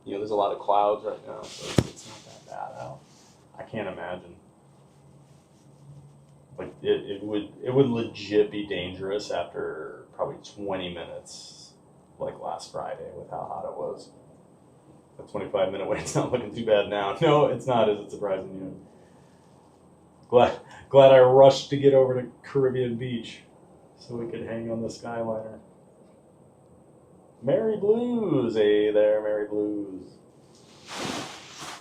S2: You know, there's a lot of clouds right now, so it's not that bad out. I can't imagine. Like it would legit be dangerous after probably 20 minutes, like last Friday, with how hot it was. The 25-minute wait's not looking too bad now. No, it's not. Is it surprising you? Glad I rushed to get over to Caribbean Beach so we could hang on the Skyliner. Mary Blues, hey there, Mary Blues.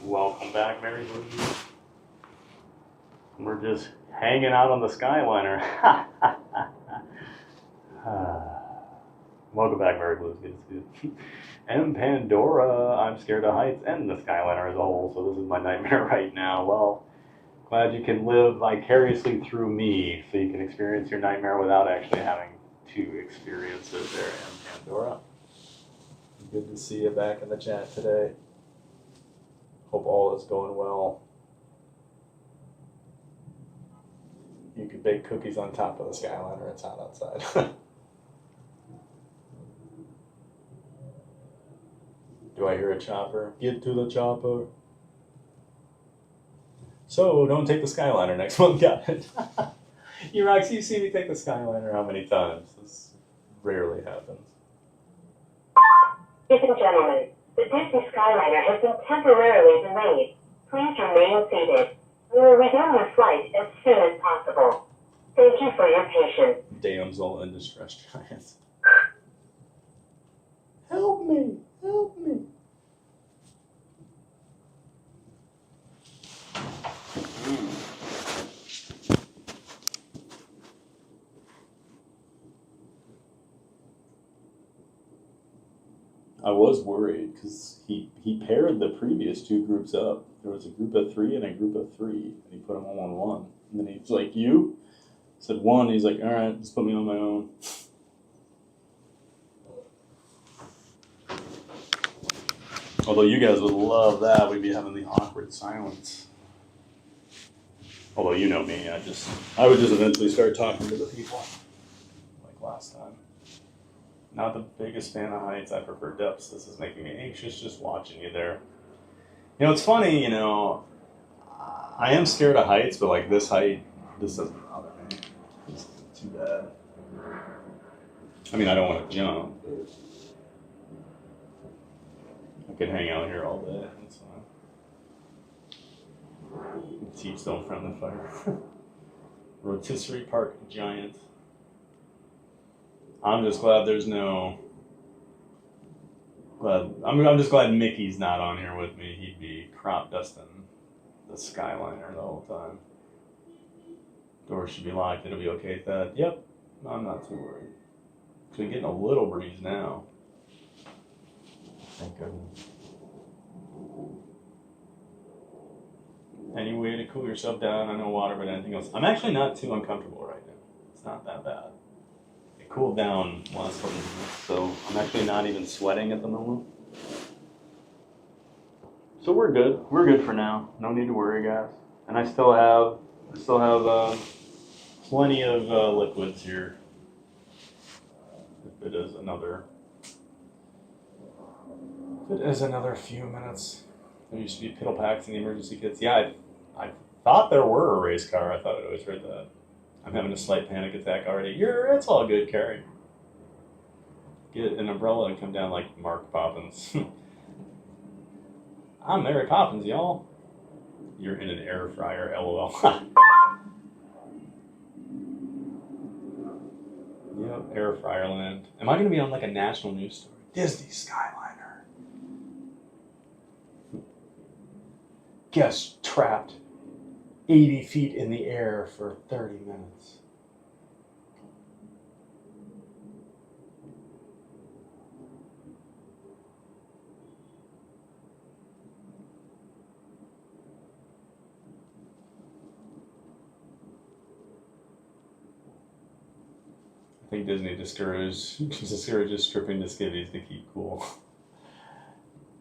S2: Welcome back, Mary Lou. We're just hanging out on the Skyliner. Welcome back, Mary Blues. Good to see you. And Pandora, I'm scared of heights and the Skyliner as a whole, so this is my nightmare right now. Well, glad you can live vicariously through me, so you can experience your nightmare without actually having to experience it there. And Pandora, good to see you back in the chat today. Hope all is going well. You could bake cookies on top of the Skyliner. It's hot outside. Do I hear a chopper? Get to the chopper. So, don't take the Skyliner next month. Got it. Roxy, you see me take the Skyliner how many times? This rarely happens.
S15: Ladies and gentlemen, the Disney Skyliner has been temporarily delayed. Please remain seated. We will resume the flight as soon as possible. Thank you for your patience.
S2: Damsel in distress giants. Help me! Help me! I was worried because he paired the previous two groups up. There was a group of 3 and a group of 3, and he put them all on one. And then he's like, "You?" I said 1. He's like, "All right, just put me on my own." Although you guys would love that, we'd be having the awkward silence. Although you know me, I would just eventually start talking to the people, like last time. Not the biggest fan of heights. I prefer depths. This is making me anxious just watching you there. You know, it's funny, you know, I am scared of heights, but like this height, this doesn't bother me. It's too bad. I mean, I don't want to jump, but I could hang out here all day. That's fine. Teach them from the fire. Rotisserie Park Giant. I'm just glad there's no. I'm just glad Mickey's not on here with me. He'd be crop dusting the Skyliner the whole time. Doors should be locked. It'll be okay with that. Yep. I'm not too worried. Actually getting a little breeze now. Thank goodness. Any way to cool yourself down? I know water, but anything else? I'm actually not too uncomfortable right now. It's not that bad. Cooled down last couple of minutes, so I'm actually not even sweating at the moment. So we're good. We're good for now. No need to worry, guys. And I still have plenty of liquids here. If it is another few minutes. There used to be piddle packs in the emergency kits. Yeah, I thought there were a race car. I thought I'd always heard that. I'm having a slight panic attack already. It's all good, Carrie. Get an umbrella and come down like Mark Poppins. I'm Mary Poppins, y'all. You're in an air fryer, LOL. Yep, air fryer land. Am I going to be on like a national news story? Disney Skyliner. Guest trapped 80 feet in the air for 30 minutes. I think Disney discourages stripping the skivvies to keep cool.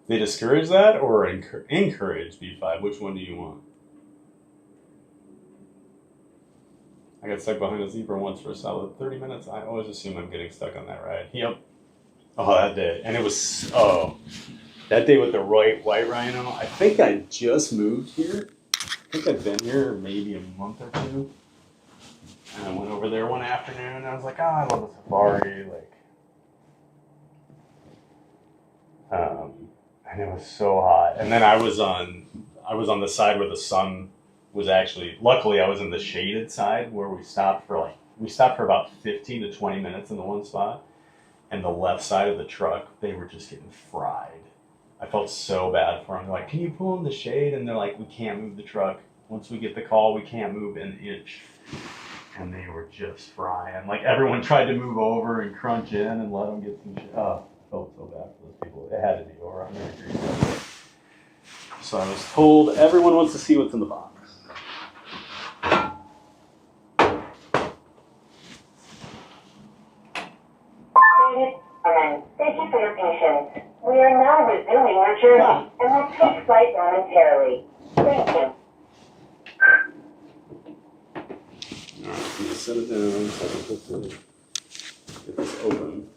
S2: They discourage that or encourage B5? Which one do you want? I got stuck behind a zebra once for a solid 30 minutes. I always assume I'm getting stuck on that ride. Yep. Oh, that day. And it was, that day with the white rhino. I think I just moved here. I think I've been here maybe a month or two. And I went over there one afternoon and I was like, I love the safari. And it was so hot. And then I was on the side where the sun was actually, luckily I was in the shaded side where we stopped for about 15 to 20 minutes in the one spot. And the left side of the truck, they were just getting fried. I felt so bad for them. They're like, can you pull in the shade? And they're like, we can't move the truck. Once we get the call, we can't move an inch. And they were just frying. Like everyone tried to move over and crunch in and let them get some shit. Oh, I felt so bad for those people. It had to be over 100 degrees. So I was told everyone wants to see what's in the box.
S15: Thank you for your patience. We are now resuming our journey and will take flight momentarily. Thank you.
S2: Alright, I'm gonna set it down so I can hopefully get this open.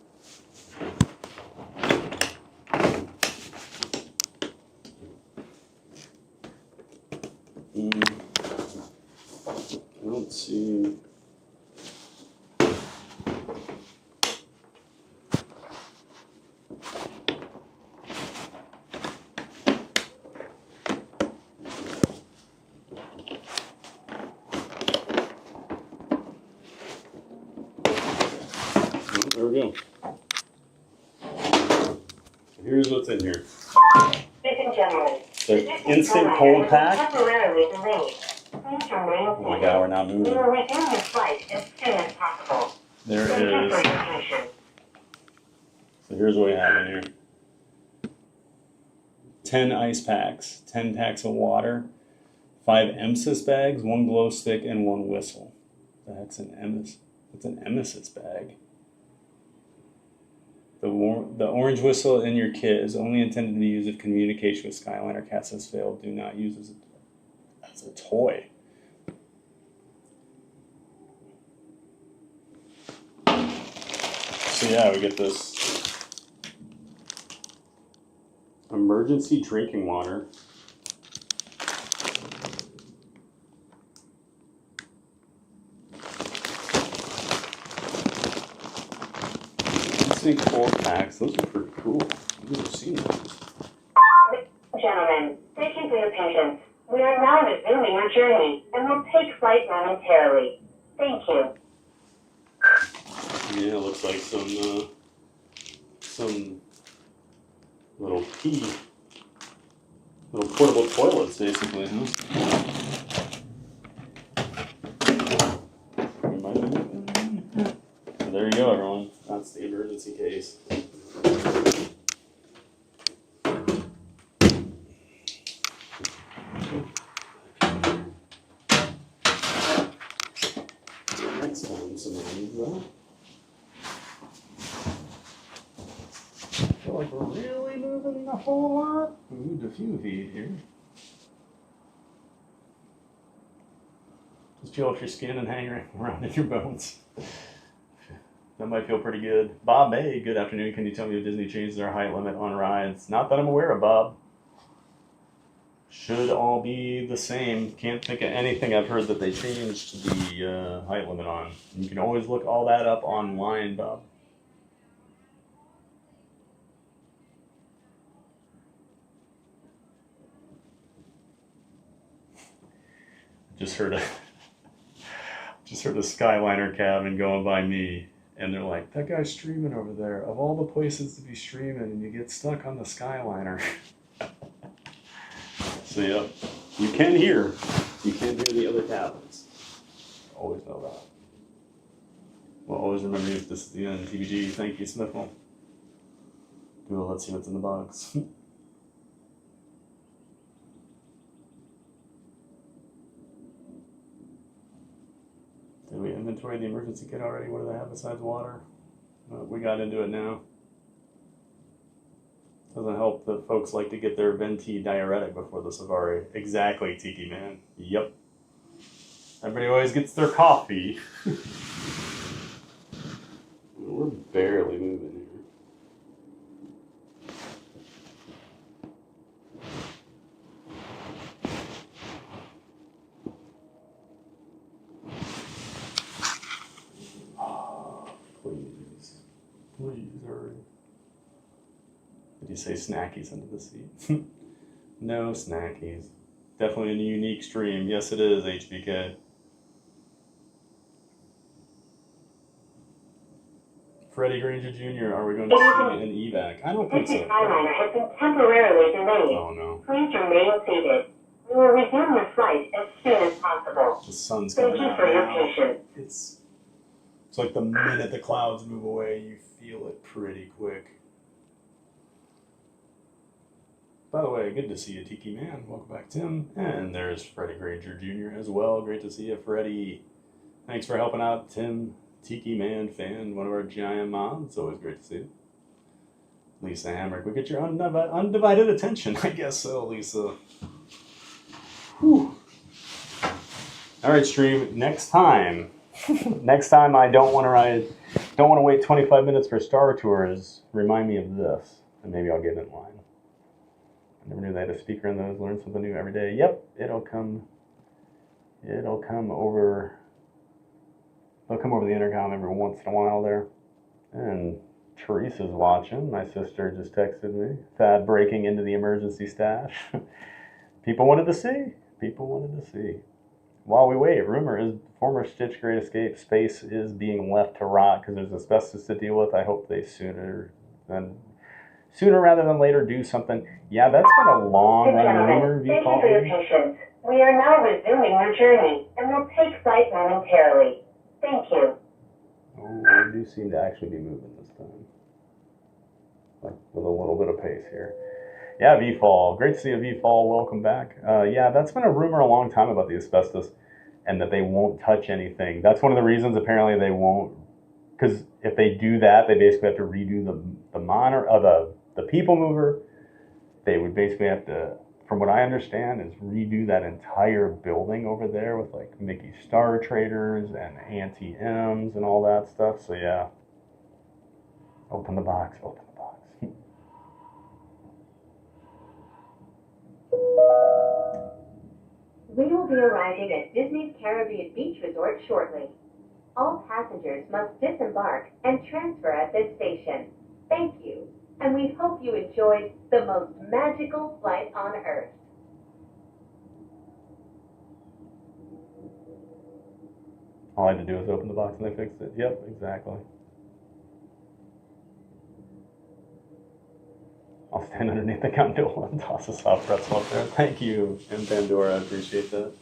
S2: I don't see. There we go. Here's what's in here.
S15: Ladies and gentlemen,
S2: The instant cold pack.
S15: temporarily delayed. Please remain
S2: Oh my god, we're not
S15: We
S2: moving.
S15: will resume your flight as soon as possible.
S2: There
S15: Thank you
S2: is.
S15: for your patience.
S2: So here's what we have in here. 10 ice packs, 10 packs of water, 5 emesis bags, 1 glow stick, and 1 whistle. That's an emesis. What's an emesis bag? The orange whistle in your kit is only intended to be used if communication with Skyliner cast has failed. Do not use as a toy. So yeah, we get this emergency drinking water. Instant cold packs. Those are pretty cool. I've never seen those.
S15: Ladies and gentlemen, thank you for your patience. We are now resuming our journey and will take flight momentarily. Thank you.
S2: Yeah, it looks like some little portable toilets, basically, huh? So there you go, everyone. That's the emergency case. Next time somebody needs that. I feel like we're really moving a whole lot. We moved a few feet here. Just peel off your skin and hang around in your bones. That might feel pretty good. Bob May, good afternoon. Can you tell me if Disney changed their height limit on rides? Not that I'm aware of, Bob. Should all be the same. Can't think of anything I've heard that they changed the height limit on. You can always look all that up online, Bob. Just heard a Skyliner cabin going by me, and they're like, that guy's streaming over there. Of all the places to be streaming, and you get stuck on the Skyliner. So yeah, you can hear the other cabins. Always know that. Well, always remember if this is the end. TBG, thank you, Smithville. Well, let's see what's in the box. Did we inventory the emergency kit already? What do they have besides water? We got into it now. Doesn't help that folks like to get their venti diuretic before the safari. Exactly, Tiki Man. Yep. Everybody always gets their coffee. We're barely moving here. Please. Please hurry. Did you say snackies under the seat? No snackies. Definitely a unique stream. Yes, it is, HBK. Freddie Granger Jr.? Are we going to see an evac? I don't think
S15: This
S2: so.
S15: Skyliner has been temporarily delayed.
S2: Oh no.
S15: Please remain seated. We will resume your flight as soon as possible.
S2: The sun's
S15: Thank
S2: coming
S15: you
S2: out
S15: for your
S2: now.
S15: patience.
S2: It's like the minute the clouds move away, you feel it pretty quick. By the way, good to see you, Tiki Man. Welcome back, Tim. And there's Freddie Granger Jr. as well. Great to see you, Freddie. Thanks for helping out, Tim. Tiki Man fan, one of our giant moms. Always great to see you. Lisa Hamrick, we get your undivided attention. I guess so, Lisa. Whew. All right, stream. Next time I don't want to wait 25 minutes for Star Tours. Remind me of this, and maybe I'll get in line. I never knew they had a speaker in those. Learn something new every day. Yep, it'll come over. They'll come over the intercom every once in a while there. And Teresa's watching. My sister just texted me. Thad breaking into the emergency stash. People wanted to see. While we wait, rumor is former Stitch Great Escape space is being left to rot because there's asbestos to deal with. I hope they sooner rather than later do something. Yeah, that's been a long rumor.
S15: Thank you for your patience. We are now resuming your journey and will take flight momentarily. Thank you.
S2: Oh, we do seem to actually be moving this time. Like with a little bit of pace here. Yeah, V-Fall. Great to see you, V-Fall. Welcome back. Yeah, that's been a rumor a long time about the asbestos and that they won't touch anything. That's one of the reasons apparently they won't, because if they do that, they basically have to redo the people mover. They would basically have to, from what I understand, is redo that entire building over there with like Mickey Star Traders and Auntie M's and all that stuff. So yeah, open the box.
S5: We will be arriving at Disney's Caribbean Beach Resort shortly. All passengers must disembark and transfer at this station. Thank you, and we hope you enjoyed the most magical flight on Earth.
S2: All I had to do was open the box and they fixed it. Yep, exactly. I'll stand underneath the gondola and toss a soft pretzel up there. Thank you, M. Pandora. I appreciate that.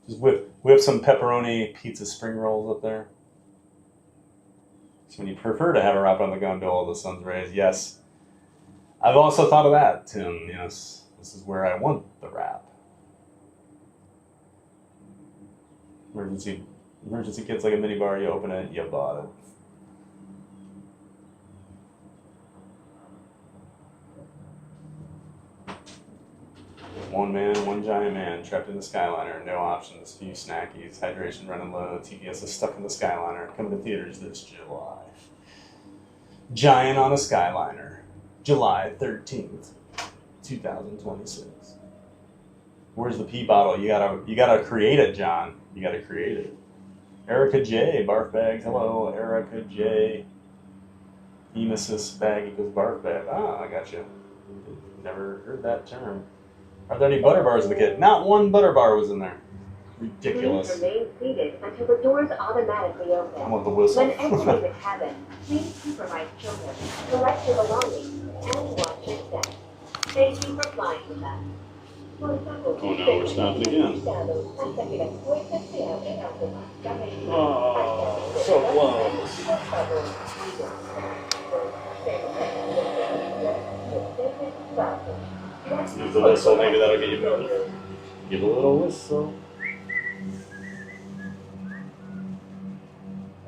S2: Just whip some pepperoni pizza spring rolls up there. So when you prefer to have a wrap on the gondola, the sun's rays. Yes. I've also thought of that, Tim. Yes. This is where I want the wrap. Emergency kit's like a mini bar. You open it, you bought it. One man, one giant man, trapped in the Skyliner. No options, few snackies, hydration running low. TPS is stuck in the Skyliner. Coming to theaters this July. Giant on a Skyliner. July 13th, 2026. Where's the pee bottle? You gotta create it, John. You gotta create it. Erica J, barf bags. Hello, Erica J. Emesis bag equals barf bag. Ah, I got you. Never heard that term. Are there any butter bars in the kit? Not one butter bar was in there. Ridiculous.
S5: Please remain seated until the doors automatically open.
S2: I want the whistle.
S5: When entering the cabin, please supervise children, collect your belongings, and watch your step. Thank you for flying with us.
S2: Oh no, we're stopping again.
S11: Oh, so close.
S2: Use the whistle, maybe that'll get you moving. Give a little whistle.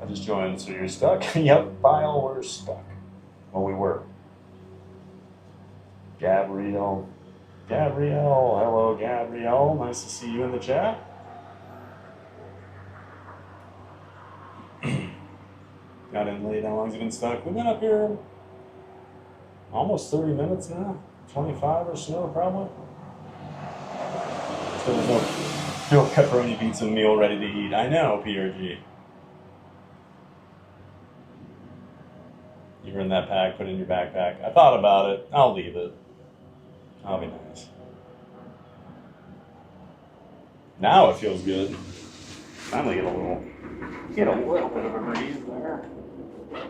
S2: I just joined, so you're stuck? Yep, file, we're stuck. Well, we were. Gabrielle, hello Gabrielle, nice to see you in the chat. Got in late, how long's it been stuck? We've been up here almost 30 minutes now, 25 or so probably. So there's no pepperoni pizza meal ready to eat. I know, PRG. You were in that pack, put it in your backpack. I thought about it, I'll leave it. I'll be nice. Now it feels good. Finally get a little bit of a breeze there. Better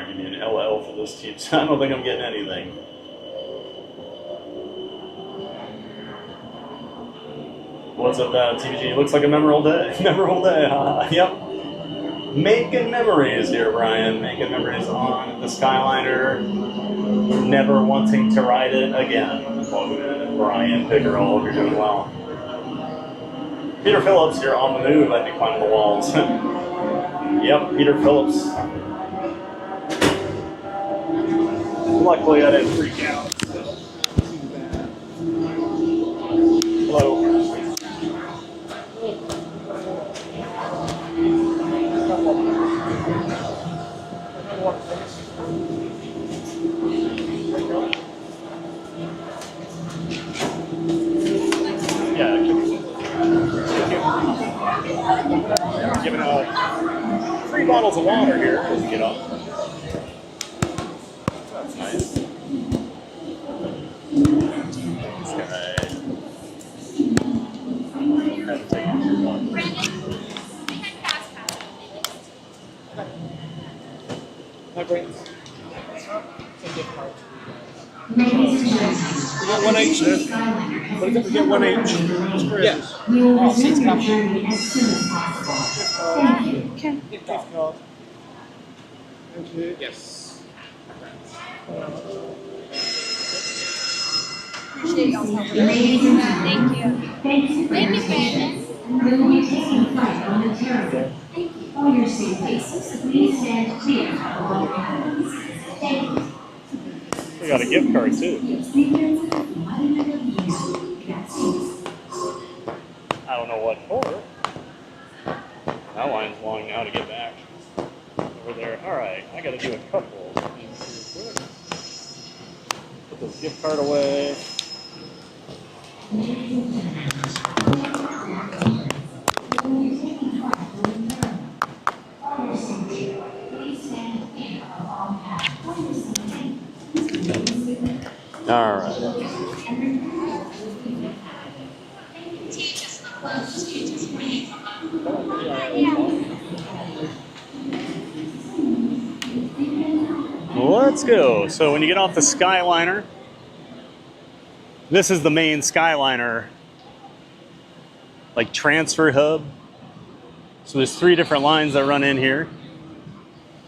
S2: give me an LL for this team. I don't think I'm getting anything. What's up, TVG? Looks like a memorable day. Memorable day, yep. Making memories here, Brian. Making memories on the Skyliner. Never wanting to ride it again. Brian Pickerel, you're doing well. Peter Phillips, you're on the move. I think climbing the walls. Yep, Peter Phillips. Luckily, I didn't freak out. Hello. Yeah, we're giving out 3 bottles of water here as you get up. That's nice. Okay. Have to take it.
S8: My brains.
S4: We got 1 each. What if we get 1 each? Yeah. We will resume your journey as soon as possible. Thank you.
S8: Gift card.
S4: Thank you.
S8: Yes.
S7: Appreciate y'all's help.
S4: Ladies and
S7: Thank you.
S4: Thank you for your patience. We will be taking flight on the terrace. For your safety, please stand clear of all cabins. Thank you.
S2: We got a gift card too. I don't know what for. That line's long now to get back over there. All right, I got to do a couple things real quick. Put this gift card away. All right. Let's go. So when you get off the Skyliner, this is the main Skyliner, like transfer hub. So there's 3 different lines that run in here.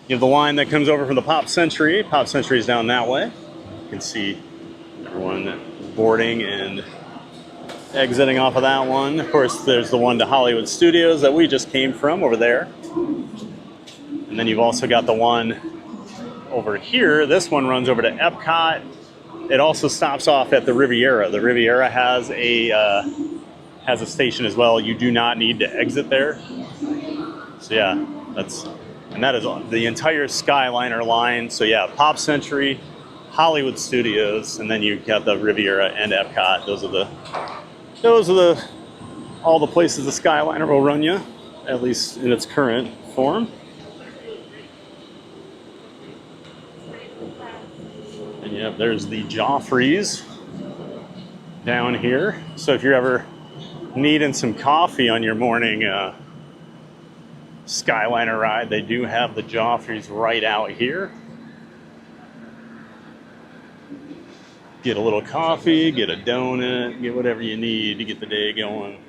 S2: You have the line that comes over from the Pop Century. Pop Century is down that way. You can see everyone boarding and exiting off of that one. Of course, there's the one to Hollywood Studios that we just came from over there. And then you've also got the one over here. This one runs over to Epcot. It also stops off at the Riviera. The Riviera has a station as well. You do not need to exit there. So yeah, that is the entire Skyliner line. So yeah, Pop Century, Hollywood Studios, and then you've got the Riviera and Epcot. Those are all the places the Skyliner will run you, at least in its current form. And yeah, there's the Joffreys down here. So if you're ever needing some coffee on your morning Skyliner ride, they do have the Joffreys right out here. Get a little coffee, get a donut, get whatever you need to get the day going. And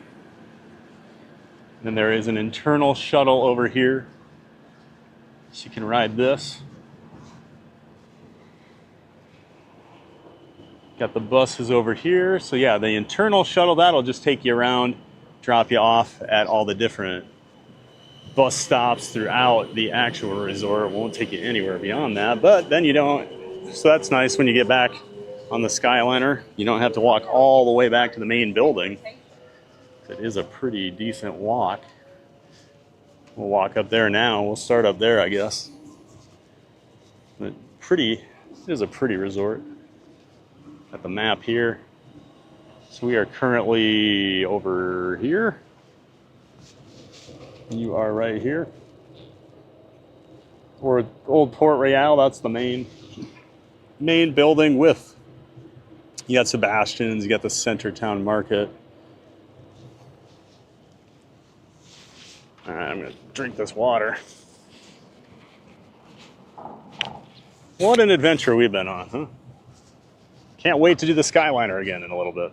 S2: then there is an internal shuttle over here, so you can ride this. Got the buses over here. So yeah, the internal shuttle, that'll just take you around, drop you off at all the different bus stops throughout the actual resort. It won't take you anywhere beyond that, but then you don't, so that's nice when you get back on the Skyliner. You don't have to walk all the way back to the main building. It is a pretty decent walk. We'll walk up there now. We'll start up there, I guess. But it is a pretty resort. Got the map here. So we are currently over here. You are right here. Or Old Port Royale, that's the main building with. You got Sebastian's, you got the Center Town Market. All right, I'm gonna drink this water. What an adventure we've been on, huh? Can't wait to do the Skyliner again in a little bit.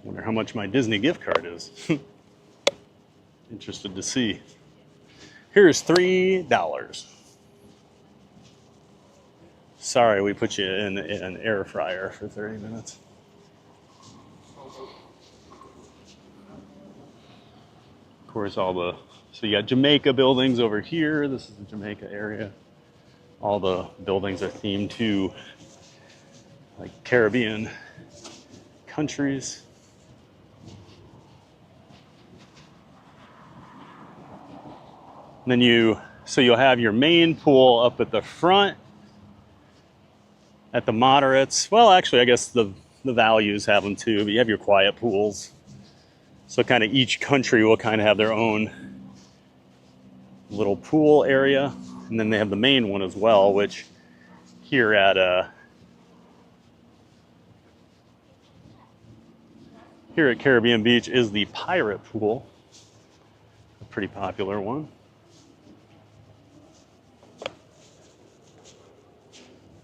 S2: Wonder how much my Disney gift card is. Interested to see. Here's $3. Sorry, we put you in an air fryer for 30 minutes. Of course, so you got Jamaica buildings over here. This is the Jamaica area. All the buildings are themed to like Caribbean countries. And then you'll have your main pool up at the front, at the moderates. Well, actually, I guess the values have them too, but you have your quiet pools. So kind of each country will kind of have their own little pool area. And then they have the main one as well, which here at Caribbean Beach is the pirate pool. A pretty popular one.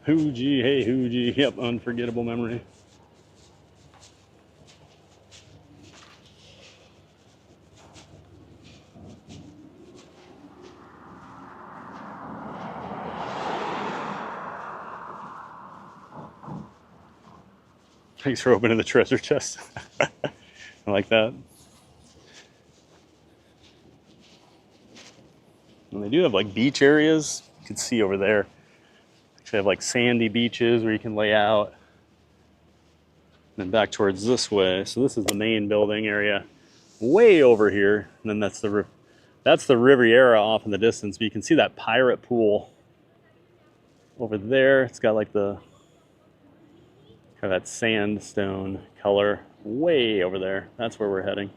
S2: Hoogie, hey Hoogie, yep, unforgettable memory. Thanks for opening the treasure chest. I like that. And they do have like beach areas. You can see over there. They have like sandy beaches where you can lay out. And then back towards this way. So this is the main building area way over here. And then that's the Riviera off in the distance. But you can see that pirate pool over there. It's got like the kind of that sandstone color way over there. That's where we're heading.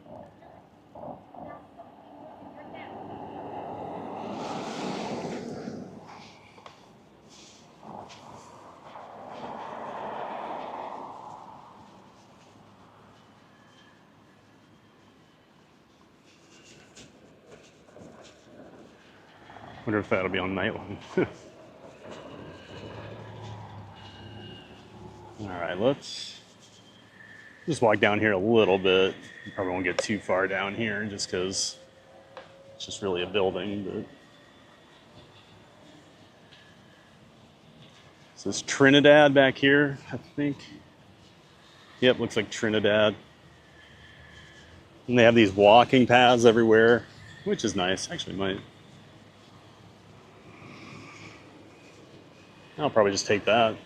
S2: Wonder if that'll be on night one. All right, let's just walk down here a little bit. You probably won't get too far down here just because it's just really a building. But so this Trinidad back here, I think. Yep, looks like Trinidad. And they have these walking paths everywhere, which is nice. Actually, might. I'll probably just take that.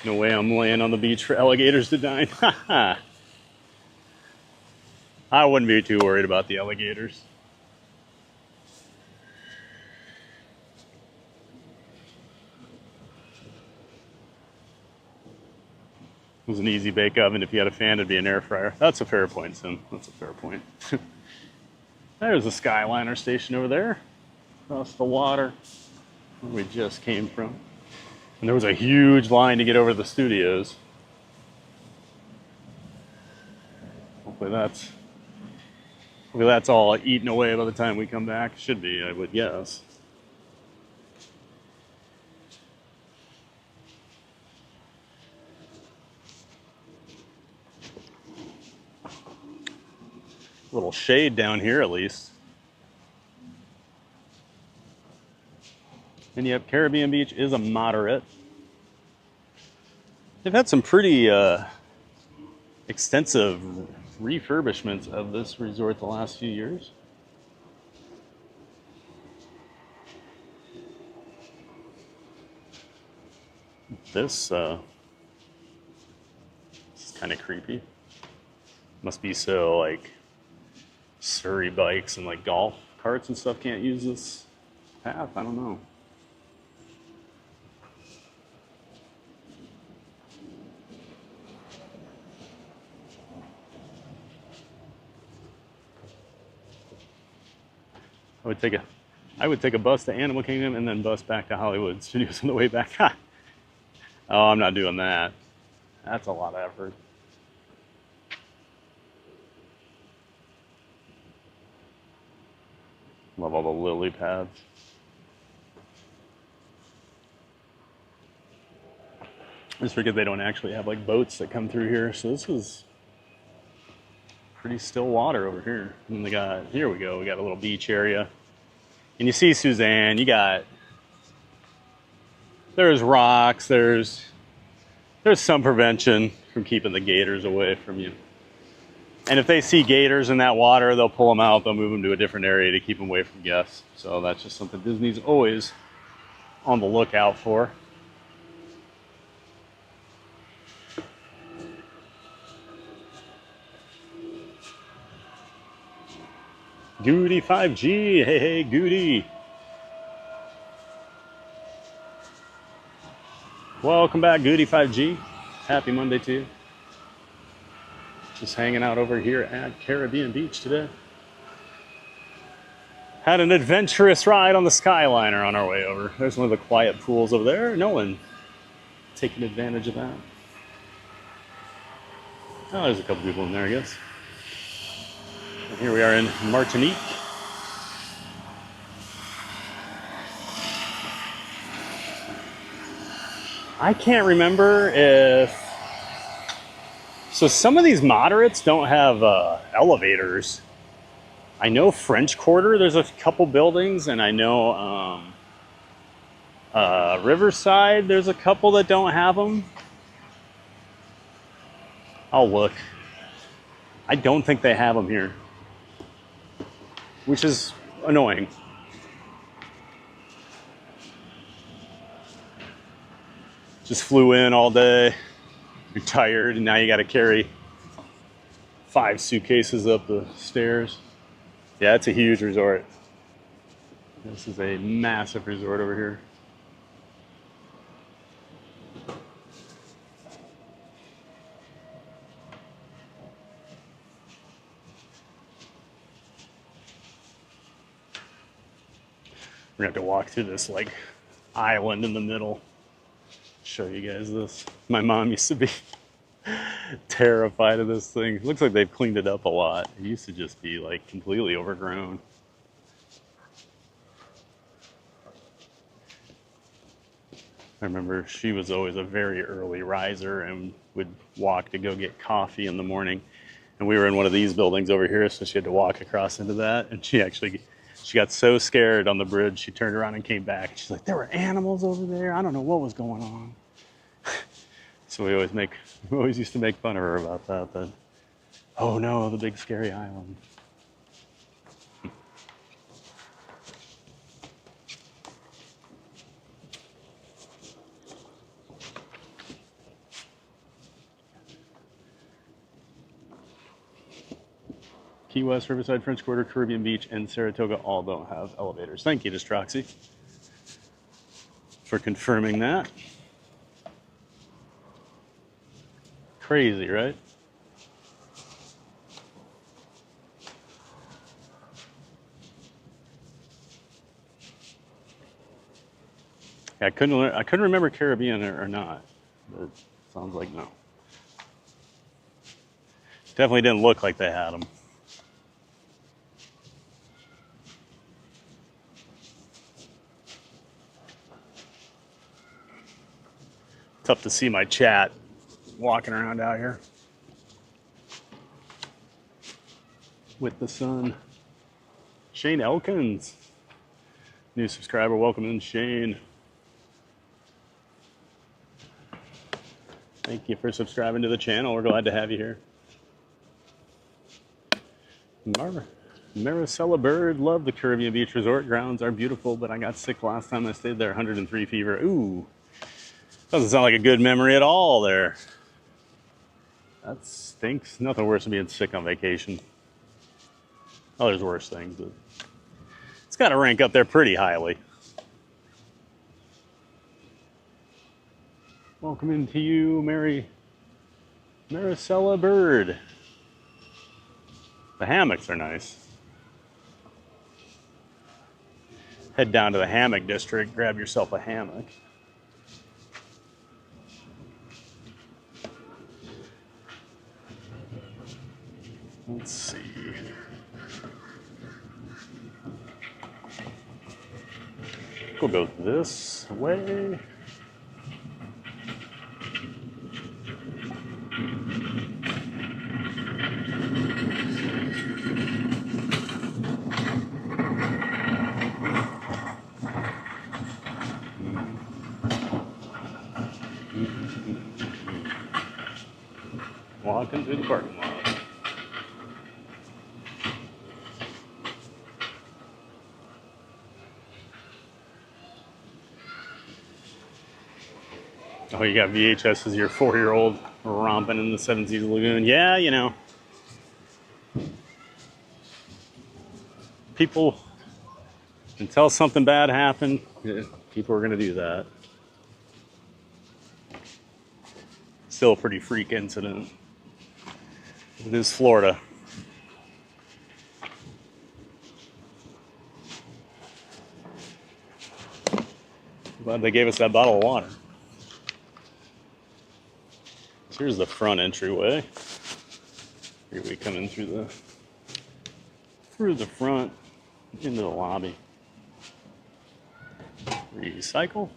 S2: No way I'm laying on the beach for alligators to dine. I wouldn't be too worried about the alligators. It was an easy bake oven. If you had a fan, it'd be an air fryer. That's a fair point, Sim. That's a fair point. There's the Skyliner station over there, across the water, where we just came from. And there was a huge line to get over to the studios. Hopefully that's all eaten away by the time we come back. Should be, I would guess. Little shade down here at least. And yep, Caribbean Beach is a moderate. They've had some pretty extensive refurbishments of this resort the last few years. This is kind of creepy. Must be so like Surrey bikes and like golf carts and stuff can't use this path. I don't know. I would take a bus to Animal Kingdom and then bus back to Hollywood Studios on the way back. Oh, I'm not doing that. That's a lot of effort. Love all the lily pads. I just forget they don't actually have like boats that come through here. So this is pretty still water over here. And they got, here we go, we got a little beach area. And you see Suzanne, there's rocks, there's some prevention from keeping the gators away from you. And if they see gators in that water, they'll pull them out, they'll move them to a different area to keep them away from guests. So that's just something Disney's always on the lookout for. Goody 5G, hey Goody. Welcome back, Goody 5G. Happy Monday to you. Just hanging out over here at Caribbean Beach today. Had an adventurous ride on the Skyliner on our way over. There's one of the quiet pools over there. No one taking advantage of that. Oh, there's a couple people in there, I guess. And here we are in Martinique. I can't remember if... So some of these moderates don't have elevators. I know French Quarter, there's a couple buildings, and I know Riverside, there's a couple that don't have them. I'll look. I don't think they have them here, which is annoying. Just flew in all day, you're tired, and now you got to carry 5 suitcases up the stairs. Yeah, it's a huge resort. This is a massive resort over here. We're gonna have to walk through this like island in the middle. Show you guys this. My mom used to be terrified of this thing. It looks like they've cleaned it up a lot. It used to just be like completely overgrown. I remember she was always a very early riser and would walk to go get coffee in the morning. And we were in one of these buildings over here, so she had to walk across into that. And she got so scared on the bridge, she turned around and came back. She's like, there were animals over there. I don't know what was going on. So we always used to make fun of her about that. But oh no, the big scary island. Key West, Riverside, French Quarter, Caribbean Beach, and Saratoga all don't have elevators. Thank you, Distroxy, for confirming that. Crazy, right? Yeah, I couldn't remember Caribbean or not, but it sounds like no. Definitely didn't look like they had them. Tough to see my chat walking around out here with the sun. Shane Elkins, new subscriber, welcome in, Shane. Thank you for subscribing to the channel. We're glad to have you here. Maricela Bird, love the Caribbean Beach Resort. Grounds are beautiful, but I got sick last time I stayed there. 103 fever. Ooh, doesn't sound like a good memory at all there. That stinks. Nothing worse than being sick on vacation. Oh, there's worse things, but It's got to rank up there pretty highly. Welcome into you, Maricela Bird. The hammocks are nice. Head down to the hammock district, grab yourself a hammock. Let's see. We'll go this way. Walking through the parking lot. Oh, you got VHS as your 4-year-old romping in the Seven Seas Lagoon. Yeah, you know. People, until something bad happened, people are going to do that. Still a pretty freak incident. It is Florida. Glad they gave us that bottle of water. So here's the front entryway. Here we come in through the front into the lobby. Recycle.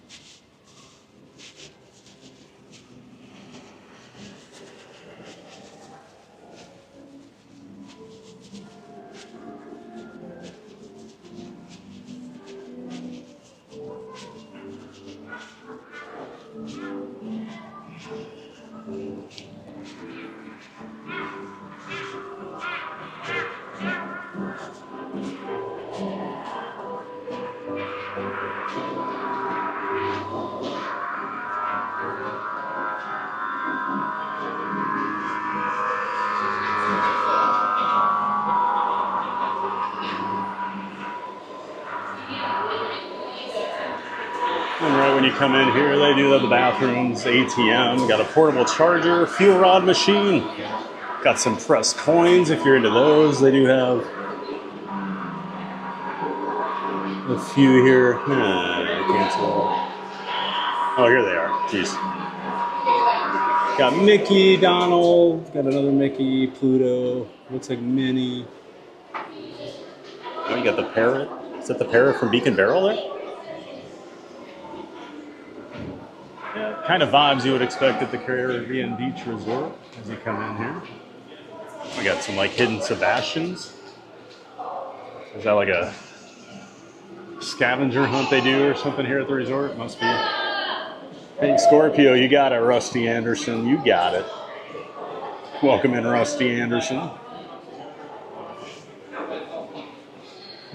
S2: And right when you come in here, they do have the bathrooms, ATM, got a portable charger, fuel rod machine, got some pressed coins if you're into those. They do have a few here. Cancel. Oh, here they are. Jeez. Got Mickey, Donald, got another Mickey, Pluto, looks like Minnie. Oh, you got the parrot. Is that the parrot from Beacon Barrel there? Yeah, kind of vibes you would expect at the Caribbean Beach Resort as you come in here. We got some like hidden Sebastians. Is that like a scavenger hunt they do or something here at the resort? Must be. Hey, Scorpio, you got it, Rusty Anderson. You got it. Welcome in, Rusty Anderson.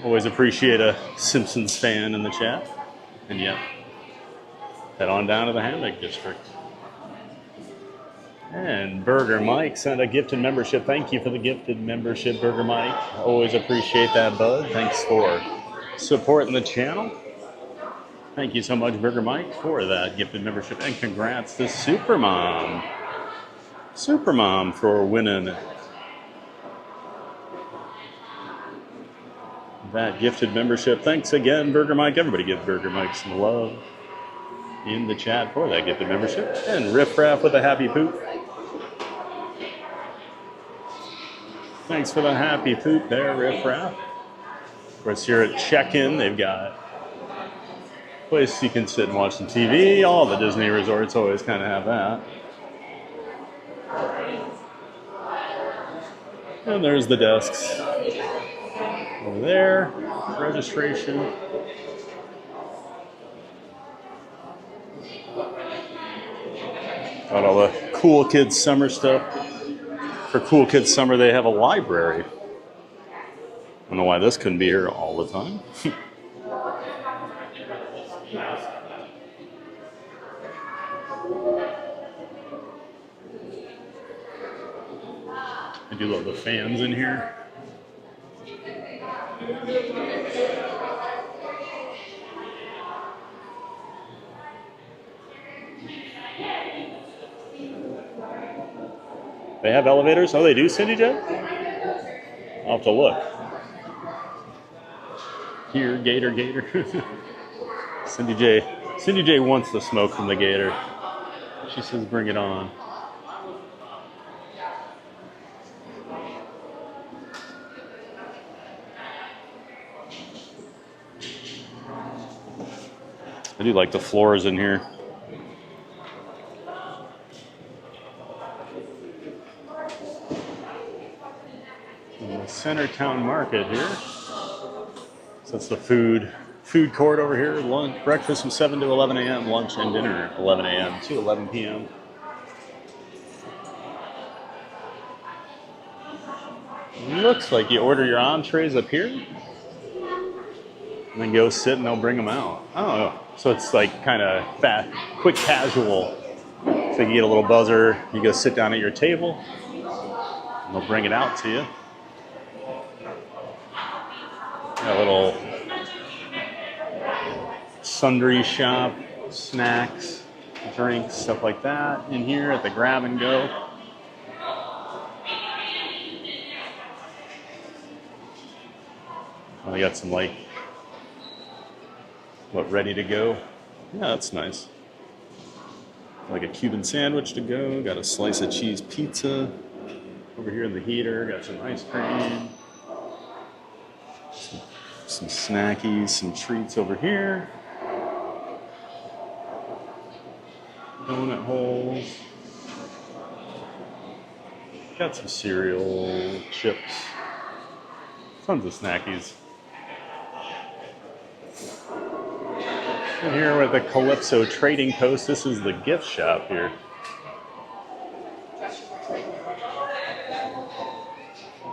S2: Always appreciate a Simpsons fan in the chat. And yeah, head on down to the Hammock District. And Burger Mike sent a gifted membership. Thank you for the gifted membership, Burger Mike. Always appreciate that, bud. Thanks for supporting the channel. Thank you so much, Burger Mike, for that gifted membership. And congrats to Supermom. Supermom for winning that gifted membership. Thanks again, Burger Mike. Everybody give Burger Mike some love in the chat for that gifted membership. And Riff Raff with a happy poop. Thanks for the happy poop there, Riff Raff. Of course, here at check-in, they've got place you can sit and watch some TV. All the Disney resorts always kind of have that. And there's the desks over there. Registration. Got all the Cool Kids Summer stuff. For Cool Kids Summer, they have a library. I don't know why this couldn't be here all the time. I do love the fans in here. They have elevators? Oh, they do, Cindy J? I'll have to look. Here, Gator. Cindy J wants the smoke from the Gator. She says bring it on. I do like the floors in here. In the Center Town Market here. So that's the food court over here. Lunch, breakfast from 7 to 11 a.m. Lunch and dinner 11 a.m. to 11 p.m. Looks like you order your entrees up here. And then go sit and they'll bring them out. Oh, so it's like kind of fast, quick casual. So you get a little buzzer, you go sit down at your table, and they'll bring it out to you. Got a little sundry shop, snacks, drinks, stuff like that in here at the grab and go. Oh, they got some like, ready to go? Yeah, that's nice. Like a Cuban sandwich to go. Got a slice of cheese pizza over here in the heater. Got some ice cream. Some snackies, some treats over here. Donut holes. Got some cereal, chips. Tons of snackies. And here with the Calypso Trading Post, this is the gift shop here.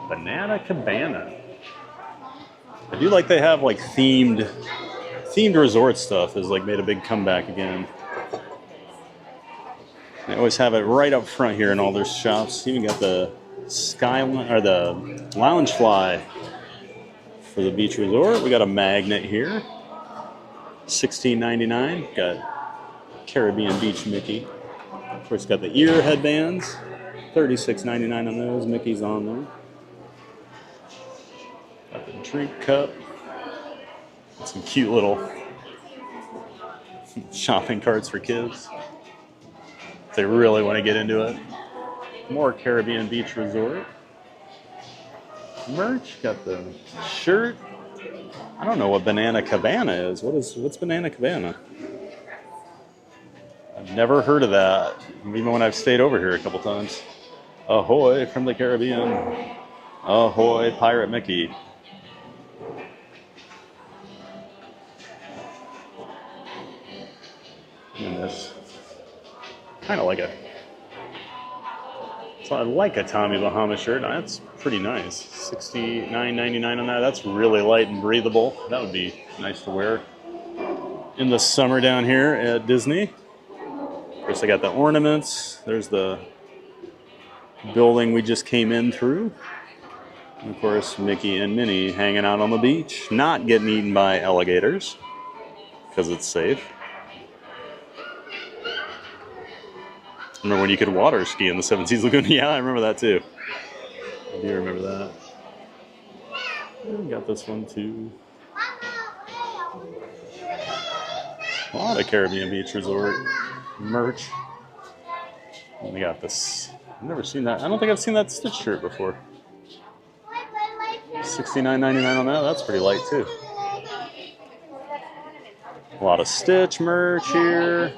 S2: Banana Cabana. I do like they have like themed resort stuff has like made a big comeback again. They always have it right up front here in all their shops. Even got the Skyliner or the Loungefly for the beach resort. We got a magnet here. $16.99. Got Caribbean Beach Mickey. Of course, got the ear headbands. $36.99 on those. Mickey's on them. Got the drink cup. Got some cute little shopping carts for kids. If they really want to get into it. More Caribbean Beach Resort. Merch. Got the shirt. I don't know what Banana Cabana is. What's Banana Cabana? I've never heard of that, even when I've stayed over here a couple times. Ahoy from the Caribbean. Ahoy, Pirate Mickey. And this kind of like a Tommy Bahama shirt. That's pretty nice. $69.99 on that. That's really light and breathable. That would be nice to wear in the summer down here at Disney. Of course, I got the ornaments. There's the building we just came in through. And of course, Mickey and Minnie hanging out on the beach, not getting eaten by alligators because it's safe. Remember when you could water ski in the Seven Seas Lagoon? Yeah, I remember that too. I do remember that. We got this one too. A lot of Caribbean Beach Resort merch. And we got this. I've never seen that. I don't think I've seen that Stitch shirt before. $69.99 on that. That's pretty light too. A lot of Stitch merch here.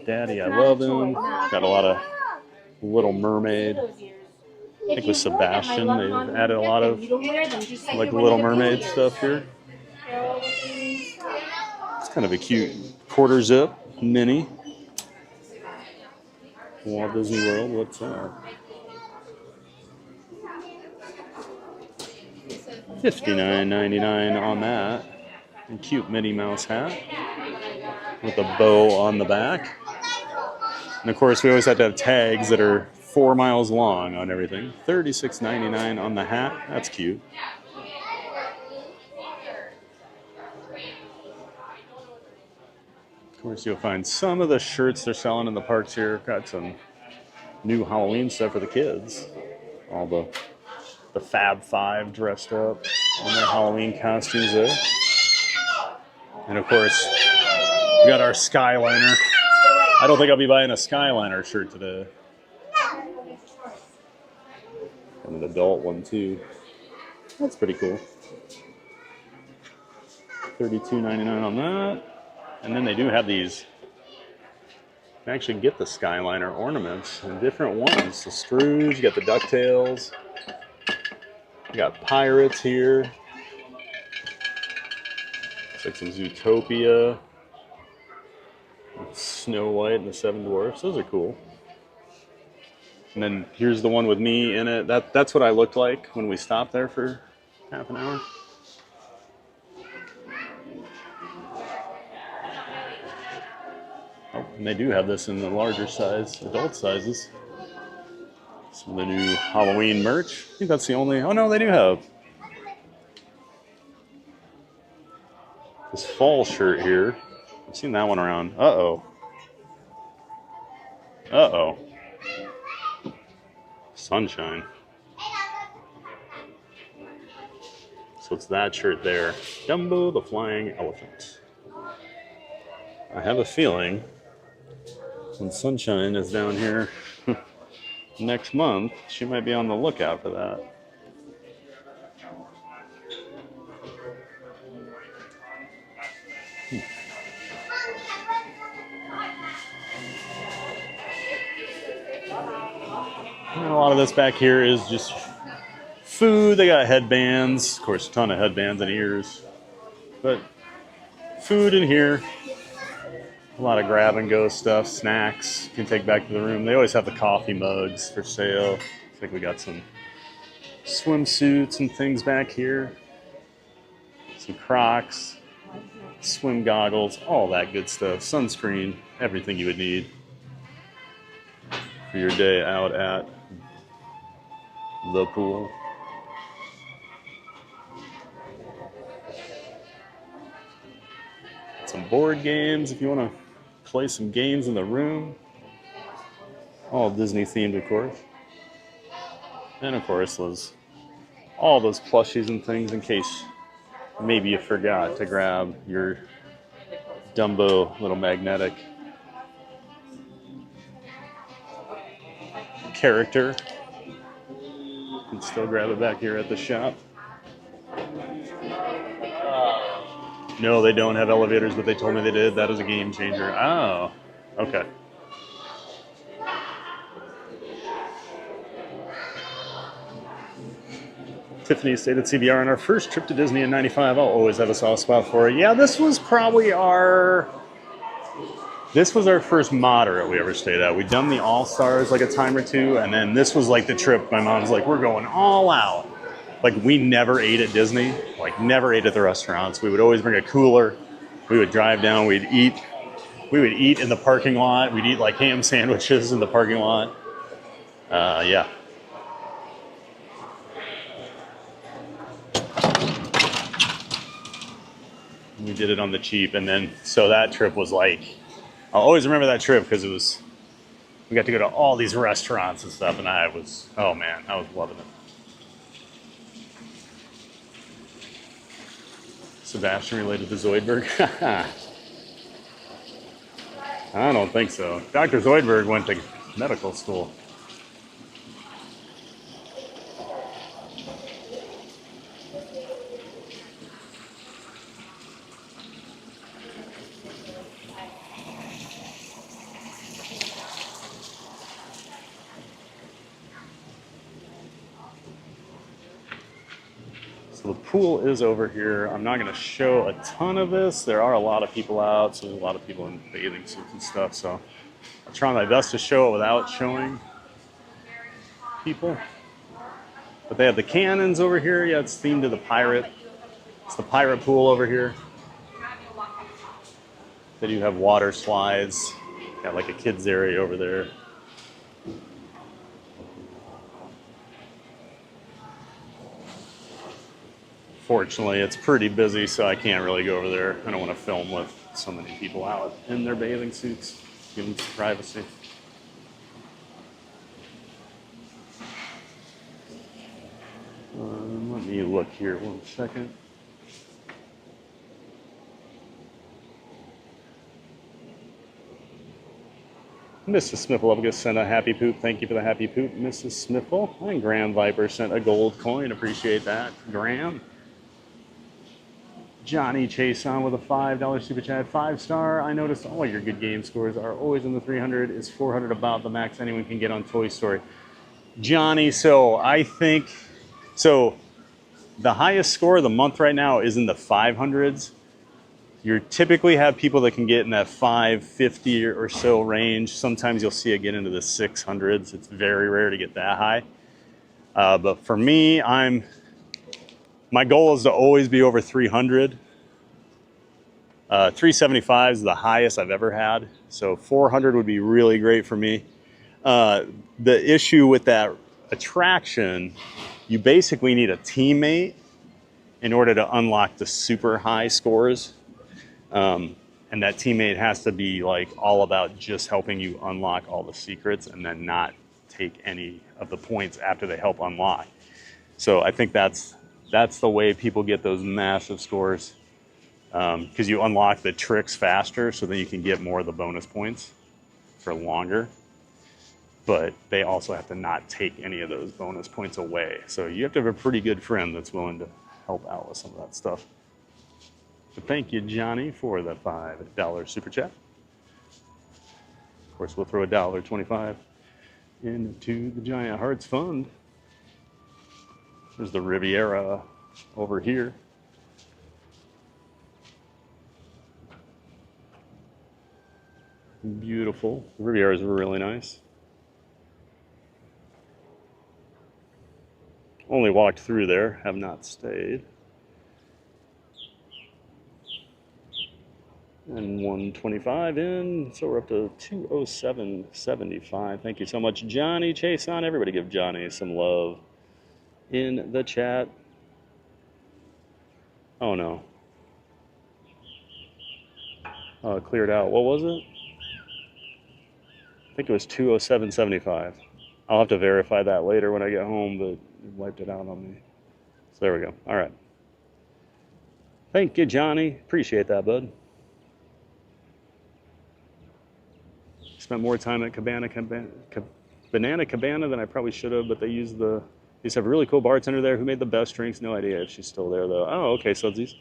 S2: Daddy, I love him. Got a lot of Little Mermaid. I think with Sebastian, they've added a lot of like Little Mermaid stuff here. It's kind of a cute quarter zip Minnie. Walt Disney World, what's that? $59.99 on that. A cute Minnie Mouse hat with a bow on the back. And of course, we always have to have tags that are 4 miles long on everything. $36.99 on the hat. That's cute. course, you'll find some of the shirts they're selling in the parks here. Got some new Halloween stuff for the kids. All the Fab Five dressed up in their Halloween costumes there. And of course, we got our Skyliner. I don't think I'll be buying a Skyliner shirt today. And an adult one too. That's pretty cool. $32.99 on that. And then they do have these. You can actually get the Skyliner ornaments in different ones. The Scrooge, you got the DuckTales. You got pirates here. Looks like some Zootopia. Snow White and the Seven Dwarfs. Those are cool. And then here's the one with me in it. That's what I looked like when we stopped there for half an hour. Oh, and they do have this in the larger size, adult sizes. Some of the new Halloween merch. I think that's the only... Oh no, they do have this fall shirt here. I've seen that one around. Uh-oh. Uh-oh. Sunshine. So it's that shirt there. Dumbo the Flying Elephant. I have a feeling when Sunshine is down here next month, she might be on the lookout for that. And a lot of this back here is just food. They got headbands, of course, a ton of headbands and ears, but food in here. A lot of grab and go stuff, snacks you can take back to the room. They always have the coffee mugs for sale. I think we got some swimsuits and things back here. Some Crocs, swim goggles, all that good stuff. Sunscreen, everything you would need for your day out at the pool. Some board games if you want to play some games in the room. All Disney themed, of course. And of course, all those plushies and things in case maybe you forgot to grab your Dumbo little magnetic character. You can still grab it back here at the shop. No, they don't have elevators, but they told me they did. That is a game changer. Oh, okay. Tiffany stayed at CBR on our first trip to Disney in '95. I'll always have a soft spot for it. Yeah, this was probably our first moderate we ever stayed at. We'd done the All-Stars like a time or two, and then this was like the trip my mom's like, we're going all out. Like, we never ate at Disney, like never ate at the restaurants. We would always bring a cooler. We would drive down, we would eat in the parking lot. We'd eat like ham sandwiches in the parking lot. Yeah. We did it on the cheap, and then, so that trip was like, I'll always remember that trip because we got to go to all these restaurants and stuff, and oh man, I was loving it. Sebastian related to Zoidberg? I don't think so. Dr. Zoidberg went to medical school. So the pool is over here. I'm not going to show a ton of this. There are a lot of people out, so there's a lot of people in bathing suits and stuff. So I'll try my best to show it without showing people. But they have the cannons over here. Yeah, it's themed to the pirate. It's the pirate pool over here. They do have water slides. Got like a kids area over there. Fortunately, it's pretty busy, so I can't really go over there. I don't want to film with so many people out in their bathing suits, giving some privacy. Let me look here 1 second. Mrs. Smiffle, I'm going to send a happy poop. Thank you for the happy poop, Mrs. Smiffle. And Graham Viper sent a gold coin. Appreciate that, Graham. Johnny Chase on with a $5 super chat. 5-star. I noticed all your good game scores are always in the 300. Is 400 about the max anyone can get on Toy Story? Johnny, so I think, so the highest score of the month right now is in the 500s. You typically have people that can get in that 550 or so range. Sometimes you'll see it get into the 600s. It's very rare to get that high. But for me, my goal is to always be over 300. 375 is the highest I've ever had. So 400 would be really great for me. The issue with that attraction, you basically need a teammate in order to unlock the super high scores. And that teammate has to be like all about just helping you unlock all the secrets and then not take any of the points after they help unlock. So I think that's the way people get those massive scores, because you unlock the tricks faster, so then you can get more of the bonus points for longer. But they also have to not take any of those bonus points away. So you have to have a pretty good friend that's willing to help out with some of that stuff. But thank you, Johnny, for the $5 super chat. Of course, we'll throw $1.25 into the Giant Hearts Fund. There's the Riviera over here. Beautiful. The Riviera is really nice. Only walked through there, have not stayed. And 125 in, so we're up to 207.75. Thank you so much, Johnny Chase on. Everybody give Johnny some love in the chat. Oh no. Oh, it cleared out. What was it? I think it was 207.75. I'll have to verify that later when I get home, but it wiped it out on me. So there we go. All right. Thank you, Johnny. Appreciate that, bud. Spent more time at Banana Cabana than I probably should have, but they used they just have a really cool bartender there who made the best drinks. No idea if she's still there, though. Oh, okay, Sudsies.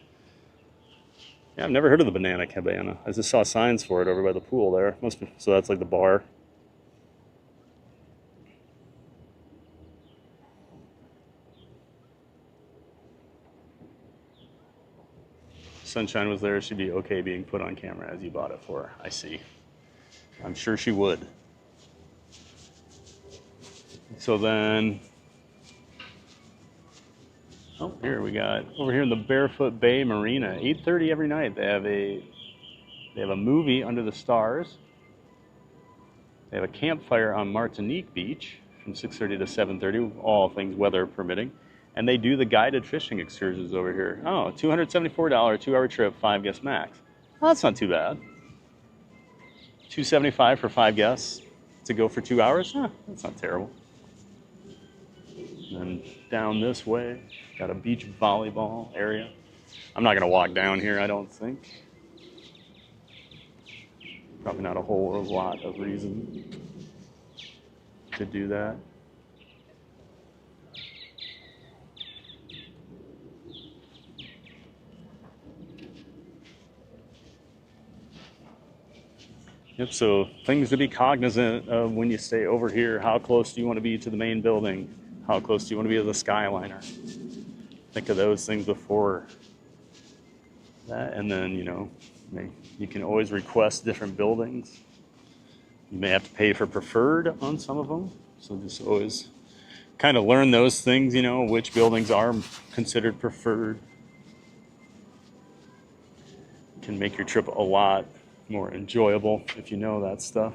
S2: Yeah, I've never heard of the Banana Cabana. I just saw signs for it over by the pool there. Must be, so that's like the bar. Sunshine was there. She'd be okay being put on camera as you bought it for her. I see. I'm sure she would. So then, oh, here we got over here in the Barefoot Bay Marina, 8:30 every night. They have a movie under the stars. They have a campfire on Martinique Beach from 6:30 to 7:30, all things weather permitting. And they do the guided fishing excursions over here. Oh, $274, 2-hour trip, 5 guests max. Well, that's not too bad. $275 for 5 guests to go for 2 hours? Huh, that's not terrible. And then down this way, got a beach volleyball area. I'm not gonna walk down here, I don't think. Probably not a whole lot of reason to do that. Yep, so things to be cognizant of when you stay over here. How close do you want to be to the main building? How close do you want to be to the Skyliner? Think of those things before that, and then, you know, you can always request different buildings. You may have to pay for preferred on some of them, so just always kind of learn those things, you know, which buildings are considered preferred. Can make your trip a lot more enjoyable if you know that stuff.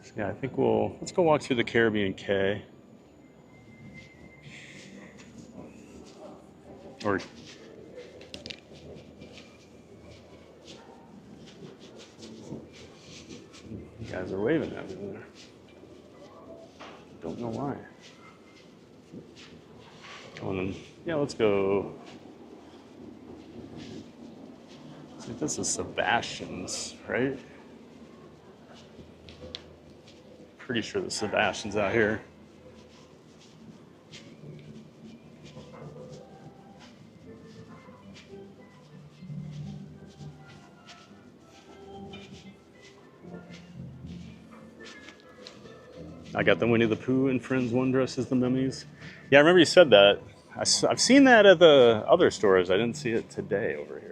S2: So yeah, I think let's go walk through the Caribbean Cay. Guys are waving at me there. Don't know why. Oh, and then, yeah, let's go. I think this is Sebastian's, right? Pretty sure the Sebastian's out here. I got the Winnie the Pooh and Friends one dress as the mummies. Yeah, I remember you said that. I've seen that at the other stores. I didn't see it today over here.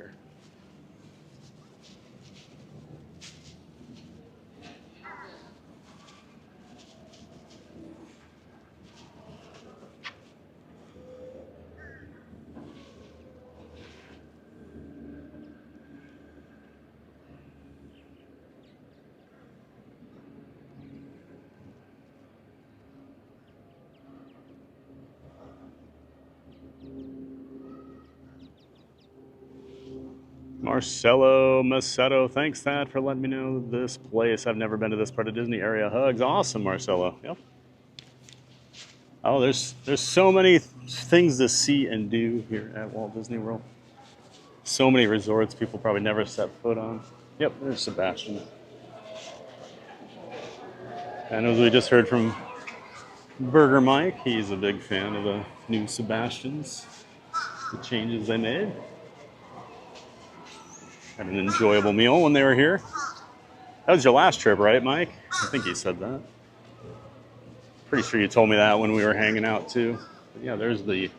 S2: Marcelo Macedo, thanks Thad for letting me know this place. I've never been to this part of Disney area. Hugs, awesome, Marcelo. Yep. Oh, there's so many things to see and do here at Walt Disney World. So many resorts people probably never set foot on. Yep, there's Sebastian. And as we just heard from Burger Mike, he's a big fan of the new Sebastians, the changes they made. Had an enjoyable meal when they were here. That was your last trip, right, Mike? I think you said that. Pretty sure you told me that when we were hanging out too. But yeah, there's the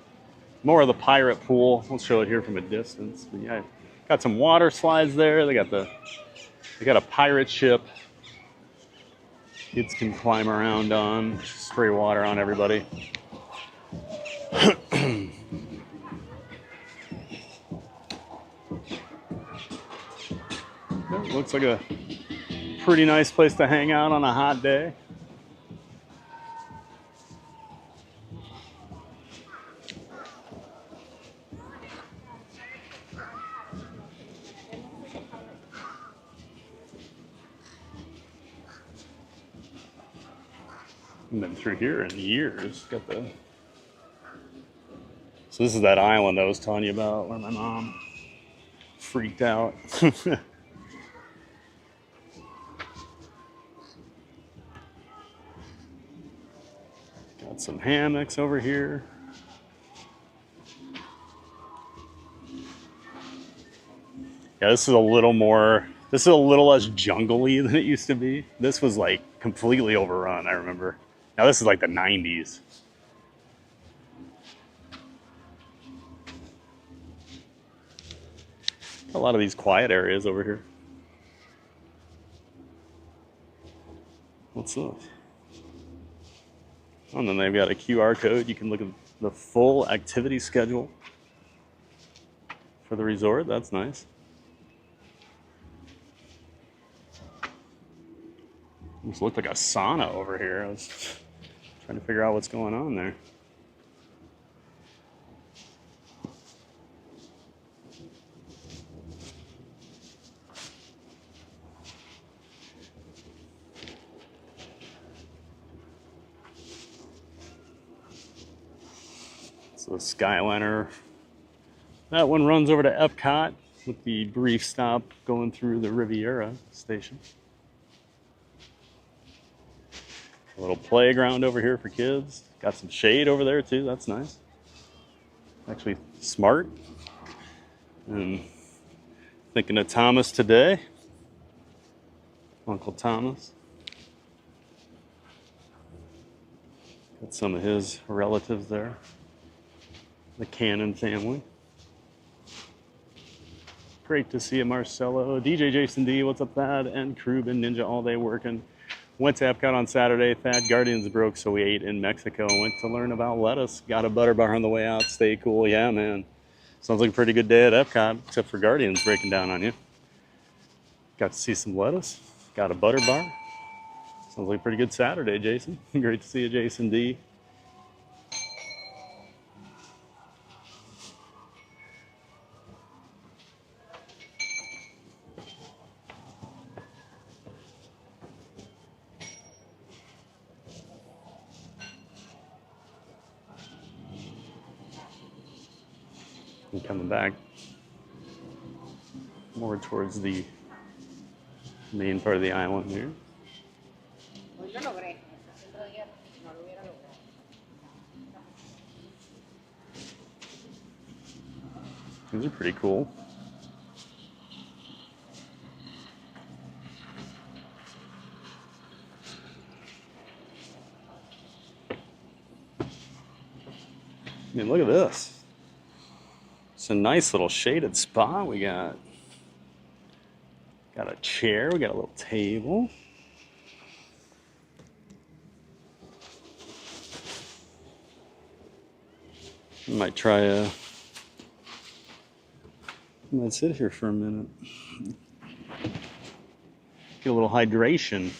S2: more of the pirate pool. We'll show it here from a distance. But yeah, got some water slides there. They got a pirate ship. Kids can climb around on, spray water on everybody. Looks like a pretty nice place to hang out on a hot day. I've been through here in years. Got the. So this is that island I was telling you about where my mom freaked out. Got some hammocks over here. Yeah, this is a little less jungly than it used to be. This was like completely overrun, I remember. Now this is like the 90s. A lot of these quiet areas over here. What's this? Oh, and then they've got a QR code. You can look at the full activity schedule for the resort. That's nice. This looked like a sauna over here. I was trying to figure out what's going on there. So the Skyliner, that one runs over to Epcot with the brief stop going through the Riviera station. A little playground over here for kids. Got some shade over there too, that's nice. Actually smart. And thinking of Thomas today. Uncle Thomas. Got some of his relatives there. The Cannon family. Great to see you, Marcelo. DJ Jason D, what's up, Thad? And Krubin Ninja all day working. Went to Epcot on Saturday. Thad, Guardians broke, so we ate in Mexico. Went to learn about lettuce. Got a butter bar on the way out. Stay cool. Yeah, man. Sounds like a pretty good day at Epcot, except for Guardians breaking down on you. Got to see some lettuce. Got a butter bar. Sounds like a pretty good Saturday, Jason. Great to see you, Jason D. And coming back more towards the main part of the island here. These are pretty cool. I mean, look at this. It's a nice little shaded spot. We got a chair, we got a little table. Might try might sit here for a minute. Get a little hydration.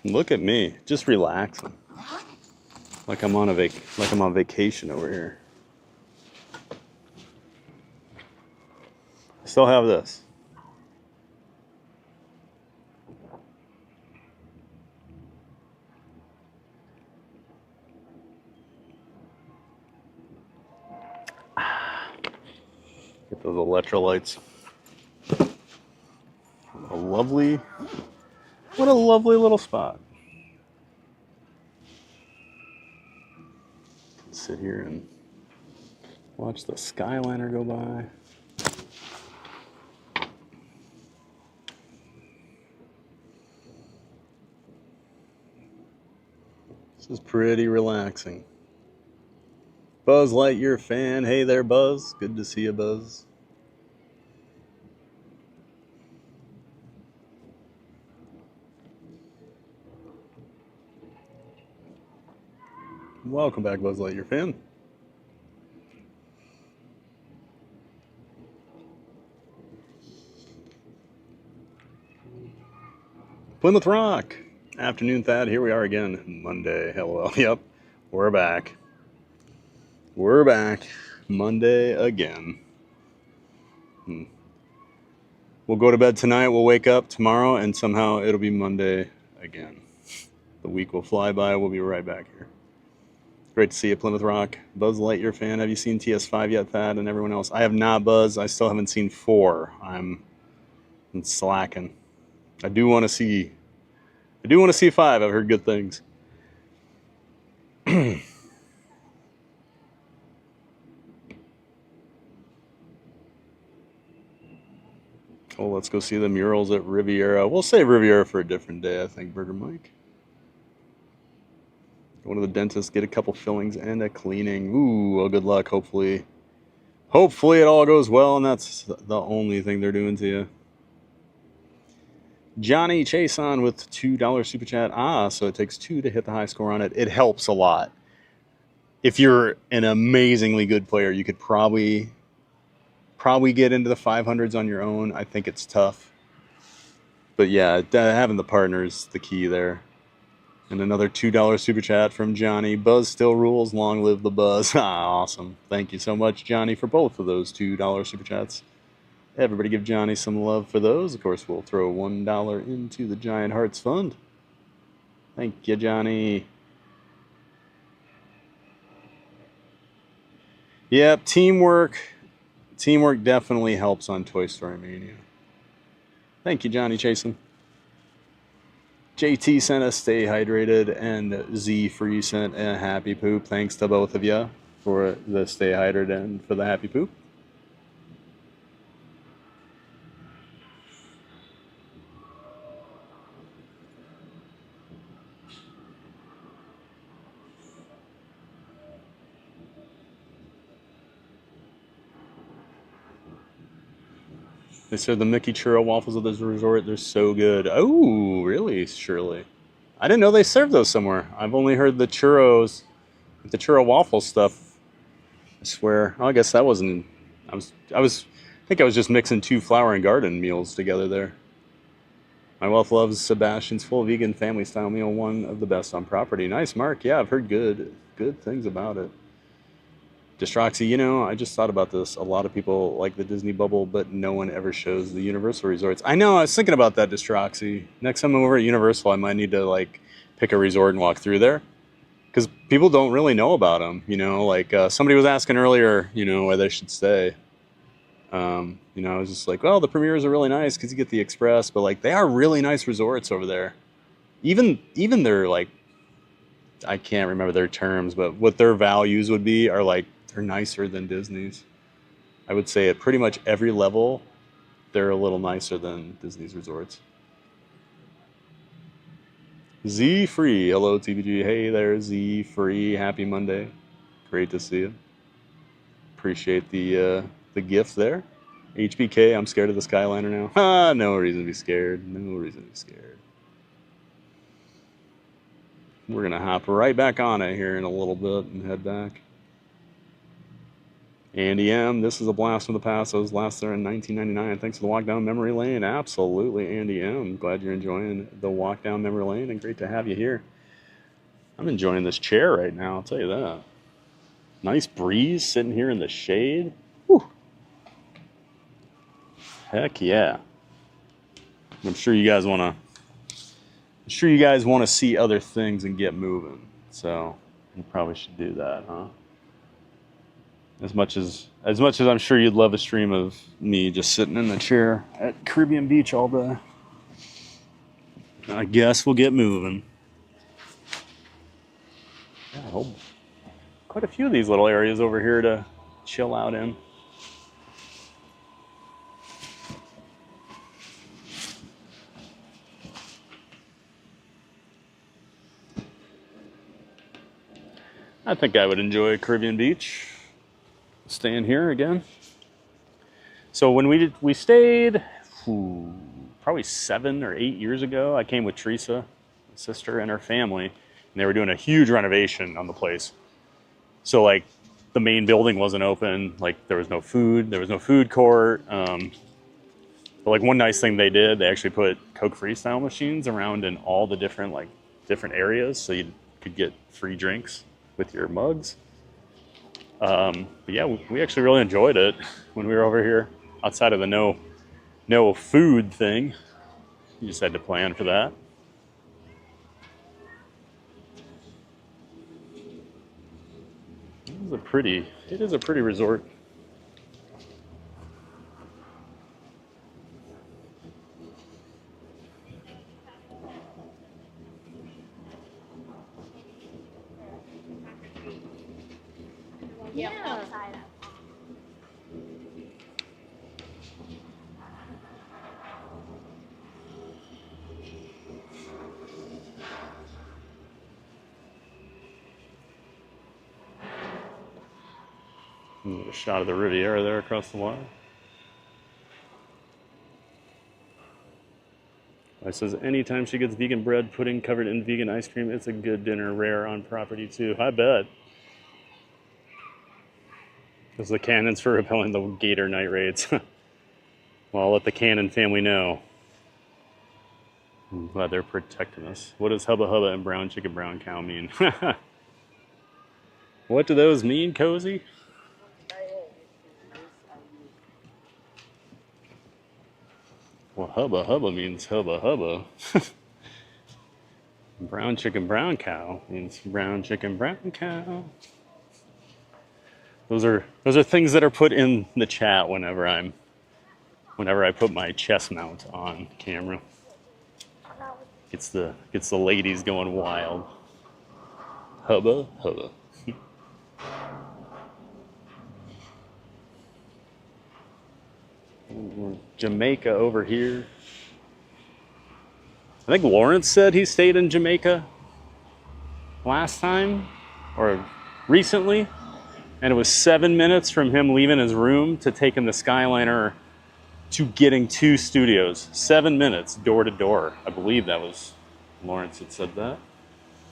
S2: Look at me, just relaxing. Like I'm on vacation over here. I still have this. Get those electrolytes. What a lovely little spot. Sit here and watch the Skyliner go by. This is pretty relaxing. Buzz Lightyear fan. Hey there, Buzz. Good to see you, Buzz. Welcome back, Buzz Lightyear fan. Plymouth Rock. Afternoon, Thad. Here we are again. Monday. Hello. Yep. We're back. We're back. Monday again. We'll go to bed tonight. We'll wake up tomorrow, and somehow it'll be Monday again. The week will fly by. We'll be right back here. Great to see you, Plymouth Rock. Buzz Lightyear fan. Have you seen TS5 yet, Thad, and everyone else? I have not, Buzz. I still haven't seen 4. I'm slacking. I do want to see 5. I've heard good things. Oh, let's go see the murals at Riviera. We'll save Riviera for a different day, I think, Burger Mike. Go to the dentist, get a couple fillings and a cleaning. Ooh, well, good luck. Hopefully it all goes well, and that's the only thing they're doing to you. Johnny Chason with $2 super chat. So it takes 2 to hit the high score on it. It helps a lot. If you're an amazingly good player, you could probably get into the 500s on your own. I think it's tough. But yeah, having the partner is the key there. And another $2 super chat from Johnny. Buzz still rules. Long live the Buzz. Awesome. Thank you so much, Johnny, for both of those $2 super chats. Everybody give Johnny some love for those. Of course, we'll throw $1 into the Giant Hearts Fund. Thank you, Johnny. Yep, teamwork. Teamwork definitely helps on Toy Story Mania. Thank you, Johnny Chasen. JT sent us Stay Hydrated, and Z Free sent a Happy Poop. Thanks to both of you for the Stay Hydrated and for the Happy Poop. They said the Mickey Churro waffles at this resort, they're so good. Oh, really, Shirley? I didn't know they served those somewhere. I've only heard the churros, the churro waffle stuff. I swear. Oh, I guess that wasn't. I think I was just mixing 2 flower and garden meals together there. My wife loves Sebastian's full vegan family style meal, one of the best on property. Nice, Mark. Yeah, I've heard good things about it. Distroxy, you know, I just thought about this. A lot of people like the Disney bubble, but no one ever shows the Universal resorts. I know, I was thinking about that, Distroxy. Next time I'm over at Universal, I might need to, like, pick a resort and walk through there. Because people don't really know about them, you know? Like, somebody was asking earlier, you know, where they should stay. You know, I was just like, well, the Premiers are really nice because you get the Express, but, like, they are really nice resorts over there. Even their, like, I can't remember their terms, but what their values would be are, like, they're nicer than Disney's. I would say at pretty much every level, they're a little nicer than Disney's resorts. Z Free, hello TBG. Hey there, Z Free. Happy Monday. Great to see you. Appreciate the gift there. HBK, I'm scared of the Skyliner now. Ah, no reason to be scared. No reason to be scared. We're gonna hop right back on it here in a little bit and head back. Andy M, this is a blast from the past. I was last there in 1999. Thanks for the walk down memory lane. Absolutely, Andy M. Glad you're enjoying the walk down memory lane, and great to have you here. I'm enjoying this chair right now, I'll tell you that. Nice breeze sitting here in the shade. Whew. Heck yeah. I'm sure you guys want to see other things and get moving. So you probably should do that, huh? As much as I'm sure you'd love a stream of me just sitting in the chair at Caribbean Beach all day. I guess we'll get moving. Yeah, quite a few of these little areas over here to chill out in. I think I would enjoy Caribbean Beach. Staying here again. So when we stayed probably 7 or 8 years ago, I came with Teresa, my sister, and her family, and they were doing a huge renovation on the place. So like the main building wasn't open, like there was no food court. But like one nice thing they did, they actually put Coke freestyle machines around in all the different areas, so you could get free drinks with your mugs. But yeah, we actually really enjoyed it when we were over here. Outside of the no food thing, you just had to plan for that. It is a pretty resort.
S7: Yeah.
S2: A shot of the Riviera there across the water. It says anytime she gets vegan bread pudding covered in vegan ice cream, it's a good dinner. Rare on property too. I bet. Those are the cannons for repelling the gator night raids. Well, I'll let the Cannon family know. I'm glad they're protecting us. What does Hubba Hubba and brown chicken brown cow mean? What do those mean, Cozy? Well, Hubba Hubba means Hubba Hubba. Brown chicken brown cow means brown chicken brown cow. Those are things that are put in the chat whenever I put my chest mount on camera. Gets the ladies going wild. Hubba Hubba. Jamaica over here. I think Lawrence said he stayed in Jamaica last time or recently, and it was 7 minutes from him leaving his room to taking the Skyliner to getting to studios. 7 minutes door to door. I believe that was Lawrence that said that.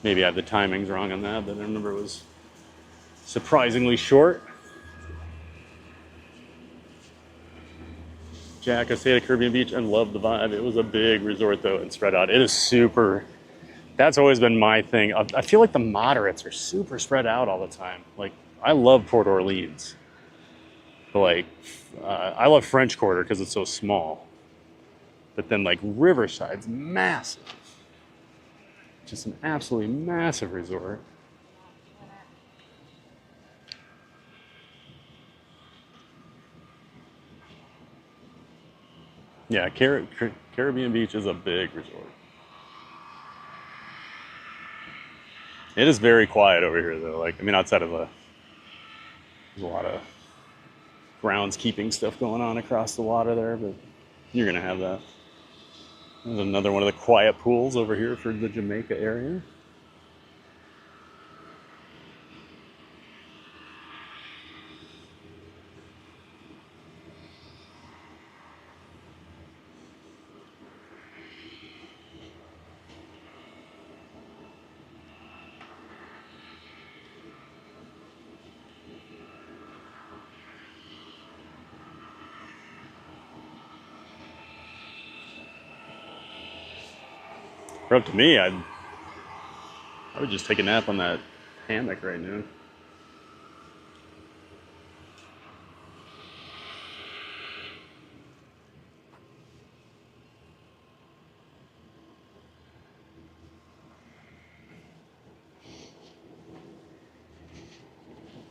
S2: Maybe I have the timings wrong on that, but I remember it was surprisingly short. Jack, I stayed at Caribbean Beach and loved the vibe. It was a big resort though and spread out. It is super, that's always been my thing. I feel like the moderates are super spread out all the time. Like I love Port Orleans. But like, I love French Quarter because it's so small. But then like Riverside's massive. Just an absolutely massive resort. Yeah, Caribbean Beach is a big resort. It is very quiet over here though. Like, I mean, outside of there's a lot of groundskeeping stuff going on across the water there, but you're gonna have that. There's another one of the quiet pools over here for the Jamaica area. For up to me, I would just take a nap on that hammock right now.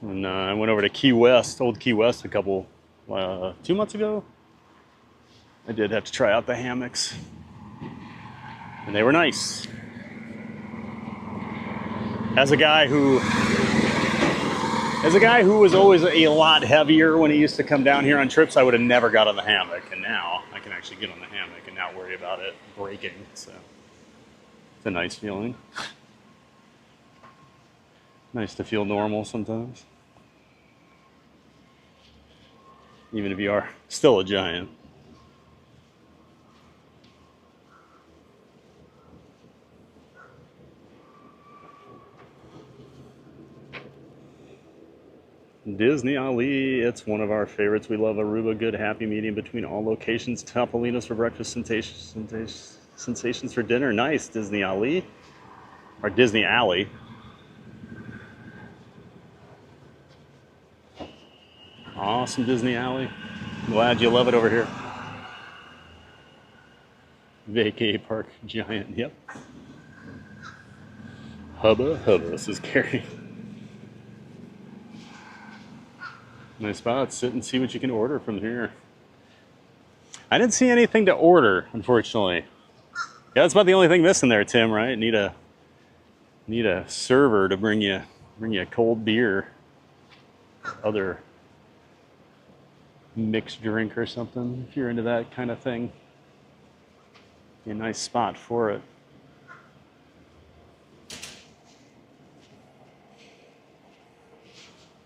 S2: And I went over to Key West, old Key West, a couple 2 months ago. I did have to try out the hammocks. And they were nice. As a guy who was always a lot heavier when he used to come down here on trips, I would have never got on the hammock. And now I can actually get on the hammock and not worry about it breaking. So it's a nice feeling. Nice to feel normal sometimes. Even if you are still a giant. Disney Ali, it's one of our favorites. We love Aruba. Good happy medium between all locations. Topolinos for breakfast, sensations for dinner. Nice, Disney Ali. Or Disney Alley. Awesome, Disney Alley. Glad you love it over here. Vacay Park Giant, yep. Hubba Hubba, says Carrie. Nice spot. Sit and see what you can order from here. I didn't see anything to order, unfortunately. Yeah, that's about the only thing missing there, Tim, right? Need a server to bring you a cold beer, other mixed drink or something, if you're into that kind of thing. Be a nice spot for it.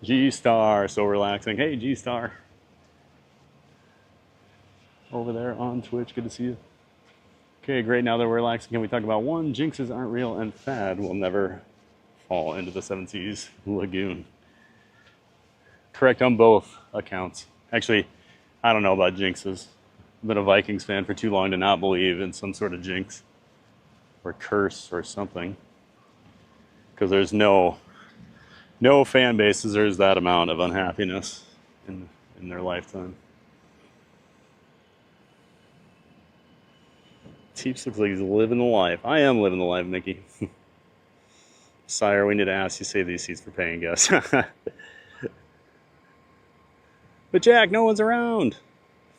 S2: G-Star, so relaxing. Hey, G-Star. Over there on Twitch, good to see you. Okay, great, now that we're relaxing, can we talk about one, jinxes aren't real and Thad will never fall into the Seven Seas Lagoon. Correct on both accounts. Actually, I don't know about jinxes. I've been a Vikings fan for too long to not believe in some sort of jinx or curse or something. Because there's no fan base deserves that amount of unhappiness in their lifetime. Teeps looks like he's living the life. I am living the life, Mickey. Sire, we need to ask you save these seats for paying guests. But Jack, no one's around.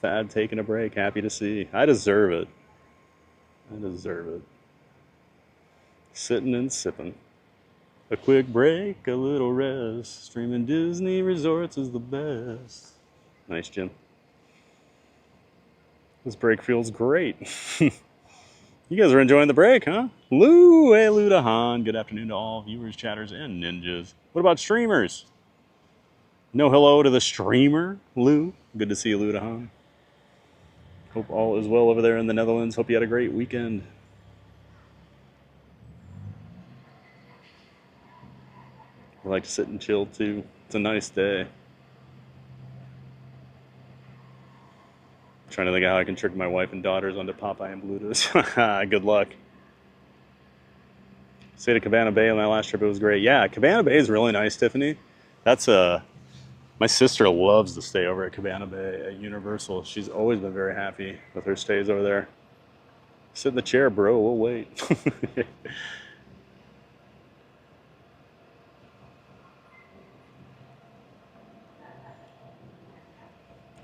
S2: Thad taking a break, happy to see. I deserve it. I deserve it. Sitting and sipping. A quick break, a little rest. Streaming Disney resorts is the best. Nice, Jim. This break feels great. You guys are enjoying the break, huh? Lou, hey, Lou to Han. Good afternoon to all viewers, chatters, and ninjas. What about streamers? No hello to the streamer, Lou. Good to see you, Lou to Han. Hope all is well over there in the Netherlands. Hope you had a great weekend. I like to sit and chill too. It's a nice day. Trying to think of how I can trick my wife and daughters onto Popeye and Bluto's. Good luck. Stayed at Cabana Bay on my last trip. It was great. Yeah, Cabana Bay is really nice, Tiffany. That's my sister loves to stay over at Cabana Bay at Universal. She's always been very happy with her stays over there. Sit in the chair, bro. We'll wait.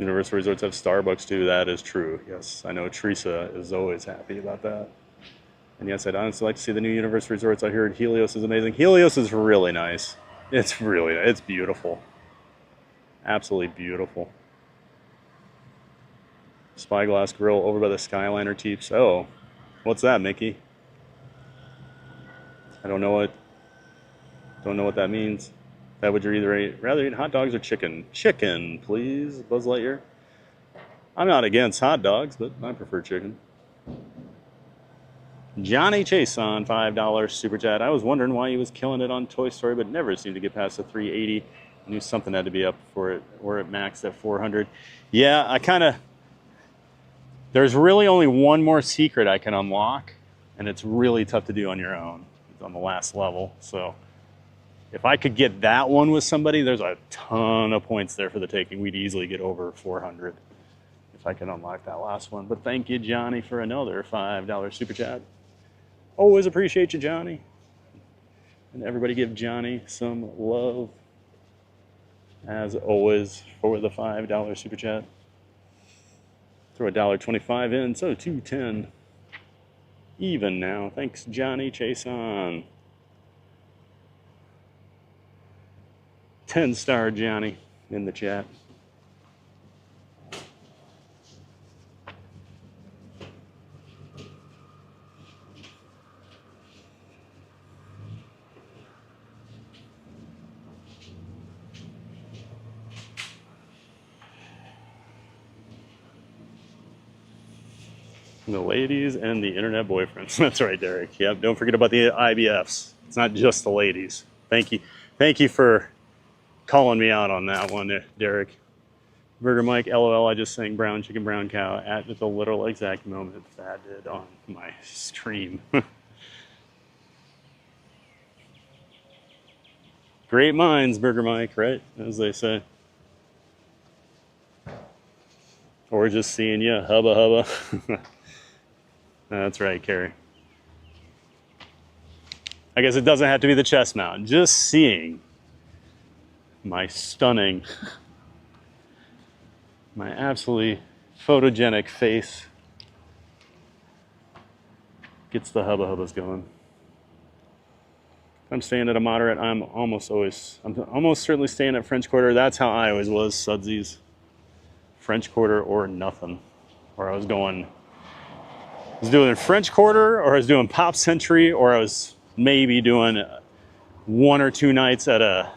S2: Universal Resorts have Starbucks too. That is true. Yes, I know Teresa is always happy about that. And yes, I'd honestly like to see the new Universal Resorts. I heard Helios is amazing. Helios is really nice. It's beautiful. Absolutely beautiful. Spyglass Grill over by the Skyliner Teeps. Oh, what's that, Mickey? I don't know what that means. That would you rather eat hot dogs or chicken? Chicken, please, Buzz Lightyear. I'm not against hot dogs, but I prefer chicken. Johnny Chase on $5 super chat. I was wondering why he was killing it on Toy Story, but never seemed to get past the 380. I knew something had to be up for it, or it maxed at 400. Yeah, there's really only one more secret I can unlock, and it's really tough to do on your own. It's on the last level, so if I could get that one with somebody, there's a ton of points there for the taking. We'd easily get over 400 if I can unlock that last one. But thank you, Johnny, for another $5 super chat. Always appreciate you, Johnny. And everybody give Johnny some love, as always, for the $5 super chat. Throw $1.25 in, so $2.10 even now. Thanks, Johnny Chason. 10-star Johnny in the chat. The ladies and the internet boyfriends. That's right, Derek. Yep, don't forget about the IBFs. It's not just the ladies. Thank you for calling me out on that one, Derek. Burger Mike, LOL, I just sang brown chicken, brown cow at the literal exact moment that did on my stream. Great minds, Burger Mike, right? As they say. Or just seeing you, hubba hubba. That's right, Carrie. I guess it doesn't have to be the chest mount. Just seeing my stunning, my absolutely photogenic face gets the hubba hubbas going. If I'm staying at a moderate, I'm almost certainly staying at French Quarter. That's how I always was, Sudsies. French Quarter or nothing. Or I was doing French Quarter, or I was doing Pop Century, or I was maybe doing 1 or 2 nights at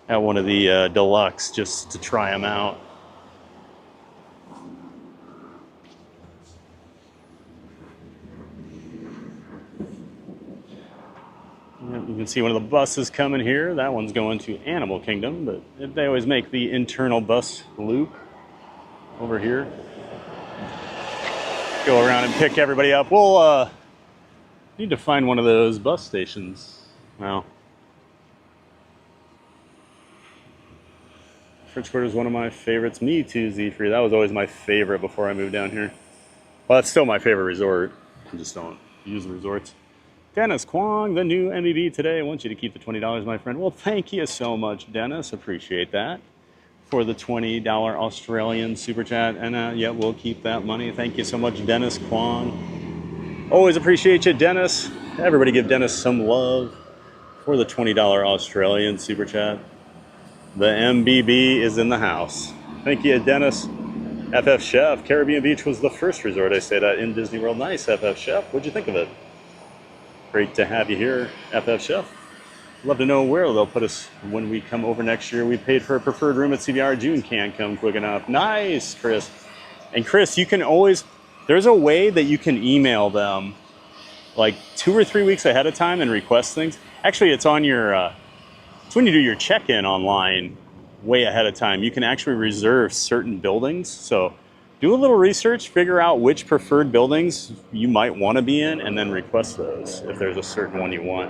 S2: one of the deluxe just to try them out. You can see one of the buses coming here. That one's going to Animal Kingdom, but they always make the internal bus loop over here. Go around and pick everybody up. We'll need to find one of those bus stations. Well, French Quarter is one of my favorites. Me too, Z3. That was always my favorite before I moved down here. Well, that's still my favorite resort. I just don't use the resorts. Dennis Kwong, the new MBB today. I want you to keep the $20, my friend. Well, thank you so much, Dennis. Appreciate that. For the $20 Australian super chat. And yeah, we'll keep that money. Thank you so much, Dennis Kwong. Always appreciate you, Dennis. Everybody give Dennis some love for the $20 Australian super chat. The MBB is in the house. Thank you, Dennis. FF Chef, Caribbean Beach was the first resort I stayed at in Disney World. Nice, FF Chef. What'd you think of it? Great to have you here, FF Chef. Love to know where they'll put us when we come over next year. We paid for a preferred room at CVR. June can't come quick enough. Nice, Chris. And Chris, you can always, there's a way that you can email them like 2 or 3 weeks ahead of time and request things. Actually, it's on your, it's when you do your check-in online way ahead of time. You can actually reserve certain buildings. So do a little research, figure out which preferred buildings you might want to be in, and then request those if there's a certain one you want.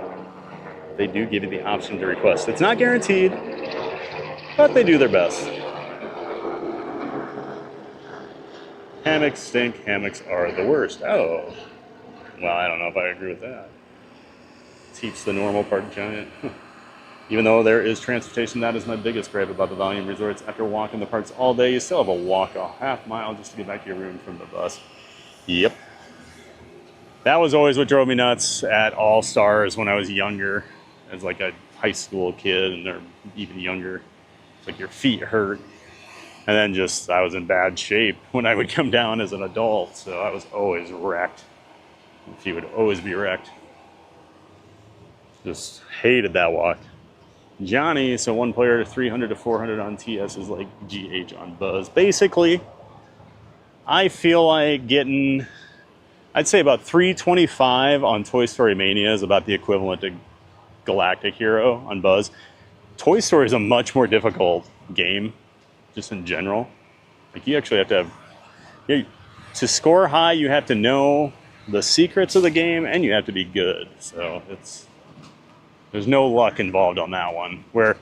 S2: they do give you the option to request. It's not guaranteed, but they do their best. Hammocks stink, hammocks are the worst. Oh, well, I don't know if I agree with that. Teach the normal park giant. Even though there is transportation, that is my biggest gripe about the volume resorts. After walking the parks all day, you still have a walk a half mile just to get back to your room from the bus. Yep. That was always what drove me nuts at All Stars when I was younger, as like a high school kid, and they're even younger. It's like your feet hurt. And then just, I was in bad shape when I would come down as an adult, so I was always wrecked. My feet would always be wrecked. Just hated that walk. Johnny, so one player 300 to 400 on TS is like GH on Buzz. Basically, I feel like getting, I'd say about 325 on Toy Story Mania is about the equivalent to Galactic Hero on Buzz. Toy Story is a much more difficult game, just in general. Like you actually have to have, to score high, you have to know the secrets of the game and you have to be good. So there's no luck involved on that one. Where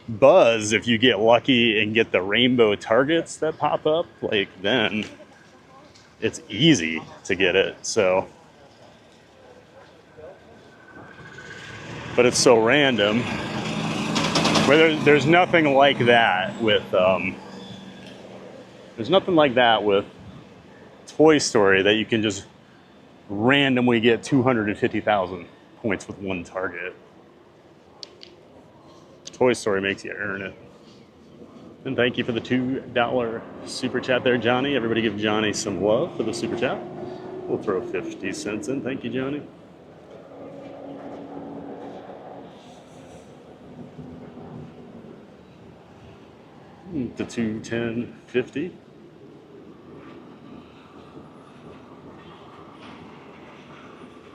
S2: Buzz, if you get lucky and get the rainbow targets that pop up, like then it's easy to get it. So, but it's so random. Where there's nothing like that with there's nothing like that with Toy Story, that you can just randomly get 250,000 points with one target. Toy Story makes you earn it. And thank you for the $2 super chat there, Johnny. Everybody give Johnny some love for the super chat. We'll throw 50 cents in. Thank you, Johnny. To 210.50.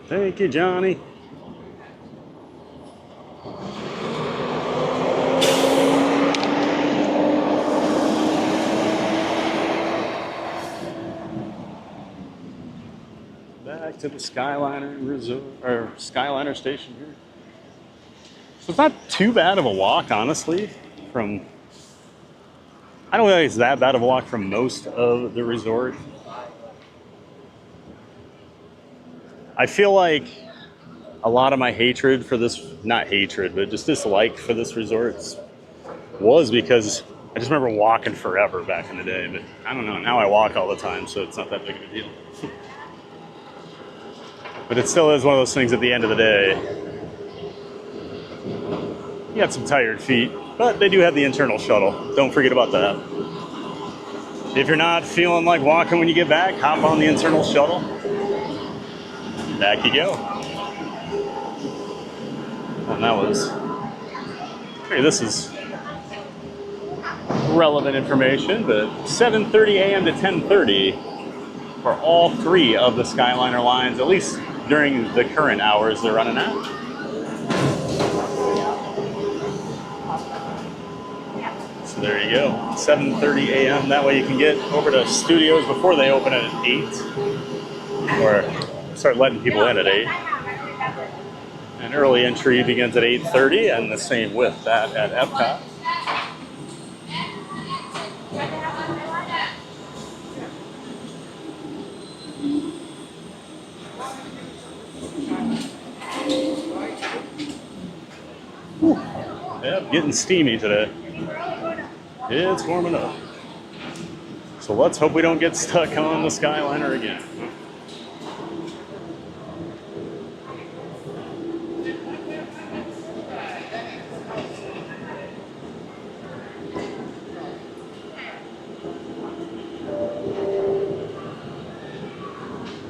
S2: Thank you, Johnny. Back to the Skyliner Resort, or Skyliner station here. So it's not too bad of a walk, honestly, from, I don't think it's that bad of a walk from most of the resort. I feel like a lot of my hatred for this, not hatred, but just dislike for this resort was because I just remember walking forever back in the day. But I don't know, now I walk all the time, so it's not that big of a deal. But it still is one of those things at the end of the day. You got some tired feet, but they do have the internal shuttle. Don't forget about that. If you're not feeling like walking when you get back, hop on the internal shuttle. Back you go. And that was, hey, this is relevant information, but 7:30 a.m. to 10:30 for all three of the Skyliner lines, at least during the current hours they're running at. So there you go, 7:30 a.m. That way you can get over to studios before they open at 8, or start letting people in at 8. And early entry begins at 8:30, and the same with that at Epcot. Whew. Yep, getting steamy today. It's warming up. So let's hope we don't get stuck on the Skyliner again.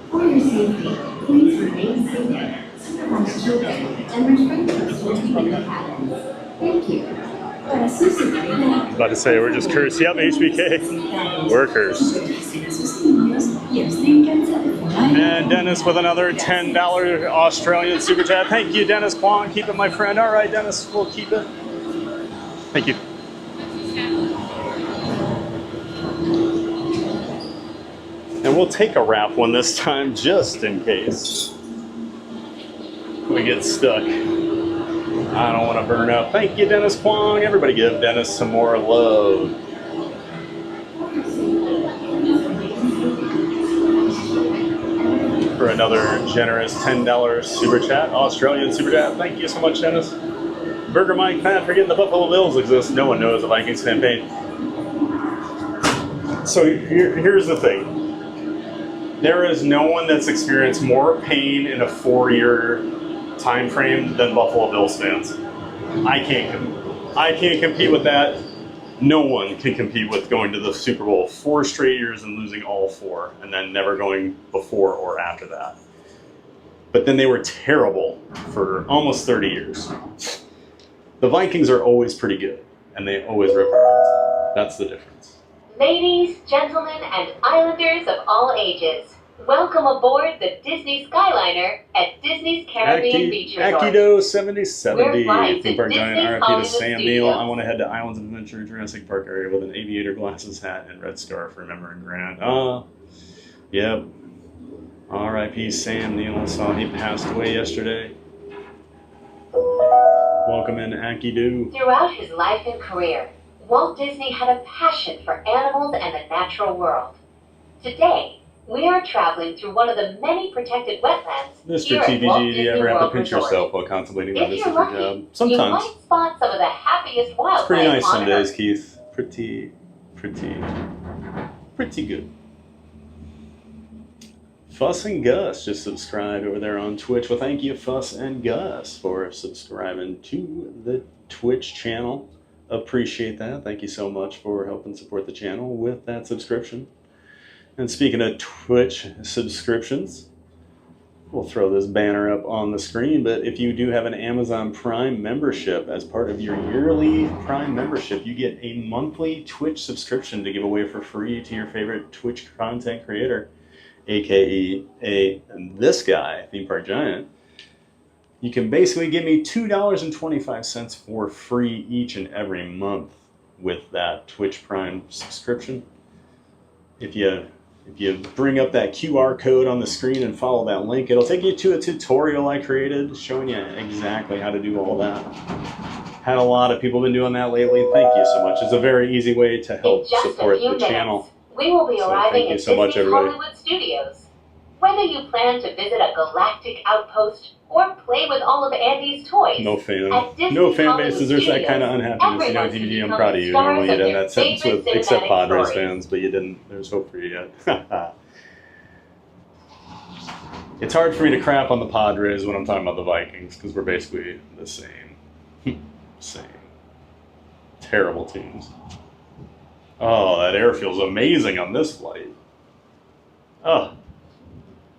S1: For your safety, please remain seated, supervise children, and return close to the cabins. Thank you.
S2: I was about to say, we're just cursed. Yep, HBK. We're cursed. And Dennis with another $10 Australian super chat. Thank you, Dennis Kwong. Keep it, my friend. All right, Dennis, we'll keep it. Thank you. And we'll take a wrap one this time, just in case we get stuck. I don't want to burn up. Thank you, Dennis Kwong. Everybody give Dennis some more love. For another generous $10 super chat, Australian super chat. Thank you so much, Dennis. Burger Mike, Pat, forgetting the Buffalo Bills exist. No one knows the Vikings campaign. So here's the thing. There is no one that's experienced more pain in a 4-year time frame than Buffalo Bills fans. I can't compete with that. No one can compete with going to the Super Bowl 4 straight years and losing all 4, and then never going before or after that. But then they were terrible for almost 30 years. The Vikings are always pretty good, and they always rip around. That's the difference.
S5: Ladies, gentlemen, and islanders of all ages, welcome aboard the Disney Skyliner at Disney's Caribbean Beach Resort.
S2: Akido 7070,
S5: We're
S2: Theme Park Giant, RIP to
S5: Hollywood
S2: Sam
S5: Studios.
S2: Neill. I want to head to Islands of Adventure, Jurassic Park area with an aviator glasses hat and red scarf, remembering Grant. Yep. RIP Sam Neill. Saw he passed away yesterday. Welcome in, Akido.
S5: Throughout his life and career, Walt Disney had a passion for animals and the natural world. Today, we are traveling through one of the many protected wetlands
S2: Mr.
S5: here at Walt
S2: TVG, do
S5: Disney
S2: you ever have to
S5: World
S2: pinch
S5: Resort.
S2: yourself while contemplating whether
S5: If
S2: this is
S5: you're
S2: your
S5: lucky,
S2: job?
S5: you
S2: Sometimes.
S5: might spot some of the happiest wildlife
S2: It's pretty nice
S5: on
S2: some days,
S5: Earth.
S2: Keith. Pretty good. Fuss and Gus just subscribed over there on Twitch. Well, thank you, Fuss and Gus, for subscribing to the Twitch channel. Appreciate that. Thank you so much for helping support the channel with that subscription. And speaking of Twitch subscriptions, we'll throw this banner up on the screen, but if you do have an Amazon Prime membership, as part of your yearly Prime membership, you get a monthly Twitch subscription to give away for free to your favorite Twitch content creator, aka this guy, Theme Park Giant. You can basically give me $2.25 for free each and every month with that Twitch Prime subscription. If you bring up that QR code on the screen and follow that link, it'll take you to a tutorial I created showing you exactly how to do all that. Had a lot of people been doing that lately. Thank you so much. It's a very easy way to help support the channel.
S5: We will be
S2: So
S5: arriving
S2: thank you
S5: at
S2: so much,
S5: Disney
S2: everybody.
S5: Hollywood Studios. Whether you plan to visit a galactic outpost or play with all of Andy's toys,
S2: No fan.
S5: at Disney
S2: No fan
S5: Hollywood
S2: bases. There's that
S5: Studios,
S2: kind of unhappiness. You know,
S5: everyone can
S2: DVD, I'm
S5: become
S2: proud of
S5: the
S2: you.
S5: stars
S2: Normally you'd
S5: of
S2: end
S5: their
S2: that sentence
S5: favorite
S2: with, except
S5: cinematic
S2: Padres
S5: stories.
S2: fans, but you didn't. There's hope for you yet. It's hard for me to crap on the Padres when I'm talking about the Vikings, because we're basically the same. Same. Terrible teams. Oh, that air feels amazing on this flight. Oh,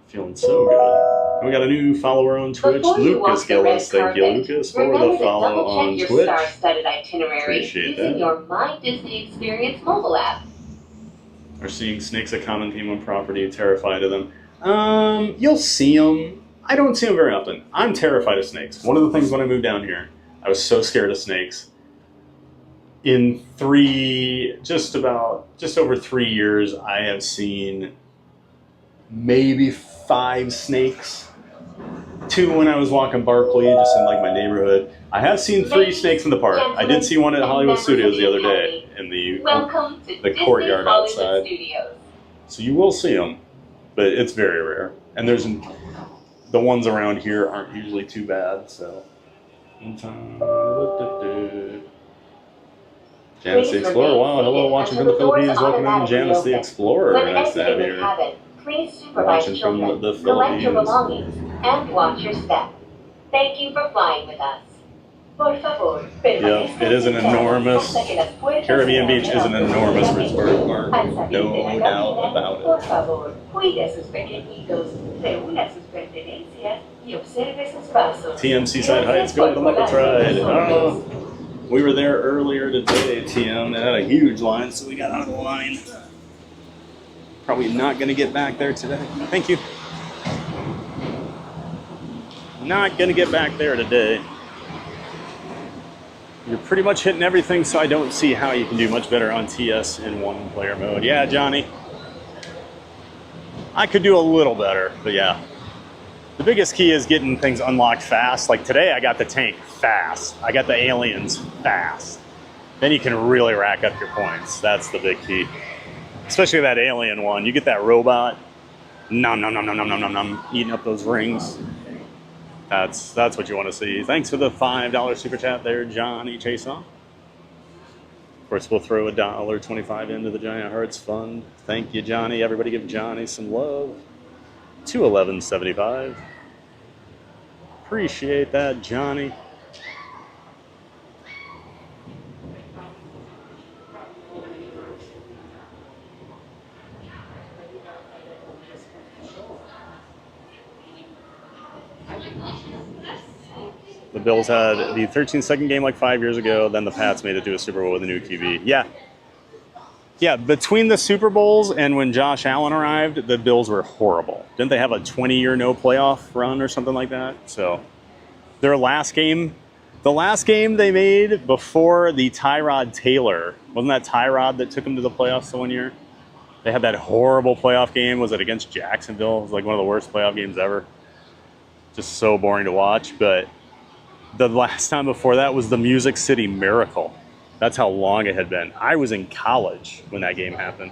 S2: feeling so good. And we got a new follower on Twitch,
S5: Before you
S2: Lucas
S5: walk the red
S2: Gillis. Thank you,
S5: carpet,
S2: Lucas, for
S5: remember
S2: the
S5: to
S2: follow
S5: double-check
S2: on
S5: your
S2: Twitch.
S5: star-studded itinerary
S2: Appreciate
S5: using
S2: that.
S5: your My Disney Experience mobile app.
S2: Are seeing snakes a common theme on property? Terrified of them. You'll see them. I don't see them very often. I'm terrified of snakes. One of the things when I moved down here, I was so scared of snakes. In just over 3 years, I have seen maybe 5 snakes. 2 when I was walking Barkley, just in like my neighborhood. I have seen 3 snakes in the park. I did see one at Hollywood Studios the other day in
S5: Welcome to
S2: the
S5: Disney
S2: courtyard
S5: Hollywood
S2: outside.
S5: Studios.
S2: So you will see them, but it's very rare. And the ones around here aren't usually too bad. So, Janice the Explorer. Wow, hello, watching from the Philippines. Welcome in, Janice the Explorer.
S5: When
S2: Nice to have
S5: exiting
S2: you
S5: the
S2: here.
S5: cabin, please supervise
S2: Watching from
S5: children,
S2: the
S5: collect your
S2: Philippines.
S5: belongings, and watch your step. Thank you for flying with us. Por favor,
S2: Yep, it is an enormous, Caribbean Beach is an enormous resort, Mark. No doubt about
S22: Por
S2: it.
S22: favor, cuide a sus pequeñitos, reúna sus pertenencias y observe sus pasos.
S2: TM Seaside Heights, go to the Muppets ride. Oh, we were there earlier today, TM. They had a huge line, so we got out of the line. Probably not going to get back there today. Thank you. Not going to get back there today. You're pretty much hitting everything, so I don't see how you can do much better on TS in one-player mode. Yeah, Johnny. I could do a little better, but yeah. The biggest key is getting things unlocked fast. Like today, I got the tank fast. I got the aliens fast. Then you can really rack up your points. That's the big key. Especially that alien one. You get that robot, nom nom nom nom nom nom nom nom, eating up those rings. That's what you want to see. Thanks for the $5 super chat there, Johnny Chason. Of course, we'll throw $1.25 into the Giant Hearts Fund. Thank you, Johnny. Everybody give Johnny some love. $211.75. Appreciate that, Johnny. The Bills had the 13-second game like 5 years ago. Then the Pats made it to a Super Bowl with a new QB. Yeah, between the Super Bowls and when Josh Allen arrived, the Bills were horrible. Didn't they have a 20-year no playoff run or something like that? So their last game, the last game they made before the Tyrod Taylor, wasn't that Tyrod that took them to the playoffs the one year? They had that horrible playoff game. Was it against Jacksonville? It was like one of the worst playoff games ever. Just so boring to watch. But the last time before that was the Music City Miracle. That's how long it had been. I was in college when that game happened.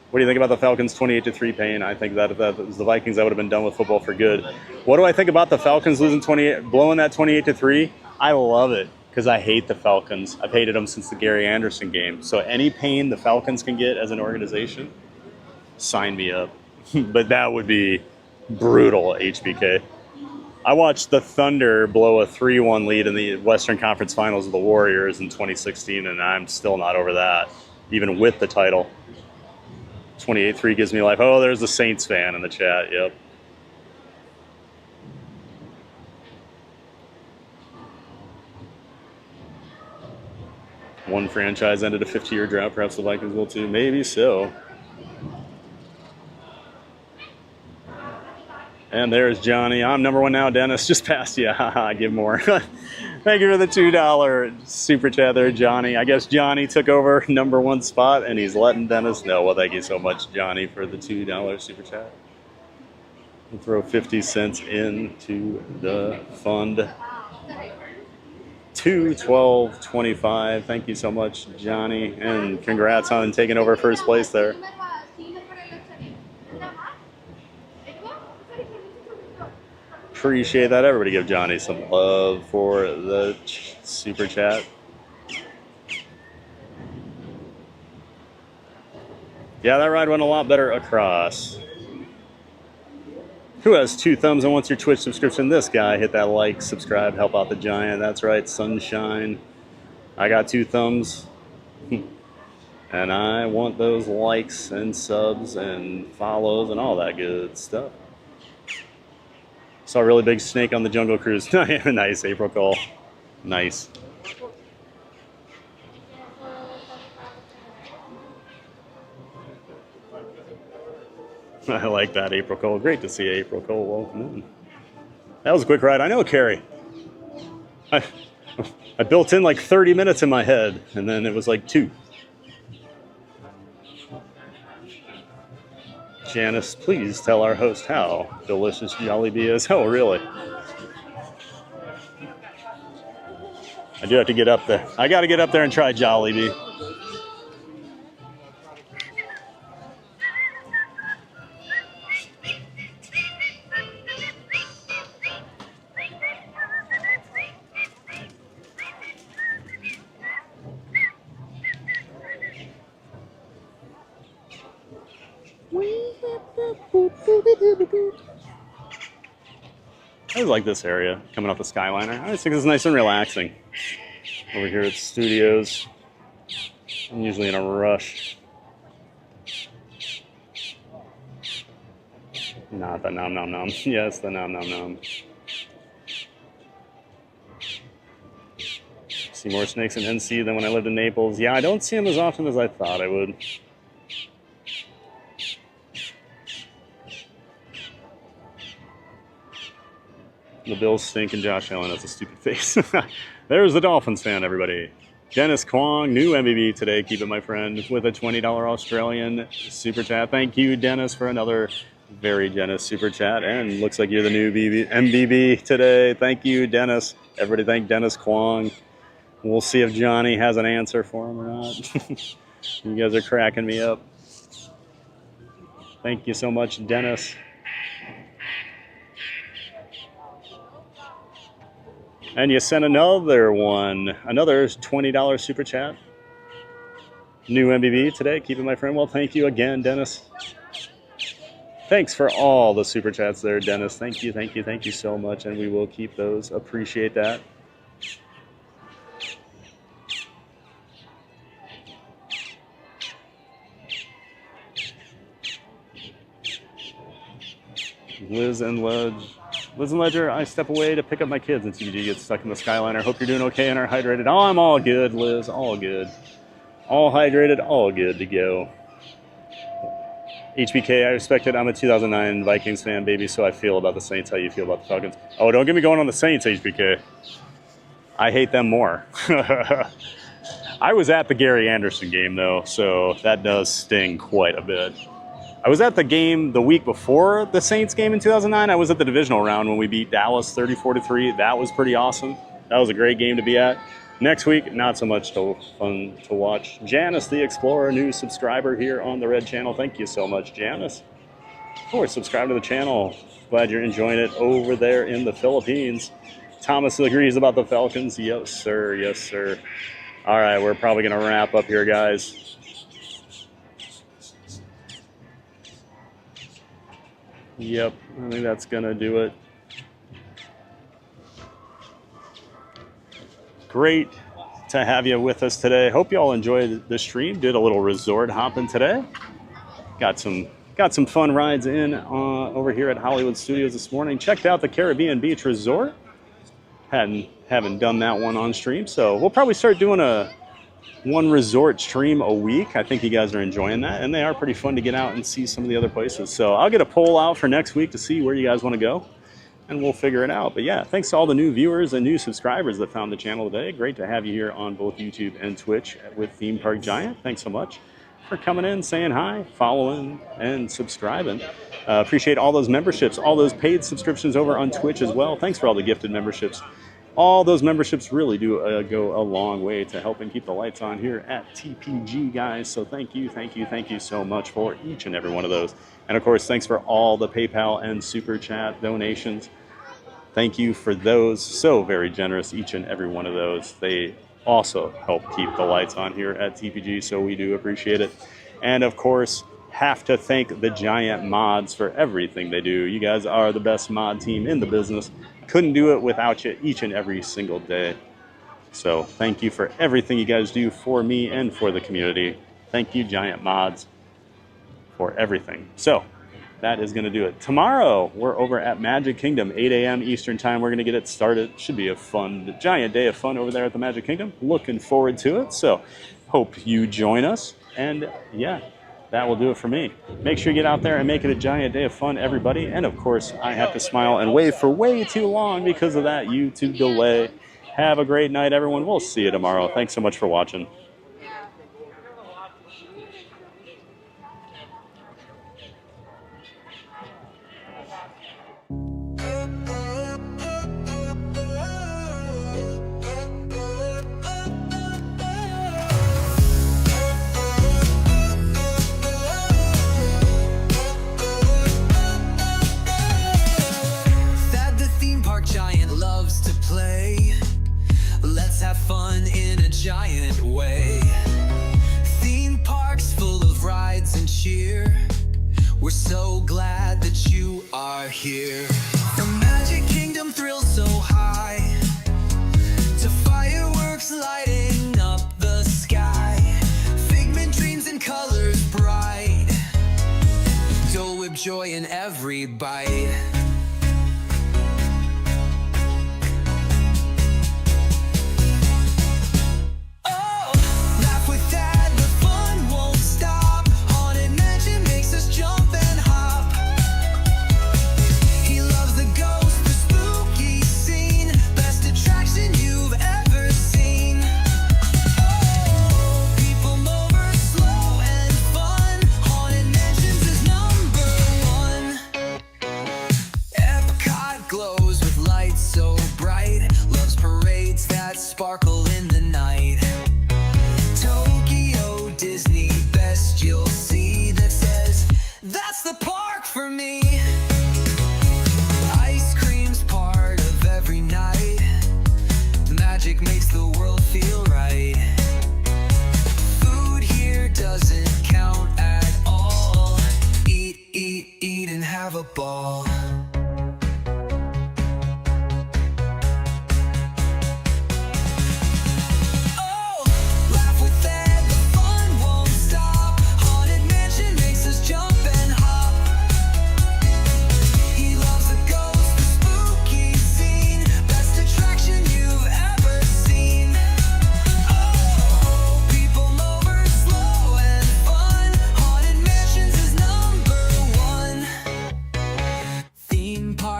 S2: What do you think about the Falcons 28-3 pain? I think that if that was the Vikings, I would have been done with football for good. What do I think about the Falcons losing blowing that 28-3? I love it because I hate the Falcons. I've hated them since the Gary Anderson game. So any pain the Falcons can get as an organization, sign me up. But that would be brutal, HBK. I watched the Thunder blow a 3-1 lead in the Western Conference Finals of the Warriors in 2016, and I'm still not over that, even with the title. 28-3 gives me life. Oh, there's the Saints fan in the chat. Yep. One franchise ended a 50-year drought. Perhaps the Vikings will too. Maybe so. And there's Johnny. I'm number one now, Dennis. Just passed you. Haha, give more. Thank you for the $2 super chat there, Johnny. I guess Johnny took over number one spot, and he's letting Dennis know. Well, thank you so much, Johnny, for the $2 super chat. We'll throw 50 cents into the fund. $212.25. Thank you so much, Johnny. And congrats on taking over first place there. Appreciate that. Everybody give Johnny some love for the super chat. Yeah, that ride went a lot better across. Who has 2 thumbs and wants your Twitch subscription? This guy. Hit that like, subscribe, help out the giant. That's right, Sunshine. I got 2 thumbs. And I want those likes and subs and follows and all that good stuff. Saw a really big snake on the Jungle Cruise. Nice, April Cole. Nice. I like that, April Cole. Great to see April Cole. Welcome in. That was a quick ride. I know, Carrie. I built in like 30 minutes in my head, and then it was like 2. Janice, please tell our host how delicious Jollibee is. Oh, really? I do have to get up there. I got to get up there and try Jollibee. I like this area coming off the Skyliner. I just think it's nice and relaxing. Over here at Studios, I'm usually in a rush. Not the nom nom nom. Yes, the nom nom nom. See more snakes in NC than when I lived in Naples. Yeah, I don't see them as often as I thought I would. The Bills stink and Josh Allen has a stupid face. There's the Dolphins fan, everybody. Dennis Kwong, new MVP today. Keep it, my friend, with a $20 Australian super chat. Thank you, Dennis, for another Very generous super chat, and looks like you're the new MBB today. Thank you, Dennis. Everybody thank Dennis Kwong. We'll see if Johnny has an answer for him or not. You guys are cracking me up. Thank you so much, Dennis. And you sent another one, another $20 super chat. New MBB today. Keep it, my friend. Well, thank you again, Dennis. Thanks for all the super chats there, Dennis. Thank you, thank you, thank you so much, and we will keep those. Appreciate that. Liz and Ledger, I step away to pick up my kids and TBG gets stuck in the Skyliner. Hope you're doing okay and are hydrated. Oh, I'm all good, Liz. All good. All hydrated, all good to go. HBK, I respect it. I'm a 2009 Vikings fan, baby, so I feel about the Saints how you feel about the Falcons. Oh, don't get me going on the Saints, HBK. I hate them more. I was at the Gary Anderson game, though, so that does sting quite a bit. I was at the game the week before the Saints game in 2009. I was at the divisional round when we beat Dallas 34-3. That was pretty awesome. That was a great game to be at. Next week, not so much fun to watch. Janice the Explorer, new subscriber here on the Red Channel. Thank you so much, Janice. Of course, subscribe to the channel. Glad you're enjoying it over there in the Philippines. Thomas agrees about the Falcons. Yes, sir. Yes, sir. All right, we're probably going to wrap up here, guys. Yep, I think that's going to do it. Great to have you with us today. Hope you all enjoyed the stream. Did a little resort hopping today. Got some fun rides in over here at Hollywood Studios this morning. Checked out the Caribbean Beach Resort. Haven't done that one on stream, so we'll probably start doing one resort stream a week. I think you guys are enjoying that, and they are pretty fun to get out and see some of the other places. So I'll get a poll out for next week to see where you guys want to go, and we'll figure it out. But yeah, thanks to all the new viewers and new subscribers that found the channel today. Great to have you here on both YouTube and Twitch with Theme Park Giant. Thanks so much for coming in, saying hi, following, and subscribing. Appreciate all those memberships, all those paid subscriptions over on Twitch as well. Thanks for all the gifted memberships. All those memberships really do go a long way to helping keep the lights on here at TPG, guys. So thank you so much for each and every one of those. And of course, thanks for all the PayPal and Super Chat donations. Thank you for those. So very generous, each and every one of those. They also help keep the lights on here at TPG, so we do appreciate it. And of course, have to thank the Giant mods for everything they do. You guys are the best mod team in the business. Couldn't do it without you each and every single day. So thank you for everything you guys do for me and for the community. Thank you, Giant mods, for everything. So that is going to do it. Tomorrow, we're over at Magic Kingdom, 8 a.m. Eastern Time. We're going to get it started. Should be a fun, giant day of fun over there at the Magic Kingdom. Looking forward to it. So hope you join us. And yeah, that will do it for me. Make sure you get out there and make it a giant day of fun, everybody. And of course, I have to smile and wave for way too long because of that YouTube delay. Have a great night, everyone. We'll see you tomorrow. Thanks so much for watching.
S1: Have fun in a giant way. Theme parks full of rides and cheer. We're so glad that you are here. The Magic Kingdom thrills so high, to fireworks lighting up the sky. Figment dreams and colors bright. Dole Whip joy in every bite.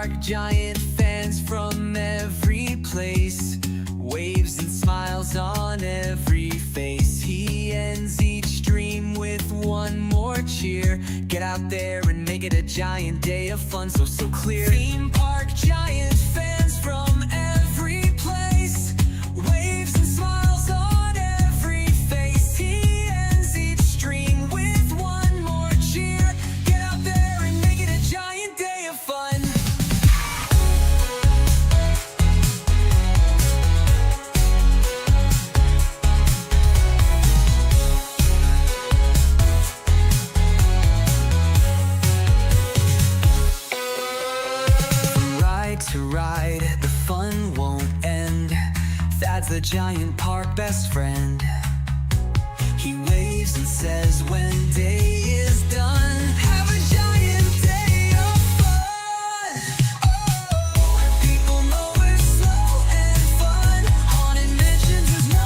S1: park giant, fans from every place, waves and smiles on every face. He ends each dream with one more cheer. Get out there and make it a giant day of fun, so clear. Theme park giant, fans from every place, waves and smiles on every face. He ends each dream with one more cheer. Get out there and make it a giant day of fun. To ride, the fun won't end. Thad's the giant park best friend. He waves and says when day is done, have a giant day of fun. Oh, people know we're slow and fun. Haunted Mansions is #1.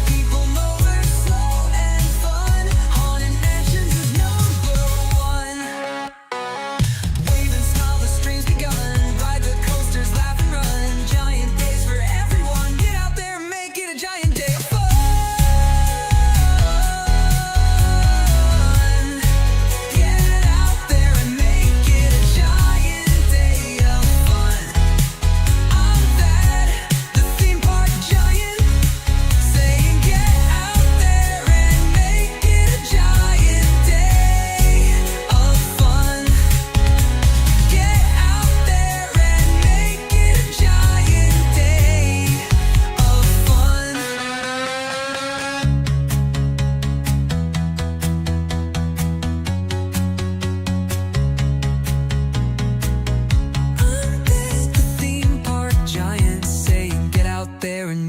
S1: People know we're slow and fun. Haunted Mansions is #1.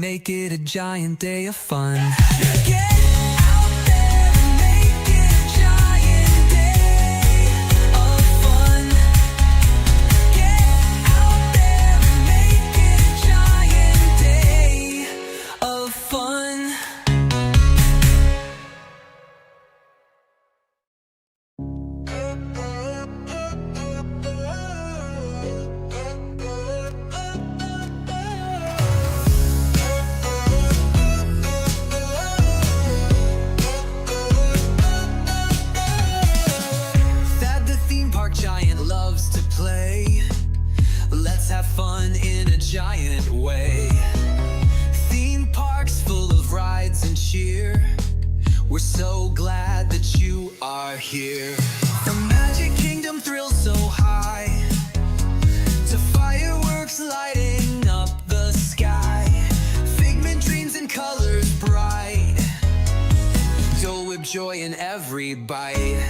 S1: Make it a giant day of fun. Get out there and make it a giant day of fun. Get out there and make it a giant day of fun. Giant loves to play. Let's have fun in a giant way. Theme parks full of rides and cheer. We're so glad that you are here. The Magic Kingdom thrills so high, to fireworks lighting up the sky. Figment dreams and colors bright, Dole Whip joy in every bite.